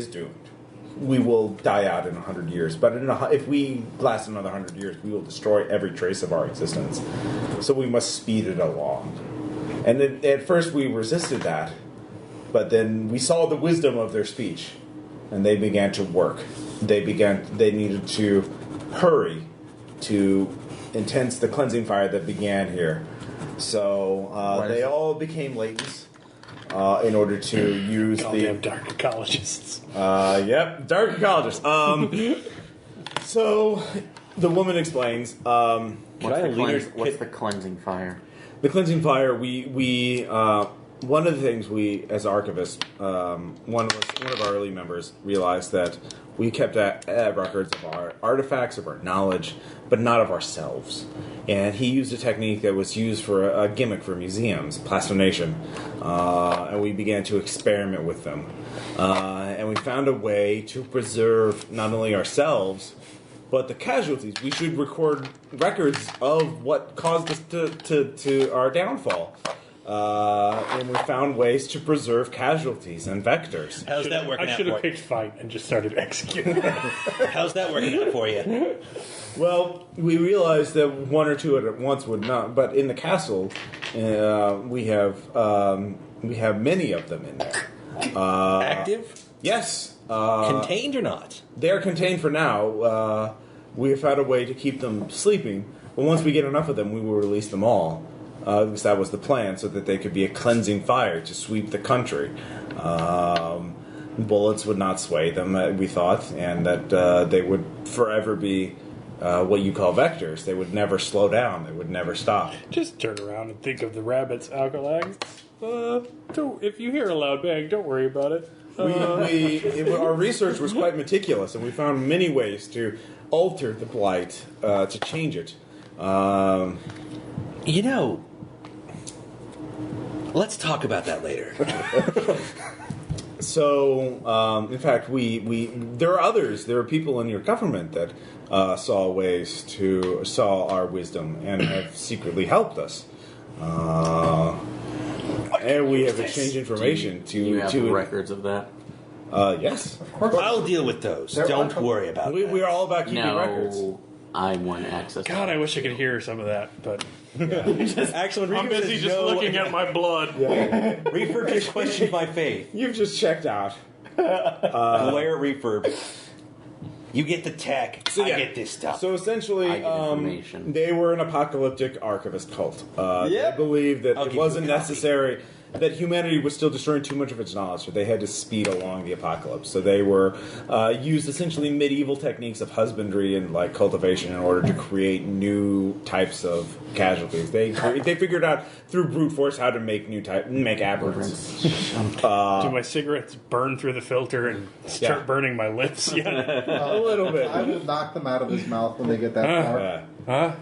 doomed. We will die out in 100 years, but if we last another 100 years, we will destroy every trace of our existence. So we must speed it along. And at first we resisted that, but then we saw the wisdom of their speech, and they began to work. They needed to hurry to intense the cleansing fire that began here. So they all became latents in order to use All the damn dark ecologists. Yep, dark ecologists. So the woman explains. What's the cleansing fire? The cleansing fire. We one of the things we, as archivists, one of our early members realized that we kept records of our artifacts, of our knowledge, but not of ourselves. And he used a technique that was used for a gimmick for museums, plastination, and we began to experiment with them. And we found a way to preserve not only ourselves, but the casualties. We should record records of what caused us to our downfall. And we found ways to preserve casualties and vectors. How's that working I out should for have you? picked fight and just started executing. How's that working out for you? Well, we realized that one or two at once would not, but in the castle, we have many of them in there. Active? Yes. Contained or not? They are contained for now. We have found a way to keep them sleeping, but once we get enough of them, we will release them all. At least that was the plan, so that they could be a cleansing fire to sweep the country. Bullets would not sway them, we thought, and that they would forever be what you call vectors. They would never slow down. They would never stop. Just turn around and think of the rabbits, Alkalag. If you hear a loud bang, don't worry about it. Our research was quite meticulous, and we found many ways to alter the blight, to change it. Let's talk about that later. So, in fact, there are others. There are people in your government that saw our wisdom and have secretly helped us. And we have exchanged information Do you have records of that? Yes. I'll deal with those. Don't worry about it. We are all about keeping records. No, I want access. God, I wish I could hear some of that, but Actually, when I'm Rico busy says just no, looking at my blood. Refurb just questioned my faith. You've just checked out. Glare at Refurb. You get the tech. So, yeah. I get this stuff. So essentially, I get information. they were an apocalyptic archivist cult. They Yep. believed that I'll it give you wasn't a copy. necessary, that humanity was still destroying too much of its knowledge, so they had to speed along the apocalypse. So they were used essentially medieval techniques of husbandry and like cultivation in order to create new types of casualties. They figured out through brute force how to make aberrants. Do my cigarettes burn through the filter and start burning my lips? Yeah. A little bit. I will knock them out of his mouth when they get that far.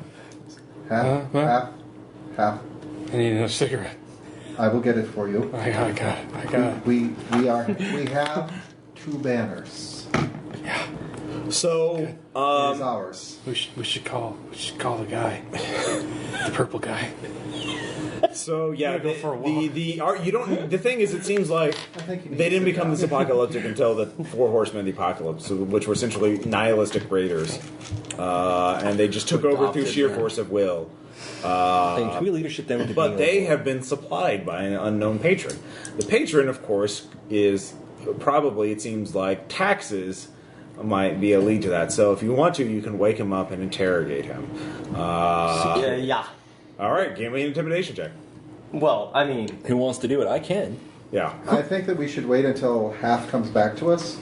Huh? Half. I need another cigarette. I will get it for you. I got it. We have 2 banners. So It is ours. We should call the guy, the purple guy. So yeah, I'm gonna go for a walk. the thing is, it seems like I think you need they to didn't sit become down. this apocalyptic until the 4 Horsemen of the Apocalypse, which were essentially nihilistic raiders, and they just took over through sheer force of will. Can we leadership them into But being they a- have been supplied by an unknown patron. The patron, of course, is probably, it seems like, taxes might be a lead to that. So if you want to, you can wake him up and interrogate him. Yeah. All right, give me an intimidation check. Well, I mean, Who wants to do it? I can. Yeah. I think that we should wait until Half comes back to us.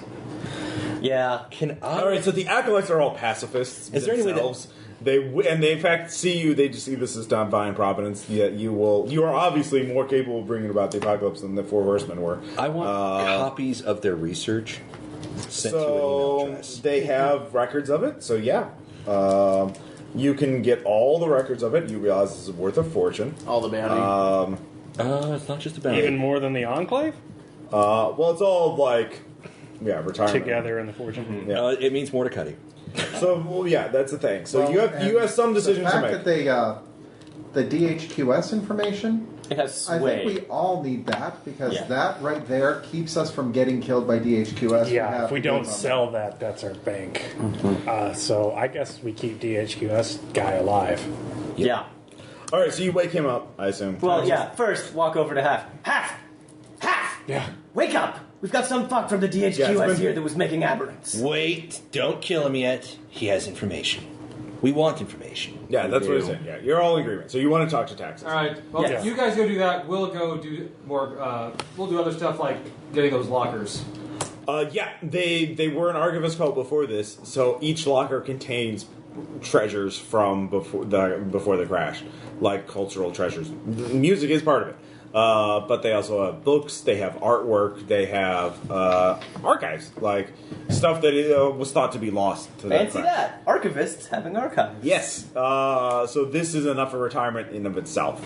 yeah. Can I? All right, so the acolytes are all pacifists. Is there any way that- themselves. They in fact see you. They just see this as divine providence. Yet you are obviously more capable of bringing about the apocalypse than the 4 Horsemen were. I want copies of their research sent to an email So address. they have records of it. So yeah, you can get all the records of it. You realize this is worth a fortune. All the bounty. It's not just about Even more than the Enclave Well, it's all like retirement together in the fortune. Yeah. It means more to Cuddy. So well, yeah, that's the thing. So Well, you and have some decisions the to fact make. that they, the DHQS information, It has I sway. think we all need that because Yeah. that right there keeps us from getting killed by DHQS. Yeah, if we to don't give them- sell that, that's our bank. So I guess we keep DHQS guy alive. Yeah. All right, so you wake him up, I assume. Well, yeah. First, walk over to Half. Yeah. Wake up! We've got some fuck from the Yeah, it's DHQS been- here that was making aberrants. Wait, don't kill him yet. He has information. We want information. Yeah, that's what he's saying. Yeah, you're all in agreement. So you want to talk to taxes. All right. Well, Yes. you guys go do that. We'll go do more. We'll do other stuff like getting those lockers. Yeah, they were an archivist cult before this, so each locker contains treasures from before the crash, like cultural treasures. Music is part of it, but they also have books, they have artwork, they have archives, like stuff that was thought to be lost to the Fancy crash. that. Archivists having archives. Yes, so this is enough for retirement in of itself.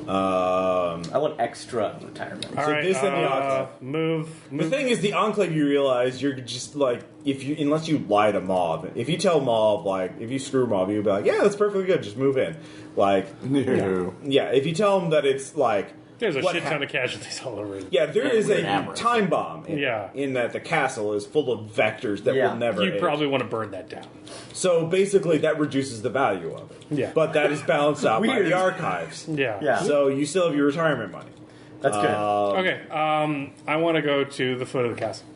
I want extra retirement. All So right, this and the Enclave. move. The thing is, the Enclave, you realize you're just like, unless you lie to Mob, if you tell Mob, like, if you screw Mob, you'll be like, yeah, that's perfectly good, just move in. Like, yeah, if you tell them that it's like, There's a what shit hap- ton of casualties all over. yeah, there is a Amherst. time bomb in that the castle is full of vectors that will never You age. probably want to burn that down. So basically, that reduces the value of it. Yeah. But that is balanced out by Weird. the archives. Yeah. Yeah. So you still have your retirement money. That's good. Okay. I want to go to the foot of the castle.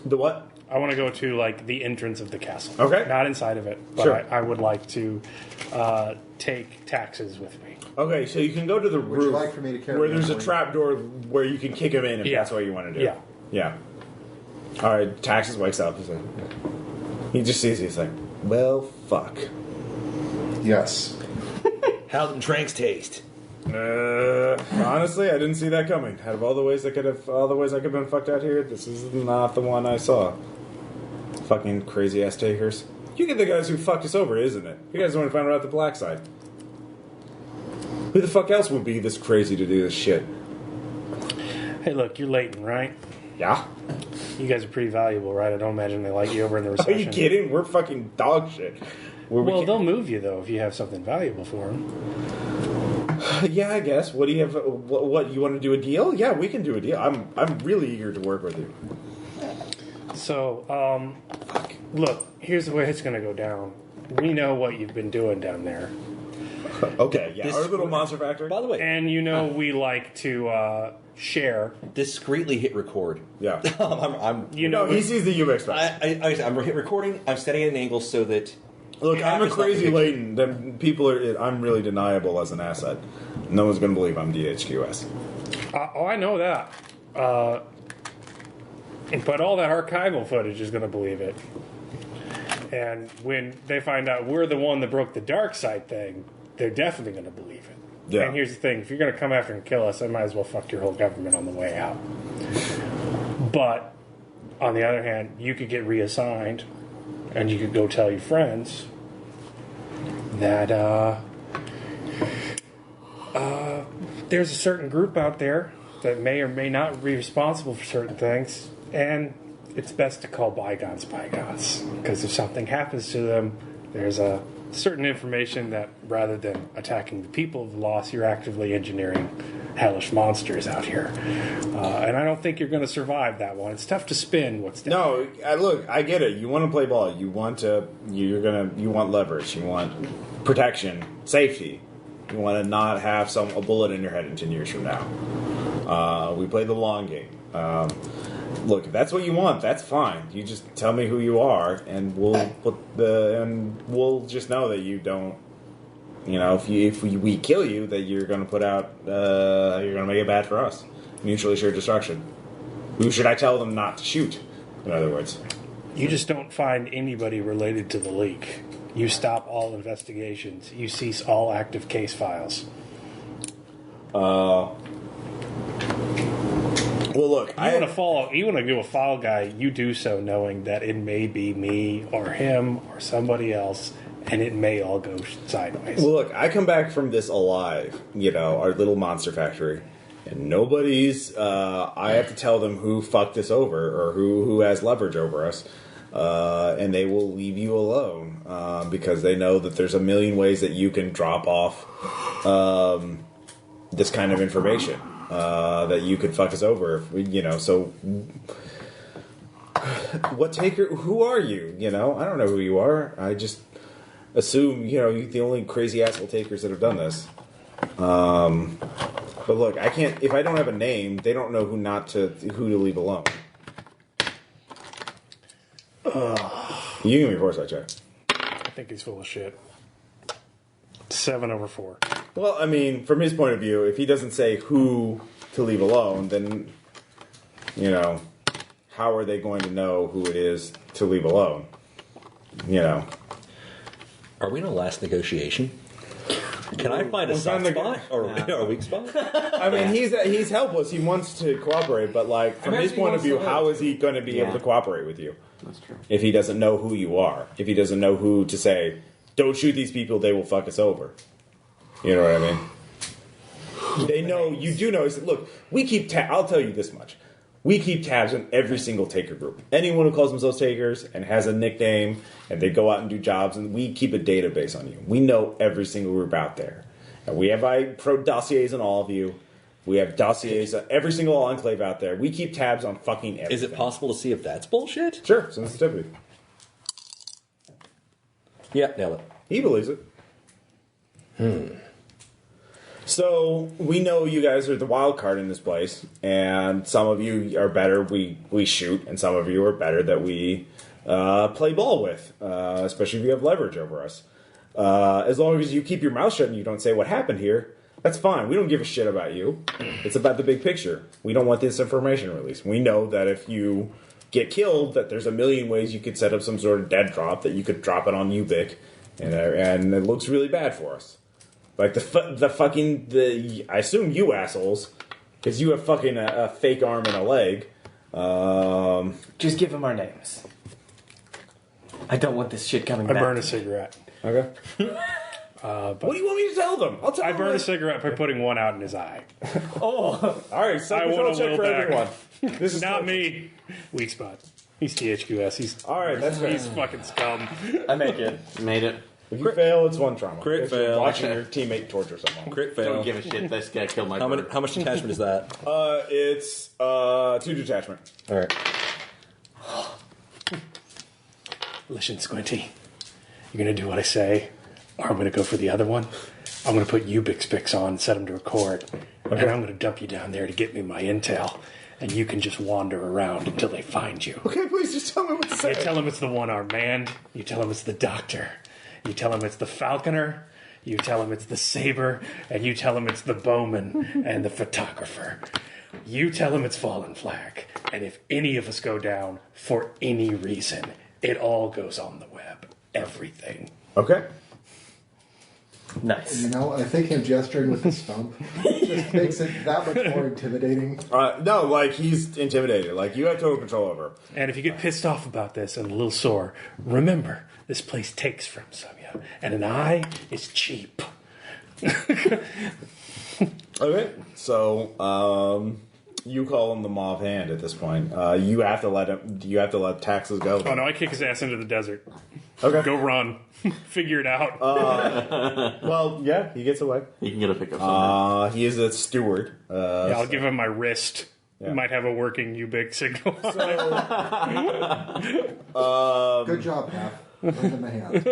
The what? I want to go to like the entrance of the castle. Okay. Not inside of it, but Sure. I would like to take taxes with me. Okay, so you can go to the Would you roof like for me to carry where it there's a for you? trap door where you can kick him in if Yeah. that's what you want to do. Yeah. Yeah. All right, Taxes wakes up. He's like, he just sees it. He's like, well, fuck. Yes. How them tranks taste? Honestly, I didn't see that coming. Out of all the ways I could have been fucked out here, this is not the one I saw. Fucking crazy ass takers. You get the guys who fucked us over, isn't it? You guys want to find out the black side. Who the fuck else would be this crazy to do this shit? Hey, look, you're Leighton, right? Yeah. You guys are pretty valuable, right? I don't imagine they like you over in the Are recession. you kidding? We're fucking dog shit. Well, they'll move you though if you have something valuable for them. Yeah, I guess. What do you have? What you want to do a deal? Yeah, we can do a deal. I'm really eager to work with you. So, look, here's the way it's going to go down. We know what you've been doing down there. Okay, yeah. This- Our little monster factory. By the way, And we like to share. discreetly hit record. Yeah. I'm He sees the UX fast. I'm hit recording. I'm setting at an angle so that. Look, I'm a half is not crazy the picture. latent. Then people are. I'm really deniable as an asset. No one's going to believe I'm DHQS. I know that. But all that archival footage is going to believe it. And when they find out we're the one that broke the dark side thing, they're definitely going to believe it. Yeah. And here's the thing. If you're going to come after and kill us, I might as well fuck your whole government on the way out. But, on the other hand, you could get reassigned, and you could go tell your friends that there's a certain group out there that may or may not be responsible for certain things, and it's best to call bygones bygones. Because if something happens to them, there's a certain information that rather than attacking the people of the lost, you're actively engineering hellish monsters out here. And I don't think you're going to survive that one. It's tough to spin what's down. No, look, I get it. You want to play ball. You want leverage. You want protection, safety. You want to not have a bullet in your head in 10 years from now. We play the long game. Look, if that's what you want, that's fine. You just tell me who you are, and we'll just know that you don't. If we kill you, that you're going to put out. You're going to make it bad for us. Mutually assured destruction. Who should I tell them not to shoot? In other words, You just don't find anybody related to the leak. You stop all investigations. You cease all active case files. well, look, You want to do a file guy, you do so knowing that it may be me or him or somebody else, and it may all go sideways. Well, look, I come back from this alive, our little monster factory, and nobody's, I have to tell them who fucked us over or who has leverage over us, and they will leave you alone, because they know that there's a million ways that you can drop off this kind of information, that you could fuck us over, so... What taker? Who are you? I don't know who you are. I just assume, you're the only crazy asshole takers that have done this. But look, I can't. If I don't have a name, they don't know who to leave alone. You give me a foresight check. I think he's full of shit. 7/4. Well, I mean, from his point of view, if he doesn't say who to leave alone, then how are they going to know who it is to leave alone? Are we in a last negotiation? Can I find a soft spot or a weak spot? I mean, he's helpless. He wants to cooperate, but from his point of view, how is he going to be able to cooperate with you? That's true. If he doesn't know who you are, if he doesn't know who to say, don't shoot these people, they will fuck us over. You know what I mean? They know, you do know. Look, we keep I'll tell you this much. We keep tabs on every single taker group. Anyone who calls themselves takers and has a nickname and they go out and do jobs, and we keep a database on you. We know every single group out there. And we have dossiers on all of you. We have dossiers on every single enclave out there. We keep tabs on fucking everything. Is it possible to see if that's bullshit? Sure, sensitivity. Yeah, nail it. He believes it. So, we know you guys are the wild card in this place, and some of you are better we shoot, and some of you are better that we play ball with, especially if you have leverage over us. As long as you keep your mouth shut and you don't say what happened here, that's fine. We don't give a shit about you. It's about the big picture. We don't want this information released. We know that if you get killed, that there's a million ways you could set up some sort of dead drop, that you could drop it on Ubik, and it looks really bad for us. Like I assume you assholes, because you have fucking a fake arm and a leg. Just give him our names. I don't want this shit coming I back. burn a cigarette. Okay. What do you want me to tell them? I'll tell I them. burn a cigarette by putting one out in his eye. All right, so I control want a check will for back. everyone. This is Not me. Weak spot. He's THQS. All right, that's fair. He's fucking scum. I make it. Made it. If you fail, it's one trauma. Crit If you're fail. watching your teammate torture someone. Crit fail. Don't give a shit. This guy killed my bird. How much detachment is that? It's 2 detachment. All right. Listen, Squinty. You're going to do what I say, or I'm going to go for the other one. I'm going to put Ubix on and set them to record. And I'm going to dump you down there to get me my intel. And you can just wander around until they find you. Okay, please just tell me what to say. You tell them it's the one-armed man. You tell them it's the doctor. You tell them it's the falconer. You tell them it's the saber. And you tell them it's the bowman and the photographer. You tell them it's Fallen Flag. And if any of us go down for any reason, it all goes on the web. Everything. Okay. Nice. You know, I think him gesturing with the stump just makes it that much more intimidating. No, like, he's intimidated. Like, you have total control over him. And if you get pissed off about this and a little sore, remember, this place takes from some of you. And an eye is cheap. Okay, so you call him the Mauve Hand at this point. You have to let him. You have to let taxes go. Oh no, I kick his ass into the desert. Okay, go run. Figure it out. Well, yeah, he gets away. He can get a pickup. He is a steward. Yeah, I'll give him my wrist. Yeah. Might have a working Ubix signal. Good job, Hap. Bring him a hand.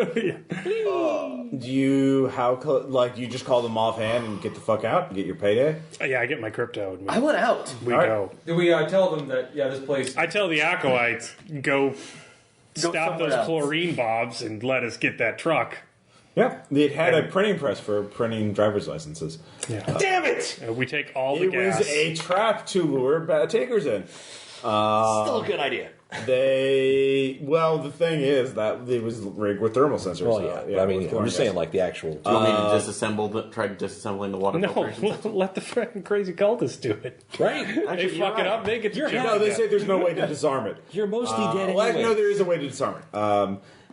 Do you you just call the Mauve Hand and get the fuck out and get your payday? Yeah, I get my crypto. I want out. We go. Do we tell them that this place? I tell the acolytes go stop those chlorine bobs and let us get that truck. Yeah, it had a printing press for printing driver's licenses. Yeah. Damn it! We take all the gas. It was a trap to lure bad takers in. Still a good idea. The thing is that it was rigged with thermal sensors. Well, yeah. I mean, I'm just saying, like, the actual... Do you want me to try disassembling the water filtration system? Let the freaking crazy cultists do it. Right. They fuck it up, they get to No, they say there's no way to disarm it. You're mostly dead anyway. No, there is a way to disarm it.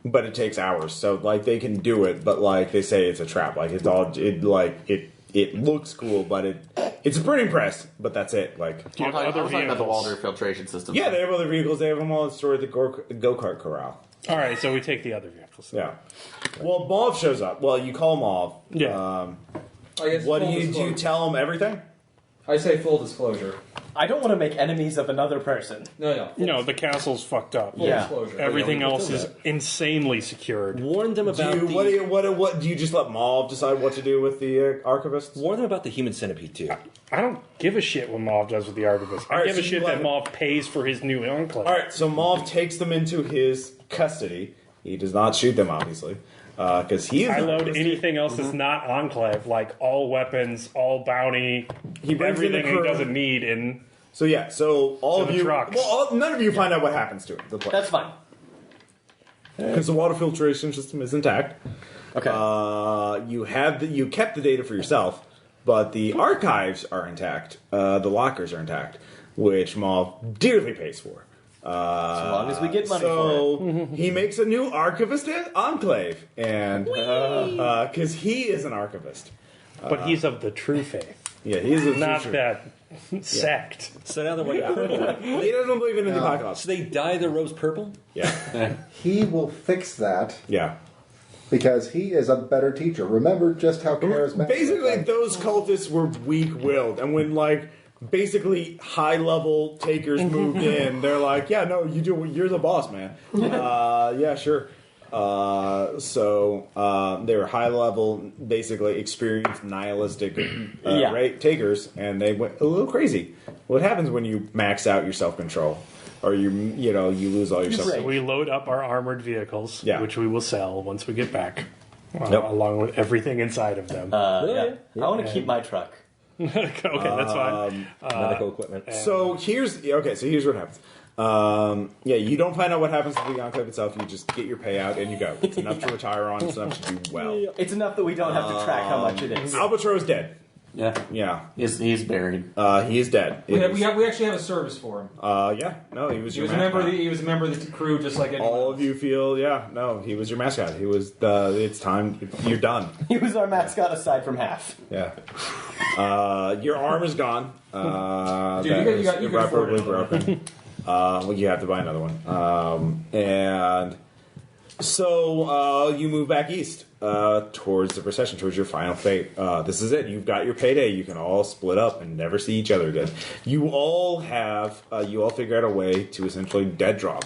But it takes hours. So, like, they can do it, but, like, they say it's a trap. Like, it looks cool, but it's a printing press, but that's it. Like, I was talking about the water filtration system. Yeah, they have other vehicles. They have them all stored at the go-kart corral. All right, so we take the other vehicles. Yeah. Well, Mauve shows up. Well, you call Mauve. Yeah. What do you tell him? Everything? I say full disclosure. I don't want to make enemies of another person. No. The castle's fucked up. Full disclosure. Everything else is insanely secured. Warn them about What do you just let Mauve decide what to do with the archivists? Warn them about the human centipede too. I don't give a shit what Mauve does with the archivists. I give a shit that Mauve pays for his new enclave. All right, so Mauve takes them into his custody. He does not shoot them, obviously, because he is. I load anything else that's not enclave, like all weapons, all bounty, everything he doesn't need in. So yeah, so all of you. Trucks. Well, none of you find out what happens to him. That's fine. Because the water filtration system is intact. Okay. You kept the data for yourself, but the archives are intact. The lockers are intact, which Mauve dearly pays for. So long as we get money for it. He makes a new archivist enclave, and because he is an archivist, but he's of the true faith. Yeah, he's not that sect. So now they're white purple. He doesn't believe in the apocalypse. So they dye their robes purple? Yeah. He will fix that. Yeah. Because he is a better teacher. Remember just how charismatic. Basically, those cultists were weak-willed, and when basically high-level takers moved in, they're like, "Yeah, no, you're the boss, man." Yeah, sure. So they were high-level, basically experienced nihilistic takers, and they went a little crazy. What happens when you max out your self-control? Or you lose all your stuff. So we load up our armored vehicles, which we will sell once we get back, along with everything inside of them. I want to keep my truck. Okay, that's fine. Medical equipment. So here's what happens. You don't find out what happens to the enclave itself. You just get your payout and you go. It's enough to retire on. It's enough to do well. It's enough that we don't have to track how much it is. Albatros is dead. Yeah. He's buried. He is dead. We actually have a service for him. He was your mascot. mascot. He was a member of the crew, just like anyone All else. of you feel, he was your mascot. He was it's time. You're done. He was our mascot aside from half. Yeah. Your arm is gone. Dude, you got irreparably broken. You have to buy another one. And so you move back east towards the procession, towards your final fate. This is it. You've got your payday. You can all split up and never see each other again. You all figure out a way to essentially dead drop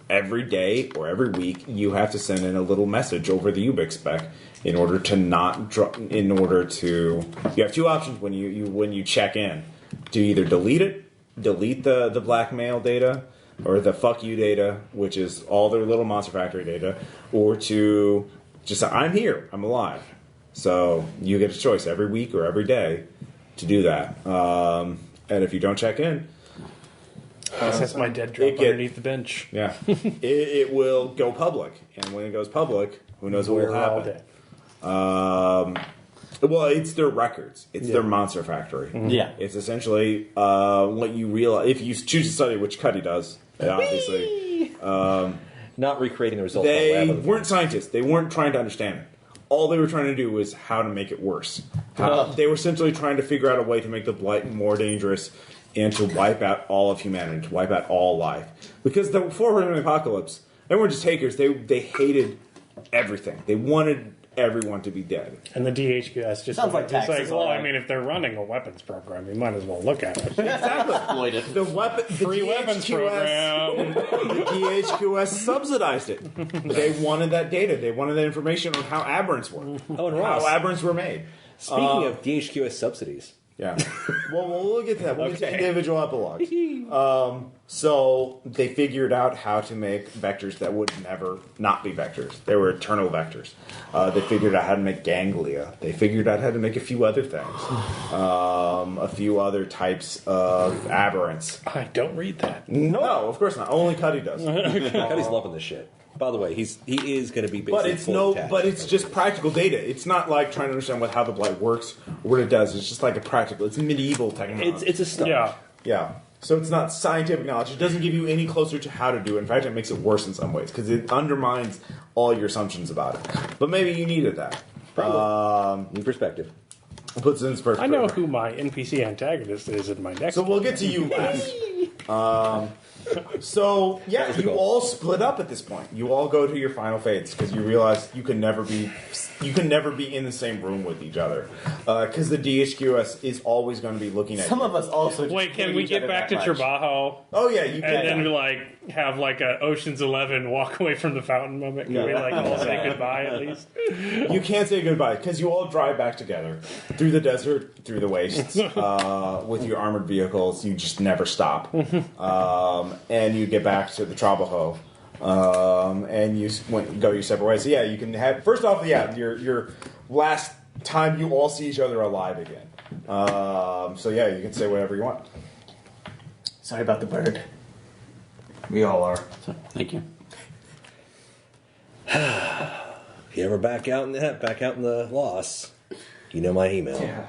every day or every week you have to send in a little message over the UBIC spec in order to you have two options when you check in, to either delete the blackmail data or the fuck you data, which is all their little Monster Factory data, or to just say, I'm here, I'm alive. So you get a choice every week or every day to do that. And if you don't check in, that's my dead drop underneath the bench. Yeah, it will go public, and when it goes public, who knows what will happen? Well, it's their records. It's their Monster Factory. Mm-hmm. Yeah, it's essentially what you realize if you choose to study, which Cuddy does. Obviously, not recreating the results. They weren't scientists. They weren't trying to understand it. All they were trying to do was how to make it worse. They were essentially trying to figure out a way to make the Blight more dangerous and to wipe out all of humanity, to wipe out all life. Because before the apocalypse, they weren't just takers. They hated everything. They wanted everyone to be dead. And the DHQS just sounds like taxes. It's like, well, I mean, if they're running a weapons program, you might as well look at it. Exactly. Exploit it. Free weapons program. The DHQS subsidized it. They wanted that data. They wanted that information on how aberrants were. Oh, and how Ross, aberrants were made. speaking of DHQS subsidies. Yeah. Well, we'll get to that. We'll get to individual epilogues. So they figured out how to make vectors that would never not be vectors. They were eternal vectors. They figured out how to make ganglia. They figured out how to make a few other things. A few other types of aberrants. I don't read that. No, of course not. Only Cuddy does. Cuddy's loving this shit. By the way, he is going to be basically but it's just practical data. It's not like trying to understand how the Blight works or what it does. It's just like it's medieval technology. It's a stuff. Yeah. So it's not scientific knowledge. It doesn't give you any closer to how to do it. In fact, it makes it worse in some ways because it undermines all your assumptions about it. But maybe you needed that. Probably. In perspective. Puts it in perspective. I know who my NPC antagonist is in my next. So we'll get to you last. So yeah, you all split up at this point. You all go to your final fates because you realize you can never be in the same room with each other because the DHQS is always going to be looking at Some you. of us also. Just Wait, can hate we each get other back to that much. Trabajo? Oh yeah, you can. And then have a Ocean's 11 walk away from the fountain moment. Can we all say goodbye at least? You can't say goodbye because you all drive back together through the desert, through the wastes, with your armored vehicles. You just never stop, and you get back to the Trabajo, and you go your separate ways. So yeah, you can have first off, your last time you all see each other alive again. So yeah, you can say whatever you want. Sorry about the bird. We all are. Thank you. If you ever back out in the loss, you know my email. Yeah.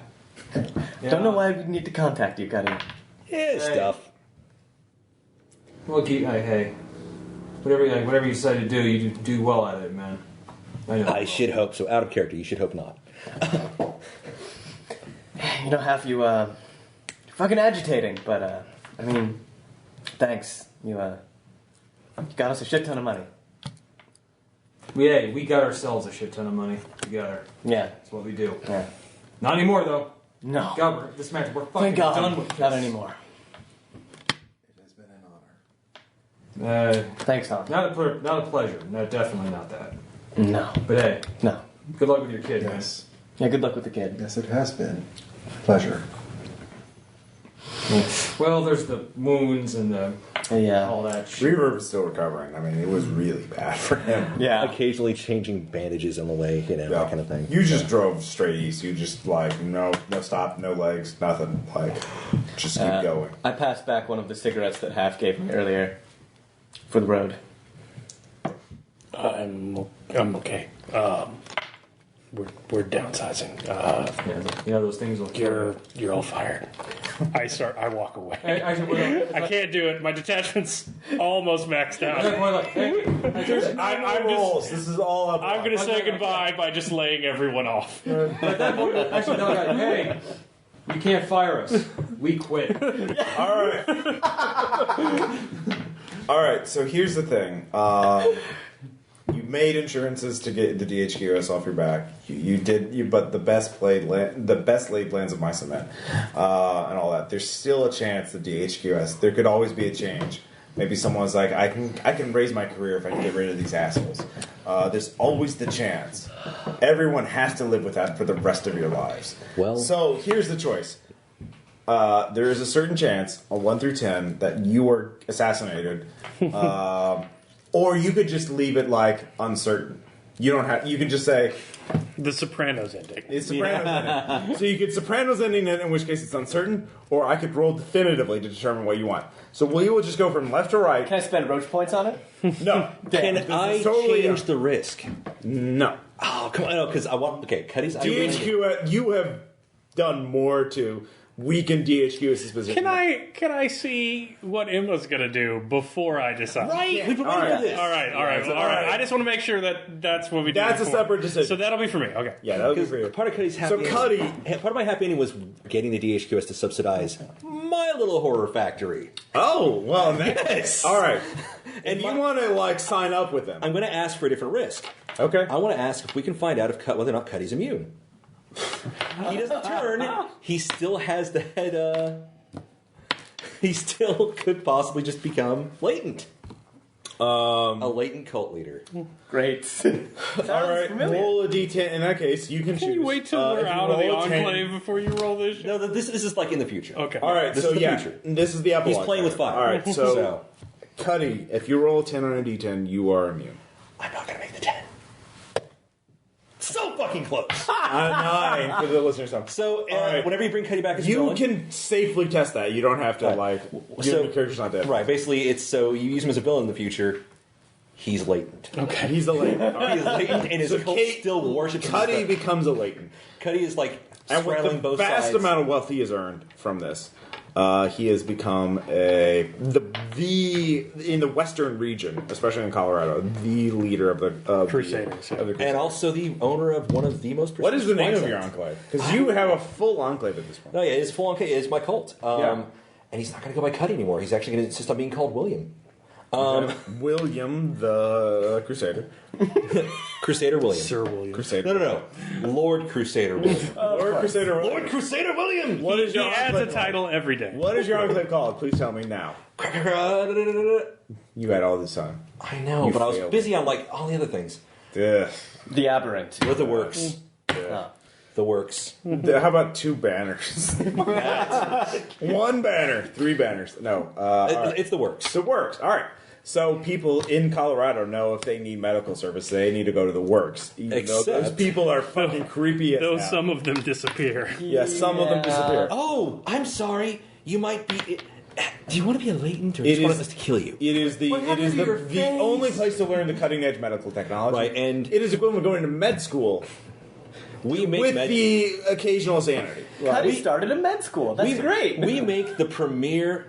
Don't know why we need to contact you, Cuddy. Yeah, stuff. Well, hey, whatever you decide to do, you do well at it, man. I know. I should hope so. Out of character, you should hope not. You know, half you, you're fucking agitating, but, I mean, thanks. You got us a shit ton of money. We got ourselves a shit ton of money together. Yeah. That's what we do. Yeah. Not anymore, though. No. God, this match, we're fucking Thank God. done with this. Not anymore. It has been an honor. Thanks, Tom. Not a pleasure. No, definitely not that. No. But hey, No. good luck with your kid, Yes. Yeah, good luck with the kid. Yes, it has been. Pleasure. man. Well, there's the wounds and Yeah. all that shit. Reverb is still recovering. I mean, it was really bad for him. Yeah. Occasionally changing bandages on the way, that kind of thing. You just drove straight east. You just no stop, no legs, nothing. Just keep going. I passed back one of the cigarettes that Half gave me earlier for the road. I'm okay. We're downsizing. Yeah, those things will kill You're all fired. I walk away. you. I can't do it. My detachment's almost maxed out. This is all up. I'm going to say goodbye by just laying everyone off. At that point, actually, no, guy, hey, you can't fire us. We quit. All right. All right. So here's the thing. You made insurances to get the DHQS off your back. You did, but the best laid plans of my cement and all that. There's still a chance the DHQS. There could always be a change. Maybe someone's like, I can raise my career if I can get rid of these assholes. There's always the chance. Everyone has to live with that for the rest of your lives. Well, so here's the choice. There is a certain chance, on 1 through 10, that you were assassinated, or you could just leave it like uncertain. You don't have. You could just say the Sopranos ending. It's Sopranos ending. So you could Sopranos ending it, in which case it's uncertain, or I could roll definitively to determine what you want. So we will just go from left to right. Can I spend roach points on it? No. Can I change the risk? No. Oh, come on. No, because I want... Okay, Cuddy's... DHQ, you have done more to weaken DHQ's disposition. Can I see what Emma's gonna do before I decide? Right, we've been waiting for this. All right. I just want to make sure that that's what we do. That's a separate decision. So that'll be for me. Okay. Yeah, that'll be for you. Part of Cuddy's happy part of my happy ending was getting the DHQS to subsidize my little horror factory. Oh, well, nice. All right. And you want to, like, sign up with them. I'm going to ask for a different risk. Okay. I want to ask if we can find out whether or not Cuddy's immune. He doesn't turn. He still has the head. He still could possibly just become latent. A latent cult leader. Great. All right, roll a d10. In that case, you can choose. Can you wait till we're out of the enclave before you roll this shit? No, this is like in the future. Okay. All right, This so is the yeah, future. this is the epilogue. He's playing with fire. All right, so Cuddy, if you roll a 10 on a d10, you are immune. I'm not going to make the 10. So fucking close. A 9 for the listeners. So right. whenever you bring Cuddy back as a You villain, can safely test that. You don't have to, like, So- the character's not dead. right, basically it's so you use him as a villain in the future, he's latent. Okay. He's a latent. All right. He is latent and his So cult Kate- still worships him. Cuddy becomes a latent. Cuddy is like And with straddling the both vast sides. amount of wealth he has earned from this, he has become in the western region, especially in Colorado, the leader of the Crusaders. of the Crusaders. And also the owner of one of the most What is the name prestigious of your wine enclave? Because you have a full enclave at this point. No, yeah, it's full on. It's my cult. Yeah. And he's not going to go by Cuddy anymore. He's actually going to insist on being called William. William the Crusader. Crusader William. Sir William. Crusader. No. Lord Crusader William. Lord Crusader. Lord Crusader William! What is He your adds a enclave title every day. called? What is your enclave called? Please tell me now. You had all this time. I know, You but I was failed. busy on like all the other things. Ugh. The aberrant. With the works. Ah. The works. How about 2 banners? 1 banner, 3 banners. No, all right. It's the works. The works. All right. So people in Colorado know if they need medical service, they need to go to the works. Even though those Except- people are fucking creepy as Though hell. some of them disappear. Yeah, some of them disappear. Oh, I'm sorry. You might be. Do you want to be a latent or It just want is- us to kill you? It is the only place to learn the cutting edge medical technology. Right, and- it is equivalent to going to med school We make with med- the occasional sanity. Cuddy started a med school. That's great. We make the premier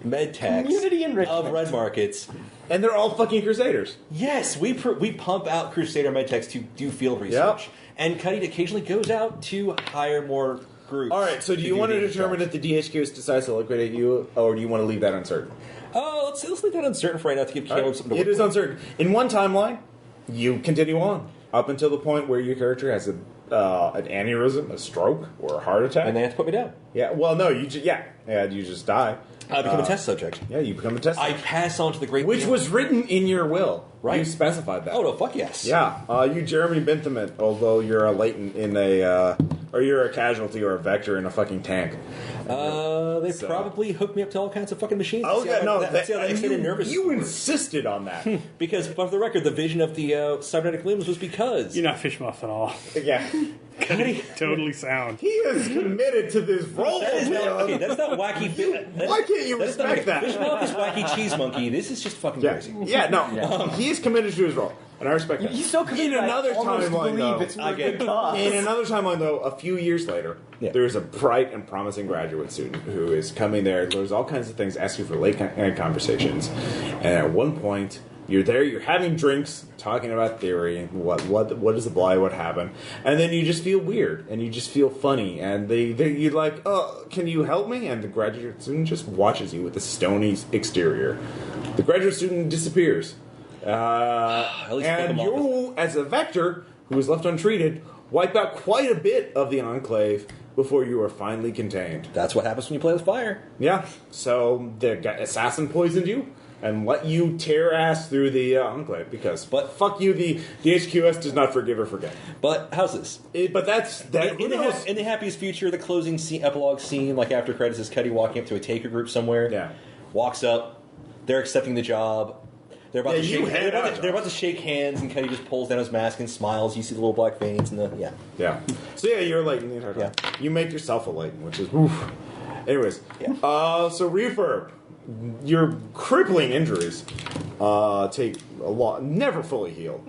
med techs Community enrichment. of red markets. And they're all fucking crusaders. Yes, we pump out Crusader med techs to do field research, and Cuddy occasionally goes out to hire more groups. All right, so do you want to determine if the DHQ decides to liquidate you, or do you want to leave that uncertain? Oh, let's leave that uncertain for right now to give Caleb something to It work is uncertain. In one timeline, you continue on up until the point where your character has an aneurysm, a stroke, or a heart attack. and they have to put me down. Yeah, well, no, you just you just die. I become a test subject. Yeah, you become a test I subject. pass on to the great. Which was written in your will. Right. You specified that. Oh no, fuck yes. Yeah, you Jeremy Bentham, although you're a latent in a, or you're a casualty or a vector in a fucking tank. They So- probably hooked me up to all kinds of fucking machines. Oh yeah, no, that's how they extended nervous. you insisted on that. Because, for the record, the vision of the cybernetic limbs was because You're not fish muff at all. Yeah, Totally sound. he is committed to this role. that is not okay. That's not wacky. Why can't you that is not respect that? Fish mouth is wacky cheese monkey. This is just fucking Yeah, crazy. yeah, no, he is committed to his role, and I respect that. He's so committed. In another I almost timeline, believe though, it's for I a get good it. cause. In another timeline, though, a few years later, Yeah. there's a bright and promising graduate student who is coming there, learns all kinds of things, asks you for late night conversations, and at one point, you're there, you're having drinks, talking about theory, what is the blight, what happened, and then you just feel weird, and you just feel funny, and you're like, oh, can you help me? And the graduate student just watches you with a stony exterior. The graduate student disappears. least flip And them off. you, as a vector who is left untreated, wipe out quite a bit of the enclave before you are finally contained. That's what happens when you play with fire. Yeah, so the assassin poisoned you, and let you tear ass through the Enclave, because fuck you, the HQS does not forgive or forget. But how's this? But that's that. In the happiest future, the closing scene, epilogue scene, like after credits, is Cuddy walking up to a taker group somewhere. Yeah. Walks up. They're accepting the job. They're about to shake hands, and Cuddy just pulls down his mask and smiles. You see the little black veins and the yeah. So you're Leighton the entire time. Yeah. You make yourself a Leighton, which is oof. Anyways, so refurb. Your crippling injuries take a lot. Never fully heal.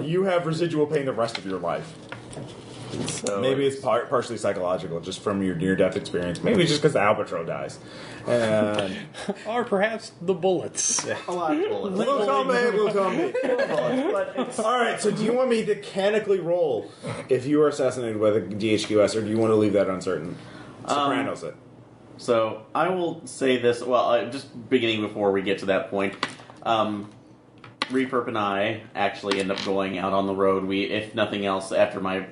You have residual pain the rest of your life. So maybe it's partially psychological, just from your near-death experience. Maybe it's just because the Albatro dies. Or perhaps the bullets. Yeah. A lot of bullets. Little combat. All right, so do you want me to mechanically roll if you are assassinated by the DHQS, or do you want to leave that uncertain? Sopranos it. So I will say this, just beginning before we get to that point. Refurb and I actually end up going out on the road. If nothing else, after my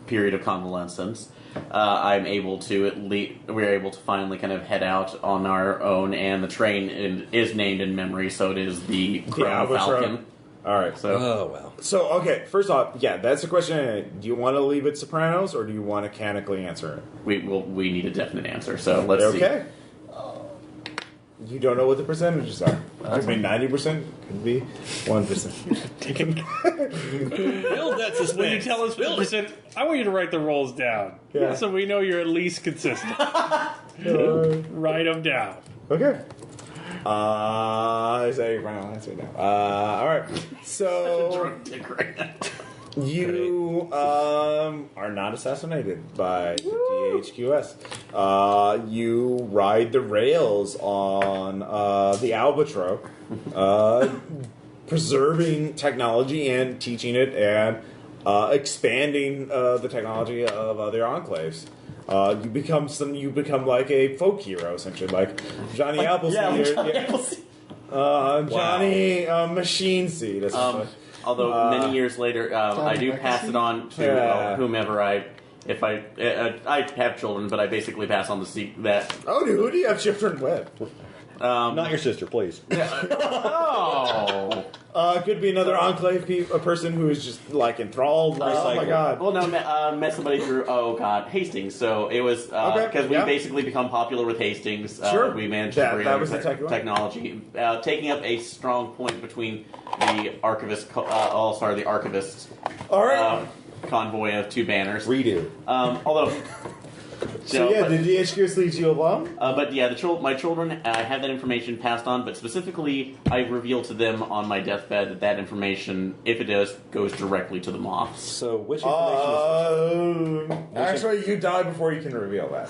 period of convalescence, we're able to finally kind of head out on our own, and the train is named in memory, so it is the Crown Falcon. All right. So okay. First off, that's the question. Do you want to leave it Sopranos, or do you want to canonically answer it? We need a definite answer. So let's see. Okay. You don't know what the percentages are. Could be 90%. Could be 1%. Build that suspense. When you tell us the percent, I want you to write the rolls down, so we know you're at least consistent. Write them down. Okay. Is that your final answer now? All right. So you are not assassinated by the DHQS. You ride the rails on the Albatro, preserving technology and teaching it, and expanding the technology of other enclaves. You become like a folk hero, essentially, like Johnny Appleseed. Johnny Machine Seed. Although many years later, I do pass it on to whomever I have children, but I basically pass on that. Oh, dude, who do you have children with? Not your sister, please. Could be another Enclave a person who is just like enthralled. Oh my god. Well, no, met somebody through Hastings. So it was because we basically become popular with Hastings. Sure. We managed to bring technology, taking up a strong point between the archivist. The archivists. All right. Convoy of two banners. Redo. Although. The DHQS leaves you alone? My children have that information passed on, but specifically, I revealed to them on my deathbed that information, if it does, goes directly to the Moths. So, which information is actually, you die before you can reveal that.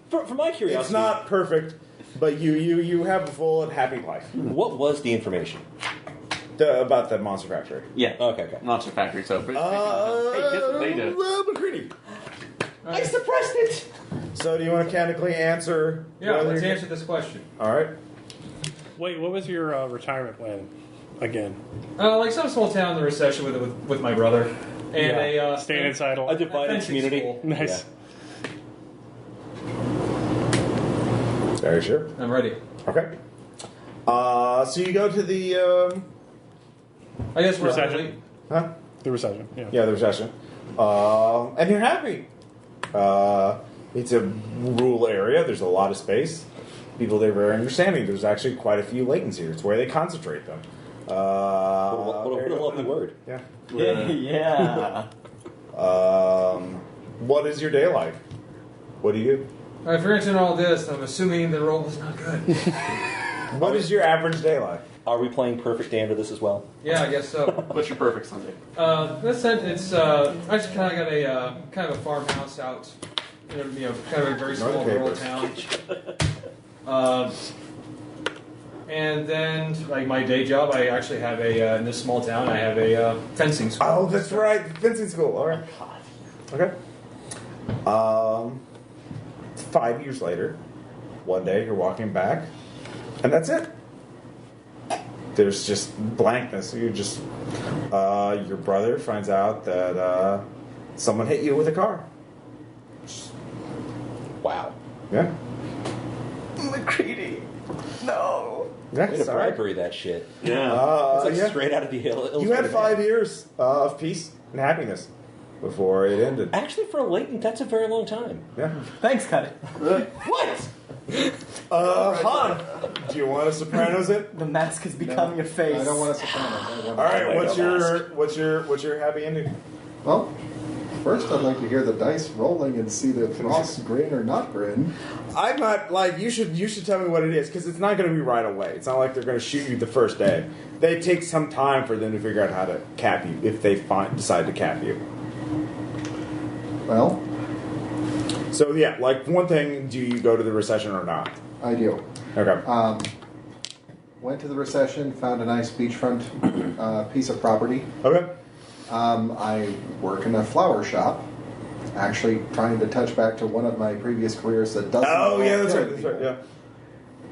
For my curiosity... It's not perfect, but you have a full and happy life. What was the information? About the Monster Factory. Yeah. Okay. Monster Factory, so... hey, guess what they did? McCready. I suppressed it! So do you want to mechanically answer? Yeah, let's answer this question. All right. Wait, what was your retirement plan again? Like some small town in the recession with my brother. And staying inside a divided community. School. Nice. Yeah. Very sure. I'm ready. Okay. So you go to the... I guess we're recession. Huh? The recession. Yeah, the recession. And you're happy. It's a rural area. There's a lot of space. People there are very understanding. There's actually quite a few Laytons here. It's where they concentrate them. What a lovely word. Yeah. Yeah. What is your day like? What do you do? If you're answering all this, I'm assuming the roll was not good. What is your average day like? Are we playing perfect day under this as well? Yeah, I guess so. What's your perfect Sunday? This it's I just kind of got a kind of a farmhouse out, kind of a very small rural town. And then, like my day job, I actually have in this small town, I have a fencing school. Oh, that's right, fencing school. All right. Okay. 5 years later, one day you're walking back, and that's it. There's just blankness. You just your brother finds out that someone hit you with a car. Wow. Yeah. McCready. No. Yeah, Way to sorry. bribery that shit. Yeah. It's like Yeah. straight out of the hill. You had 5 years of peace and happiness before it ended. Actually, for a latent, that's a very long time. Yeah. Thanks, Cuddy. What? Han, do you want to Sopranos it? The mask has become your face. I don't want to Sopranos. All right. What's your happy ending? Well, first I'd like to hear the dice rolling and see the Ross grin or not grin. I'm not like you should tell me what it is because it's not going to be right away. It's not like they're going to shoot you the first day. They take some time for them to figure out how to cap you if they decide to cap you. Well, So yeah, like one thing: do you go to the recession or not? I do. Okay. Went to the recession, found a nice beachfront piece of property. Okay. I work in a flower shop, actually trying to touch back to one of my previous careers that doesn't. Oh yeah, that's kill right. That's right. people.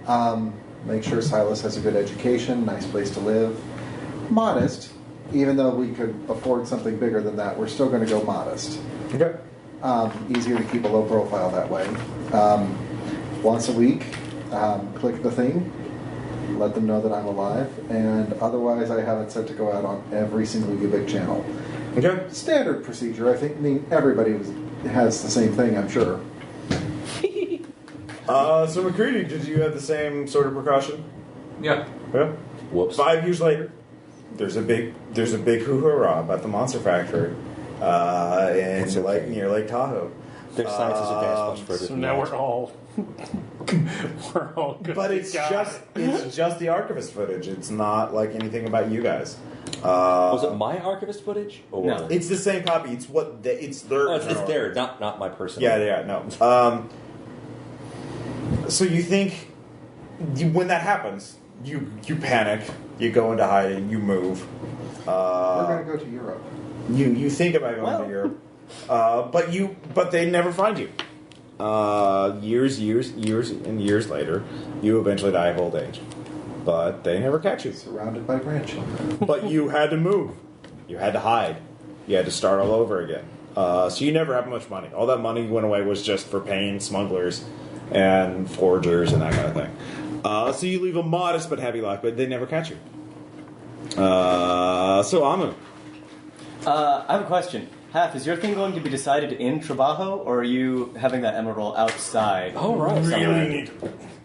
Yeah. Make sure Silas has a good education, nice place to live. Modest, even though we could afford something bigger than that, we're still going to go modest. Okay. Easier to keep a low profile that way. Once a week, click the thing, let them know that I'm alive, and otherwise I have it set to go out on every single Ubic channel. Okay. Standard procedure, I think. I mean, everybody has the same thing, I'm sure. So McCready, did you have the same sort of precaution? Yeah. Yeah. Whoops. 5 years later, there's a big hoo-hurrah about the Monster Factory in near Lake Tahoe. Their science has advanced much further. So than now that. we're all good. But it's just the archivist footage. It's not like anything about you guys. Was it my archivist footage? Or No. It's the same copy. It's it's their. Oh, it's there, not my personal. Yeah, no. So you think when that happens, you panic, you go into hiding, you move. We're going to go to Europe. You think about going to Europe, but they never find you. Years and years later, you eventually die of old age, but they never catch you. Surrounded by grandchildren. But you had to move, you had to hide, you had to start all over again. So you never have much money. All that money went away was just for paying smugglers and forgers and that kind of thing. So you leave a modest but heavy life, but they never catch you. So Amu. I have a question. Half, is your thing going to be decided in Trabajo, or are you having that emerald outside? Oh, right. Really need.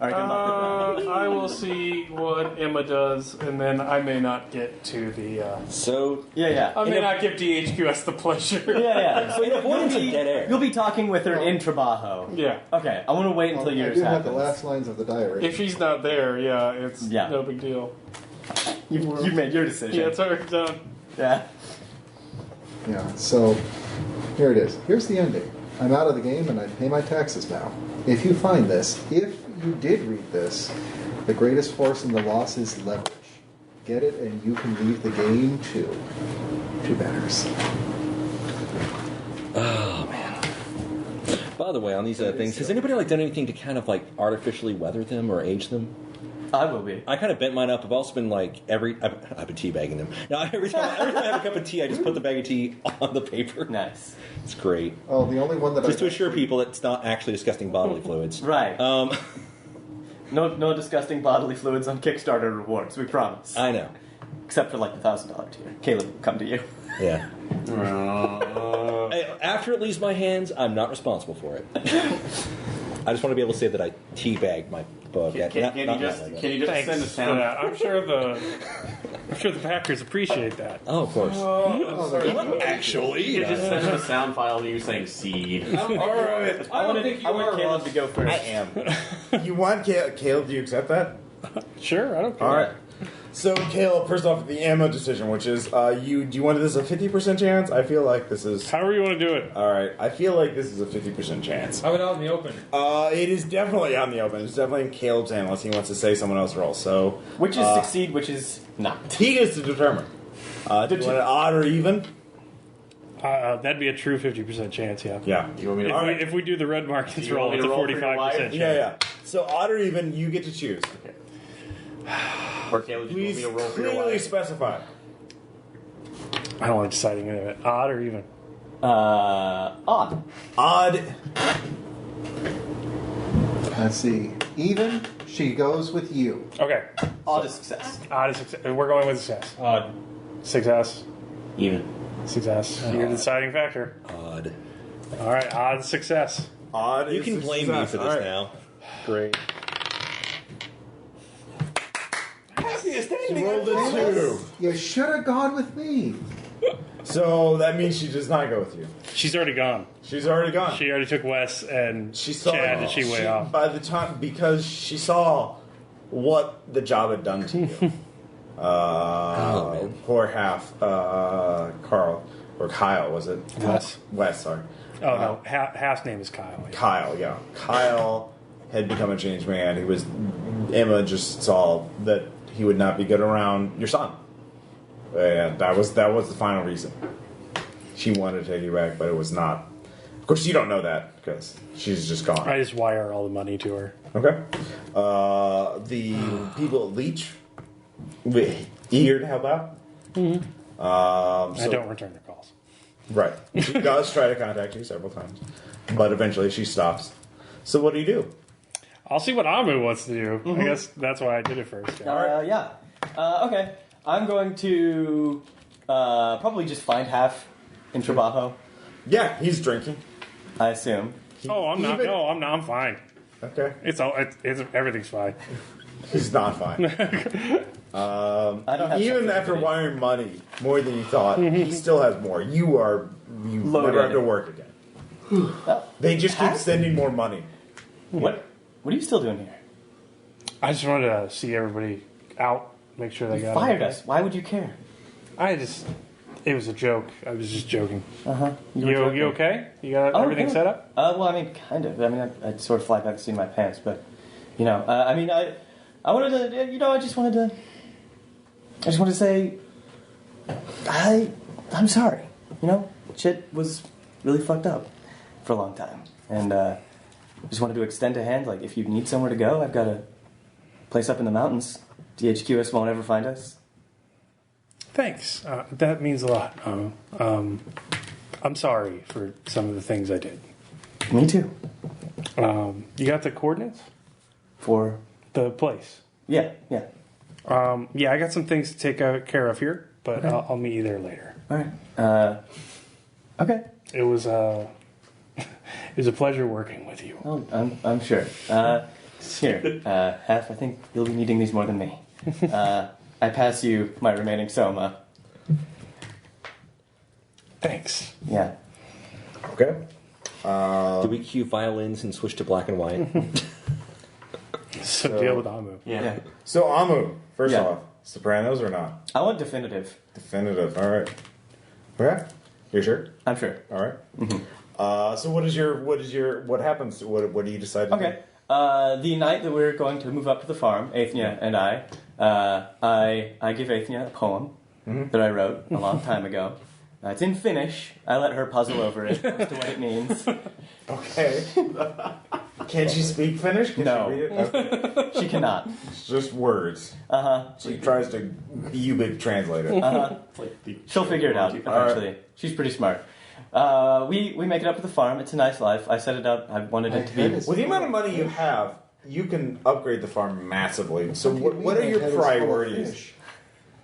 All right, good luck I will see what Emma does, and then I may not get to the. So with that. Yeah. I may not give DHQS the pleasure. Yeah. So In avoidance of dead air. you'll be talking with her in Trabajo. Yeah. Okay, I want to wait until I yours do have the happens. last lines of the diary. If she's not there, yeah, it's Yeah. no big deal. You've made your decision. Yeah, it's already done. Yeah. Yeah, so here it is. Here's the ending. I'm out of the game and I pay my taxes now. If you find this, if you did read this, the greatest force in the loss is leverage. Get it and you can leave the game too. Two banners. Oh man. By the way, on these things, has anybody done anything to kind of artificially weather them or age them? I will be. I kind of bent mine up. I've also been I've been teabagging them. Now every time I have a cup of tea, I just put the bag of tea on the paper. Nice. It's great. Oh, the only one that Just to assure people that it's not actually disgusting bodily fluids. Right. Um, No disgusting bodily fluids on Kickstarter rewards, we promise. I know. Except for the $1,000 tier. Caleb will come to you. Yeah. Hey, after it leaves my hands, I'm not responsible for it. I just want to be able to say that I teabagged my book. Can you just Thanks send a for sound? that. I'm sure the Packers appreciate that. Oh, of course. Actually, you just send a sound file of you saying seed. All right. I don't think you I want are, Caleb Ross. to go first. I am. You want Caleb? Do you accept that? Sure, I don't care. All right. So, Caleb, first off, the ammo decision, which is do you want this a 50% chance? I feel like this is. However you want to do it. All right. I feel like this is a 50% chance. How about out in the open? It is definitely on the open. It's definitely in Caleb's hand unless he wants to say someone else roll. So, Which is succeed, which is not. he gets to determine. Do you want it odd or even? That'd be a true 50% chance, yeah. Yeah. You want me to? If we do the red markets You roll, want me it's a to roll for your 45% life? chance. Yeah. So, odd or even, you get to choose. Or Caleb, you want Please me to roll for your clearly life? specify. I don't like deciding any of it. Odd or even? Odd. Odd. Let's see. Even She goes with you. Okay. Odd is success. Odd is success. We're going with success. Odd. Success. Even. Success. You're the deciding factor. Odd. All right. Odd success. Odd. You is can a blame me success. for this All right. now. Great. Happiest She ending. rolled a 2. You should have gone with me. So that means she does not go with you. She's already gone. She's already gone. She already took Wes and She saw Chad, and she way off. By the time, because she saw what the job had done to you. man. Poor half, Carl or Kyle, was it? Wes. Wes, sorry. Oh no, Half's name is Kyle. Kyle, yeah. Kyle had become a changed man. Emma just saw that he would not be good around your son. And that was the final reason. She wanted to take you back, but it was not. Of course, you don't know that because she's just gone. I just wire all the money to her. Okay. The people at Leech, eager to help out. Mm-hmm. I So- don't return their calls. Right. She does try to contact you several times, but eventually she stops. So what do you do? I'll see what Amu wants to do. I guess that's why I did it first. Yeah. Okay. I'm going to probably just find Half in Trabajo, Yeah, he's drinking. I assume. Oh, I'm not. Even- No, I'm not. I'm fine. Okay. It's everything's fine. He's not fine. I don't have Even something after to do. wiring money more than you thought, he still has more. You Loaded. never have to work again. Oh, They just keep Half? sending more money. what are you still doing here? I just wanted to see everybody out, make sure they You got fired it. us. Why would you care? It was a joke. I was just joking. Uh-huh. You okay? You got Oh, everything yeah. set up? Well, I mean, kind of. I mean, I'd sort of fly back to see my pants, but I wanted to. I just wanted to say, I'm sorry. Shit was really fucked up for a long time, and just wanted to extend a hand. Like, if you need somewhere to go, I've got a place up in the mountains. DHQS won't ever find us. Thanks. That means a lot. I'm sorry for some of the things I did. Me too. You got the coordinates? For The place. yeah. Yeah, I got some things to take care of here, but Okay. I'll meet you there later. All right. Okay. It was it was a pleasure working with you. Oh, I'm sure. Here, Half. I think you'll be needing these more than me. I pass you my remaining soma. Thanks. Yeah. Okay. Do we cue violins and switch to black and white? So deal with Amu. Yeah. So Amu, first Yeah. off, Sopranos or not? I want definitive. Definitive. All right. Okay. You sure? I'm sure. All right. So what happens? What do you decide to do? Okay. The night that we're going to move up to the farm, Athnia and I give Athnia a poem that I wrote a long time ago. It's in Finnish. I let her puzzle over it as to what it means. Okay. Can she speak Finnish? Can No. she read it? Okay. She cannot. It's just words. Uh-huh. She tries to you translate it. Uh-huh. She'll figure it out eventually. She's pretty smart. We make it up to the farm. It's a nice life. I set it up. I wanted it to be. With the amount of money you have, you can upgrade the farm massively. So What do you what are mean your that is full of priorities? fish?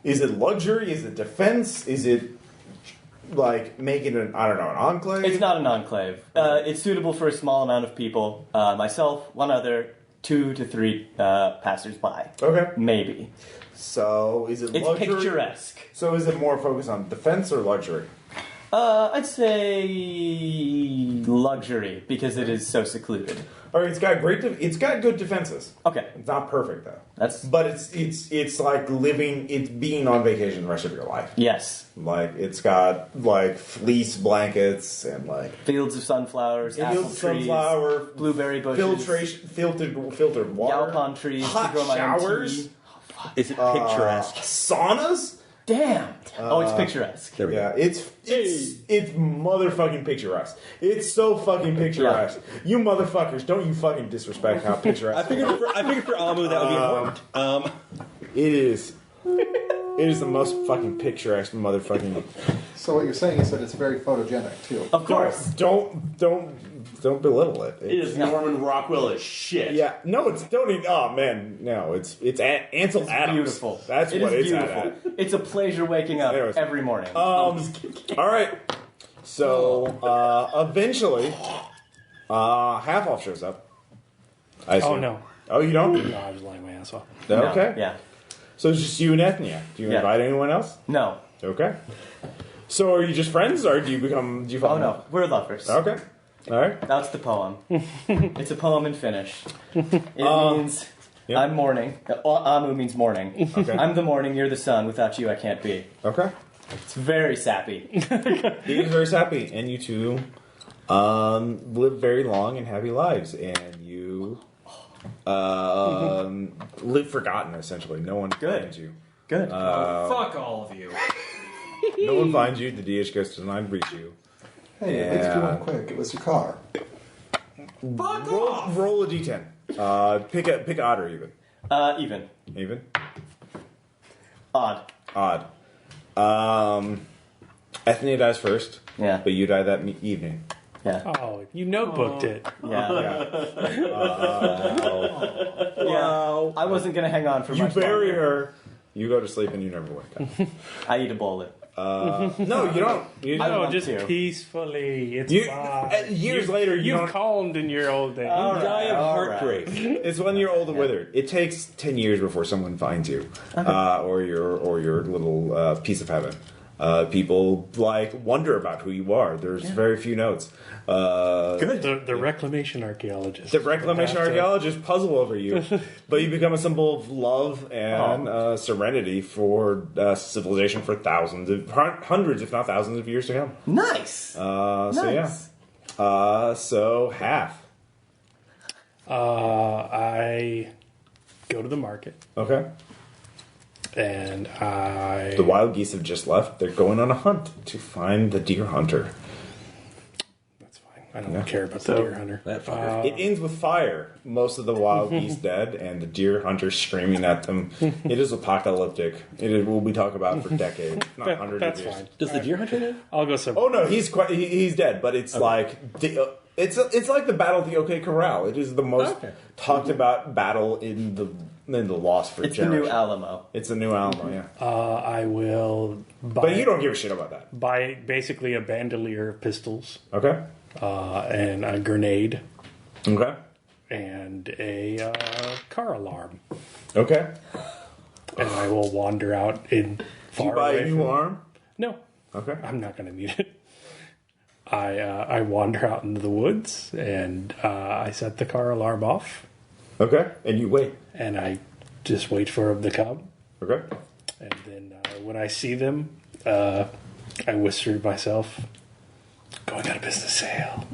Is it luxury? Is it defense? Is it like making an enclave? It's not an enclave. It's suitable for a small amount of people. Myself, one other, 2 to 3 passers-by. Okay. Maybe. So is it It's luxury? picturesque. So is it more focused on defense or luxury? I'd say luxury because it is so secluded. All right, it's got it's got good defenses. Okay, It's not perfect though. but it's like it's being on vacation the rest of your life. Yes. Like it's got like fleece blankets and like Fields of sunflowers, apple fields, trees, sunflower, blueberry bushes, filtered water, Yalpon trees hot to grow my own showers. tea. Is it picturesque? Saunas. Damn. It's picturesque. There we Yeah, go. it's motherfucking picturesque. It's so fucking picturesque. You motherfuckers, don't you fucking disrespect how picturesque. I figured for Amu that would be important. It is It is the most fucking picturesque motherfucking. So what you're saying is that it's very photogenic too. Of course. Don't belittle it. It is Norman Rockwell as shit. Yeah, no, it's don't even. Oh man, no, it's Ansel Adams. Beautiful. That's It what is it's beautiful. at. It's a pleasure waking up Anyways. every morning. All right. So eventually, half off shows up. I assume. Oh, no. Oh, you don't? No, I was lying my ass off. No, Okay. Yeah. So it's just you and Ethnia. Do you Yeah. invite anyone else? No. Okay. So are you just friends, or do you fall? Oh no. We're lovers. Okay. All right. That's the poem. It's a poem in Finnish. It means yeah. I'm morning. Amu means morning. Okay. I'm the morning, you're the sun. Without you, I can't be. Okay. It's very sappy. He is very happy, and you two live very long and happy lives, and you live forgotten, essentially. No one finds you. Good. Fuck all of you. No one finds you. The DH goes to not reach you. Hey, it makes you run quick. It was your car. Fuck off! Roll a d10. Pick odd or even. Even. Even? Odd. Odd. Ethnia dies first. Yeah. But you die that evening. Yeah. Oh, you notebooked it. Yeah. Wow. I wasn't gonna hang on for You much bury longer. her. You go to sleep and you never wake up. I eat a bullet. No, you don't. You I don't No, want just to. peacefully. It's You- fine. years later, you you've don't- calmed in your old days. All right, Die of all heartbreak. It's when you're old and withered. It takes 10 years before someone finds you, or your little piece of heaven. People wonder about who you are. There's very few notes. The reclamation archaeologist. The reclamation archaeologists puzzle over you, but you become a symbol of love and serenity for civilization for hundreds, if not thousands of years to come. Nice. So yeah. So half. I go to the market Okay. and I. The wild geese have just left. They're going on a hunt to find the deer hunter. That's fine. I don't care about the deer hunter. That fucker. It ends with fire. Most of the wild geese dead, and the deer hunter screaming at them. It is apocalyptic. It will be talked about for decades, not hundreds That's of years. fine. Does the deer hunter live? I'll go some. Oh no, he's dead. But it's it's like the Battle of the OK Corral. It is the most talked about battle in the lost for It's the new generations. Alamo. It's the new Alamo, yeah. I will buy. But you don't give a shit about that. buy basically a bandolier of pistols, Okay. and a grenade, Okay. and a car alarm, Okay. and I will wander out in Do far you buy away a new from- arm? No, Okay. I'm not going to need it. I wander out into the woods and I set the car alarm off Okay. And you wait. and I just wait for them to come. Okay. And then when I see them, I whisper to myself, "Going on a business sale.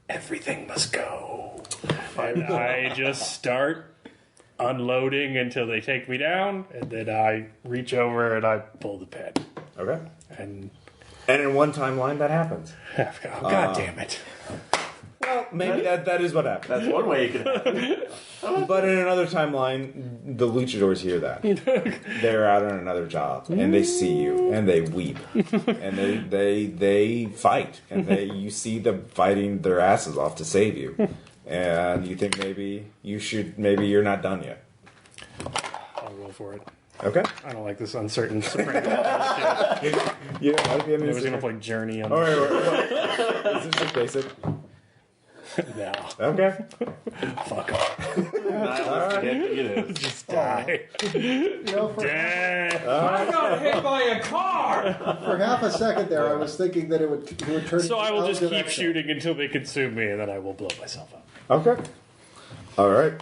Everything must go." And I just start unloading until they take me down, and then I reach over and I pull the pin. Okay. And And in one timeline, that happens. oh, God damn it. Well, maybe that is what happens. That's one way you can happen. But in another timeline, the luchadors hear that. They're out on another job, and they see you, and they weep, and they fight, and you see them fighting their asses off to save you, and you think maybe you're not done yet. I'll roll for it. Okay. I don't like this uncertain Soprano bullshit. You don't like the I was going to play Journey on All right. Is this just basic? No. Okay. Fuck off. Just die. You know, for I got hit by a car! for half a second there, I was thinking that it would turn. So I will into just keep direction. shooting until they consume me, and then I will blow myself up. Okay. All right.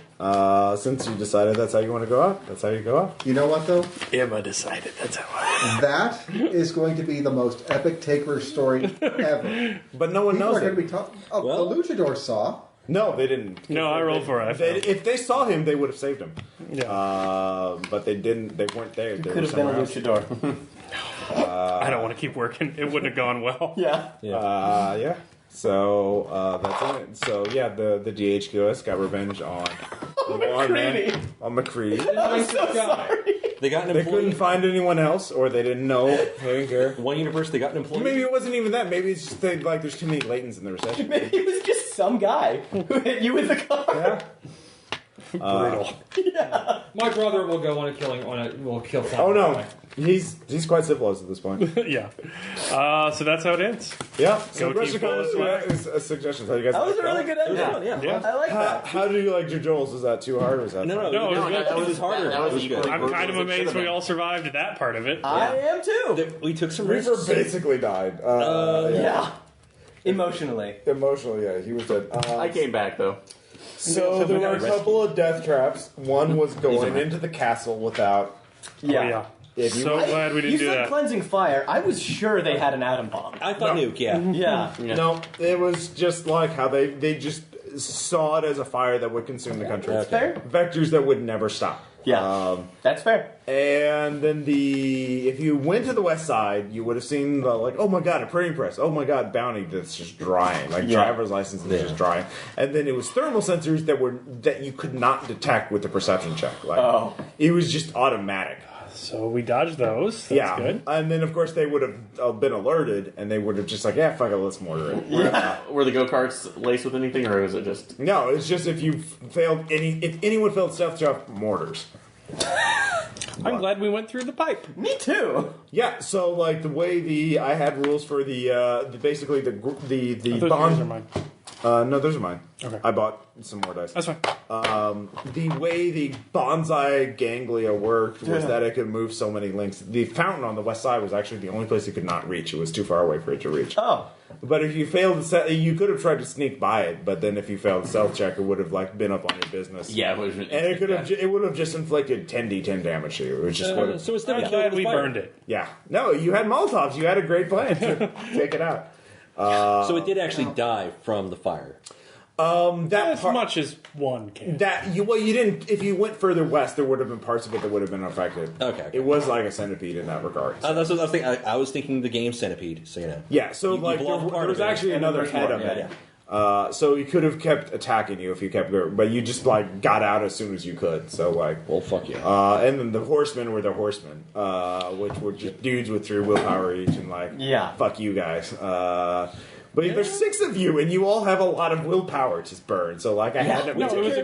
Since you decided that's how you want to go out, that's how you go out. You know what though? Emma decided that's how I. That is going to be the most epic takeover story ever. But no one People knows are going to it. be talking. Oh, Well- the luchador saw. No, they didn't. No, I rolled for it. If they saw him, they would have saved him. Yeah. But they didn't. They weren't there. They Could were have been a somewhere else. luchador. I don't want to keep working. It wouldn't have gone well. Yeah. Yeah. So that's it. So yeah, the DHQS got revenge on McCready. On McCready. Nice guy. They got an They employee. couldn't find anyone else, or they didn't know. They didn't care. One universe, they got an employee. Maybe it wasn't even that. Maybe it's just there's too many Laytons in the recession. Maybe it was just some guy who hit you with a car. Yeah. Brutal. My brother will go on a killing. Will kill Tom. Oh no, he's quite civilized at this point. Yeah. So that's how it ends. Yeah. So Go the rest team of full is a suggestion. How do you guys That was like a really good ending. Yeah. I like that. How do you like your JOLS? Is that too hard or is that No, fine? No, it was No, good. that was harder. That was It was equally good. I'm brutal kind of as it amazed should've we been. all survived that part of it. I am too. We took some Reaper risks. basically died. Yeah. Emotionally. Emotionally, yeah, he was dead. I came back though. So there were a couple of death traps. One was going into the castle without. Oh, yeah. If you So glad we didn't You do said that. cleansing fire. I was sure they had an atom bomb. I thought nuke, yeah. Yeah. No, it was just like how they just saw it as a fire that would consume the country. Okay. Fair? Vectors that would never stop. Yeah. That's fair. And then if you went to the west side, you would have seen oh my god, a printing press. Oh my god, bounty that's just drying. Like driver's license that's just drying. And then it was thermal sensors that you could not detect with the perception check. Like it was just automatic. So we dodged those. That's good. And then of course they would have been alerted, and they would have just fuck it, let's mortar it. Were the go-karts laced with anything, or was it just... No, it's just if anyone failed stealth check, mortars. I'm glad we went through the pipe. Me too. Yeah, so the way I had rules for basically the Those bond. yours are mine. No, those are mine. Okay. I bought some more dice. That's fine. The way the bonsai ganglia worked was that it could move so many links. The fountain on the west side was actually the only place it could not reach. It was too far away for it to reach. Oh. But if you failed you could have tried to sneak by it. But then if you failed stealth check, it would have been up on your business. Yeah, it would have just inflicted 10d10 damage to you. It was just So instead I'm of glad we burned it. yeah. No, you had Molotovs. You had a great plan to take it out. So it did actually die from the fire. As much as one can. You didn't. If you went further west, there would have been parts of it that would have been affected. Okay. It was like a centipede in that regard. That's what I was thinking. I was thinking the game Centipede, so you know. Yeah. So You blow up part there was of it. actually And another there's head more, of yeah, it. yeah. So he could have kept attacking you if you kept going, but you just got out as soon as you could. So Well, fuck yeah. and then the horsemen were the horsemen, which were just dudes with 3 willpower each, and fuck you guys. But there's 6 of you, and you all have a lot of willpower to burn. So I had to. No, it was a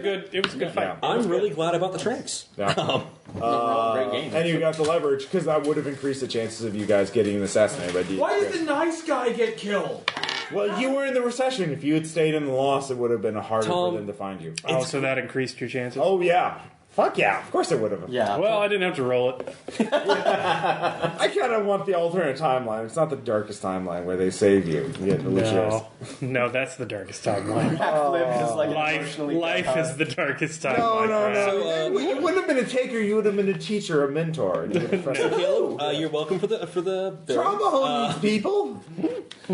good fight. Yeah. I'm really glad about the tranks. Yeah. great game. And you got the leverage because that would have increased the chances of you guys getting assassinated by D. Why did the nice guy get killed? Well, you were in the recession. If you had stayed in the loss, it would have been harder Tom, for them to find you. Oh, so that increased your chances? Oh yeah, fuck yeah, of course it would have. Yeah. Well, I didn't have to roll it. I kind of want the alternate timeline. It's not the darkest timeline where they save you. You get to lose yours. No, that's the darkest timeline. Half-lived is like an Life emotionally is dead the darkest No, timeline. no, no. So, you wouldn't have been a taker. You would have been a teacher, a mentor. You would have Caleb, you're welcome for the Trauma home needs people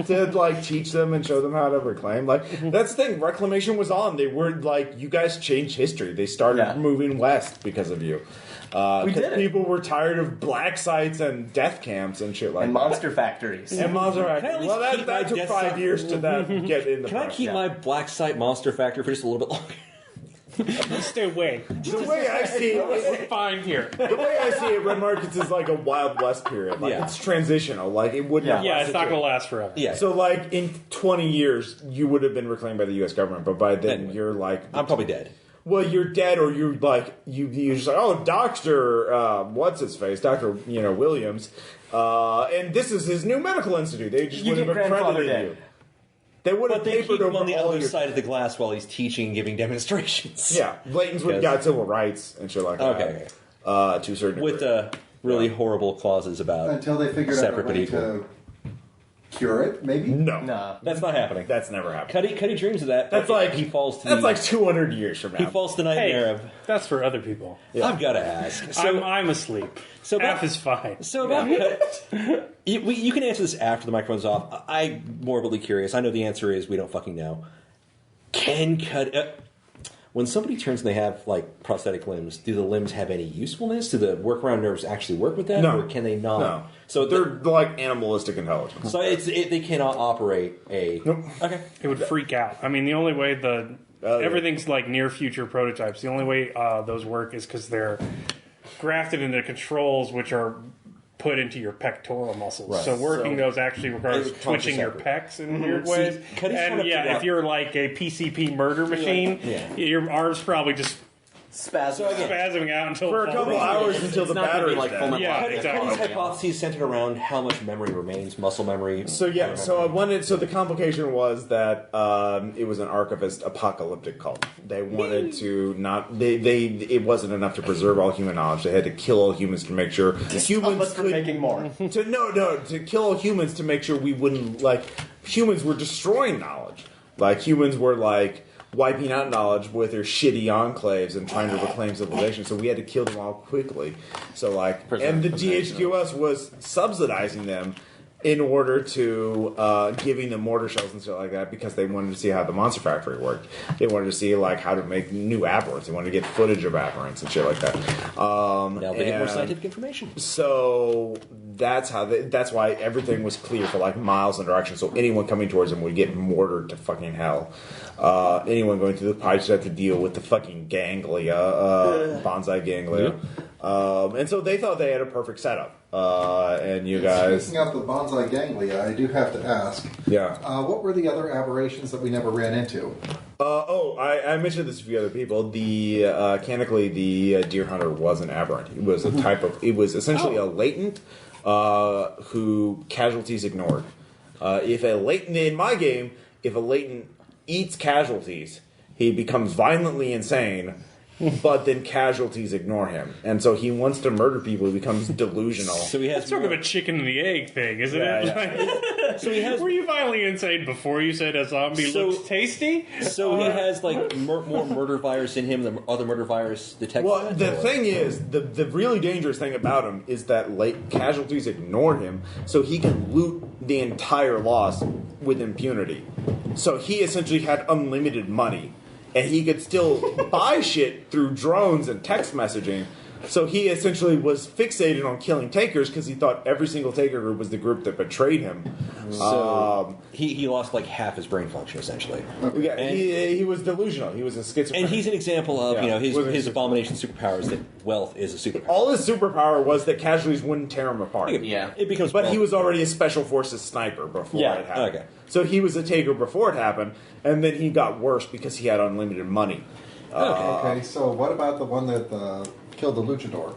to teach them and show them how to reclaim. That's the thing. Reclamation was on. They were you guys changed history. They started moving west because of you. We did it. People were tired of black sites and death camps and shit like And that. monster factories. And monster Can I factories. at least Well, keep that my took death 5 site- years to get in the Can I press. keep my Black Site Monster Factory for just a little bit longer? Stay away. The way I see it, Fine here. the way I see it, Red Markets is like a Wild West period. It's transitional. It wouldn't. Yeah, it's not going to last forever. Yeah. So, in 20 years, you would have been reclaimed by the U.S. government, but by then Anyway. you're I'm probably dead. well, you're dead, or you're you're just Doctor, what's his face, Doctor, Williams, and this is his new medical institute. They just You would have get grandfathered accredited in. you. They would have But they papered keep him over on the all other your. side of the glass while he's teaching and giving demonstrations. Yeah, Blayton's would have got civil rights and shit like that. Okay. To a certain With degree. really horrible clauses about Until they figured out a separate but way equal. to cure it, maybe? No, Nah. That's not happening. that's never happened. Cuddy dreams of that. That's but he falls to that's the, 200 years from he now. falls to the nightmare Hey, of. that's for other people. I've got to ask. So I'm asleep. So Half about- is fine. So about you can answer this after the microphone's off. I'm morbidly curious. I know the answer is we don't fucking know. Can when somebody turns and they have prosthetic limbs, do the limbs have any usefulness? Do the workaround nerves actually work with that, No. or can they not? No. So They're like animalistic intelligence. so they cannot operate a. Nope. Okay. It would freak out. I mean, the only way yeah. everything's near future prototypes. The only way those work is because they're grafted into controls which are put into your pectoral muscles. Right. So working those actually requires It twitching your separate. pecs in weird ways. Cuddy's trying And to yeah, figure if out- you're like a PCP murder machine, your arm's probably just spazzing out until For a couple hours until the battery's like dead. full Yeah, Cuddy's exactly. hypothesis centered around how much memory remains, muscle memory. So yeah, so I wanted. So the complication was that it was an archivist apocalyptic cult. They wanted to not. They. It wasn't enough to preserve all human knowledge. They had to kill all humans to make sure humans for could making more. to kill all humans to make sure we wouldn't humans were destroying knowledge. Like humans were wiping out knowledge with their shitty enclaves and trying to reclaim civilization. So we had to kill them all quickly. So and the DHQS was subsidizing them in order to giving them mortar shells and stuff like that because they wanted to see how the monster factory worked. They wanted to see how to make new aberrants. They wanted to get footage of aberrants and shit like that. Now they get more scientific information. So that's how. That's why everything was clear for miles in direction. So anyone coming towards them would get mortared to fucking hell. Anyone going through the pipes had to deal with the fucking ganglia, bonsai ganglia. And so they thought they had a perfect setup. And you guys... Speaking of the bonsai ganglia, I do have to ask. Yeah. What were the other aberrations that we never ran into? I mentioned this to a few other people. Canonically, the deer hunter was an aberrant. It was a type of... It was essentially a latent who casualties ignored. In my game, if a latent eats casualties, he becomes violently insane... But then casualties ignore him, and so he wants to murder people. He becomes delusional. So he has That's sort of a chicken and the egg thing, isn't it? Yeah. So he has. Were you violently insane before you said a zombie looks tasty? So he has more murder virus in him than other murder virus detected. Well, the thing is, the really dangerous thing about him is that casualties ignore him, so he can loot the entire loss with impunity. So he essentially had unlimited money. And he could still buy shit through drones and text messaging. So he essentially was fixated on killing takers because he thought every single taker group was the group that betrayed him. So he lost half his brain function essentially. Yeah, and he was delusional. He was a schizophrenic. And he's an example of his his abomination superpower is that wealth is a superpower. all his superpower was that casualties wouldn't tear him apart. Yeah. It becomes. But he was already a special forces sniper before it happened. Okay. So he was a taker before it happened, and then he got worse because he had unlimited money. Okay, so what about the one that killed the luchador?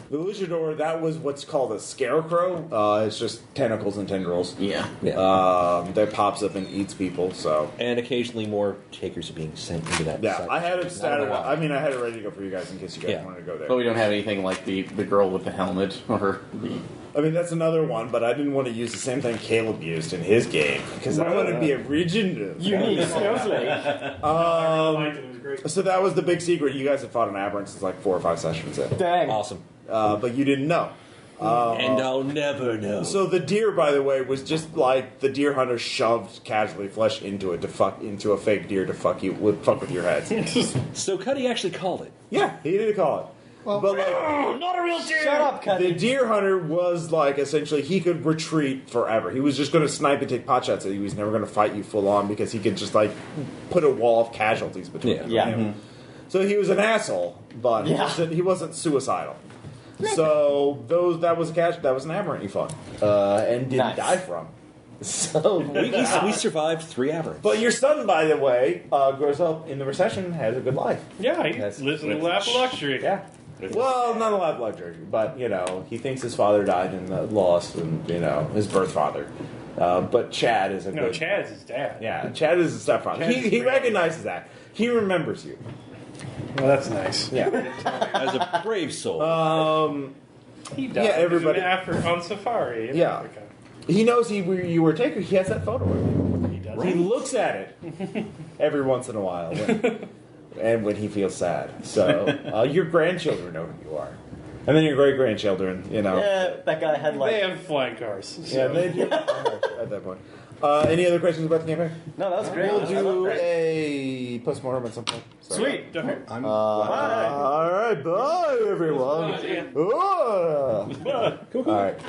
The luchador, that was what's called a scarecrow. It's just tentacles and tendrils. Yeah. That pops up and eats people. So And occasionally more takers are being sent into that. yeah, cycle. I had it started. why. I mean, I had it ready to go for you guys in case you guys wanted to go there. But we don't have anything like the girl with the helmet or the... I mean, that's another one, but I didn't want to use the same thing Caleb used in his game because I want to be a region. Unique snowflake. So that was the big secret. You guys have fought an aberrant since 4 or 5 sessions in. Dang. Awesome. But you didn't know. And I'll never know. So the deer, by the way, was just the deer hunter shoved casualty flesh into a fake deer to fuck with your heads. So Cuddy actually called it. Yeah, he did call it. Well, But Not a real deer. Shut up, the Cuddy. deer hunter was essentially he could retreat forever. He was just going to snipe and take pot shots at you. He was never going to fight you full on because he could just put a wall of casualties between him. Yeah. and him. So he was an asshole, but he wasn't suicidal. So that was an aberrant you fought and didn't die from. So We survived 3 aberrants. but your son, by the way, grows up in the recession, has a good life. Yeah, he lives in a lap of luxury. Yeah. Well, not a lot of luxury, but he thinks his father died in the loss, and his birth father. But Chad is No, Chad's his dad. Yeah, Chad is his stepfather. He recognizes that. He remembers you. Well, that's nice. Yeah. As a brave soul. He died. Yeah, everybody- on safari. In Yeah. Africa. He knows you were taken. He has that photo of you. He does. He looks at it every once in a while, and when he feels sad. So your grandchildren know who you are, and then your great grandchildren. Yeah, that guy had They have flying cars. Yeah, they do. At that point. Any other questions about the campaign? No, that was great. We'll That was do great. a postmortem at some point. So. Sweet. Okay. I'm All right, bye everyone. Yeah. All right.